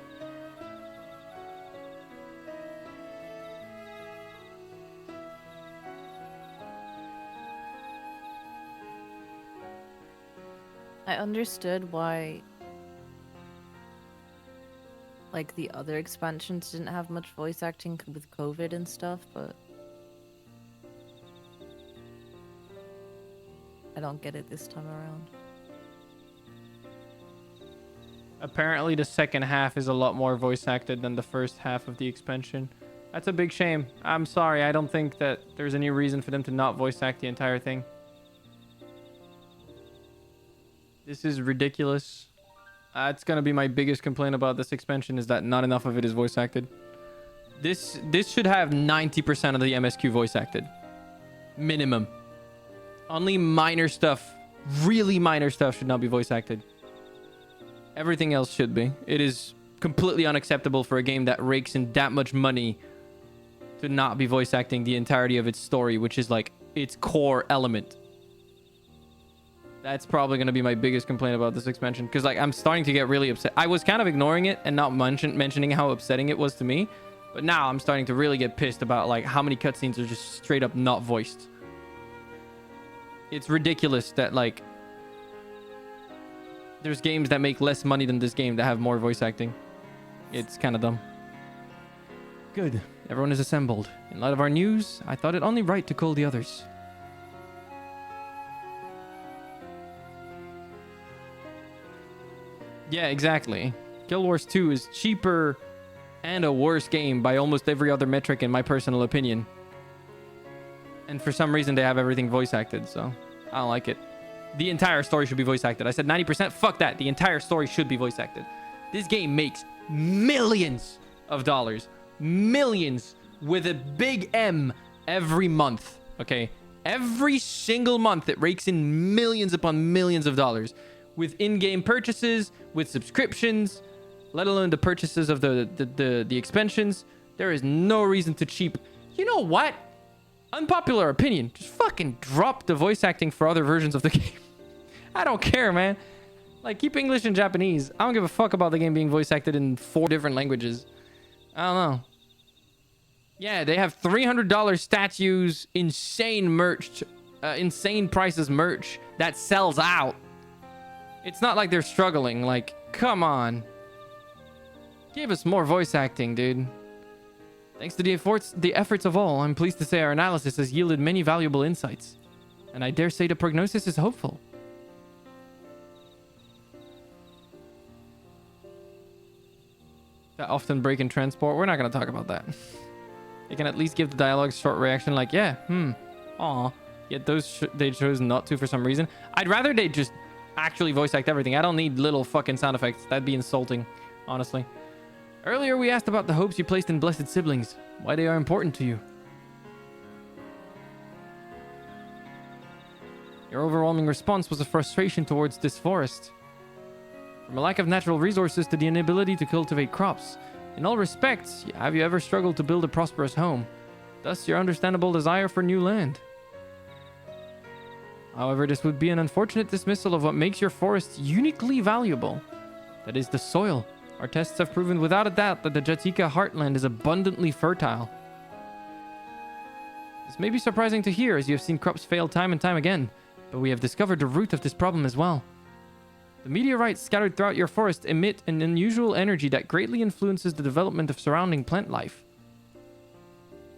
I understood why, like, the other expansions didn't have much voice acting with COVID and stuff, but I don't get it this time around. Apparently the second half is a lot more voice acted than the first half of the expansion. That's a big shame. I'm sorry, I don't think that there's any reason for them to not voice act the entire thing. This is ridiculous. That's gonna be my biggest complaint about this expansion, is that not enough of it is voice acted. This should have 90% of the MSQ voice acted. Minimum. Only minor stuff, really minor stuff, should not be voice acted. Everything else should be. It is completely unacceptable for a game that rakes in that much money to not be voice acting the entirety of its story, which is like its core element. That's probably going to be my biggest complaint about this expansion, because like I'm starting to get really upset. I was kind of ignoring it and not mentioning how upsetting it was to me, but now I'm starting to really get pissed about like how many cutscenes are just straight up not voiced. It's ridiculous that like there's games that make less money than this game that have more voice acting. It's kind of dumb. Good. Everyone is assembled. In light of our news, I thought it only right to call the others. Yeah, exactly. Guild Wars 2 is cheaper and a worse game by almost every other metric in my personal opinion. And for some reason, they have everything voice acted, so I don't like it. The entire story should be voice acted. I said 90%. Fuck that. The entire story should be voice acted. This game makes millions of dollars. Millions with a big M every month. Okay? Every single month it rakes in millions upon millions of dollars. With in-game purchases, with subscriptions, let alone the purchases of the expansions. There is no reason to cheap. You know what? Unpopular opinion. Just fucking drop the voice acting for other versions of the game. I don't care, man. Like, keep English and Japanese. I don't give a fuck about the game being voice acted in 4 different languages. I don't know. Yeah, they have $300 statues, insane merch, insane prices merch that sells out. It's not like they're struggling. Like, come on. Give us more voice acting, dude. Thanks to the efforts of all, I'm pleased to say our analysis has yielded many valuable insights. And I dare say the prognosis is hopeful. That often break in transport. We're not going to talk about that. They can at least give the dialogue short reaction like, yeah, aw. Yet those they chose not to for some reason. I'd rather they just actually voice act everything. I don't need little fucking sound effects. That'd be insulting, honestly. Earlier, we asked about the hopes you placed in blessed siblings. Why they are important to you. Your overwhelming response was a frustration towards this forest. From a lack of natural resources to the inability to cultivate crops. In all respects, have you ever struggled to build a prosperous home? Thus, your understandable desire for new land. However, this would be an unfortunate dismissal of what makes your forest uniquely valuable. That is the soil. Our tests have proven without a doubt that the Jatika heartland is abundantly fertile. This may be surprising to hear as you have seen crops fail time and time again, but we have discovered the root of this problem as well. The meteorites scattered throughout your forest emit an unusual energy that greatly influences the development of surrounding plant life.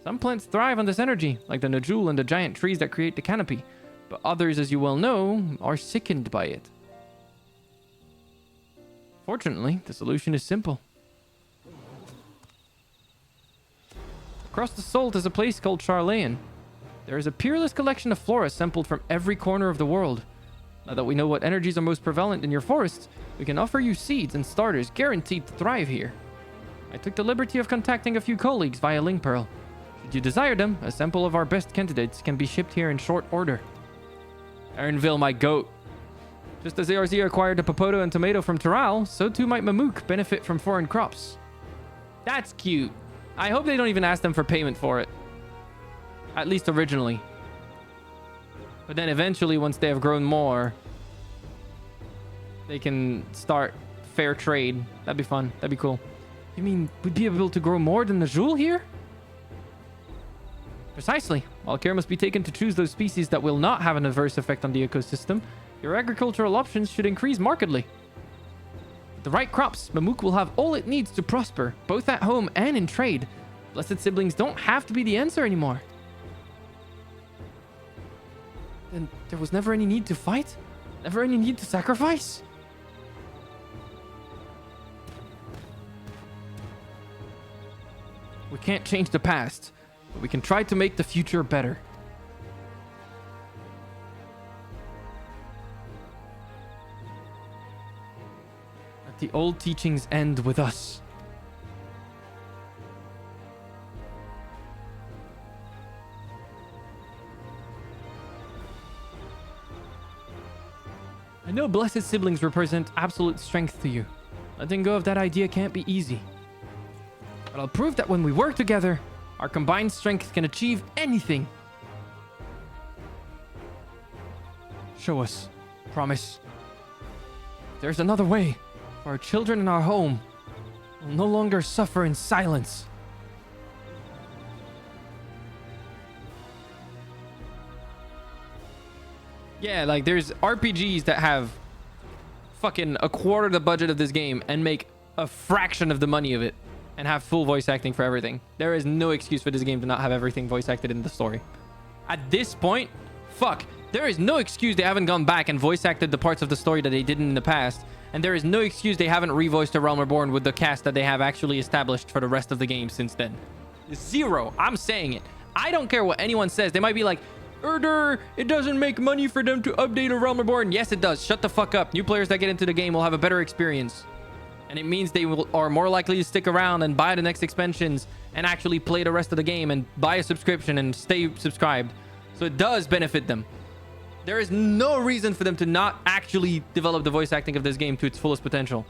Some plants thrive on this energy, like the Najul and the giant trees that create the canopy, but others, as you well know, are sickened by it. Fortunately, the solution is simple. Across the Salt is a place called Charlayan. There is a peerless collection of flora sampled from every corner of the world. Now that we know what energies are most prevalent in your forest, we can offer you seeds and starters guaranteed to thrive here. I took the liberty of contacting a few colleagues via Link Pearl. Should you desire them, a sample of our best candidates can be shipped here in short order. Ernville, my goat. Just as ARZ acquired the Popoto and tomato from Taral, so too might Mamook benefit from foreign crops. That's cute. I hope they don't even ask them for payment for it. At least originally. But then eventually, once they have grown more, they can start fair trade. That'd be fun. That'd be cool. You mean we'd be able to grow more than the Jewel here? Precisely. While care must be taken to choose those species that will not have an adverse effect on the ecosystem, your agricultural options should increase markedly. With the right crops, Mamook will have all it needs to prosper, both at home and in trade. Blessed siblings don't have to be the answer anymore. Then there was never any need to fight? Never any need to sacrifice? We can't change the past, but we can try to make the future better. Let the old teachings end with us. I know blessed siblings represent absolute strength to you. Letting go of that idea can't be easy. But I'll prove that when we work together, our combined strength can achieve anything. Show us. Promise. There's another way. For our children and our home will no longer suffer in silence. Yeah, like there's RPGs that have fucking a quarter the budget of this game and make a fraction of the money of it and have full voice acting for everything. There is no excuse for this game to not have everything voice acted in the story. At this point, fuck, there is no excuse they haven't gone back and voice acted the parts of the story that they didn't in the past. And there is no excuse they haven't revoiced A Realm Reborn with the cast that they have actually established for the rest of the game since then. Zero. I'm saying it. I don't care what anyone says. They might be like, it doesn't make money for them to update A Realm Reborn. Yes, it does. Shut the fuck up. New players that get into the game will have a better experience. And it means they are more likely to stick around and buy the next expansions and actually play the rest of the game and buy a subscription and stay subscribed. So it does benefit them. There is no reason for them to not actually develop the voice acting of this game to its fullest potential.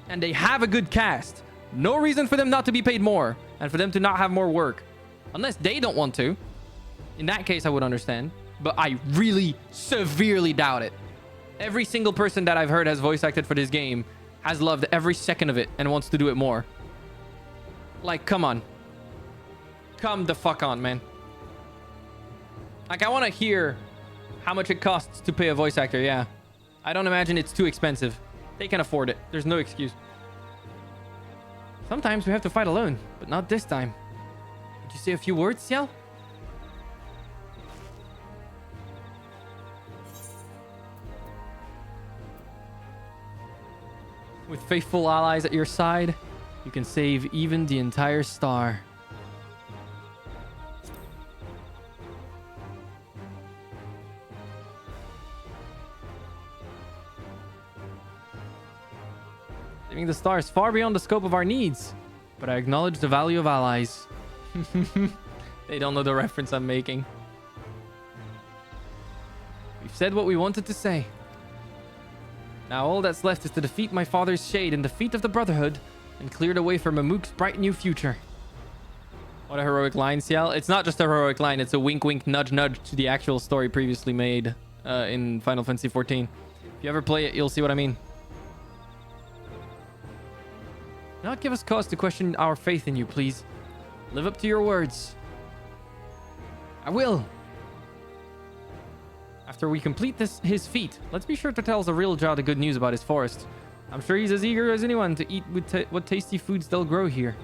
And they have a good cast. No reason for them not to be paid more and for them to not have more work. Unless they don't want to. In that case, I would understand. But I really severely doubt it. Every single person that I've heard has voice acted for this game has loved every second of it and wants to do it more. Like, come on. Come the fuck on, man. Like, I want to hear how much it costs to pay a voice actor, yeah. I don't imagine it's too expensive. They can afford it. There's no excuse. Sometimes we have to fight alone, but not this time. Would you say a few words, Ciel? With faithful allies at your side, you can save even the entire star. Saving the star is far beyond the scope of our needs, but I acknowledge the value of allies. They don't know the reference I'm making. We've said what we wanted to say. Now all that's left is to defeat my father's shade and defeat of the Brotherhood and clear the way for Mamook's bright new future. What a heroic line, Ciel. It's not just a heroic line, it's a wink wink nudge nudge to the actual story previously made in Final Fantasy XIV. If you ever play it, you'll see what I mean. Do not give us cause to question our faith in you, please. Live up to your words. I will. After we complete his feat, let's be sure to tell Zarilja the good news about his forest. I'm sure he's as eager as anyone to eat what tasty foods they'll grow here.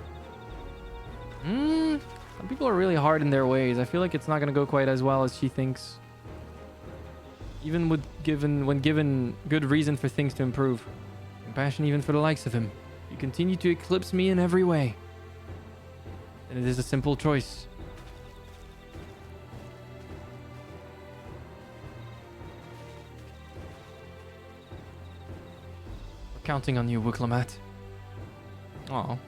Some people are really hard in their ways. I feel like it's not going to go quite as well as she thinks. Even when given good reason for things to improve. Compassion even for the likes of him. You continue to eclipse me in every way. And it is a simple choice. Counting on you, Wicklamat. Oh.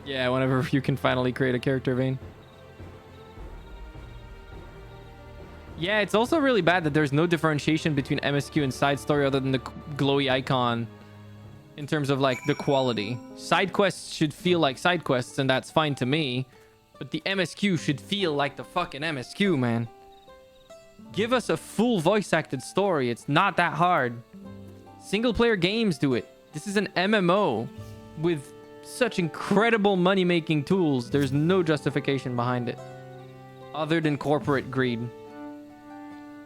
Yeah, whenever you can finally create a character, Vane. Yeah, it's also really bad that there's no differentiation between MSQ and side story other than the glowy icon in terms of like the quality. Side quests should feel like side quests, and that's fine to me. But the MSQ should feel like the fucking MSQ, man. Give us a full voice acted story. It's not that hard. Single player games do it. This is an MMO with such incredible money making tools. There's no justification behind it other than corporate greed.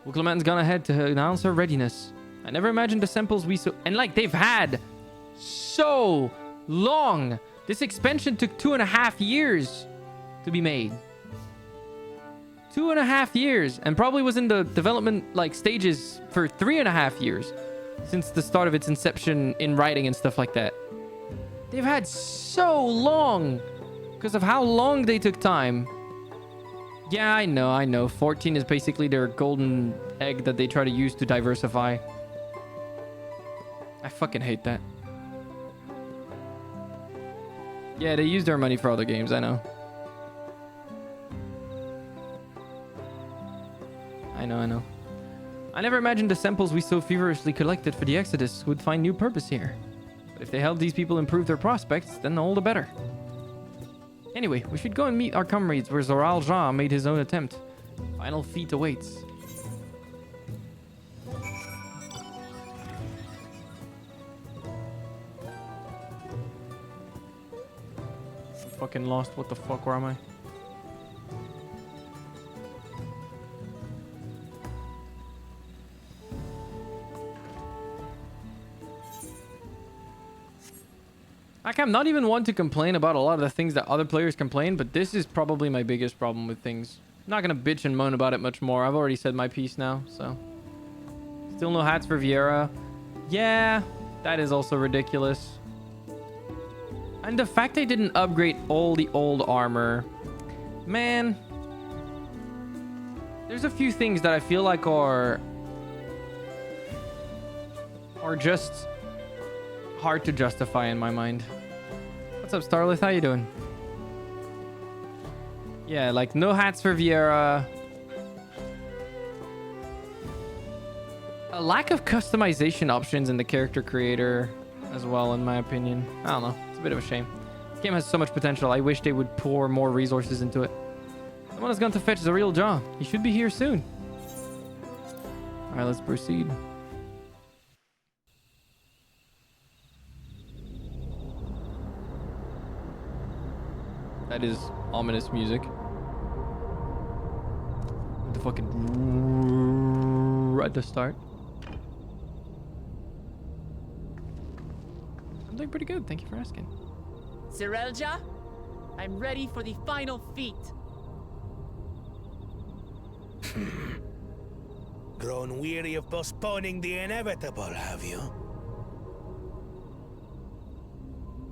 Wicklaman's gone ahead to announce her readiness. I never imagined the samples we so... And like, they've had so long. This expansion took 2.5 years to be made. 2.5 years. And probably was in the development like stages for 3.5 years. Since the start of its inception in writing and stuff like that. They've had so long because of how long they took time. Yeah, I know. 14 is basically their golden egg that they try to use to diversify. I fucking hate that. Yeah, they use their money for other games, I know. I know. I never imagined the samples we so feverishly collected for the Exodus would find new purpose here. But if they help these people improve their prospects, then all the better. Anyway, we should go and meet our comrades where Zoral Ja made his own attempt. Final feat awaits. I'm fucking lost. What the fuck? Where am I? Like, I'm not even one to complain about a lot of the things that other players complain, but this is probably my biggest problem with things. I'm not gonna bitch and moan about it much more. I've already said my piece now, so. Still no hats for Viera. Yeah, that is also ridiculous. And the fact they didn't upgrade all the old armor. Man. There's a few things that I feel like are just hard to justify in my mind. What's up, Starlith? How you doing? Yeah, like no hats for Viera. A lack of customization options in the character creator as well, in my opinion. I don't know. It's a bit of a shame. This game has so much potential. I wish they would pour more resources into it. Someone has gone to fetch the real Jaw. He should be here soon. All right, let's proceed. That is ominous music. With the fucking at the start. I'm doing pretty good. Thank you for asking. Cirelja, I'm ready for the final feat. Grown weary of postponing the inevitable, have you?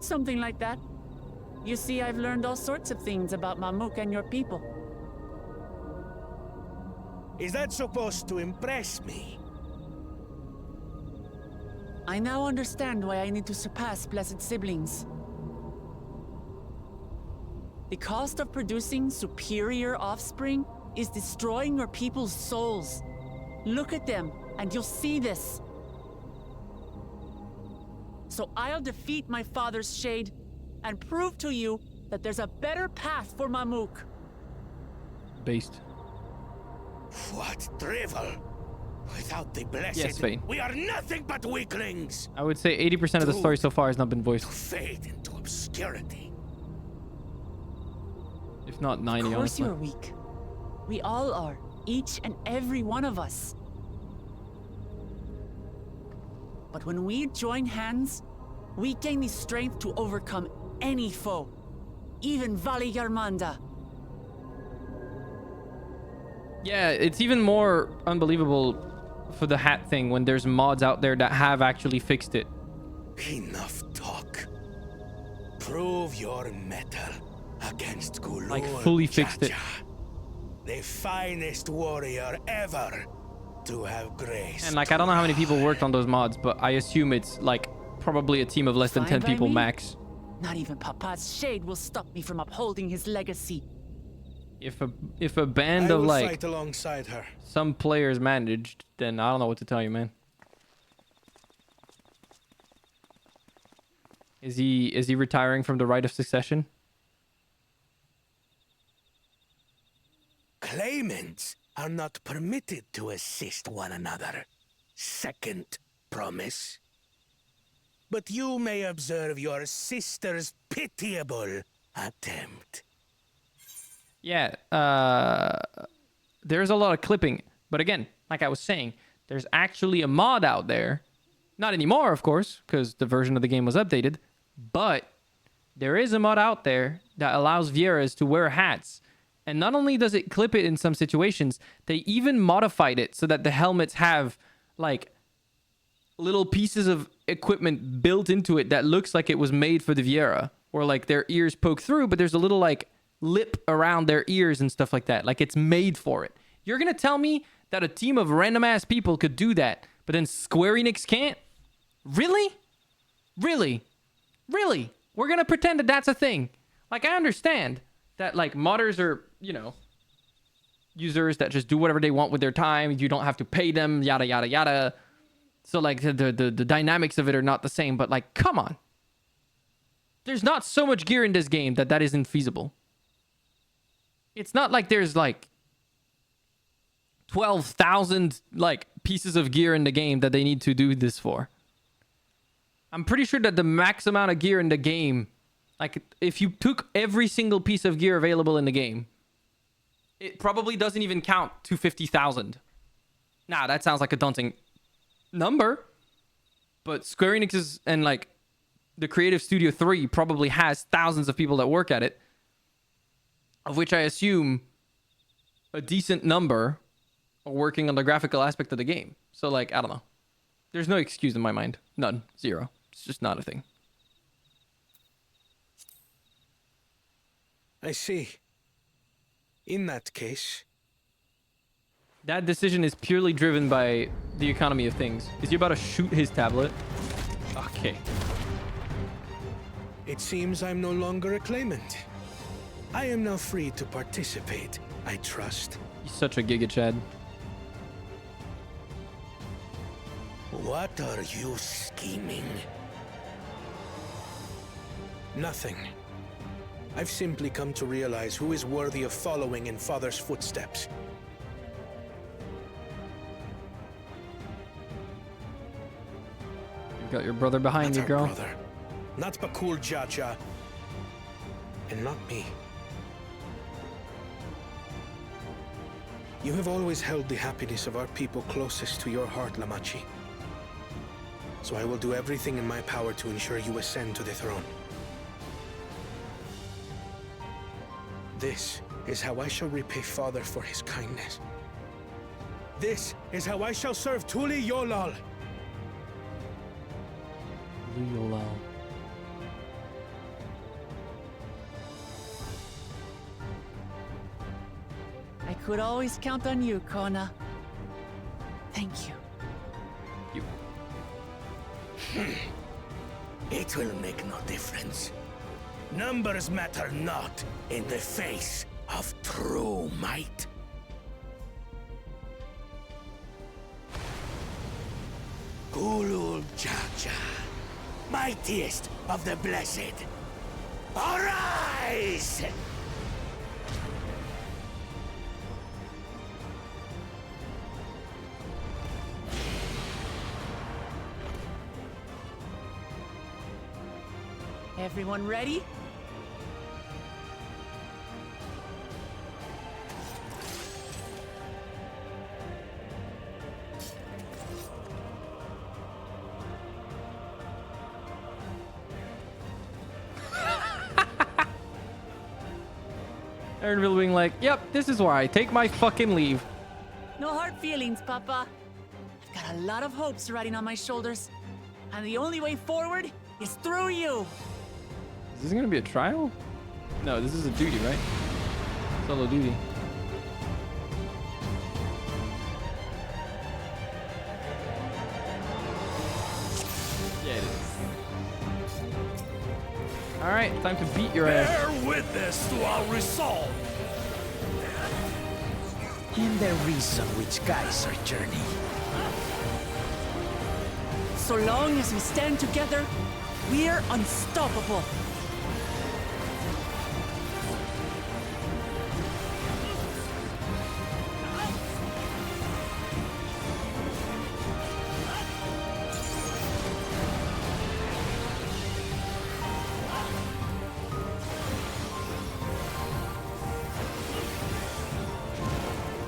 Something like that. You see, I've learned all sorts of things about Mamuk and your people. Is that supposed to impress me? I now understand why I need to surpass blessed siblings. The cost of producing superior offspring is destroying your people's souls. Look at them, and you'll see this. So I'll defeat my father's shade and prove to you that there's a better path for Mamuk. Based. What drivel? Without the blessed, Yes, Vayne. we are nothing but weaklings. I would say 80% of the story so far has not been voiced. Fade into obscurity. If not 90, Of course honestly. you're weak. We all are. Each and every one of us. But when we join hands, we gain the strength to overcome any foe. Even Vali Garmanda. Yeah, it's even more unbelievable for the hat thing when there's mods out there that have actually fixed it. Enough talk. Prove your mettle against Gulul. Like, fully fixed it. The finest warrior ever to have grace. And like, I don't know how many people worked on those mods, but I assume it's like probably a team of less than Fine 10 by people me. max. Not even Papa's shade will stop me from upholding his legacy. If a band I of will like fight alongside her. some players managed, then I don't know what to tell you, man. Is he retiring from the right of succession? Claimants are not permitted to assist one another. Second promise. But you may observe your sister's pitiable attempt. Yeah, there's a lot of clipping. But again, like I was saying, there's actually a mod out there. Not anymore, of course, because the version of the game was updated. But there is a mod out there that allows Vieras to wear hats. And not only does it clip it in some situations, they even modified it so that the helmets have, like, little pieces of equipment built into it that looks like it was made for the Viera. Or, like, their ears poke through, but there's a little, like, lip around their ears and stuff like that. Like, it's made for it. You're going to tell me that a team of random-ass people could do that, but then Square Enix can't? Really? Really? Really? We're going to pretend that that's a thing. Like, I understand that, like, modders are, you know, users that just do whatever they want with their time. You don't have to pay them, yada, yada, yada. So, like, the dynamics of it are not the same. But, like, come on. There's not so much gear in this game that isn't feasible. It's not like there's, like, 12,000, like, pieces of gear in the game that they need to do this for. I'm pretty sure that the max amount of gear in the game, like, if you took every single piece of gear available in the game, it probably doesn't even count to 50,000. Nah, that sounds like a daunting number. But Square Enix is, and, like, the creative studio 3 probably has thousands of people that work at it, of which I assume a decent number are working on the graphical aspect of the game. So, like, I don't know. There's no excuse in my mind. None. Zero. It's just not a thing. I see. In that case... That decision is purely driven by the economy of things. Is he about to shoot his tablet? Okay. It seems I'm no longer a claimant. I am now free to participate, I trust. He's such a Giga Chad. What are you scheming? Nothing. I've simply come to realize who is worthy of following in Father's footsteps. You've got your brother behind you, girl. Brother. Not Bakul Jaja. And not me. You have always held the happiness of our people closest to your heart, Lamachi. So I will do everything in my power to ensure you ascend to the throne. This is how I shall repay Father for his kindness. This is how I shall serve Tuli Yolal. Yolal. I could always count on you, Kona. Thank you. It will make no difference. Numbers matter not in the face of true might. Kulul Jaja, mightiest of the blessed, arise! Everyone ready? Aaronville being like, yep, this is where I take my fucking leave. No hard feelings, Papa. I've got a lot of hopes riding on my shoulders. And the only way forward is through you. Is this gonna be a trial? No, this is a duty, right? Solo duty. Yeah, it is. Alright, time to beat your ass. Bear witness to our resolve. And the reason which guides our journey. So long as we stand together, we're unstoppable.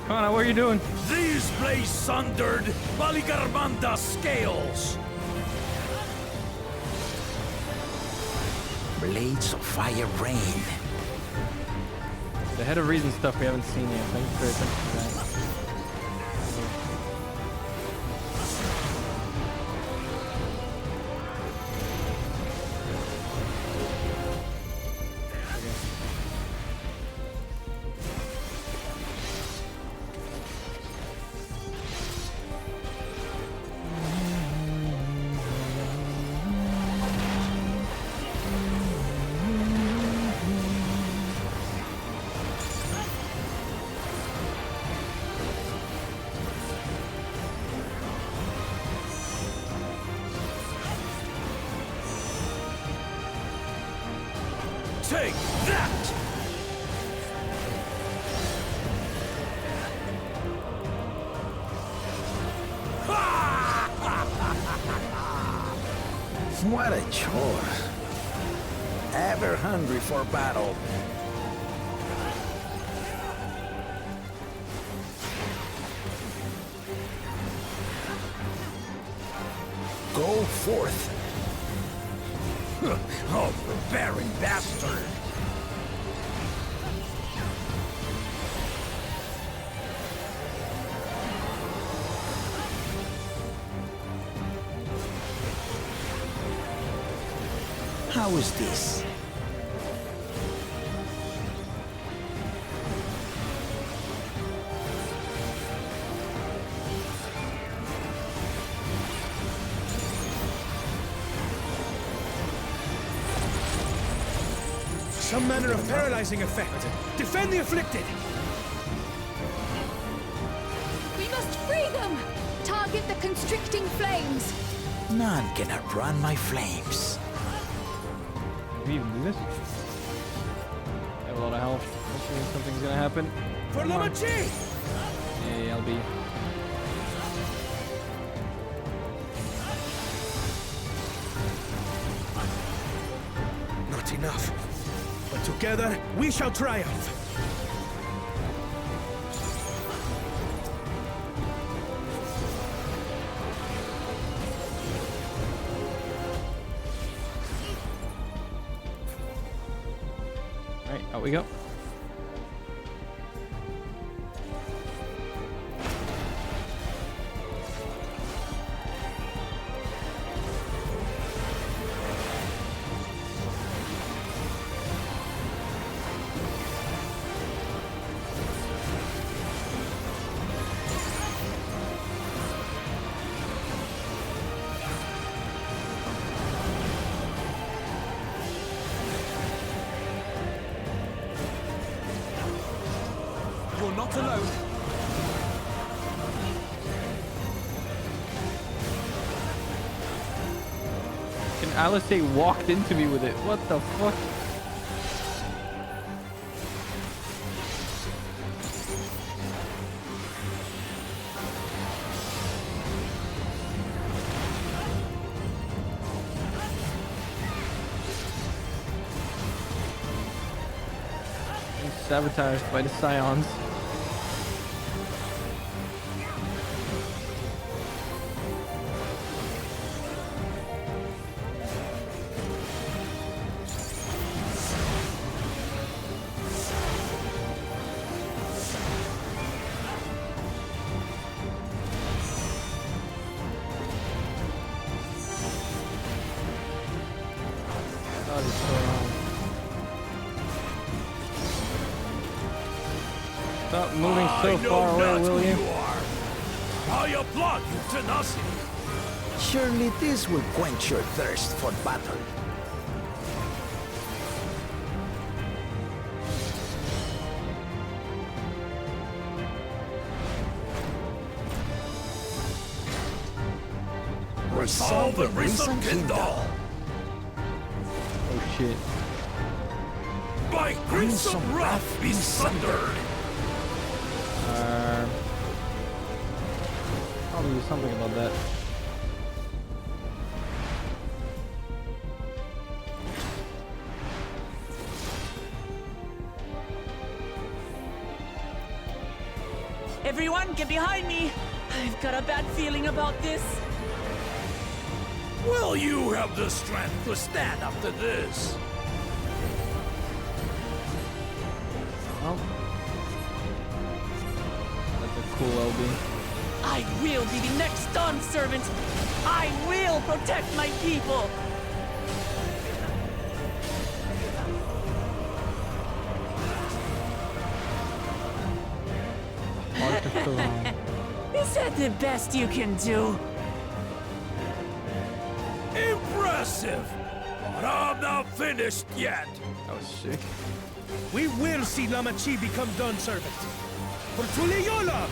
Connor, what are you doing? These blades sundered Baligarmanda's scales. Blades of fire rain. The Head of Reason stuff we haven't seen yet. Thank you for your attention to that. Take that! What a chore. Ever hungry for battle. Go forth. Oh, barbarian bastard! How is this? Some manner of paralyzing effect. Defend the afflicted! We must free them! Target the constricting flames! None can outrun my flames. Can we even do this? I have a lot of health. Hopefully something's gonna happen. For Lamachi! Hey, LB. Not enough. But together, we shall triumph. All right, out we go. You're not alone. And Alice walked into me with it. What the fuck? Sabotaged by the Scions. God, it's so long. Stop moving so far away, will you? I applaud your tenacity. Surely this will quench your thirst for battle. Resolve the recent Kindle. Oh shit. By gruesome wrath be sundered. Probably do something about that. Everyone, get behind me! I've got a bad feeling about this. Will you have the strength to stand up to this? Oh. That's a cool LB. I will be the next Dawn servant. I will protect my people. Is that the best you can do? Impressive! But I'm not finished yet. That was sick. We will see Lamachi become Dawn servant. For Tuliyola!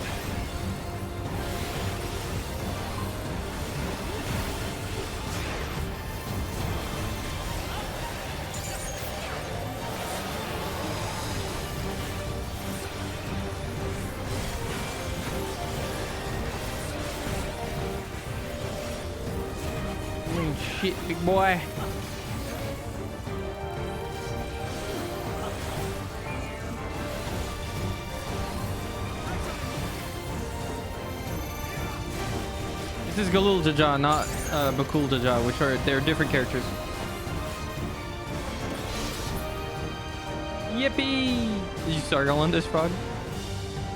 Shit, big boy. This is Galul Jaja, not Bakul Jaja, which are they're different characters. Yippee! Did you circle on this, Frog?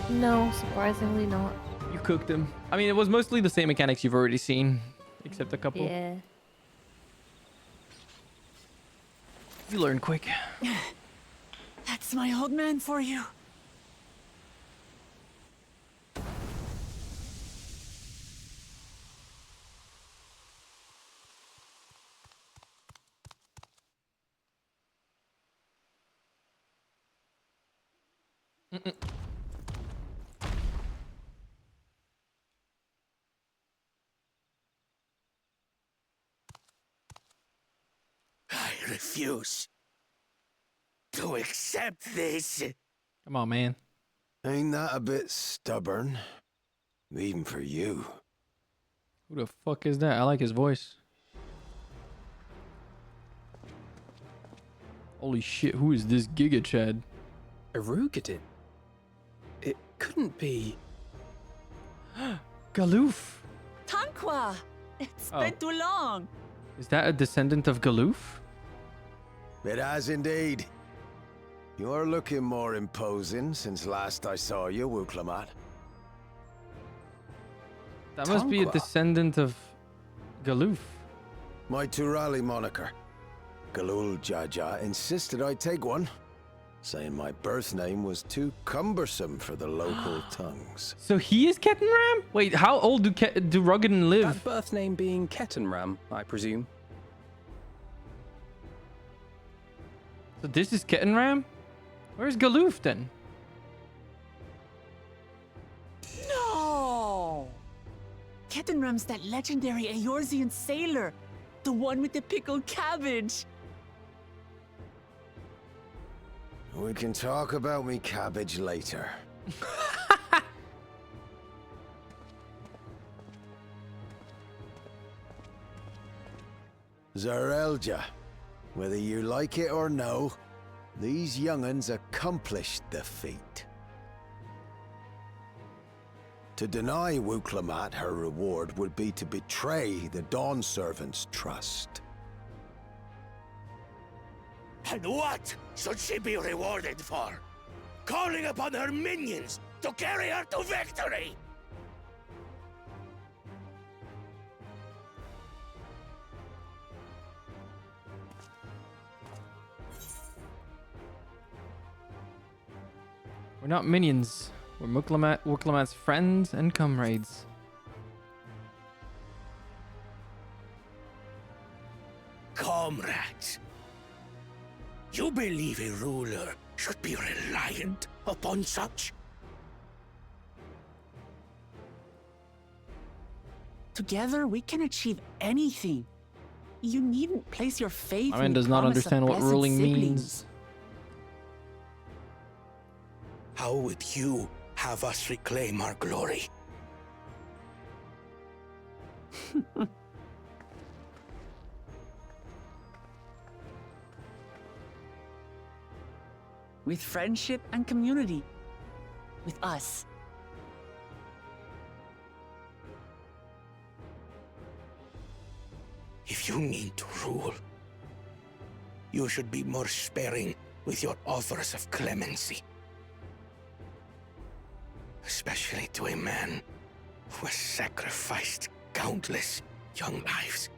No, surprisingly not. You cooked him. I mean, it was mostly the same mechanics you've already seen, except a couple. Yeah. You learn quick. That's my old man for you. I refuse to accept this. Come on, man. Ain't that a bit stubborn? Even for you. Who the fuck is that? I like his voice. Holy shit, who is this Giga Chad? Erugadin? It couldn't be... Galoof! Tanqua! It's Oh. been too long. Is that a descendant of Galoof? It has indeed. You're looking more imposing since last I saw you, Wuklamat. That must be a Tanqua. descendant of Galoof. My Turali moniker. Galul Jaja insisted I take one, saying my birth name was too cumbersome for the local tongues. So he is Kettenram? Wait, how old do Ruggedin live? That birth name being Kettenram, I presume. So this is Kettenram? Where's Galoof then? No! Kettenram's that legendary Eorzean sailor. The one with the pickled cabbage. We can talk about me cabbage later. Zarelja, whether you like it or no, these young'uns accomplished the feat. To deny Wuklamat her reward would be to betray the Dawn Servant's trust. And what should she be rewarded for? Calling upon her minions to carry her to victory! We're not minions. We're Wuklamat's friends and comrades. Comrades, you believe a ruler should be reliant upon such? Together, we can achieve anything. You needn't place your faith My in man the does not promise of understand what blessed ruling siblings. means. How would you have us reclaim our glory? With friendship and community. With us. If you need to rule, you should be more sparing with your offers of clemency. Especially to a man who has sacrificed countless young lives.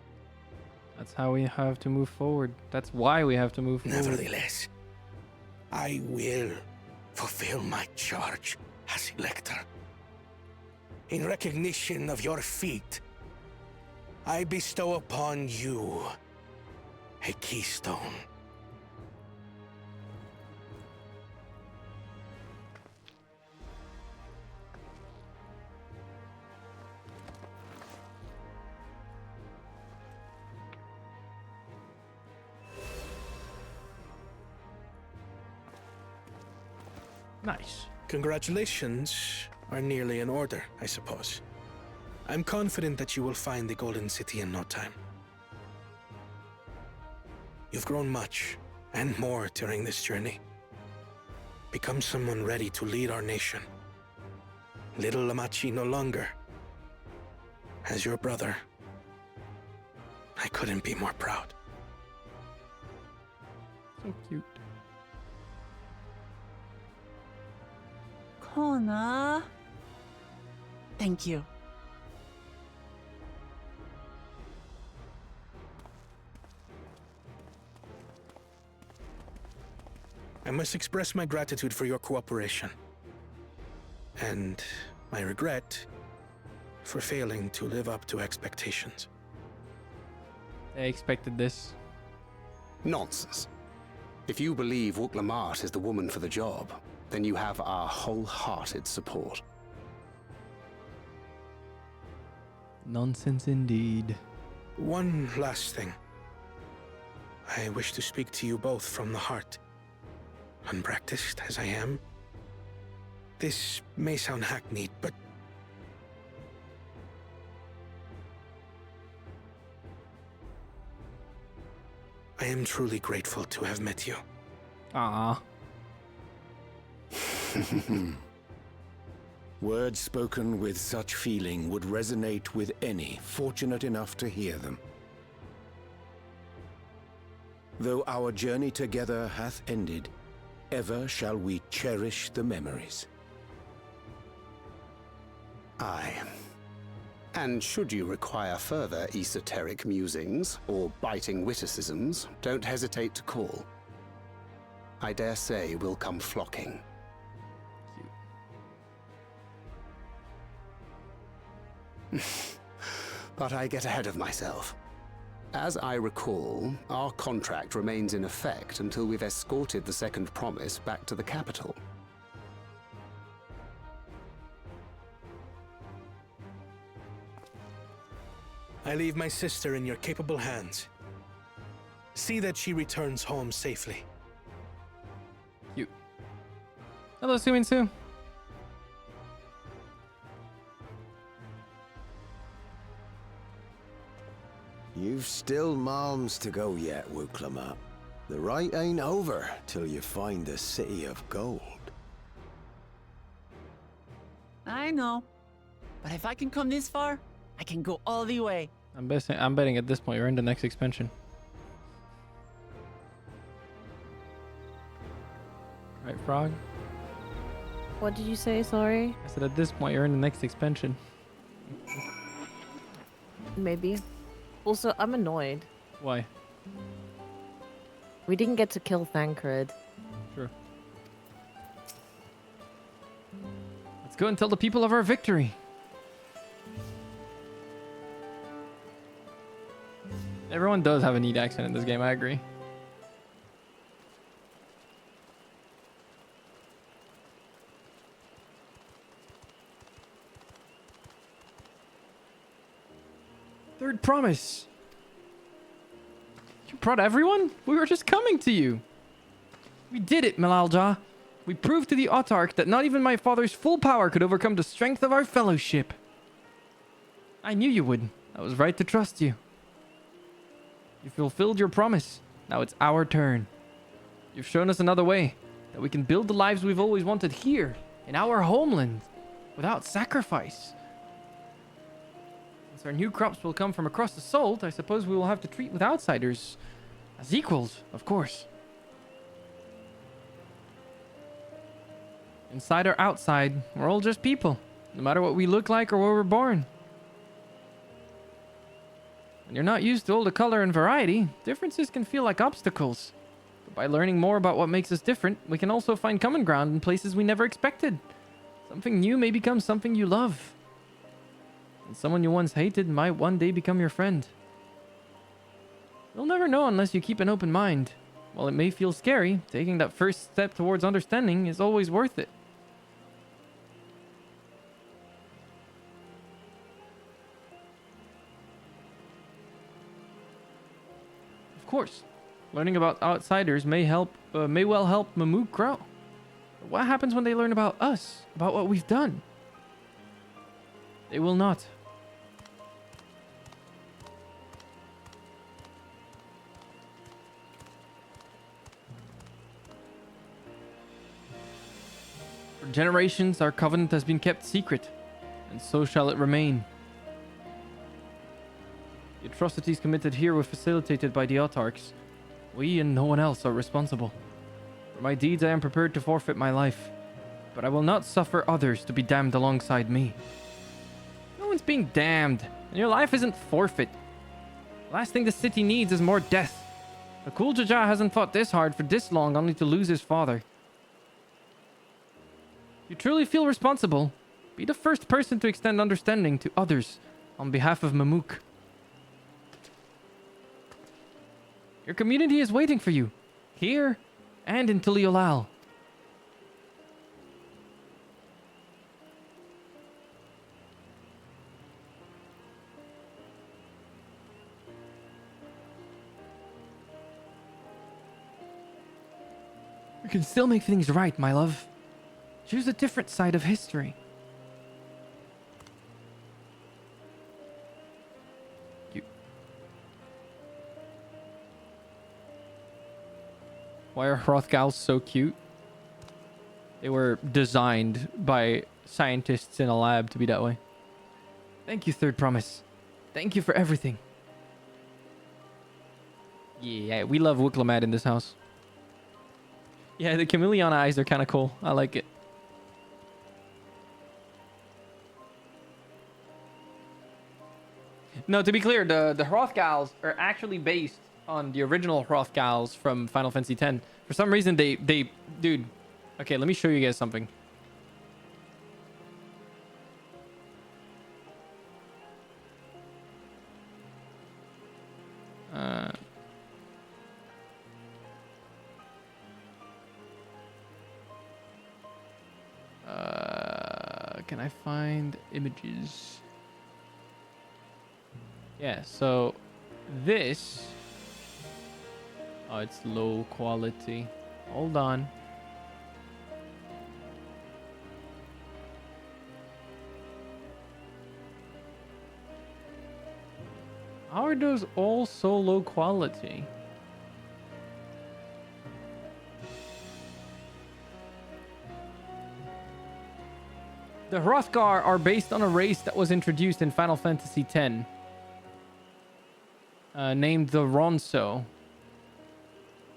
That's how we have to move forward. That's why we have to move forward. Nevertheless, I will fulfill my charge as Elector. In recognition of your feat, I bestow upon you a keystone. Nice. Congratulations are nearly in order, I suppose. I'm confident that you will find the Golden City in no time. You've grown much, and more during this journey. Become someone ready to lead our nation. Little Lamachi no longer. As your brother, I couldn't be more proud. So cute. Hona. Thank you. I must express my gratitude for your cooperation. And my regret for failing to live up to expectations. They expected this. Nonsense. If you believe Wuk-Lamat is the woman for the job, then you have our wholehearted support. Nonsense indeed. One last thing. I wish to speak to you both from the heart. Unpracticed as I am, this may sound hackneyed, but I am truly grateful to have met you. Ah. Words spoken with such feeling would resonate with any fortunate enough to hear them. Though our journey together hath ended, ever shall we cherish the memories. Aye. And should you require further esoteric musings or biting witticisms, don't hesitate to call. I dare say we'll come flocking. But I get ahead of myself. As I recall, our contract remains in effect until we've escorted the second promise back to the capital. I leave my sister in your capable hands. See that she returns home safely. Cute. Hello, Suminsu. You've still malms to go yet, Wuk-Lamat. The rite ain't over till you find the city of gold. I know. But if I can come this far, I can go all the way. I'm betting at this point you're in the next expansion. Right, Frog? What did you say? Sorry. I said at this point you're in the next expansion. Maybe. Also, I'm annoyed. Why? We didn't get to kill Thancred. Sure. Let's go and tell the people of our victory. Everyone does have a neat accent in this game, I agree. Third promise. You brought everyone? We were just coming to you. We did it, Malalja. We proved to the Autarch that not even my father's full power could overcome the strength of our fellowship. I knew you would. I was right to trust you. You fulfilled your promise. Now it's our turn. You've shown us another way, that we can build the lives we've always wanted here, in our homeland, without sacrifice. Since our new crops will come from across the salt, I suppose we will have to treat with outsiders as equals, of course. Inside or outside, we're all just people, no matter what we look like or where we're born. When you're not used to all the color and variety, differences can feel like obstacles. But by learning more about what makes us different, we can also find common ground in places we never expected. Something new may become something you love. And someone you once hated might one day become your friend. You'll never know unless you keep an open mind. While it may feel scary, taking that first step towards understanding is always worth it. Of course, learning about outsiders may well help Mamook grow. But what happens when they learn about us, about what we've done? They will not. For generations, our covenant has been kept secret, and so shall it remain. The atrocities committed here were facilitated by the Autarchs. We and no one else are responsible. For my deeds, I am prepared to forfeit my life. but I will not suffer others to be damned alongside me. No one's being damned, and your life isn't forfeit. The last thing the city needs is more death. A Kul Jaja hasn't fought this hard for this long only to lose his father. If you truly feel responsible, be the first person to extend understanding to others on behalf of Mamuk. Your community is waiting for you, here and in Tuliolal. We can still make things right, my love. Choose a different side of history. Why are Hrothgals so cute? They were designed by scientists in a lab to be that way. Thank you, Third Promise. Thank you for everything. Yeah, we love Wicklamat in this house. Yeah, the chameleon eyes are kind of cool. I like it. No, to be clear, the Hrothgals are actually based on the original Hrothgals from Final Fantasy X. For some reason, they... Dude. Okay, let me show you guys something. Can I find images? Yeah, so this... Oh, it's low quality. Hold on. How are those all so low quality? The Hrothgar are based on a race that was introduced in Final Fantasy X. Named the Ronso.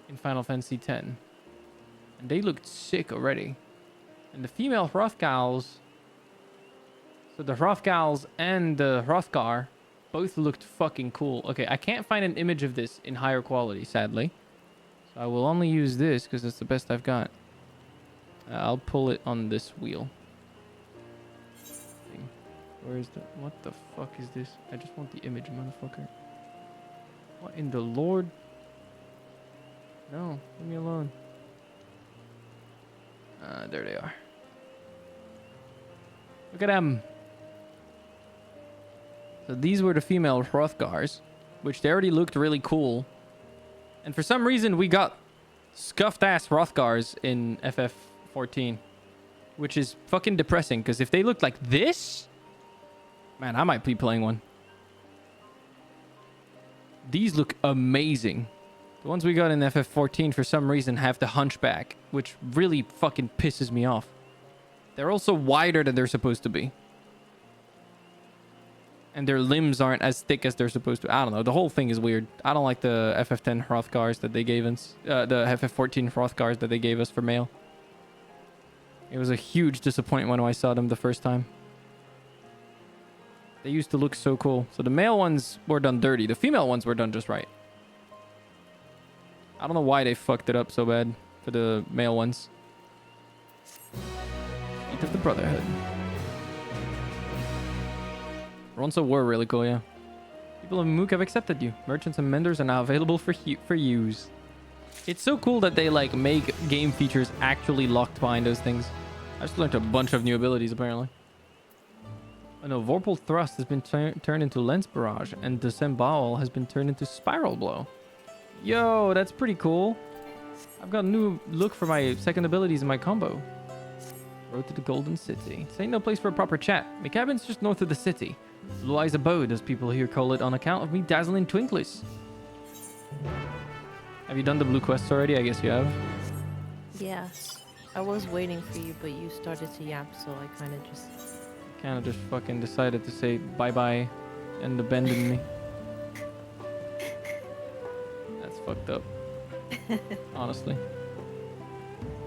In Final Fantasy X. And they looked sick already. And the female Hrothgals... So the Hrothgals and the Hrothgar both looked fucking cool. Okay, I can't find an image of this in higher quality, sadly. So I will only use this because it's the best I've got. I'll pull it on this wheel. Where is the... What the fuck is this? I just want the image, motherfucker. What in the Lord? No, leave me alone. There they are. Look at them. So these were the female Hrothgars, which they already looked really cool. And for some reason, we got scuffed-ass Hrothgars in FF14. Which is fucking depressing, because if they looked like this... Man, I might be playing one. These look amazing. The ones we got in FF14 for some reason have the hunchback, which really fucking pisses me off. They're also wider than they're supposed to be. And their limbs aren't as thick as they're supposed to. I don't know. The whole thing is weird. I don't like the FF10 Hrothgars that they gave us. The FF14 Hrothgars that they gave us for male. It was a huge disappointment when I saw them the first time. They used to look so cool. So the male ones were done dirty. The female ones were done just right. I don't know why they fucked it up so bad for the male ones. Feet of the Brotherhood. Ronso were really cool, yeah. People of Mamuk have accepted you. Merchants and menders are now available for use. It's so cool that they like make game features actually locked behind those things. I just learned a bunch of new abilities apparently. I know Vorpal Thrust has been turned into Lens Barrage, and Disembowel has been turned into Spiral Blow. Yo, that's pretty cool. I've got a new look for my second abilities in my combo. Road to the Golden City. This ain't no place for a proper chat. My cabin's just north of the city. Blue Eyes Abode, as people here call it, on account of me dazzling twinklies. Have you done the blue quests already? I guess you have. Yes. I was waiting for you, but you started to yap, so I kind of just fucking decided to say bye-bye and abandon me. That's fucked up. Honestly.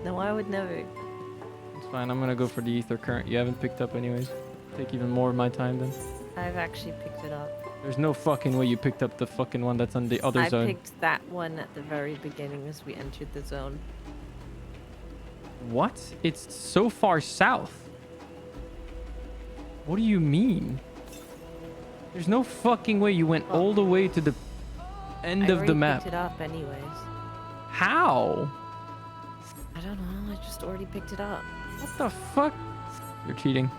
No, I would never. It's fine. I'm gonna go for the ether current. You haven't picked up anyways. Take even more of my time then. I've actually picked it up. There's no fucking way you picked up the fucking one that's on the other I zone. picked that one at the very beginning as we entered the zone. What? It's so far south. What do you mean? There's no fucking way you went all the way to the end of the map. I picked it up anyways. How? I don't know. I just already picked it up. What the fuck? You're cheating.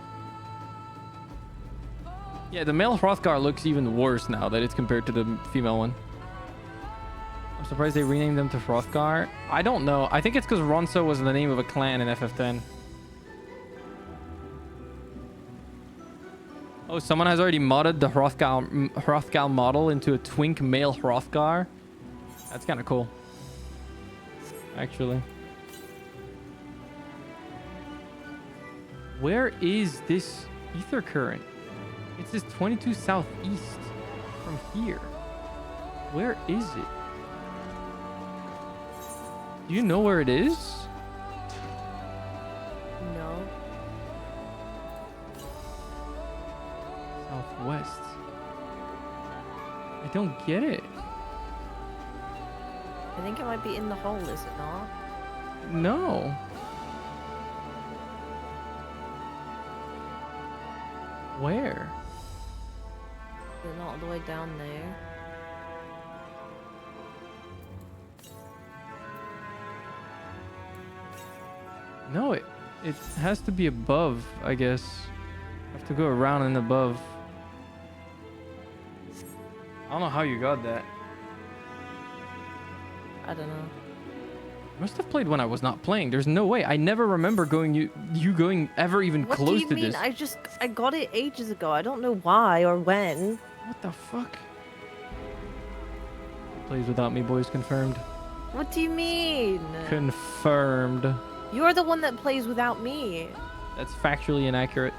Yeah, the male Hrothgar looks even worse now that it's compared to the female one. I'm surprised they renamed them to Hrothgar. I don't know. I think it's because Ronso was the name of a clan in FF10. Oh, someone has already modded the Hrothgar model into a twink male Hrothgar. That's kind of cool. Actually. Where is this ether current? It says 22 southeast from here. Where is it? Do you know where it is? No. Southwest. I don't get it. I think it might be in the hole, is it not? No. Where? Is it not all the way down there? No, it has to be above, I guess. Have to go around and above. I don't know how you got that. I don't know. Must have played when I was not playing. There's no way. I never remember you going ever even What close do to you mean? this. I got it ages ago. I don't know why or when. What the fuck? Plays without me, boys. Confirmed. What do you mean? Confirmed. You're the one that plays without me. That's factually inaccurate.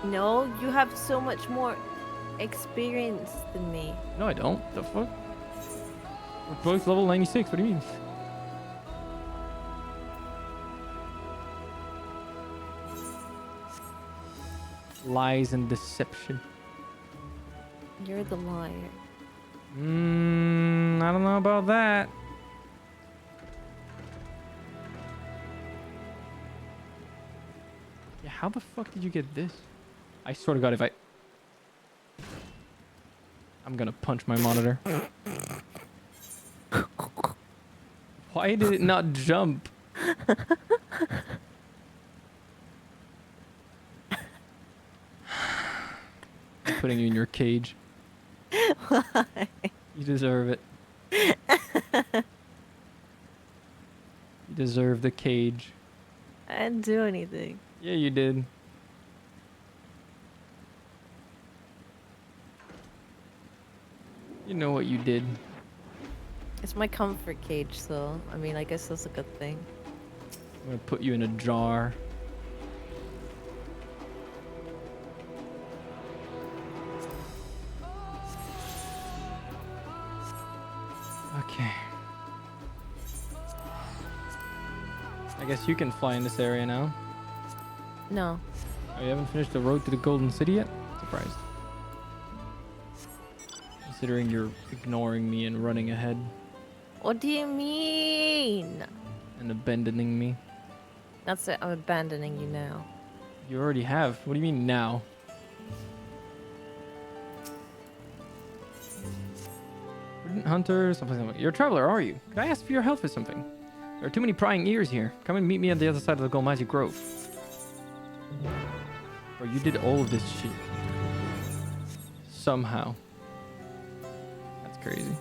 No, you have so much more experience than me. No, I don't. The fuck? We're both level 96. What do you mean? Lies and deception. You're the liar. I don't know about that. Yeah, how the fuck did you get this? I swear to God, if I'm gonna punch my monitor. Why did it not jump? I'm putting you in your cage. Why? You deserve it. You deserve the cage. I didn't do anything. Yeah, you did. You know what you did. It's my comfort cage, so I mean, I guess that's a good thing. I'm gonna put you in a jar. Okay. I guess you can fly in this area now. No. Oh, you haven't finished the road to the Golden City yet? Surprised. Considering you're ignoring me and running ahead What do you mean? and abandoning me. That's it. I'm abandoning you now. You already have. What do you mean now? Prudent hunter, something like that. You're a traveler, are you? Could I ask for your help with something? There are too many prying ears here. Come and meet me on the other side of the Golmazi Grove. Bro, you did all of this shit. Somehow. That's crazy.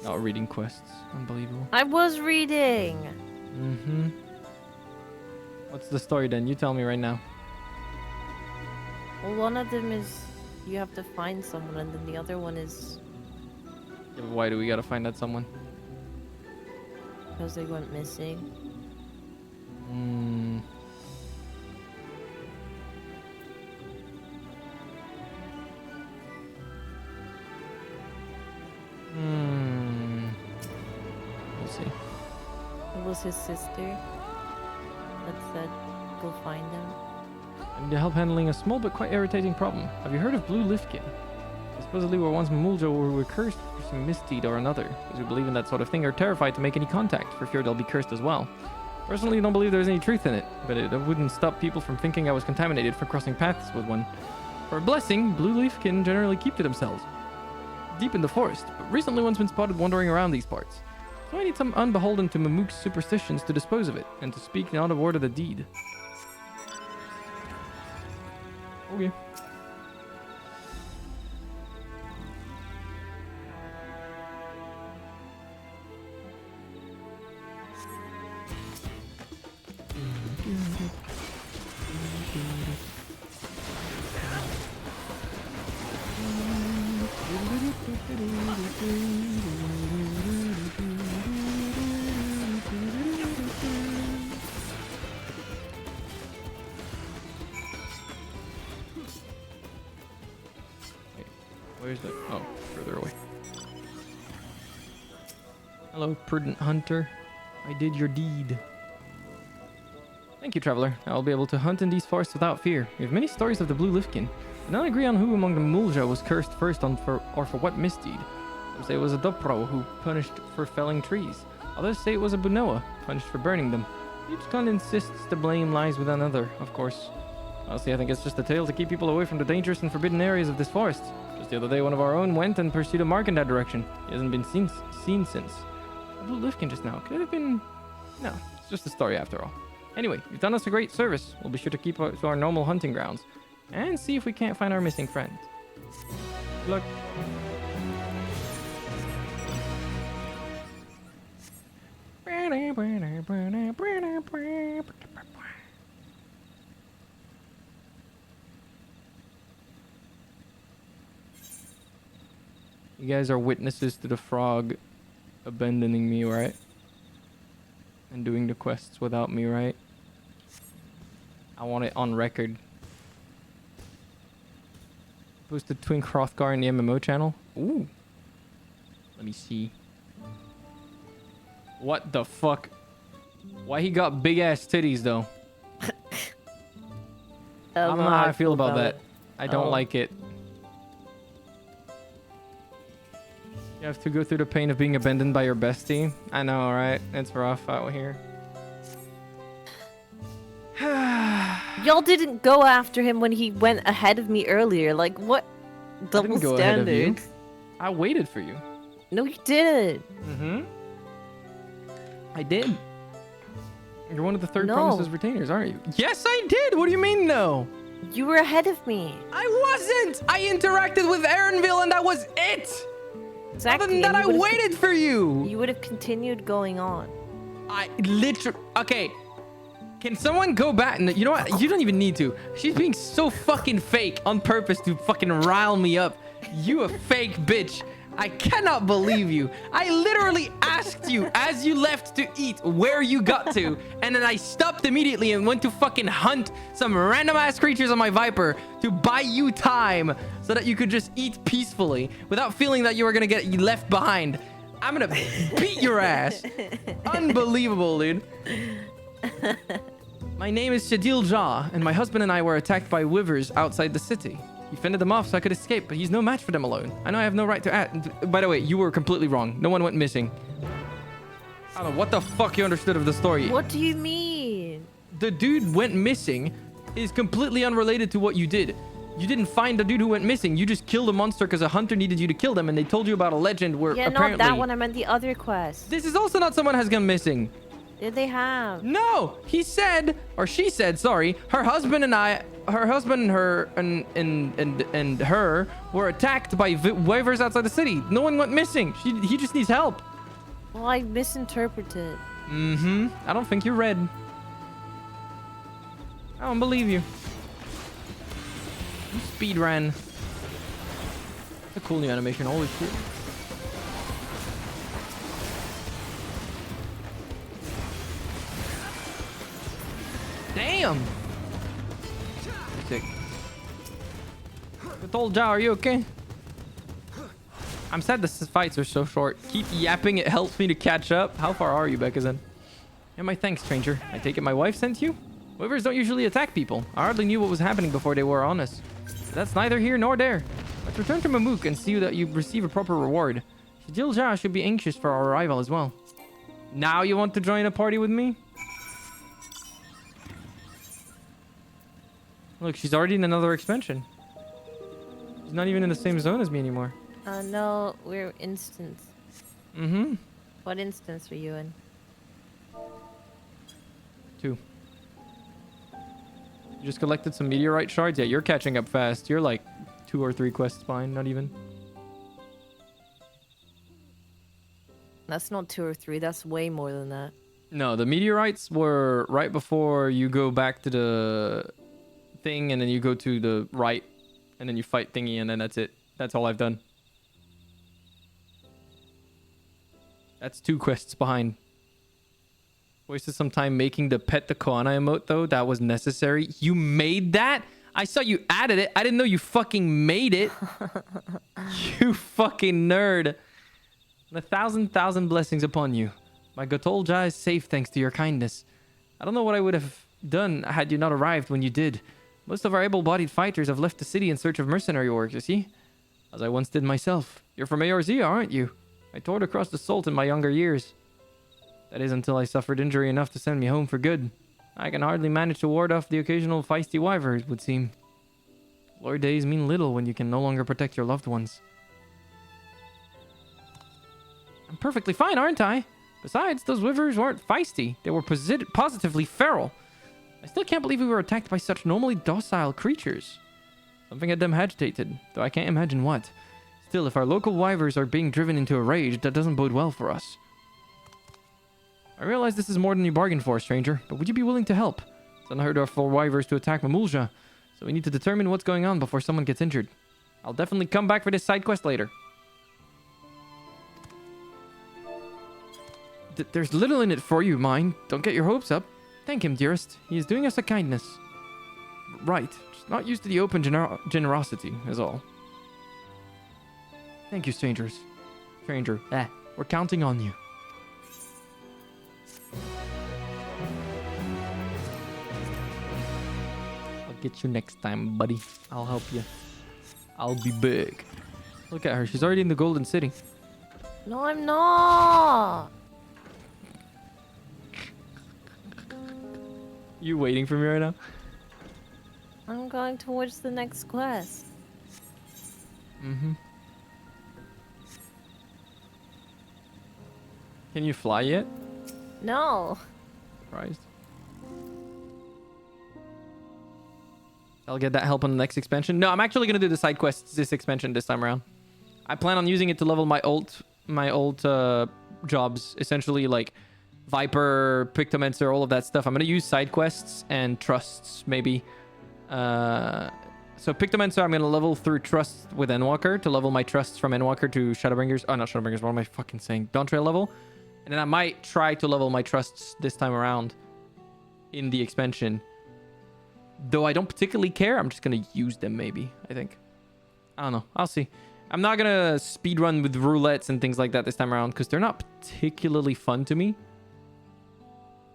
Not reading quests. Unbelievable. I was reading. Mm-hmm. What's the story then? You tell me right now. Well, one of them is you have to find someone, and then the other one is Yeah, but why do we gotta find that someone? because they went missing. Hmm. We'll see. It was his sister that said go find them. I need help handling a small but quite irritating problem. Have you heard of Blue Lifkin? They supposedly were once Mamulja who were cursed for some misdeed or another. Those who believe in that sort of thing are terrified to make any contact, for fear they'll be cursed as well. Personally, I don't believe there's any truth in it, but it wouldn't stop people from thinking I was contaminated for crossing paths with one. For a blessing, Blue Leafkin generally keep to themselves, deep in the forest, but recently one's been spotted wandering around these parts. So I need some unbeholden to Mamook's superstitions to dispose of it, and to speak not a word of the deed. Okay. Where's the... Oh, further away. Hello, prudent hunter. I did your deed. Thank you, traveler. I'll be able to hunt in these forests without fear. We have many stories of the Blue Lifkin. We don't agree on who among the Mulja was cursed first for what misdeed. Some say it was a Dopro who punished for felling trees. Others say it was a Bunoa, punished for burning them. Each clan insists the blame lies with another, of course. Honestly, I think it's just a tale to keep people away from the dangerous and forbidden areas of this forest. Just the other day, one of our own went and pursued a mark in that direction. He hasn't been seen since. A Blue Lifkin just now. Could it have been... No, it's just a story after all. Anyway, you've done us a great service. We'll be sure to keep to our normal hunting grounds. And see if we can't find our missing friend. Good luck. You guys are witnesses to the frog abandoning me, right? And doing the quests without me, right? I want it on record. Posted Twink Hrothgar in the MMO channel. Ooh. Let me see. What the fuck? Why he got big ass titties though? I don't know how I feel about that. I don't like it. You have to go through the pain of being abandoned by your bestie. I know, right? It's rough out here. Y'all didn't go after him when he went ahead of me earlier. Like, what? Double I didn't go ahead of you. standards. I waited for you. No, you didn't. Mm-hmm. I did. You're one of the third promises retainers, aren't you? Yes, I did. What do you mean, no? You were ahead of me. I wasn't. I interacted with Aaronville, and that was it. Exactly. Other than that, I waited for you. You would have continued going on. I literally... Okay. Can someone go back? And you know what? You don't even need to. She's being so fucking fake on purpose to fucking rile me up. You a fake bitch. I cannot believe you. I literally asked you as you left to eat where you got to, and then I stopped immediately and went to fucking hunt some random ass creatures on my Viper to buy you time so that you could just eat peacefully without feeling that you were gonna get left behind. I'm gonna beat your ass. Unbelievable, dude. My name is Shadil Jah, and my husband and I were attacked by wyvers outside the city. He fended them off so I could escape, but he's no match for them alone. I know I have no right to act. By the way, you were completely wrong. No one went missing. I don't know what the fuck you understood of the story. What do you mean? The dude went missing is completely unrelated to what you did. You didn't find the dude who went missing. You just killed a monster because a hunter needed you to kill them, and they told you about a legend where apparently... not that one. I meant the other quest. This is also not someone has gone missing. Did they have? No, he said, or she said, sorry, her husband and her and her were attacked by wyvers outside the city. No one went missing. He just needs help. Well, I misinterpreted. Mm-hmm. I don't think you read. I don't believe you. You speed ran. It's a cool new animation. Always cool. Damn! Sick. Good old Jow, are you okay? I'm sad the fights are so short. Keep yapping, it helps me to catch up. How far are you, Bekazan? Yeah, my thanks, stranger. I take it my wife sent you? Wyverns don't usually attack people. I hardly knew what was happening before they were on us. But that's neither here nor there. Let's return to Mamook and see that you receive a proper reward. Shijilja should be anxious for our arrival as well. Now you want to join a party with me? Look, she's already in another expansion. She's not even in the same zone as me anymore. No, we're instance. Mm-hmm. What instance were you in? 2. You just collected some meteorite shards? Yeah, you're catching up fast. You're like 2 or 3 quests behind, not even. That's not 2 or 3. That's way more than that. No, the meteorites were right before you go back to the thing, and then you go to the right, and then you fight thingy, and then that's it. That's all I've done. That's 2 quests behind. Wasted some time making the pet the Koana emote, though. That was necessary. You made that? I saw you added it. I didn't know you fucking made it. You fucking nerd. And 1,000,000 blessings upon you. My Gotolja is safe thanks to your kindness. I don't know what I would have done had you not arrived when you did. Most of our able-bodied fighters have left the city in search of mercenary work, you see? As I once did myself. You're from Eorzea, aren't you? I toured across the Salt in my younger years. That is until I suffered injury enough to send me home for good. I can hardly manage to ward off the occasional feisty wyver, it would seem. Glory days mean little when you can no longer protect your loved ones. I'm perfectly fine, aren't I? Besides, those wyvers weren't feisty. They were positively feral. I still can't believe we were attacked by such normally docile creatures. Something had them agitated, though I can't imagine what. Still, if our local wyvers are being driven into a rage, that doesn't bode well for us. I realize this is more than you bargained for, stranger, but would you be willing to help? It's unheard of for wyvers to attack Mamulja, so we need to determine what's going on before someone gets injured. I'll definitely come back for this side quest later. There's little in it for you, mine. Don't get your hopes up. Thank him, dearest. He is doing us a kindness. Right. Just not used to the open generosity, is all. Thank you, strangers. Stranger, we're counting on you. I'll get you next time, buddy. I'll help you. I'll be big. Look at her. She's already in the Golden City. No, I'm not. You waiting for me right now? I'm going towards the next quest. Mm-hmm. Can you fly yet? No. Surprised. I'll get that help on the next expansion. No, I'm actually gonna do the side quests this expansion this time around. I plan on using it to level my old jobs, essentially like Viper, Pictomancer, all of that stuff. I'm gonna use side quests and trusts maybe. So Pictomancer, I'm gonna level through trust with Endwalker to level my trusts from Endwalker to Shadowbringers. Oh, not Shadowbringers. What am I fucking saying? Dawntrail level. And then I might try to level my trusts this time around in the expansion. Though I don't particularly care. I'm just going to use them maybe, I think. I don't know. I'll see. I'm not going to speedrun with roulettes and things like that this time around because they're not particularly fun to me.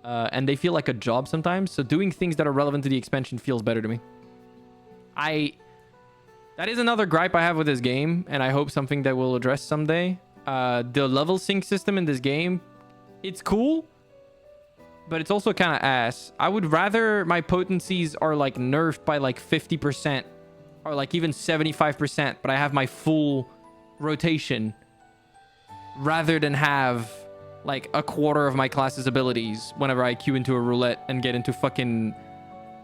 And they feel like a job sometimes. So doing things that are relevant to the expansion feels better to me. That is another gripe I have with this game. And I hope something that we'll address someday. The level sync system in this game, it's cool, but it's also kind of ass. I would rather my potencies are like nerfed by like 50% or like even 75%, but I have my full rotation rather than have like a quarter of my class's abilities whenever I queue into a roulette and get into fucking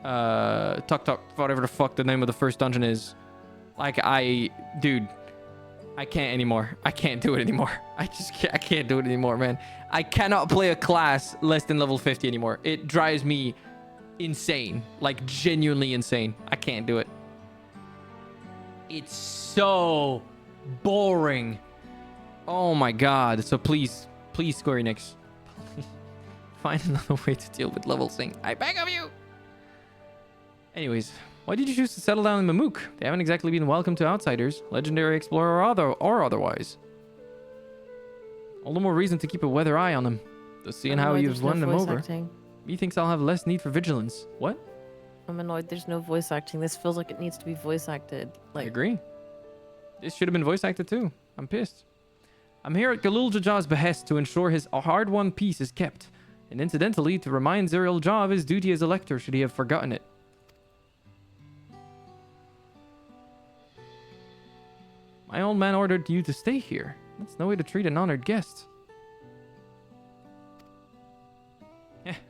Tuk, whatever the fuck the name of the first dungeon is. Like dude, I can't anymore. I can't do it anymore. I can't do it anymore, man. I cannot play a class less than level 50 anymore. It drives me insane. Like, genuinely insane. I can't do it. It's so boring. Oh my god. So please, Square Enix, find another way to deal with level sync. I beg of you. Anyways, why did you choose to settle down in Mamook? They haven't exactly been welcome to outsiders, legendary explorer or otherwise. All the more reason to keep a weather eye on them. Just seeing how you've won them over. Methinks I'll have less need for vigilance. What? I'm annoyed there's no voice acting. This feels like it needs to be voice acted. I agree. This should have been voice acted too. I'm pissed. I'm here at Galul Jajah's behest to ensure his hard-won peace is kept, and incidentally to remind Zerial Jah of his duty as Elector should he have forgotten it. My old man ordered you to stay here. That's no way to treat an honored guest.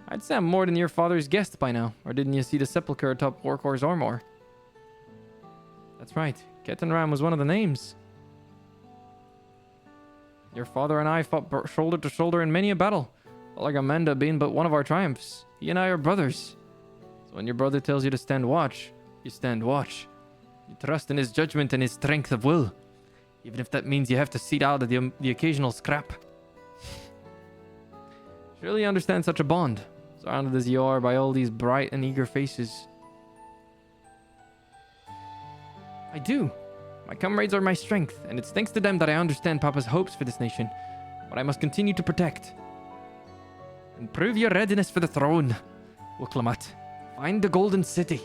I'd say I'm more than your father's guest by now. Or didn't you see the sepulchre atop Warkor's armor? That's right. Ketenram was one of the names. Your father and I fought shoulder to shoulder in many a battle. Olagamenda being but one of our triumphs. He and I are brothers. So when your brother tells you to stand watch, you stand watch. You trust in his judgment and his strength of will. Even if that means you have to seat out of the occasional scrap. Surely you understand such a bond, surrounded as you are by all these bright and eager faces. I do. My comrades are my strength, and it's thanks to them that I understand Papa's hopes for this nation, what I must continue to protect. Improve your readiness for the throne, Wuklamat. Find the Golden City.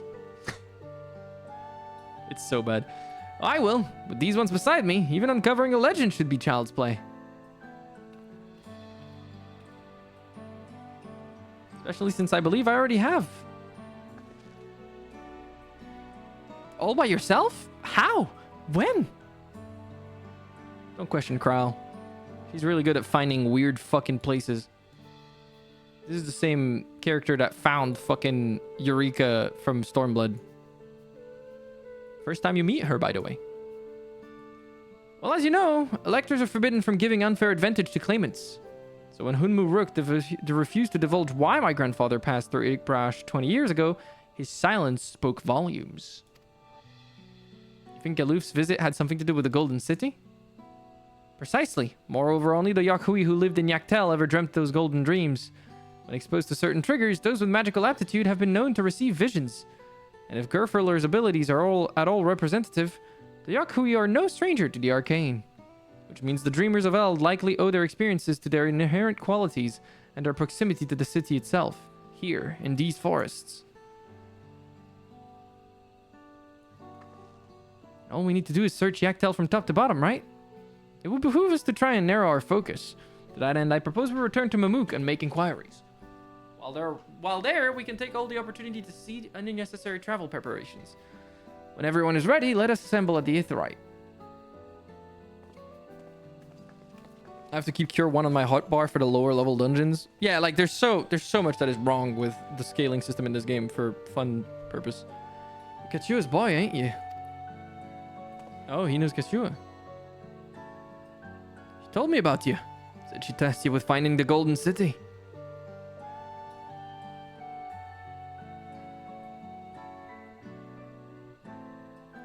It's so bad. I will. With these ones beside me, even uncovering a legend should be child's play. Especially since I believe I already have. All by yourself? How? When? Don't question Krau. She's really good at finding weird fucking places. This is the same character that found fucking Eureka from Stormblood. First time you meet her, by the way. Well, as you know, electors are forbidden from giving unfair advantage to claimants. So when Hunmu Rook refused to divulge why my grandfather passed through Ikbrash 20 years ago, his silence spoke volumes. You think Galuf's visit had something to do with the Golden City? Precisely. Moreover, only the Yakhui who lived in Yaktel ever dreamt those golden dreams. When exposed to certain triggers, those with magical aptitude have been known to receive visions. And if Gerfurler's abilities are at all representative, the Yakhui are no stranger to the arcane. Which means the Dreamers of Eld likely owe their experiences to their inherent qualities and their proximity to the city itself, here, in these forests. All we need to do is search Yaktel from top to bottom, right? It would behoove us to try and narrow our focus. To that end, I propose we return to Mamuk and make inquiries. While there, we can take all the opportunity to see unnecessary travel preparations. When everyone is ready, let us assemble at the Aetheryte. I have to keep Cure 1 on my hotbar for the lower level dungeons. Yeah, like there's so much that is wrong with the scaling system in this game for fun purpose. Kachua's boy, ain't you? Oh, he knows Kachua. She told me about you. Said she tasked you with finding the Golden City.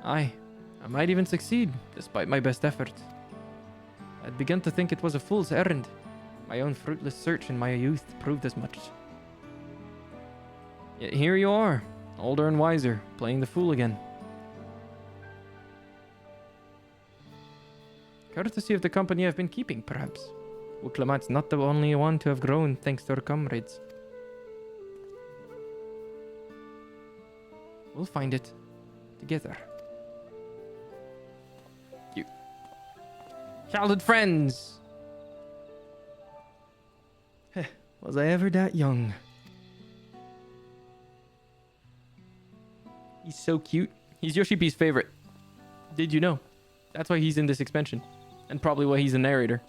Aye, I might even succeed, despite my best efforts. I'd begun to think it was a fool's errand. My own fruitless search in my youth proved as much. Yet here you are, older and wiser, playing the fool again. Courtesy of the company I've been keeping, perhaps. Wuklamat's not the only one to have grown thanks to her comrades. We'll find it. Together. You. Childhood friends! Was I ever that young? He's so cute. He's Yoshipi's favorite. Did you know? That's why he's in this expansion. And probably why he's a narrator.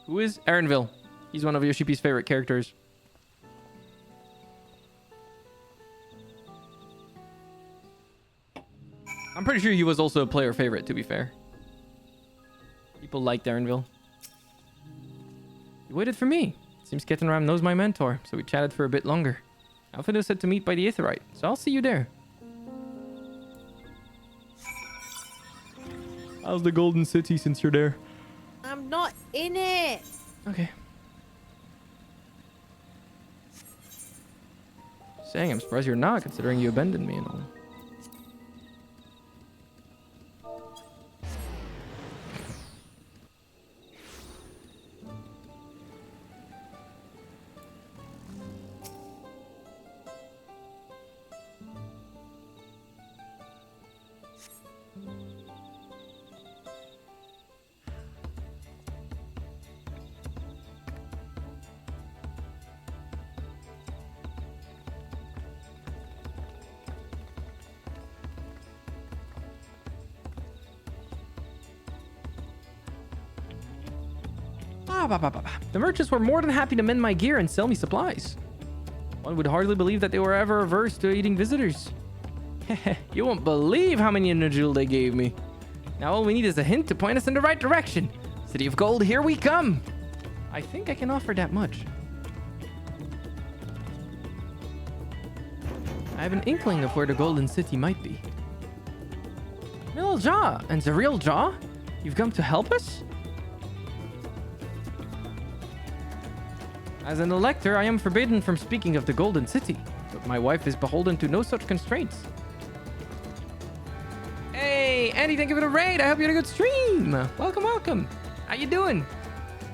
Who is? Aaronville. He's one of Yoshipi's favorite characters. I'm pretty sure he was also a player favorite, to be fair. People liked Aaronville. You waited for me. Seems Ketenram knows my mentor, so we chatted for a bit longer. Alphido said to meet by the Aetheryte, so I'll see you there. How's the Golden City since you're there? I'm not in it. Okay. Saying, I'm surprised you're not, considering you abandoned me and all. The merchants were more than happy to mend my gear and sell me supplies. One would hardly believe that they were ever averse to eating visitors. You won't believe how many Najul they gave me. Now all we need is a hint to point us in the right direction. City of Gold, here we come. I think I can offer that much. I have an inkling of where the Golden City might be. Real Jaw, and the real Jaw? You've come to help us? As an elector, I am forbidden from speaking of the Golden City, but my wife is beholden to no such constraints. Hey, Andy, thank you for the raid. I hope you had a good stream. Welcome, welcome. How you doing?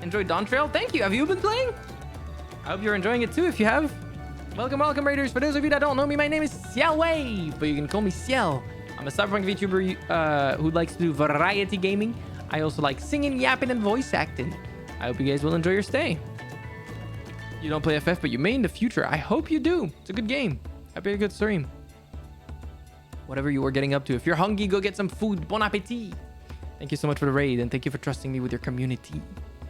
Enjoyed Dawntrail? Thank you. Have you been playing? I hope you're enjoying it too if you have. Welcome, welcome, raiders. For those of you that don't know me, my name is Ciel, but you can call me Ciel. I'm a cyberpunk VTuber who likes to do variety gaming. I also like singing, yapping, and voice acting. I hope you guys will enjoy your stay. You don't play FF, but you may in the future. I hope you do. It's a good game. Happy a good stream. Whatever you were getting up to. If you're hungry, go get some food. Bon appetit. Thank you so much for the raid, and thank you for trusting me with your community.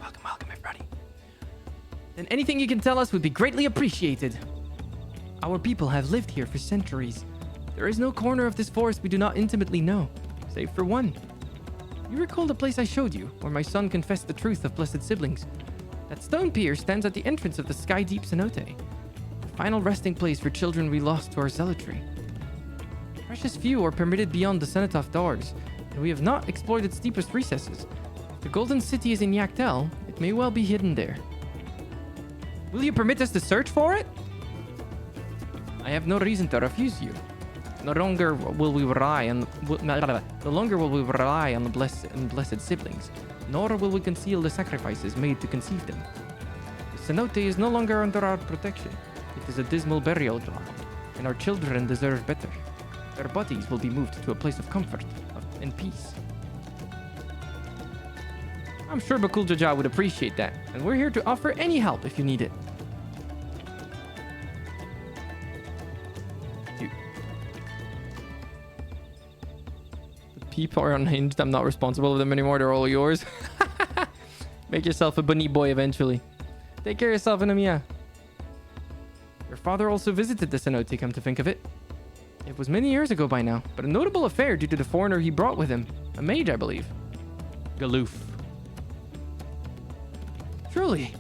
Welcome, welcome, everybody. And anything you can tell us would be greatly appreciated. Our people have lived here for centuries. There is no corner of this forest we do not intimately know, save for one. You recall the place I showed you, where my son confessed the truth of blessed siblings. That stone pier stands at the entrance of the Sky Deep Cenote, the final resting place for children we lost to our zealotry. Precious few are permitted beyond the cenotaph doors, and we have not explored its deepest recesses. If the Golden City is in Yaktel, it may well be hidden there. Will you permit us to search for it? I have no reason to refuse you. No longer will we rely on the blessed siblings, nor will we conceal the sacrifices made to conceive them. The cenote is no longer under our protection. It is a dismal burial ground, and our children deserve better. Their bodies will be moved to a place of comfort and peace. I'm sure Bakul Jaja would appreciate that, and we're here to offer any help if you need it. People are unhinged. I'm not responsible for them anymore. They're all yours. Make yourself a bunny boy eventually. Take care of yourself, Inamiya. Your father also visited the cenote, come to think of it. It was many years ago by now, but a notable affair due to the foreigner he brought with him. A mage, I believe. Galoof. Truly.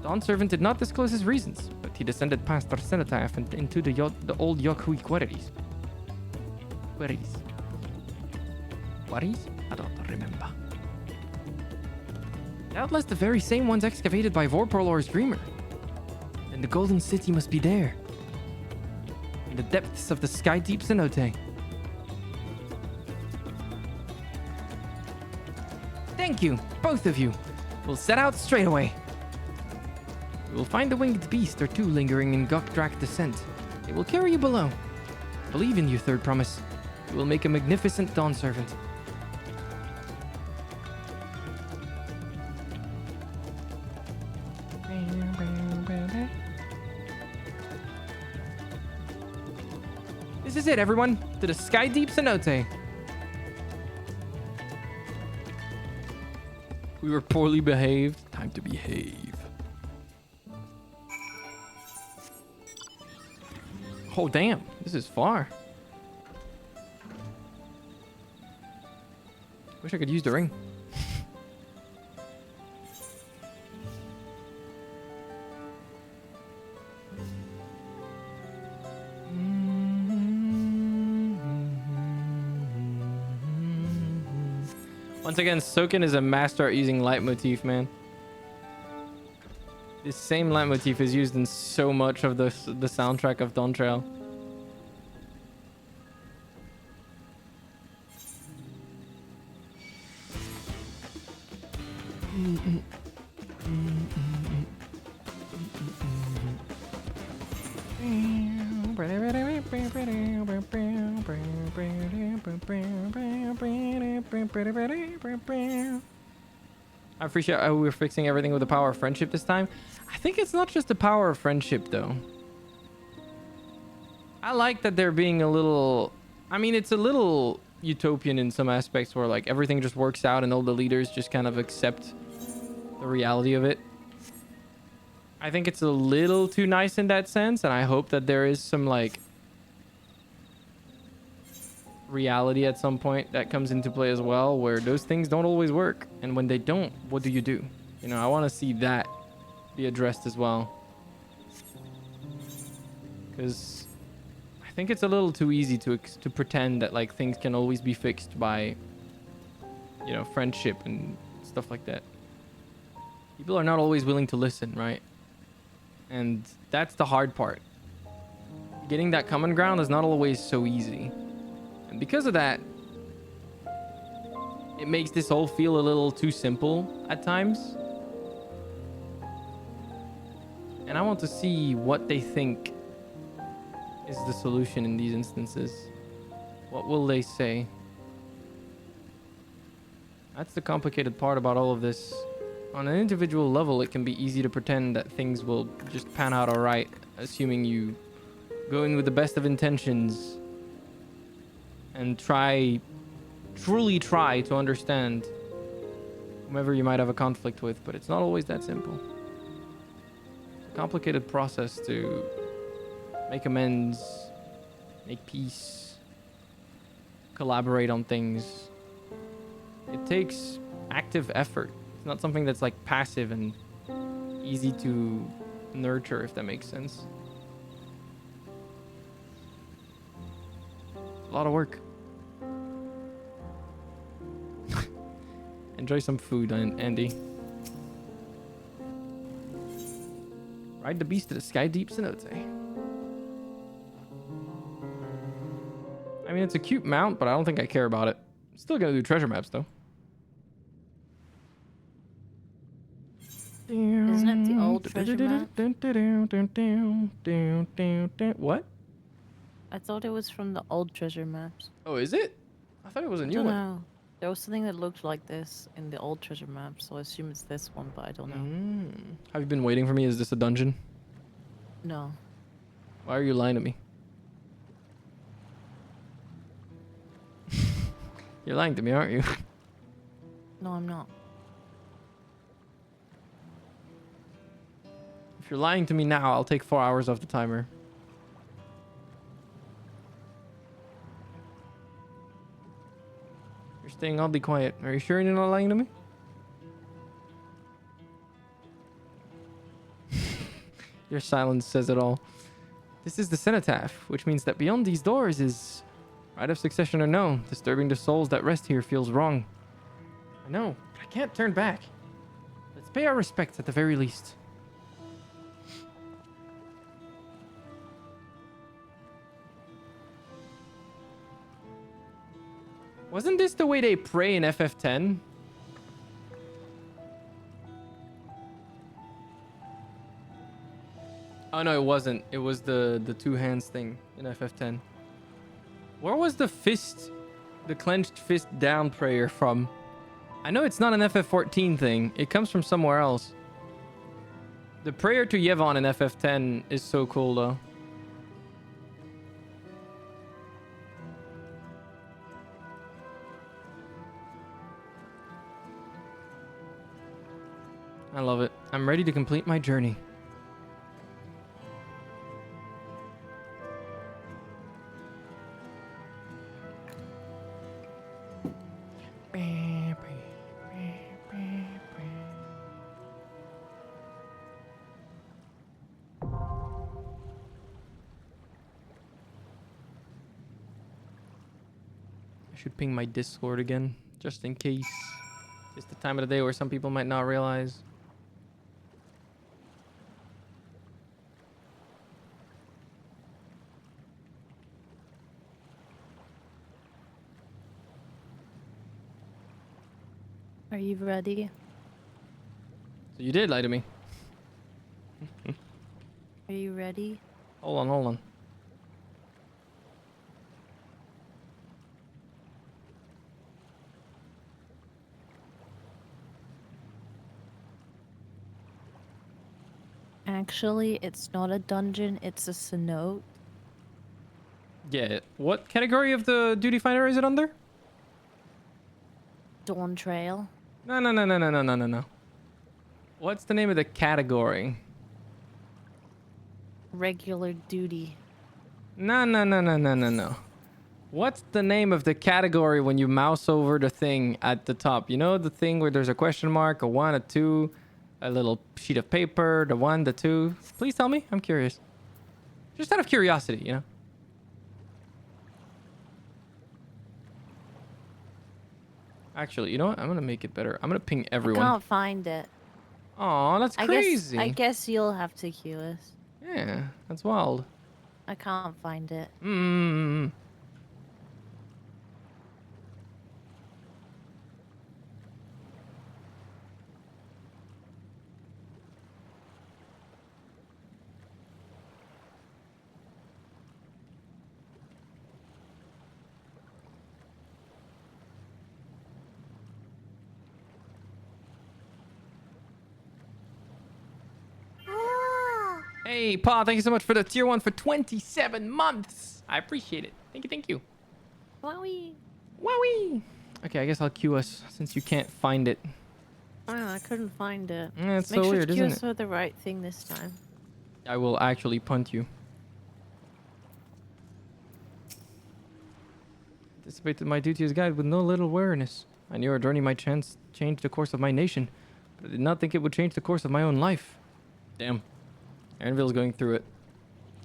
Dawn Servant did not disclose his reasons, but he descended past our cenotaph and into the old Yokhui quarries. Quarries? I don't remember. Doubtless the very same ones excavated by Vorpolor's Dreamer. Then the Golden City must be there. In the depths of the Sky Deep Cenote. Thank you, both of you. We'll set out straight away. We will find a winged beast or two lingering in Gokdrak descent. They will carry you below. Believe in you, Third Promise. You will make a magnificent Dawn Servant. This is it, everyone. To the Sky Deep Cenote. We were poorly behaved. Time to behave. Oh, damn. This is far. Wish I could use the ring. Once again, Soken is a master at using leitmotif, man. This same leitmotif is used in so much of the soundtrack of Dawntrail. I appreciate how we're fixing everything with the power of friendship this time. I think it's not just the power of friendship, though. I like that they're being a little... I mean, it's a little utopian in some aspects where, like, everything just works out and all the leaders just kind of accept the reality of it. I think it's a little too nice in that sense, and I hope that there is some like reality at some point that comes into play as well, where those things don't always work, and when they don't, what do you do? You know, I want to see that be addressed as well, because I think it's a little too easy to pretend that like things can always be fixed by, you know, friendship and stuff like that. People are not always willing to listen, right? And that's the hard part. Getting that common ground is not always so easy. And because of that, it makes this all feel a little too simple at times. And I want to see what they think is the solution in these instances. What will they say? That's the complicated part about all of this. On an individual level, it can be easy to pretend that things will just pan out alright, assuming you go in with the best of intentions and truly try to understand whomever you might have a conflict with, but it's not always that simple. It's a complicated process to make amends, make peace, collaborate on things. It takes active effort. It's not something that's like passive and easy to nurture, if that makes sense. A lot of work. Enjoy some food, Andy. Ride the beast to the sky deep cenote. I mean, it's a cute mount, but I don't think I care about it. Still gonna do treasure maps, though. Isn't it the old treasure map? What? I thought it was from the old treasure maps. Oh, is it? I thought it was a new one. Know. There was something that looked like this in the old treasure map, so I assume it's this one, but I don't know. Have you been waiting for me? Is this a dungeon? No. Why are you lying to me? You're lying to me, aren't you? No, I'm not. If you're lying to me now, I'll take 4 hours off the timer. You're staying oddly quiet. Are you sure you're not lying to me? Your silence says it all. This is the cenotaph, which means that beyond these doors is right of succession or no. Disturbing the souls that rest here feels wrong. I know, but I can't turn back. Let's pay our respects at the very least. Wasn't this the way they pray in FF10? Oh no, it wasn't. It was the two hands thing in FF10. Where was the fist, the clenched fist down prayer from? I know it's not an FF14 thing. It comes from somewhere else. The prayer to Yevon in FF10 is so cool though. I love it. I'm ready to complete my journey. I should ping my Discord again, just in case. It's the time of the day where some people might not realize. Are you ready? So you did lie to me. Are you ready? Hold on. Actually, it's not a dungeon, it's a cenote. Yeah. What category of the duty finder is it under? Dawntrail. No. What's the name of the category? Regular duty. No. What's the name of the category when you mouse over the thing at the top? You know the thing where there's a question mark, a 1, a 2, a little sheet of paper, the 1, the 2. Please tell me. I'm curious. Just out of curiosity, you know? Actually, you know what? I'm gonna make it better. I'm gonna ping everyone. I can't find it. Aw, that's crazy. I guess you'll have to queue us. Yeah, that's wild. I can't find it. Hey, Pa, thank you so much for the tier 1 for 27 months. I appreciate it. Thank you. Wowie. Wowie. Okay, I guess I'll queue us since you can't find it. Oh, I couldn't find it. Yeah, it's Make so sure weird, to queue isn't us it? for the right thing this time. I will actually punt you. Anticipated my duty as guide with no little awareness. I knew our journey might change the course of my nation, but I did not think it would change the course of my own life. Damn. Aaronville's going through it.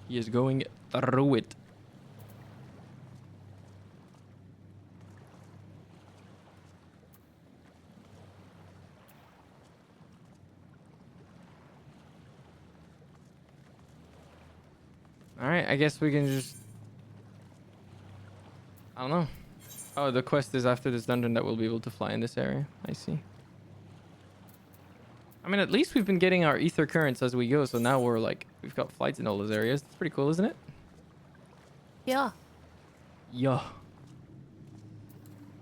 He is going through it. Alright, I guess we can just... I don't know. Oh, the quest is after this dungeon that we'll be able to fly in this area. I see. I mean, at least we've been getting our ether currents as we go, so now we're like, we've got flights in all those areas. That's pretty cool, isn't it? Yeah. Yeah.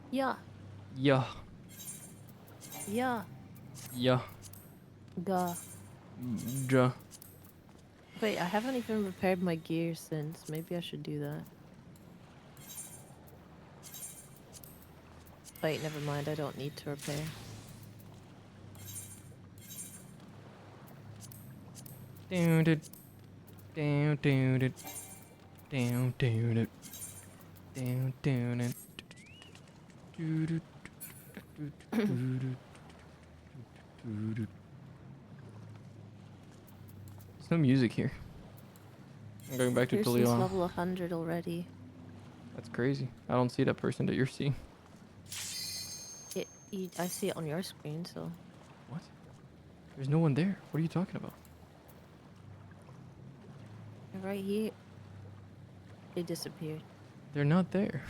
Yeah. Yeah. Yeah. Yeah. Gah. Ja. Wait, I haven't even repaired my gear since. Maybe I should do that. Wait, never mind. I don't need to repair. Down it. Down it. Down it. Down it. There's no music here. I'm going back to Pearson's Tulion. level 100 already. That's crazy. I don't see that person that you're seeing. I see it on your screen, so... What? There's no one there. What are you talking about? Right here. They disappeared. They're not there.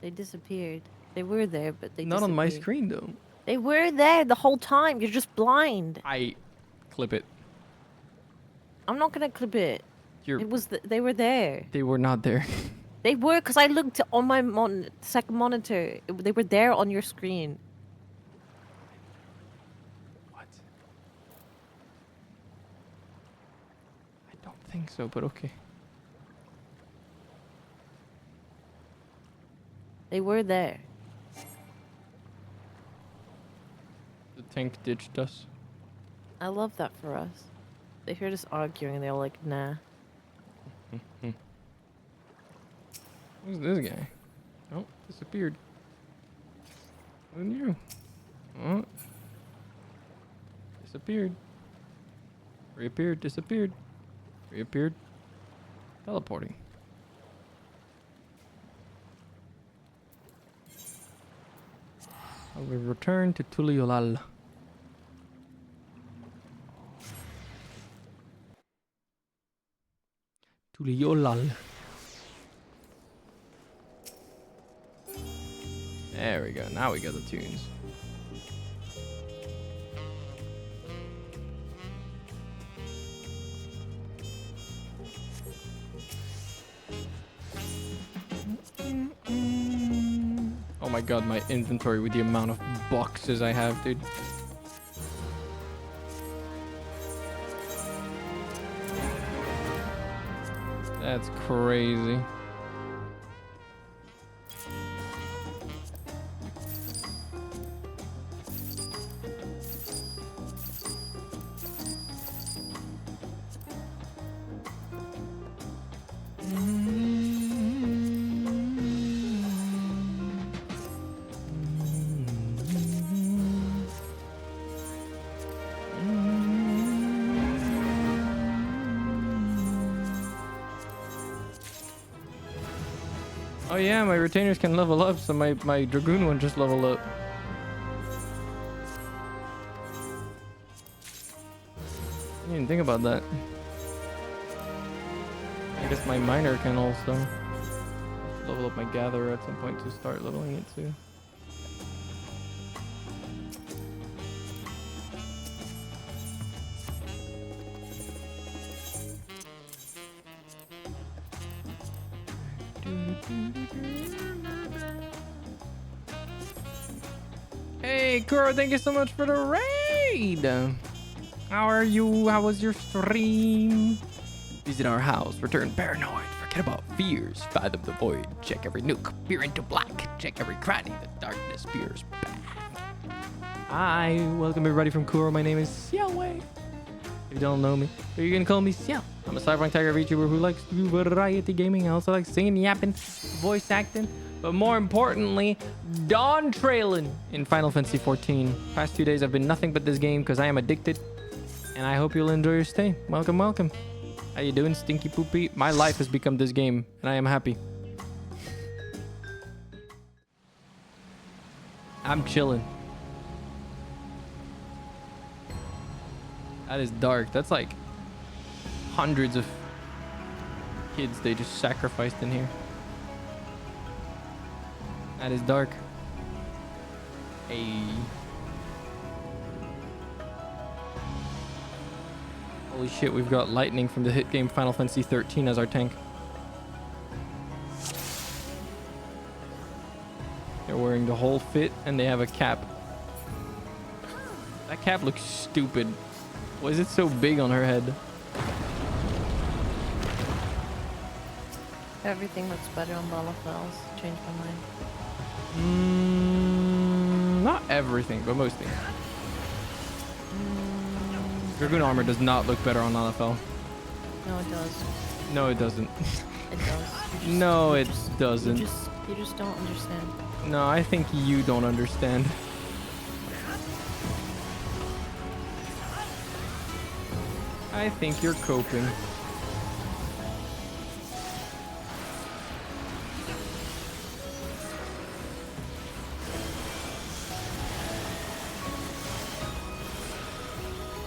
They disappeared. They were there, but they Not on my disappeared. screen, though. They were there the whole time. You're just blind. I clip it. I'm not gonna clip it. You're... It was. They were there. They were not there. They were, because I looked on my second monitor. They were there on your screen. What? I don't think so, but okay. They were there. The tank ditched us. I love that for us. They heard us arguing and they were like, nah. Who's this guy? Oh, disappeared. Who knew? Oh. Disappeared. Reappeared, disappeared. Reappeared. Teleporting. I will return to Tuliolal. Tuliolal. There we go. Now we got the tunes. Oh my god, my inventory with the amount of boxes I have, dude. That's crazy. Oh yeah, my retainers can level up, so my Dragoon one just leveled up. I didn't think about that. I guess my miner can also level up my gatherer at some point to start leveling it too. Hey Kuro, thank you so much for the raid. How are you? How was your stream? Visit our house, return paranoid, forget about fears, fathom the void, check every nook, peer into black, check every cranny, the darkness peers back. Hi, welcome everybody from Kuro. My name is Ciel. If you don't know me, you can call me Ciel. I'm a cyberpunk tiger VTuber who likes to do variety gaming. I also like singing, yapping, voice acting, but more importantly, Dawntrailing in Final Fantasy XIV. Past 2 days I've been nothing but this game because I am addicted, and I hope you'll enjoy your stay. Welcome, welcome. How you doing, Stinky Poopy? My life has become this game, and I am happy. I'm chilling. That is dark. That's like hundreds of kids they just sacrificed in here. That is dark. Hey. Holy shit, we've got lightning from the hit game Final Fantasy XIII as our tank. They're wearing the whole fit and they have a cap. That cap looks stupid. Why is it so big on her head? Everything looks better on Balafels. Changed my mind. Not everything, but most things. Dragoon armor does not look better on Lalafell. No, it does. No, it doesn't. It does. No, it doesn't. You just don't understand. No, I think you don't understand. I think you're coping.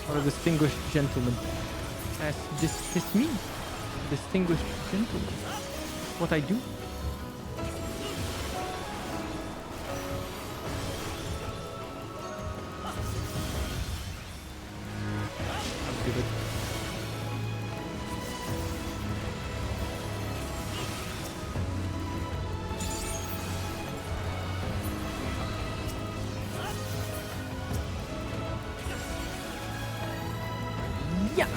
Or a distinguished gentleman. This me. Distinguished gentleman. What I do. I'll give it. Yeah.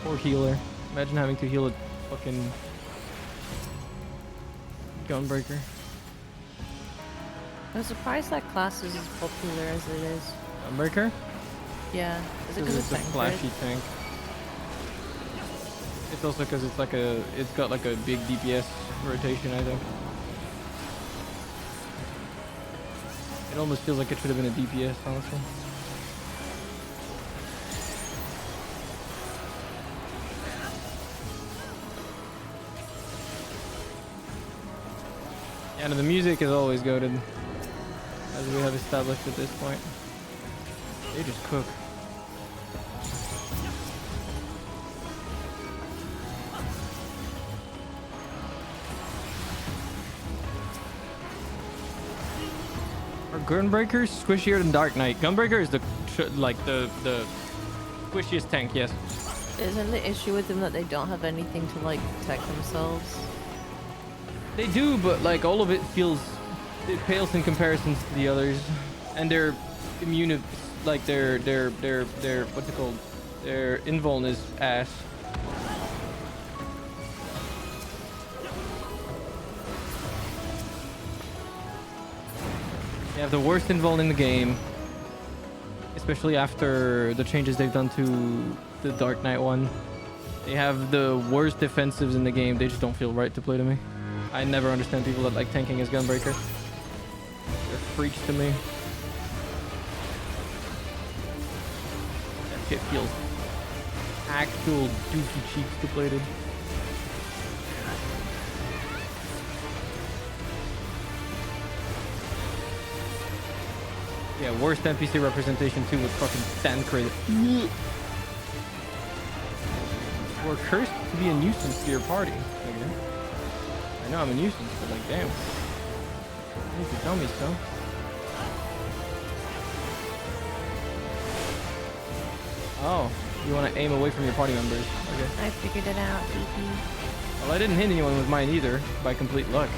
Poor healer. Imagine having to heal a fucking gunbreaker. I'm surprised that class is as popular as it is. Gunbreaker? Yeah. Is it Because because it's a flashy tank. It's also because it's like it's got like a big DPS rotation, I think. It almost feels like it should have been a DPS, honestly. Yeah, and the music is always goated, as we have established at this point. They just cook. Are Gunbreakers squishier than Dark Knight? Gunbreaker is the squishiest tank, yes. Isn't the issue with them that they don't have anything to like protect themselves? They do, but like all of it pales in comparison to the others, and they're immune to, like their what's it called? Their invuln is ass. They have the worst invuln in the game, especially after the changes they've done to the Dark Knight one. They have the worst defensives in the game. They just don't feel right to play to me. I never understand people that like tanking as Gunbreaker. They're freaks to me. They're kit feels actual doofy cheeks depleted. Yeah, worst NPC representation too with fucking Thancred. We're cursed to be a nuisance to your party. Okay. I know I'm a nuisance, but like, damn. You need to tell me so. Oh, you want to aim away from your party members. Okay. I figured it out, DP. Well, I didn't hit anyone with mine either, by complete luck.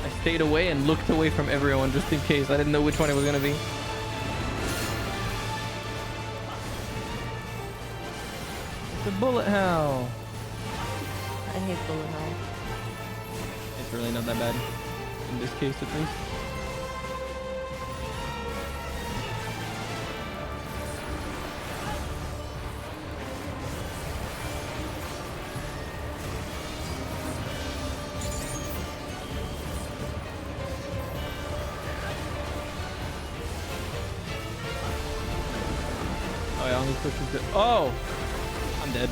I stayed away and looked away from everyone just in case. I didn't know which one it was going to be. It's a bullet hell. I hate bullet hell. It's really not that bad. In this case, at least. Oh, yeah, only pushes it. Oh! I'm dead.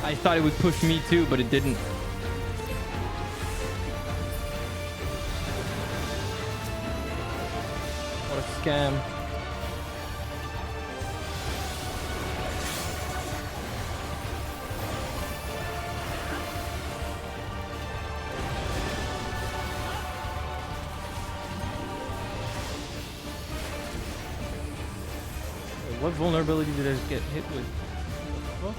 I thought it would push me too, but it didn't. What a scam. Wait, what vulnerability did I just get hit with? What?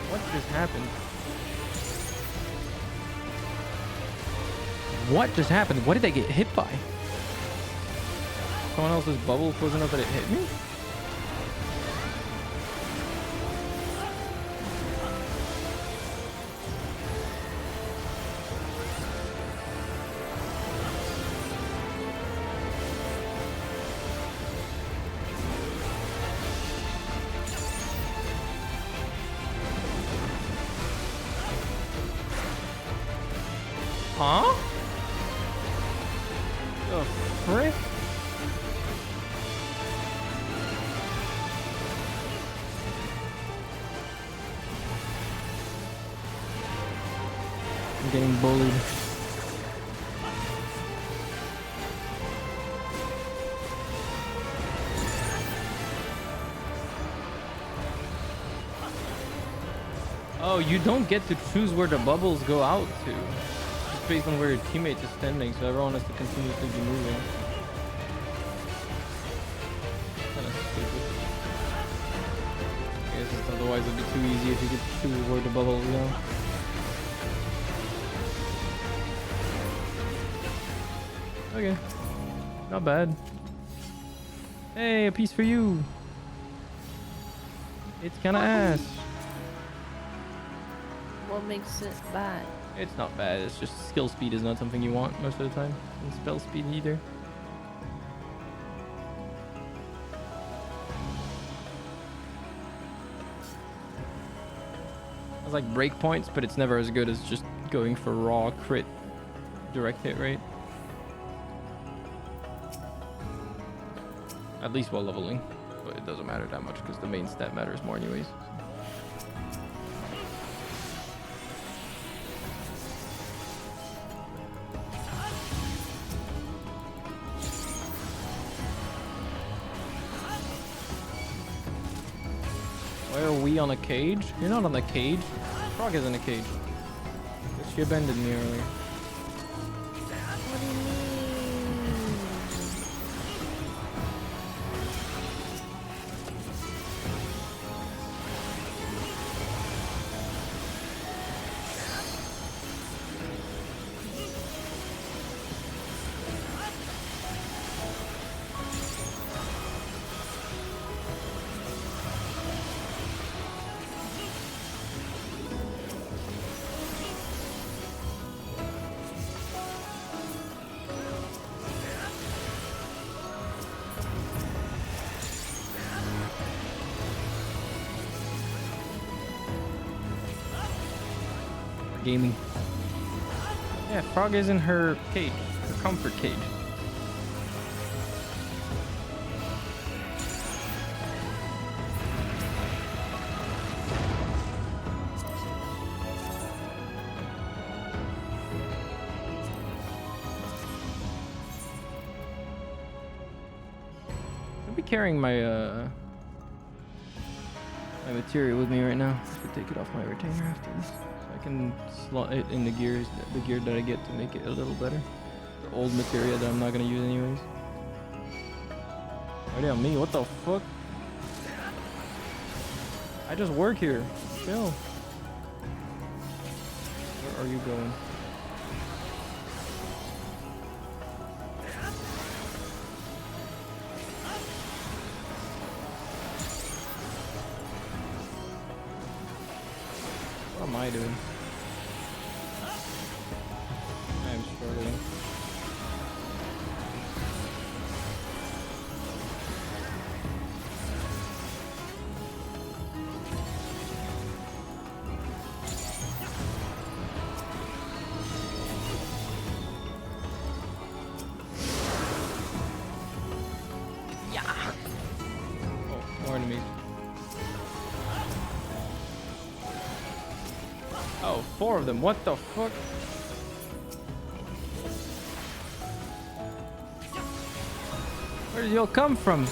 What just happened? What just happened? What did I get hit by? Someone else's bubble close enough that it hit me? Huh? The frick? I'm getting bullied. Oh, you don't get to choose where the bubbles go out to. Based on where your teammate is standing, so everyone has to continuously be moving. Kind of stupid. I guess otherwise it'd be too easy if you could choose where the bubbles go. Okay, not bad. Hey, a piece for you. It's kind of ass. What makes it bad? It's not bad, it's just skill speed is not something you want most of the time. And spell speed either. It's like breakpoints, but it's never as good as just going for raw crit direct hit rate. At least while leveling. But it doesn't matter that much because the main stat matters more anyways. Where are we on a cage? You're not on a cage. Frog is in a cage. She abandoned me earlier. What do you mean? Gaming. Yeah, Frog is in her cage, her comfort cage. I'll be carrying my my material with me right now. I should take it off my retainer after this, so I can slot it in the gear that I get to make it a little better. The old material that I'm not gonna use anyways. Already on me, what the fuck? I just work here. Chill. Where are you going? What am I doing? I am struggling. Yeah. Oh, more enemies. Oh, 4 of them. What the fuck? Where did y'all come from?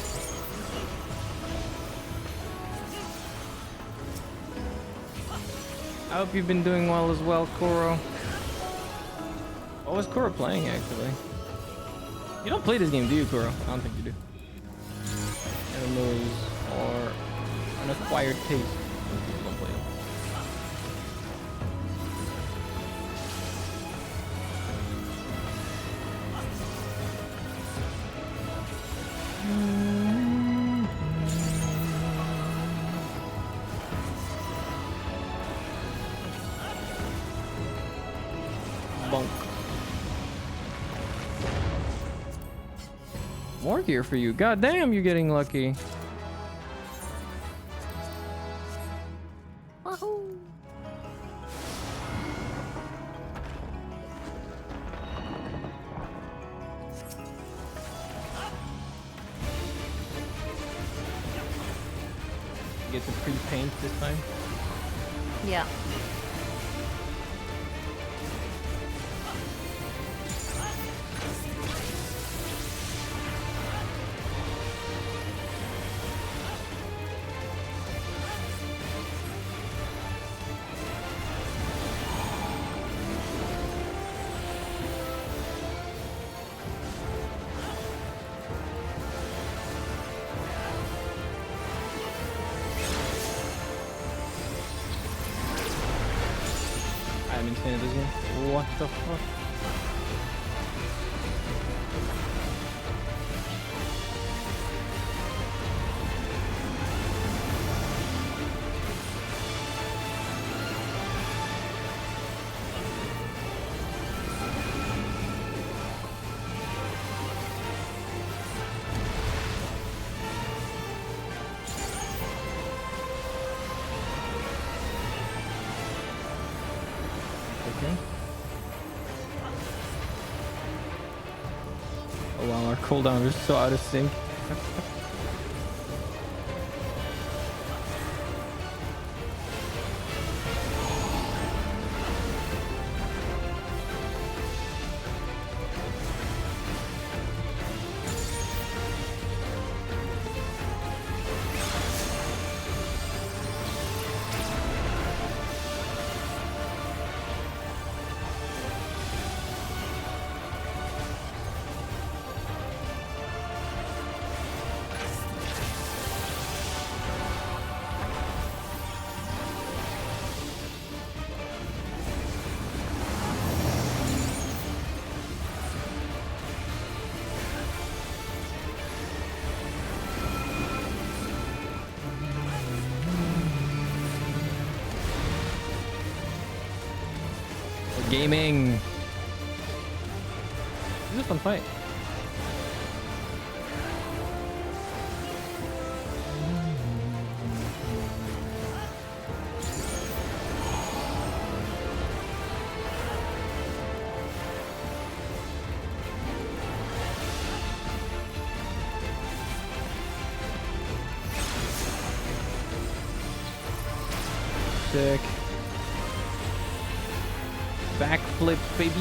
I hope you've been doing well as well, Koro. What was Koro playing, actually? You don't play this game, do you, Koro? I don't think you do. MMOs are an acquired taste. Most people don't play them. Bunk. More gear for you. God damn, you're getting lucky. Wahoo! You get to pre-paint this time. Yeah. I'm insane at this game. What the fuck? Okay. Oh wow, our cooldown is so out of sync. Gaming. This is a fun fight. sick. Backflip, baby.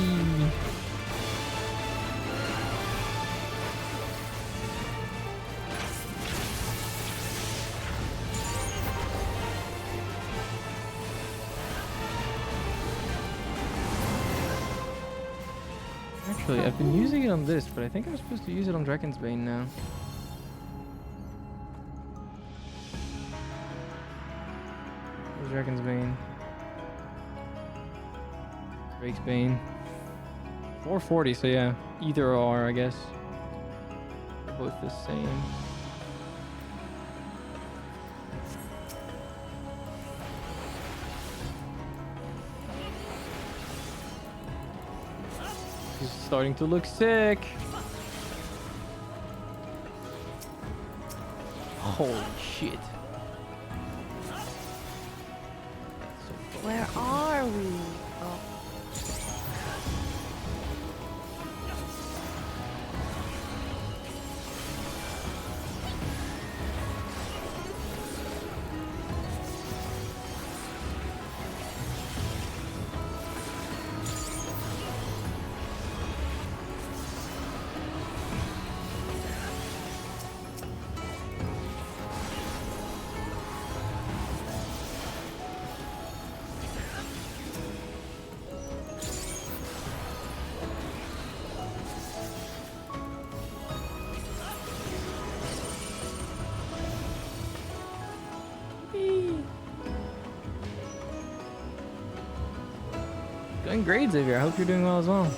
Actually, I've been using it on this, but I think I'm supposed to use it on Dragon's Bane now. Where's Dragon's Bane? Drake's Bane. 440, so yeah, either or, I guess. They're both the same. He's starting to look sick. Holy shit. Where are we? Oh. Doing great, Xavier. I hope you're doing well as well.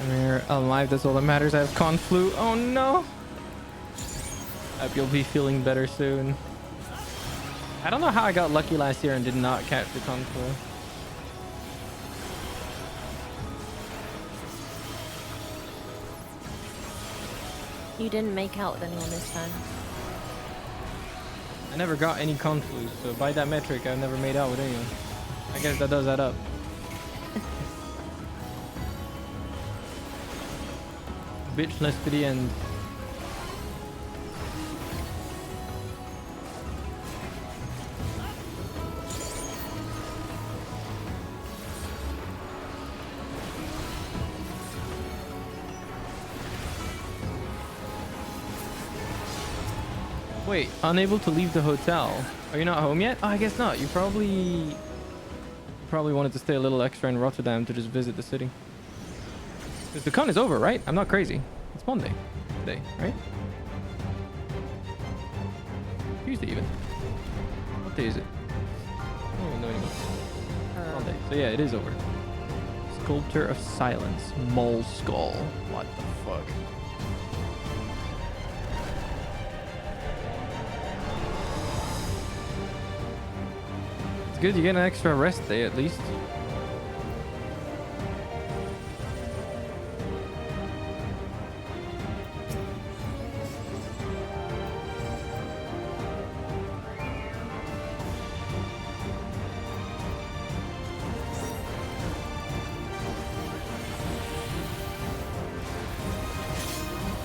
We're alive, that's all that matters. I have Conflu. Oh no! Hope you'll be feeling better soon. I don't know how I got lucky last year and did not catch the Conflu. You didn't make out with anyone this time. I never got any Conflus, so by that metric, I've never made out with anyone. I guess that does add up. Bitchless to the end. Wait, unable to leave the hotel. Are you not home yet? Oh, I guess not. You probably wanted to stay a little extra in Rotterdam to just visit the city. Because the con is over, right? I'm not crazy. It's Monday today, right? Tuesday even. What day is it? I don't even know anymore. Monday. So yeah, it is over. Sculptor of Silence. Mole Skull. What the fuck? It's good you get an extra rest day at least.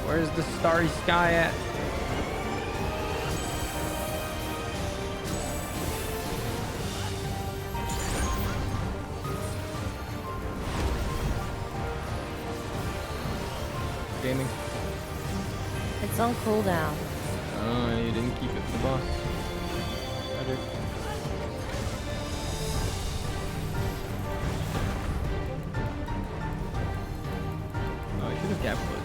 Where's the starry sky at? Gaming. It's on cooldown. Oh, you didn't keep it for the boss. Better. Oh, I should have gap closed.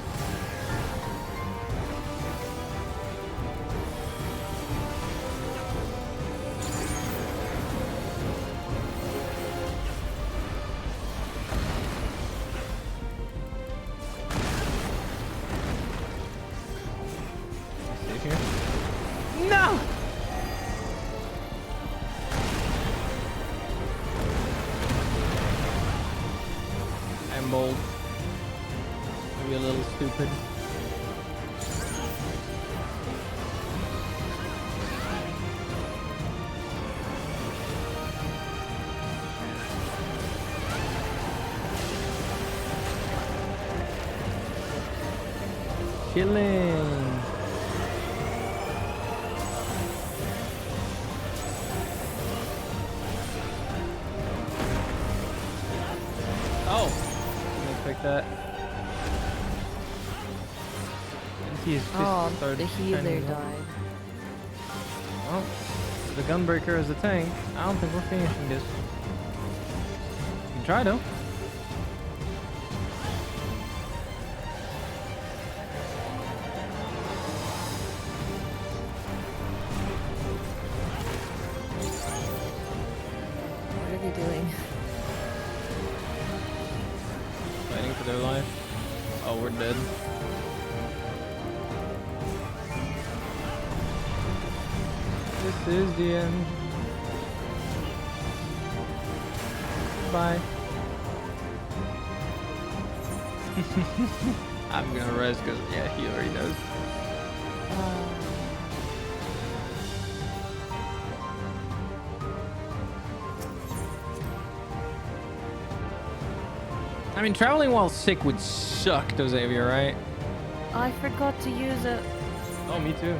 and bold. Maybe a little stupid. Chilling. Oh, didn't expect that. His fist started the healer shining died. up. Well, the gunbreaker is a tank. I don't think we're finishing this. We can try though. What are they doing? Fighting for their life. Oh, we're dead. This is the end. Bye. I'm gonna rest because, yeah, he already knows. I mean, traveling while sick would suck, though, Xavier, right? I forgot to use it. Oh, me too.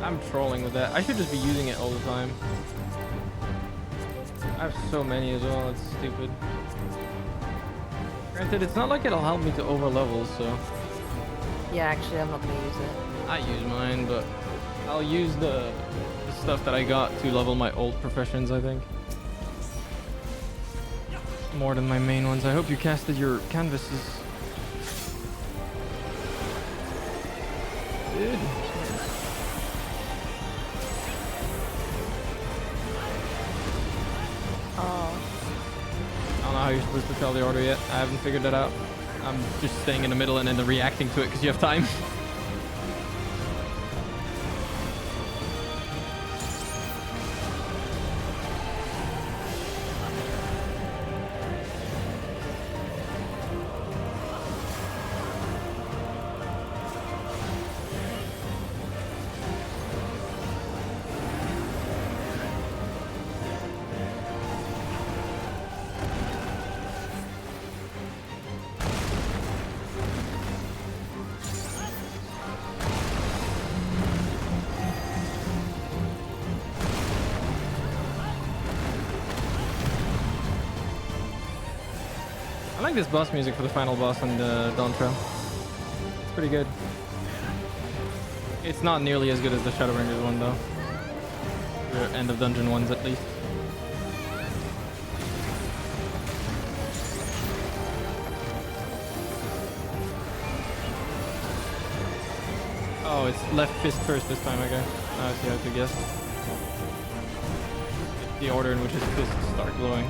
I'm trolling with that. I should just be using it all the time. I have so many as well, it's stupid. Granted, it's not like it'll help me to over level, so... Yeah, actually, I'm not gonna use it. I use mine, but I'll use the stuff that I got to level my old professions, I think. More than my main ones. I hope you casted your canvases. Good. Oh. I don't know how you're supposed to tell the order yet. I haven't figured that out. I'm just staying in the middle and then reacting to it because you have time. I like this boss music for the final boss on the Dawntrail. It's pretty good. It's not nearly as good as the Shadowbringers one though. The end of dungeon ones at least. Oh, it's left fist first this time, I guess. Now I see how to guess. It's the order in which his fists start glowing.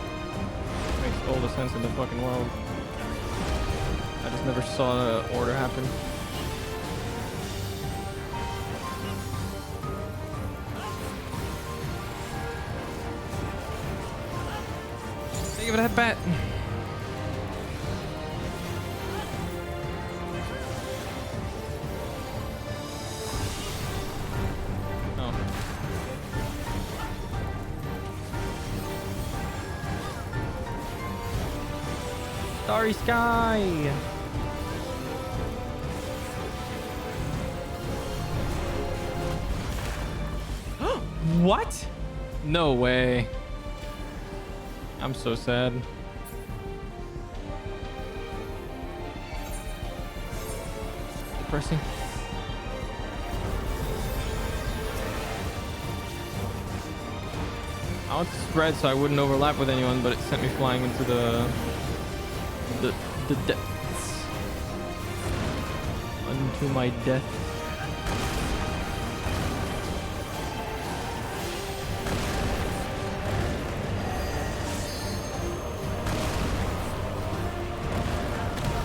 Makes all the sense in the fucking world. I just never saw the order happen. Thank you for that bat. Starry sky. What? No way. I'm so sad. Depressing. I want to spread so I wouldn't overlap with anyone, but it sent me flying into the depths. Unto my death.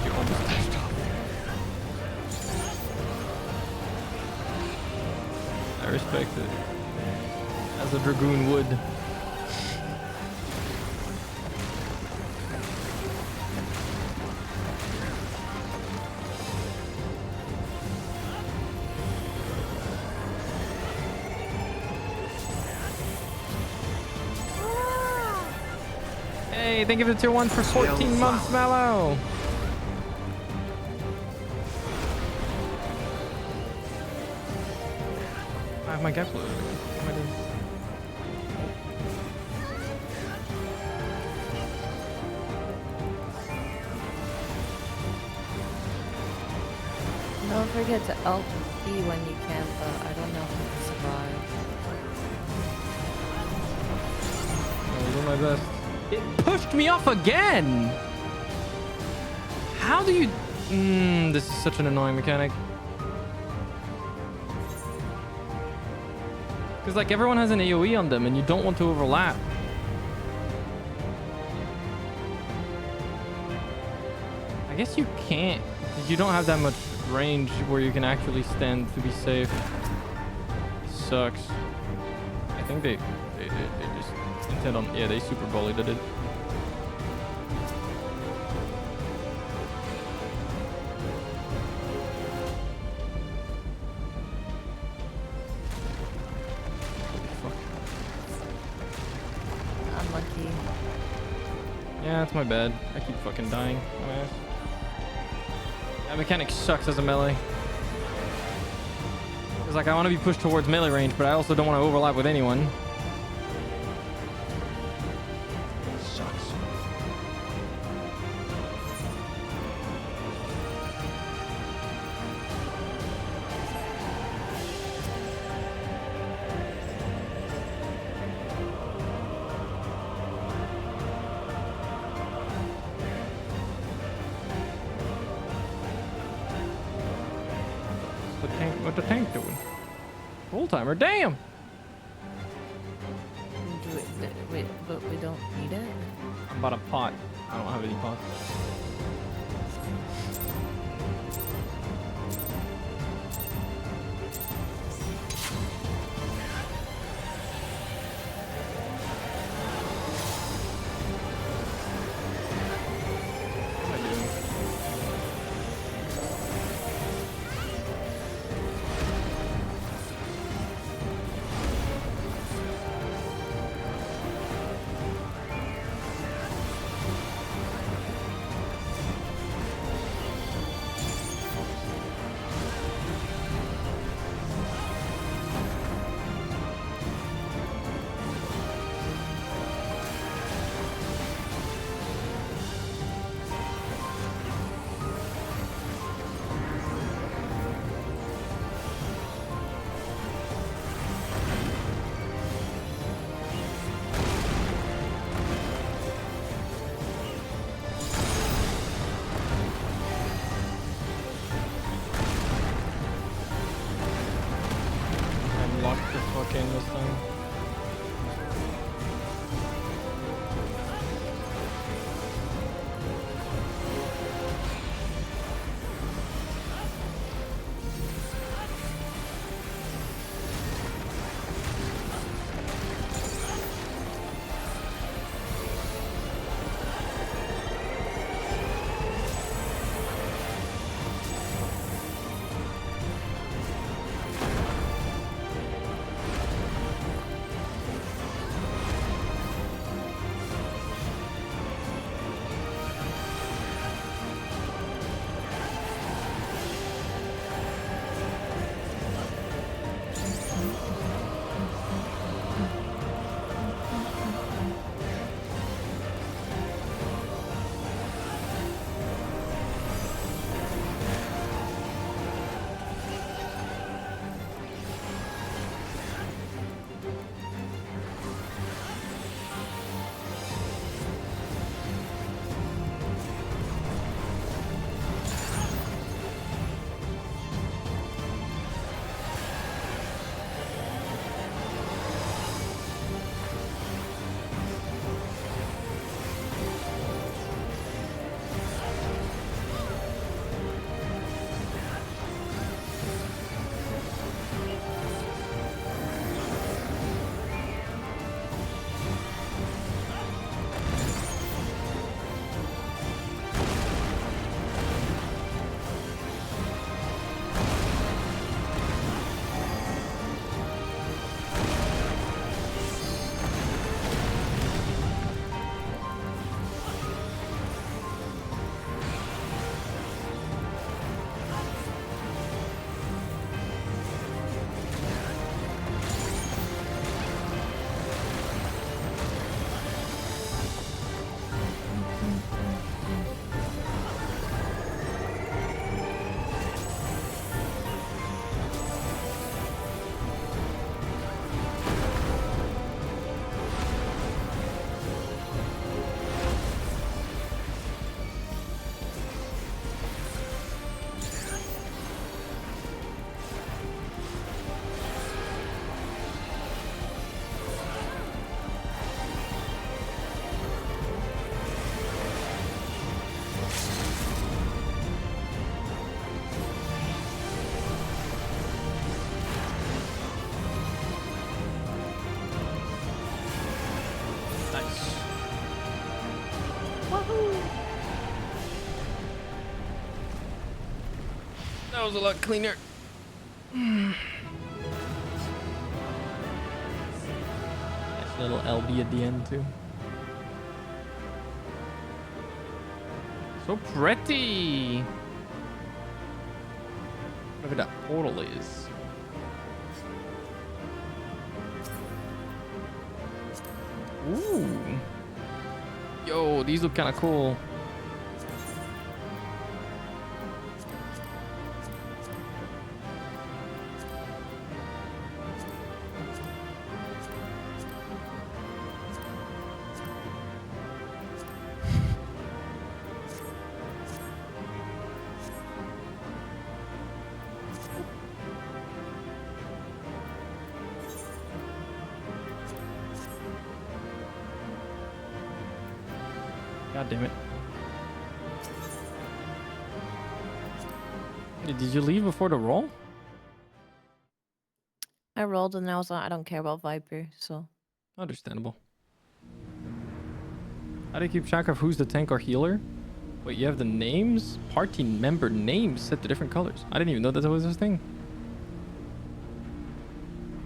You almost dashed off. I respect it. As a dragoon would. Hey, thank you for the tier 1 for 14 months, Mallow. I have my gap loaded. What am I doing? Don't forget to LP when you can, but I don't know if I can survive. I'll do my best. It pushed me off again! How do you... this is such an annoying mechanic. Because, like, everyone has an AoE on them, and you don't want to overlap. I guess you can't. You don't have that much range where you can actually stand to be safe. It sucks. I think they just intend on... Yeah, they super bullied it. Unlucky. Yeah, that's my bad. I keep fucking dying. My ass. That mechanic sucks as a melee. It's like I want to be pushed towards melee range, but I also don't want to overlap with anyone. Sucks. What the tank doing? Full timer, damn! Wait, but we don't need it? I bought a pot. I don't have any pots. This thing. That was a lot cleaner. Nice little LB at the end too. So pretty. Whatever that portal is. Ooh. Yo, these look kind of cool. God damn it. Did you leave before the roll? I rolled and I was like, I don't care about Viper, so. Understandable. How do you keep track of who's the tank or healer? Wait, you have the names? Party member names set to different colors. I didn't even know that was this thing.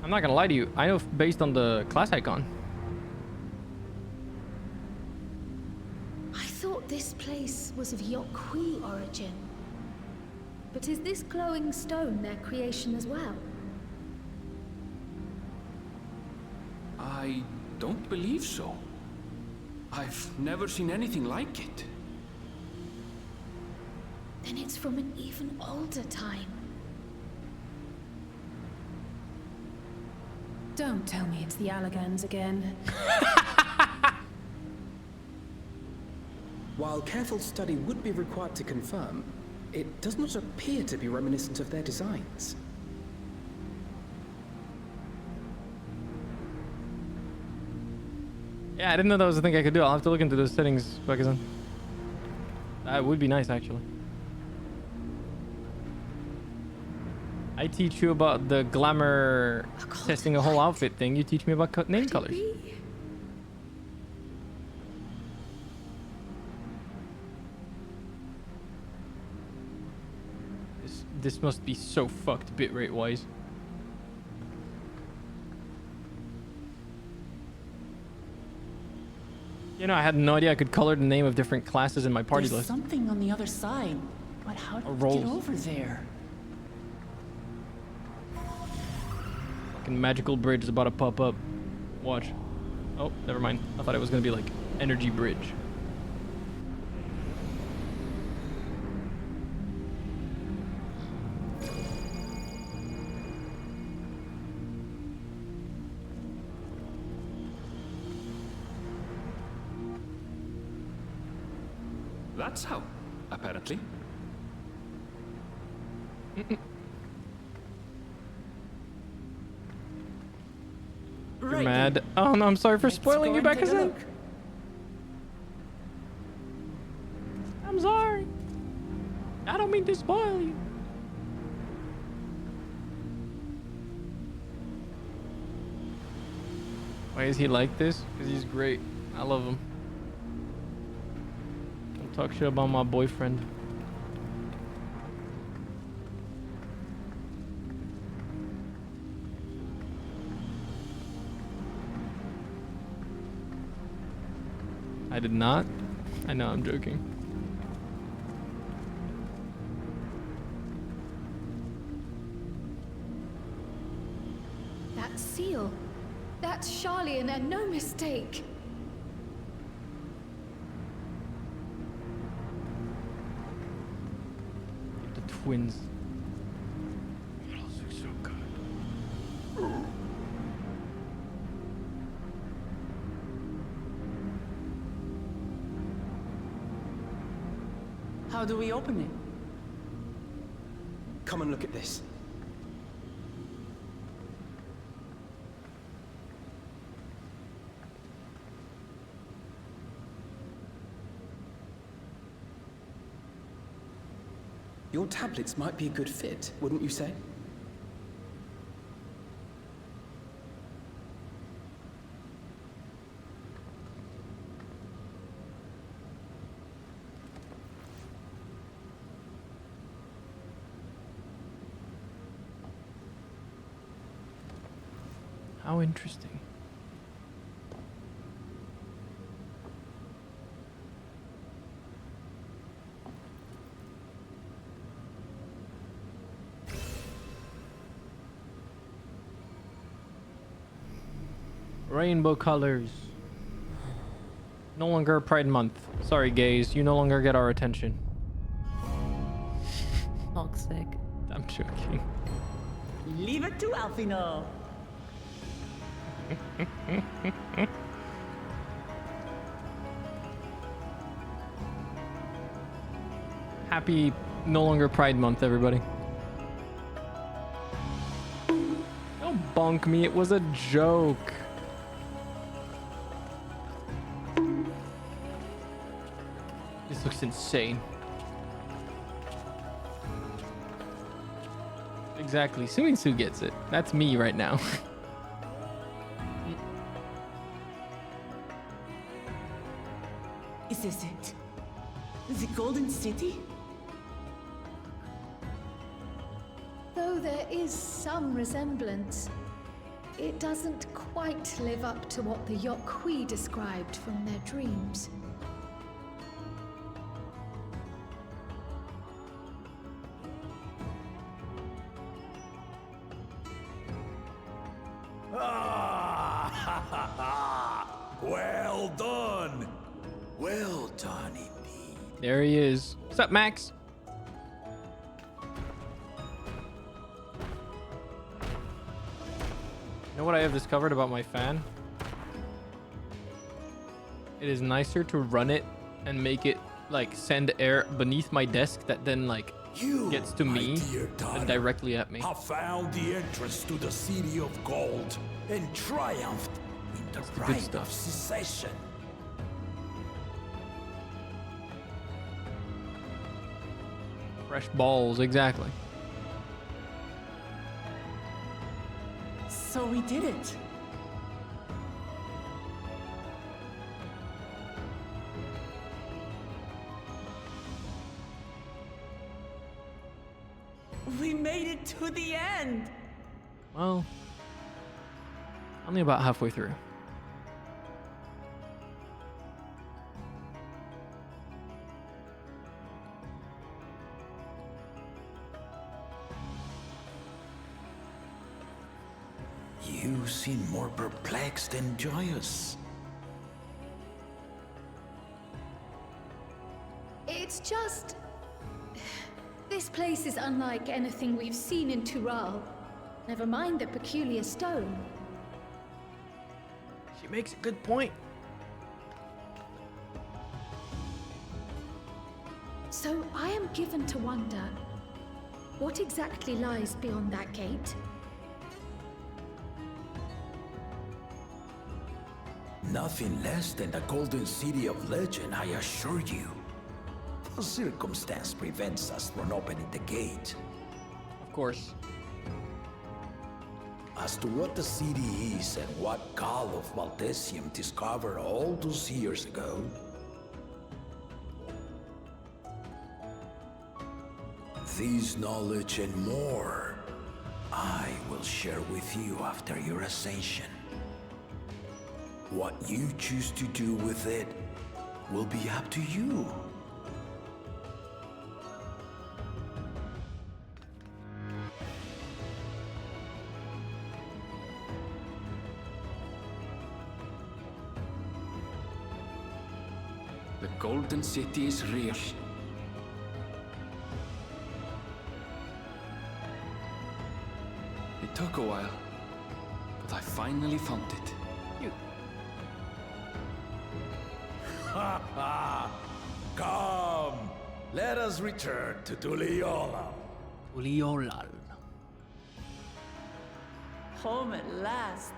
I'm not gonna lie to you. I know based on the class icon. I thought this place was of Yokwi origin. But is this glowing stone their creation as well? I don't believe so. I've never seen anything like it. Then it's from an even older time. Don't tell me it's the Allagans again. While careful study would be required to confirm, it does not appear to be reminiscent of their designs. Yeah, I didn't know that was a thing I could do. I'll have to look into those settings, Bakazan. That would be nice, actually. I teach you about the glamour testing a whole outfit thing. You teach me about name colors. This must be so fucked bitrate wise. You know, I had no idea I could color the name of different classes in my party There's list. something on the other side, but how did we get over there? Fucking magical bridge is about to pop up. Watch. Oh, never mind. I thought it was gonna be like energy bridge. That's how, apparently. You're mad. Oh no, I'm sorry for spoiling you, Bakazan. I'm sorry. I don't mean to spoil you. Why is he like this? Because he's great. I love him. Don't talk shit about my boyfriend. I did not. I know, I'm joking. That's Ciel. That's Charlian, and no mistake. The twins. Models look so good. How do we open it? Come and look at this. Your tablets might be a good fit, wouldn't you say? How interesting. Rainbow colors. No longer Pride Month. Sorry, gays. You no longer get our attention. Toxic. I'm joking. Leave it to Alfino. Happy no longer Pride Month, everybody. Don't bonk me. It was a joke. This looks insane. Exactly. Sumitsu gets it. That's me right now. Is this it? The Golden City? Though there is some resemblance, it doesn't quite live up to what the Yokwi described from their dreams. Well done. Well done indeed. There he is. What's up, Max? You know what I have discovered about my fan? It is nicer to run it and make it like send air beneath my desk that then like gets to me and directly at me. Have found the entrance to the city of gold and triumphed in the right of secession. Fresh balls, exactly. So we did it. We made it to the end. Well, only about halfway through. You seem more perplexed than joyous. It's just... This place is unlike anything we've seen in Tural. Never mind the peculiar stone. She makes a good point. So I am given to wonder, what exactly lies beyond that gate? Nothing less than the golden city of legend, I assure you. The circumstance prevents us from opening the gate. Of course. As to what the city is and what Gal of Valdesium discovered all those years ago, this knowledge and more, I will share with you after your ascension. What you choose to do with it will be up to you. The Golden City is real. It took a while, but I finally found it. Ha ha! Come, let us return to Tuliolal. Tuliolal. Home at last.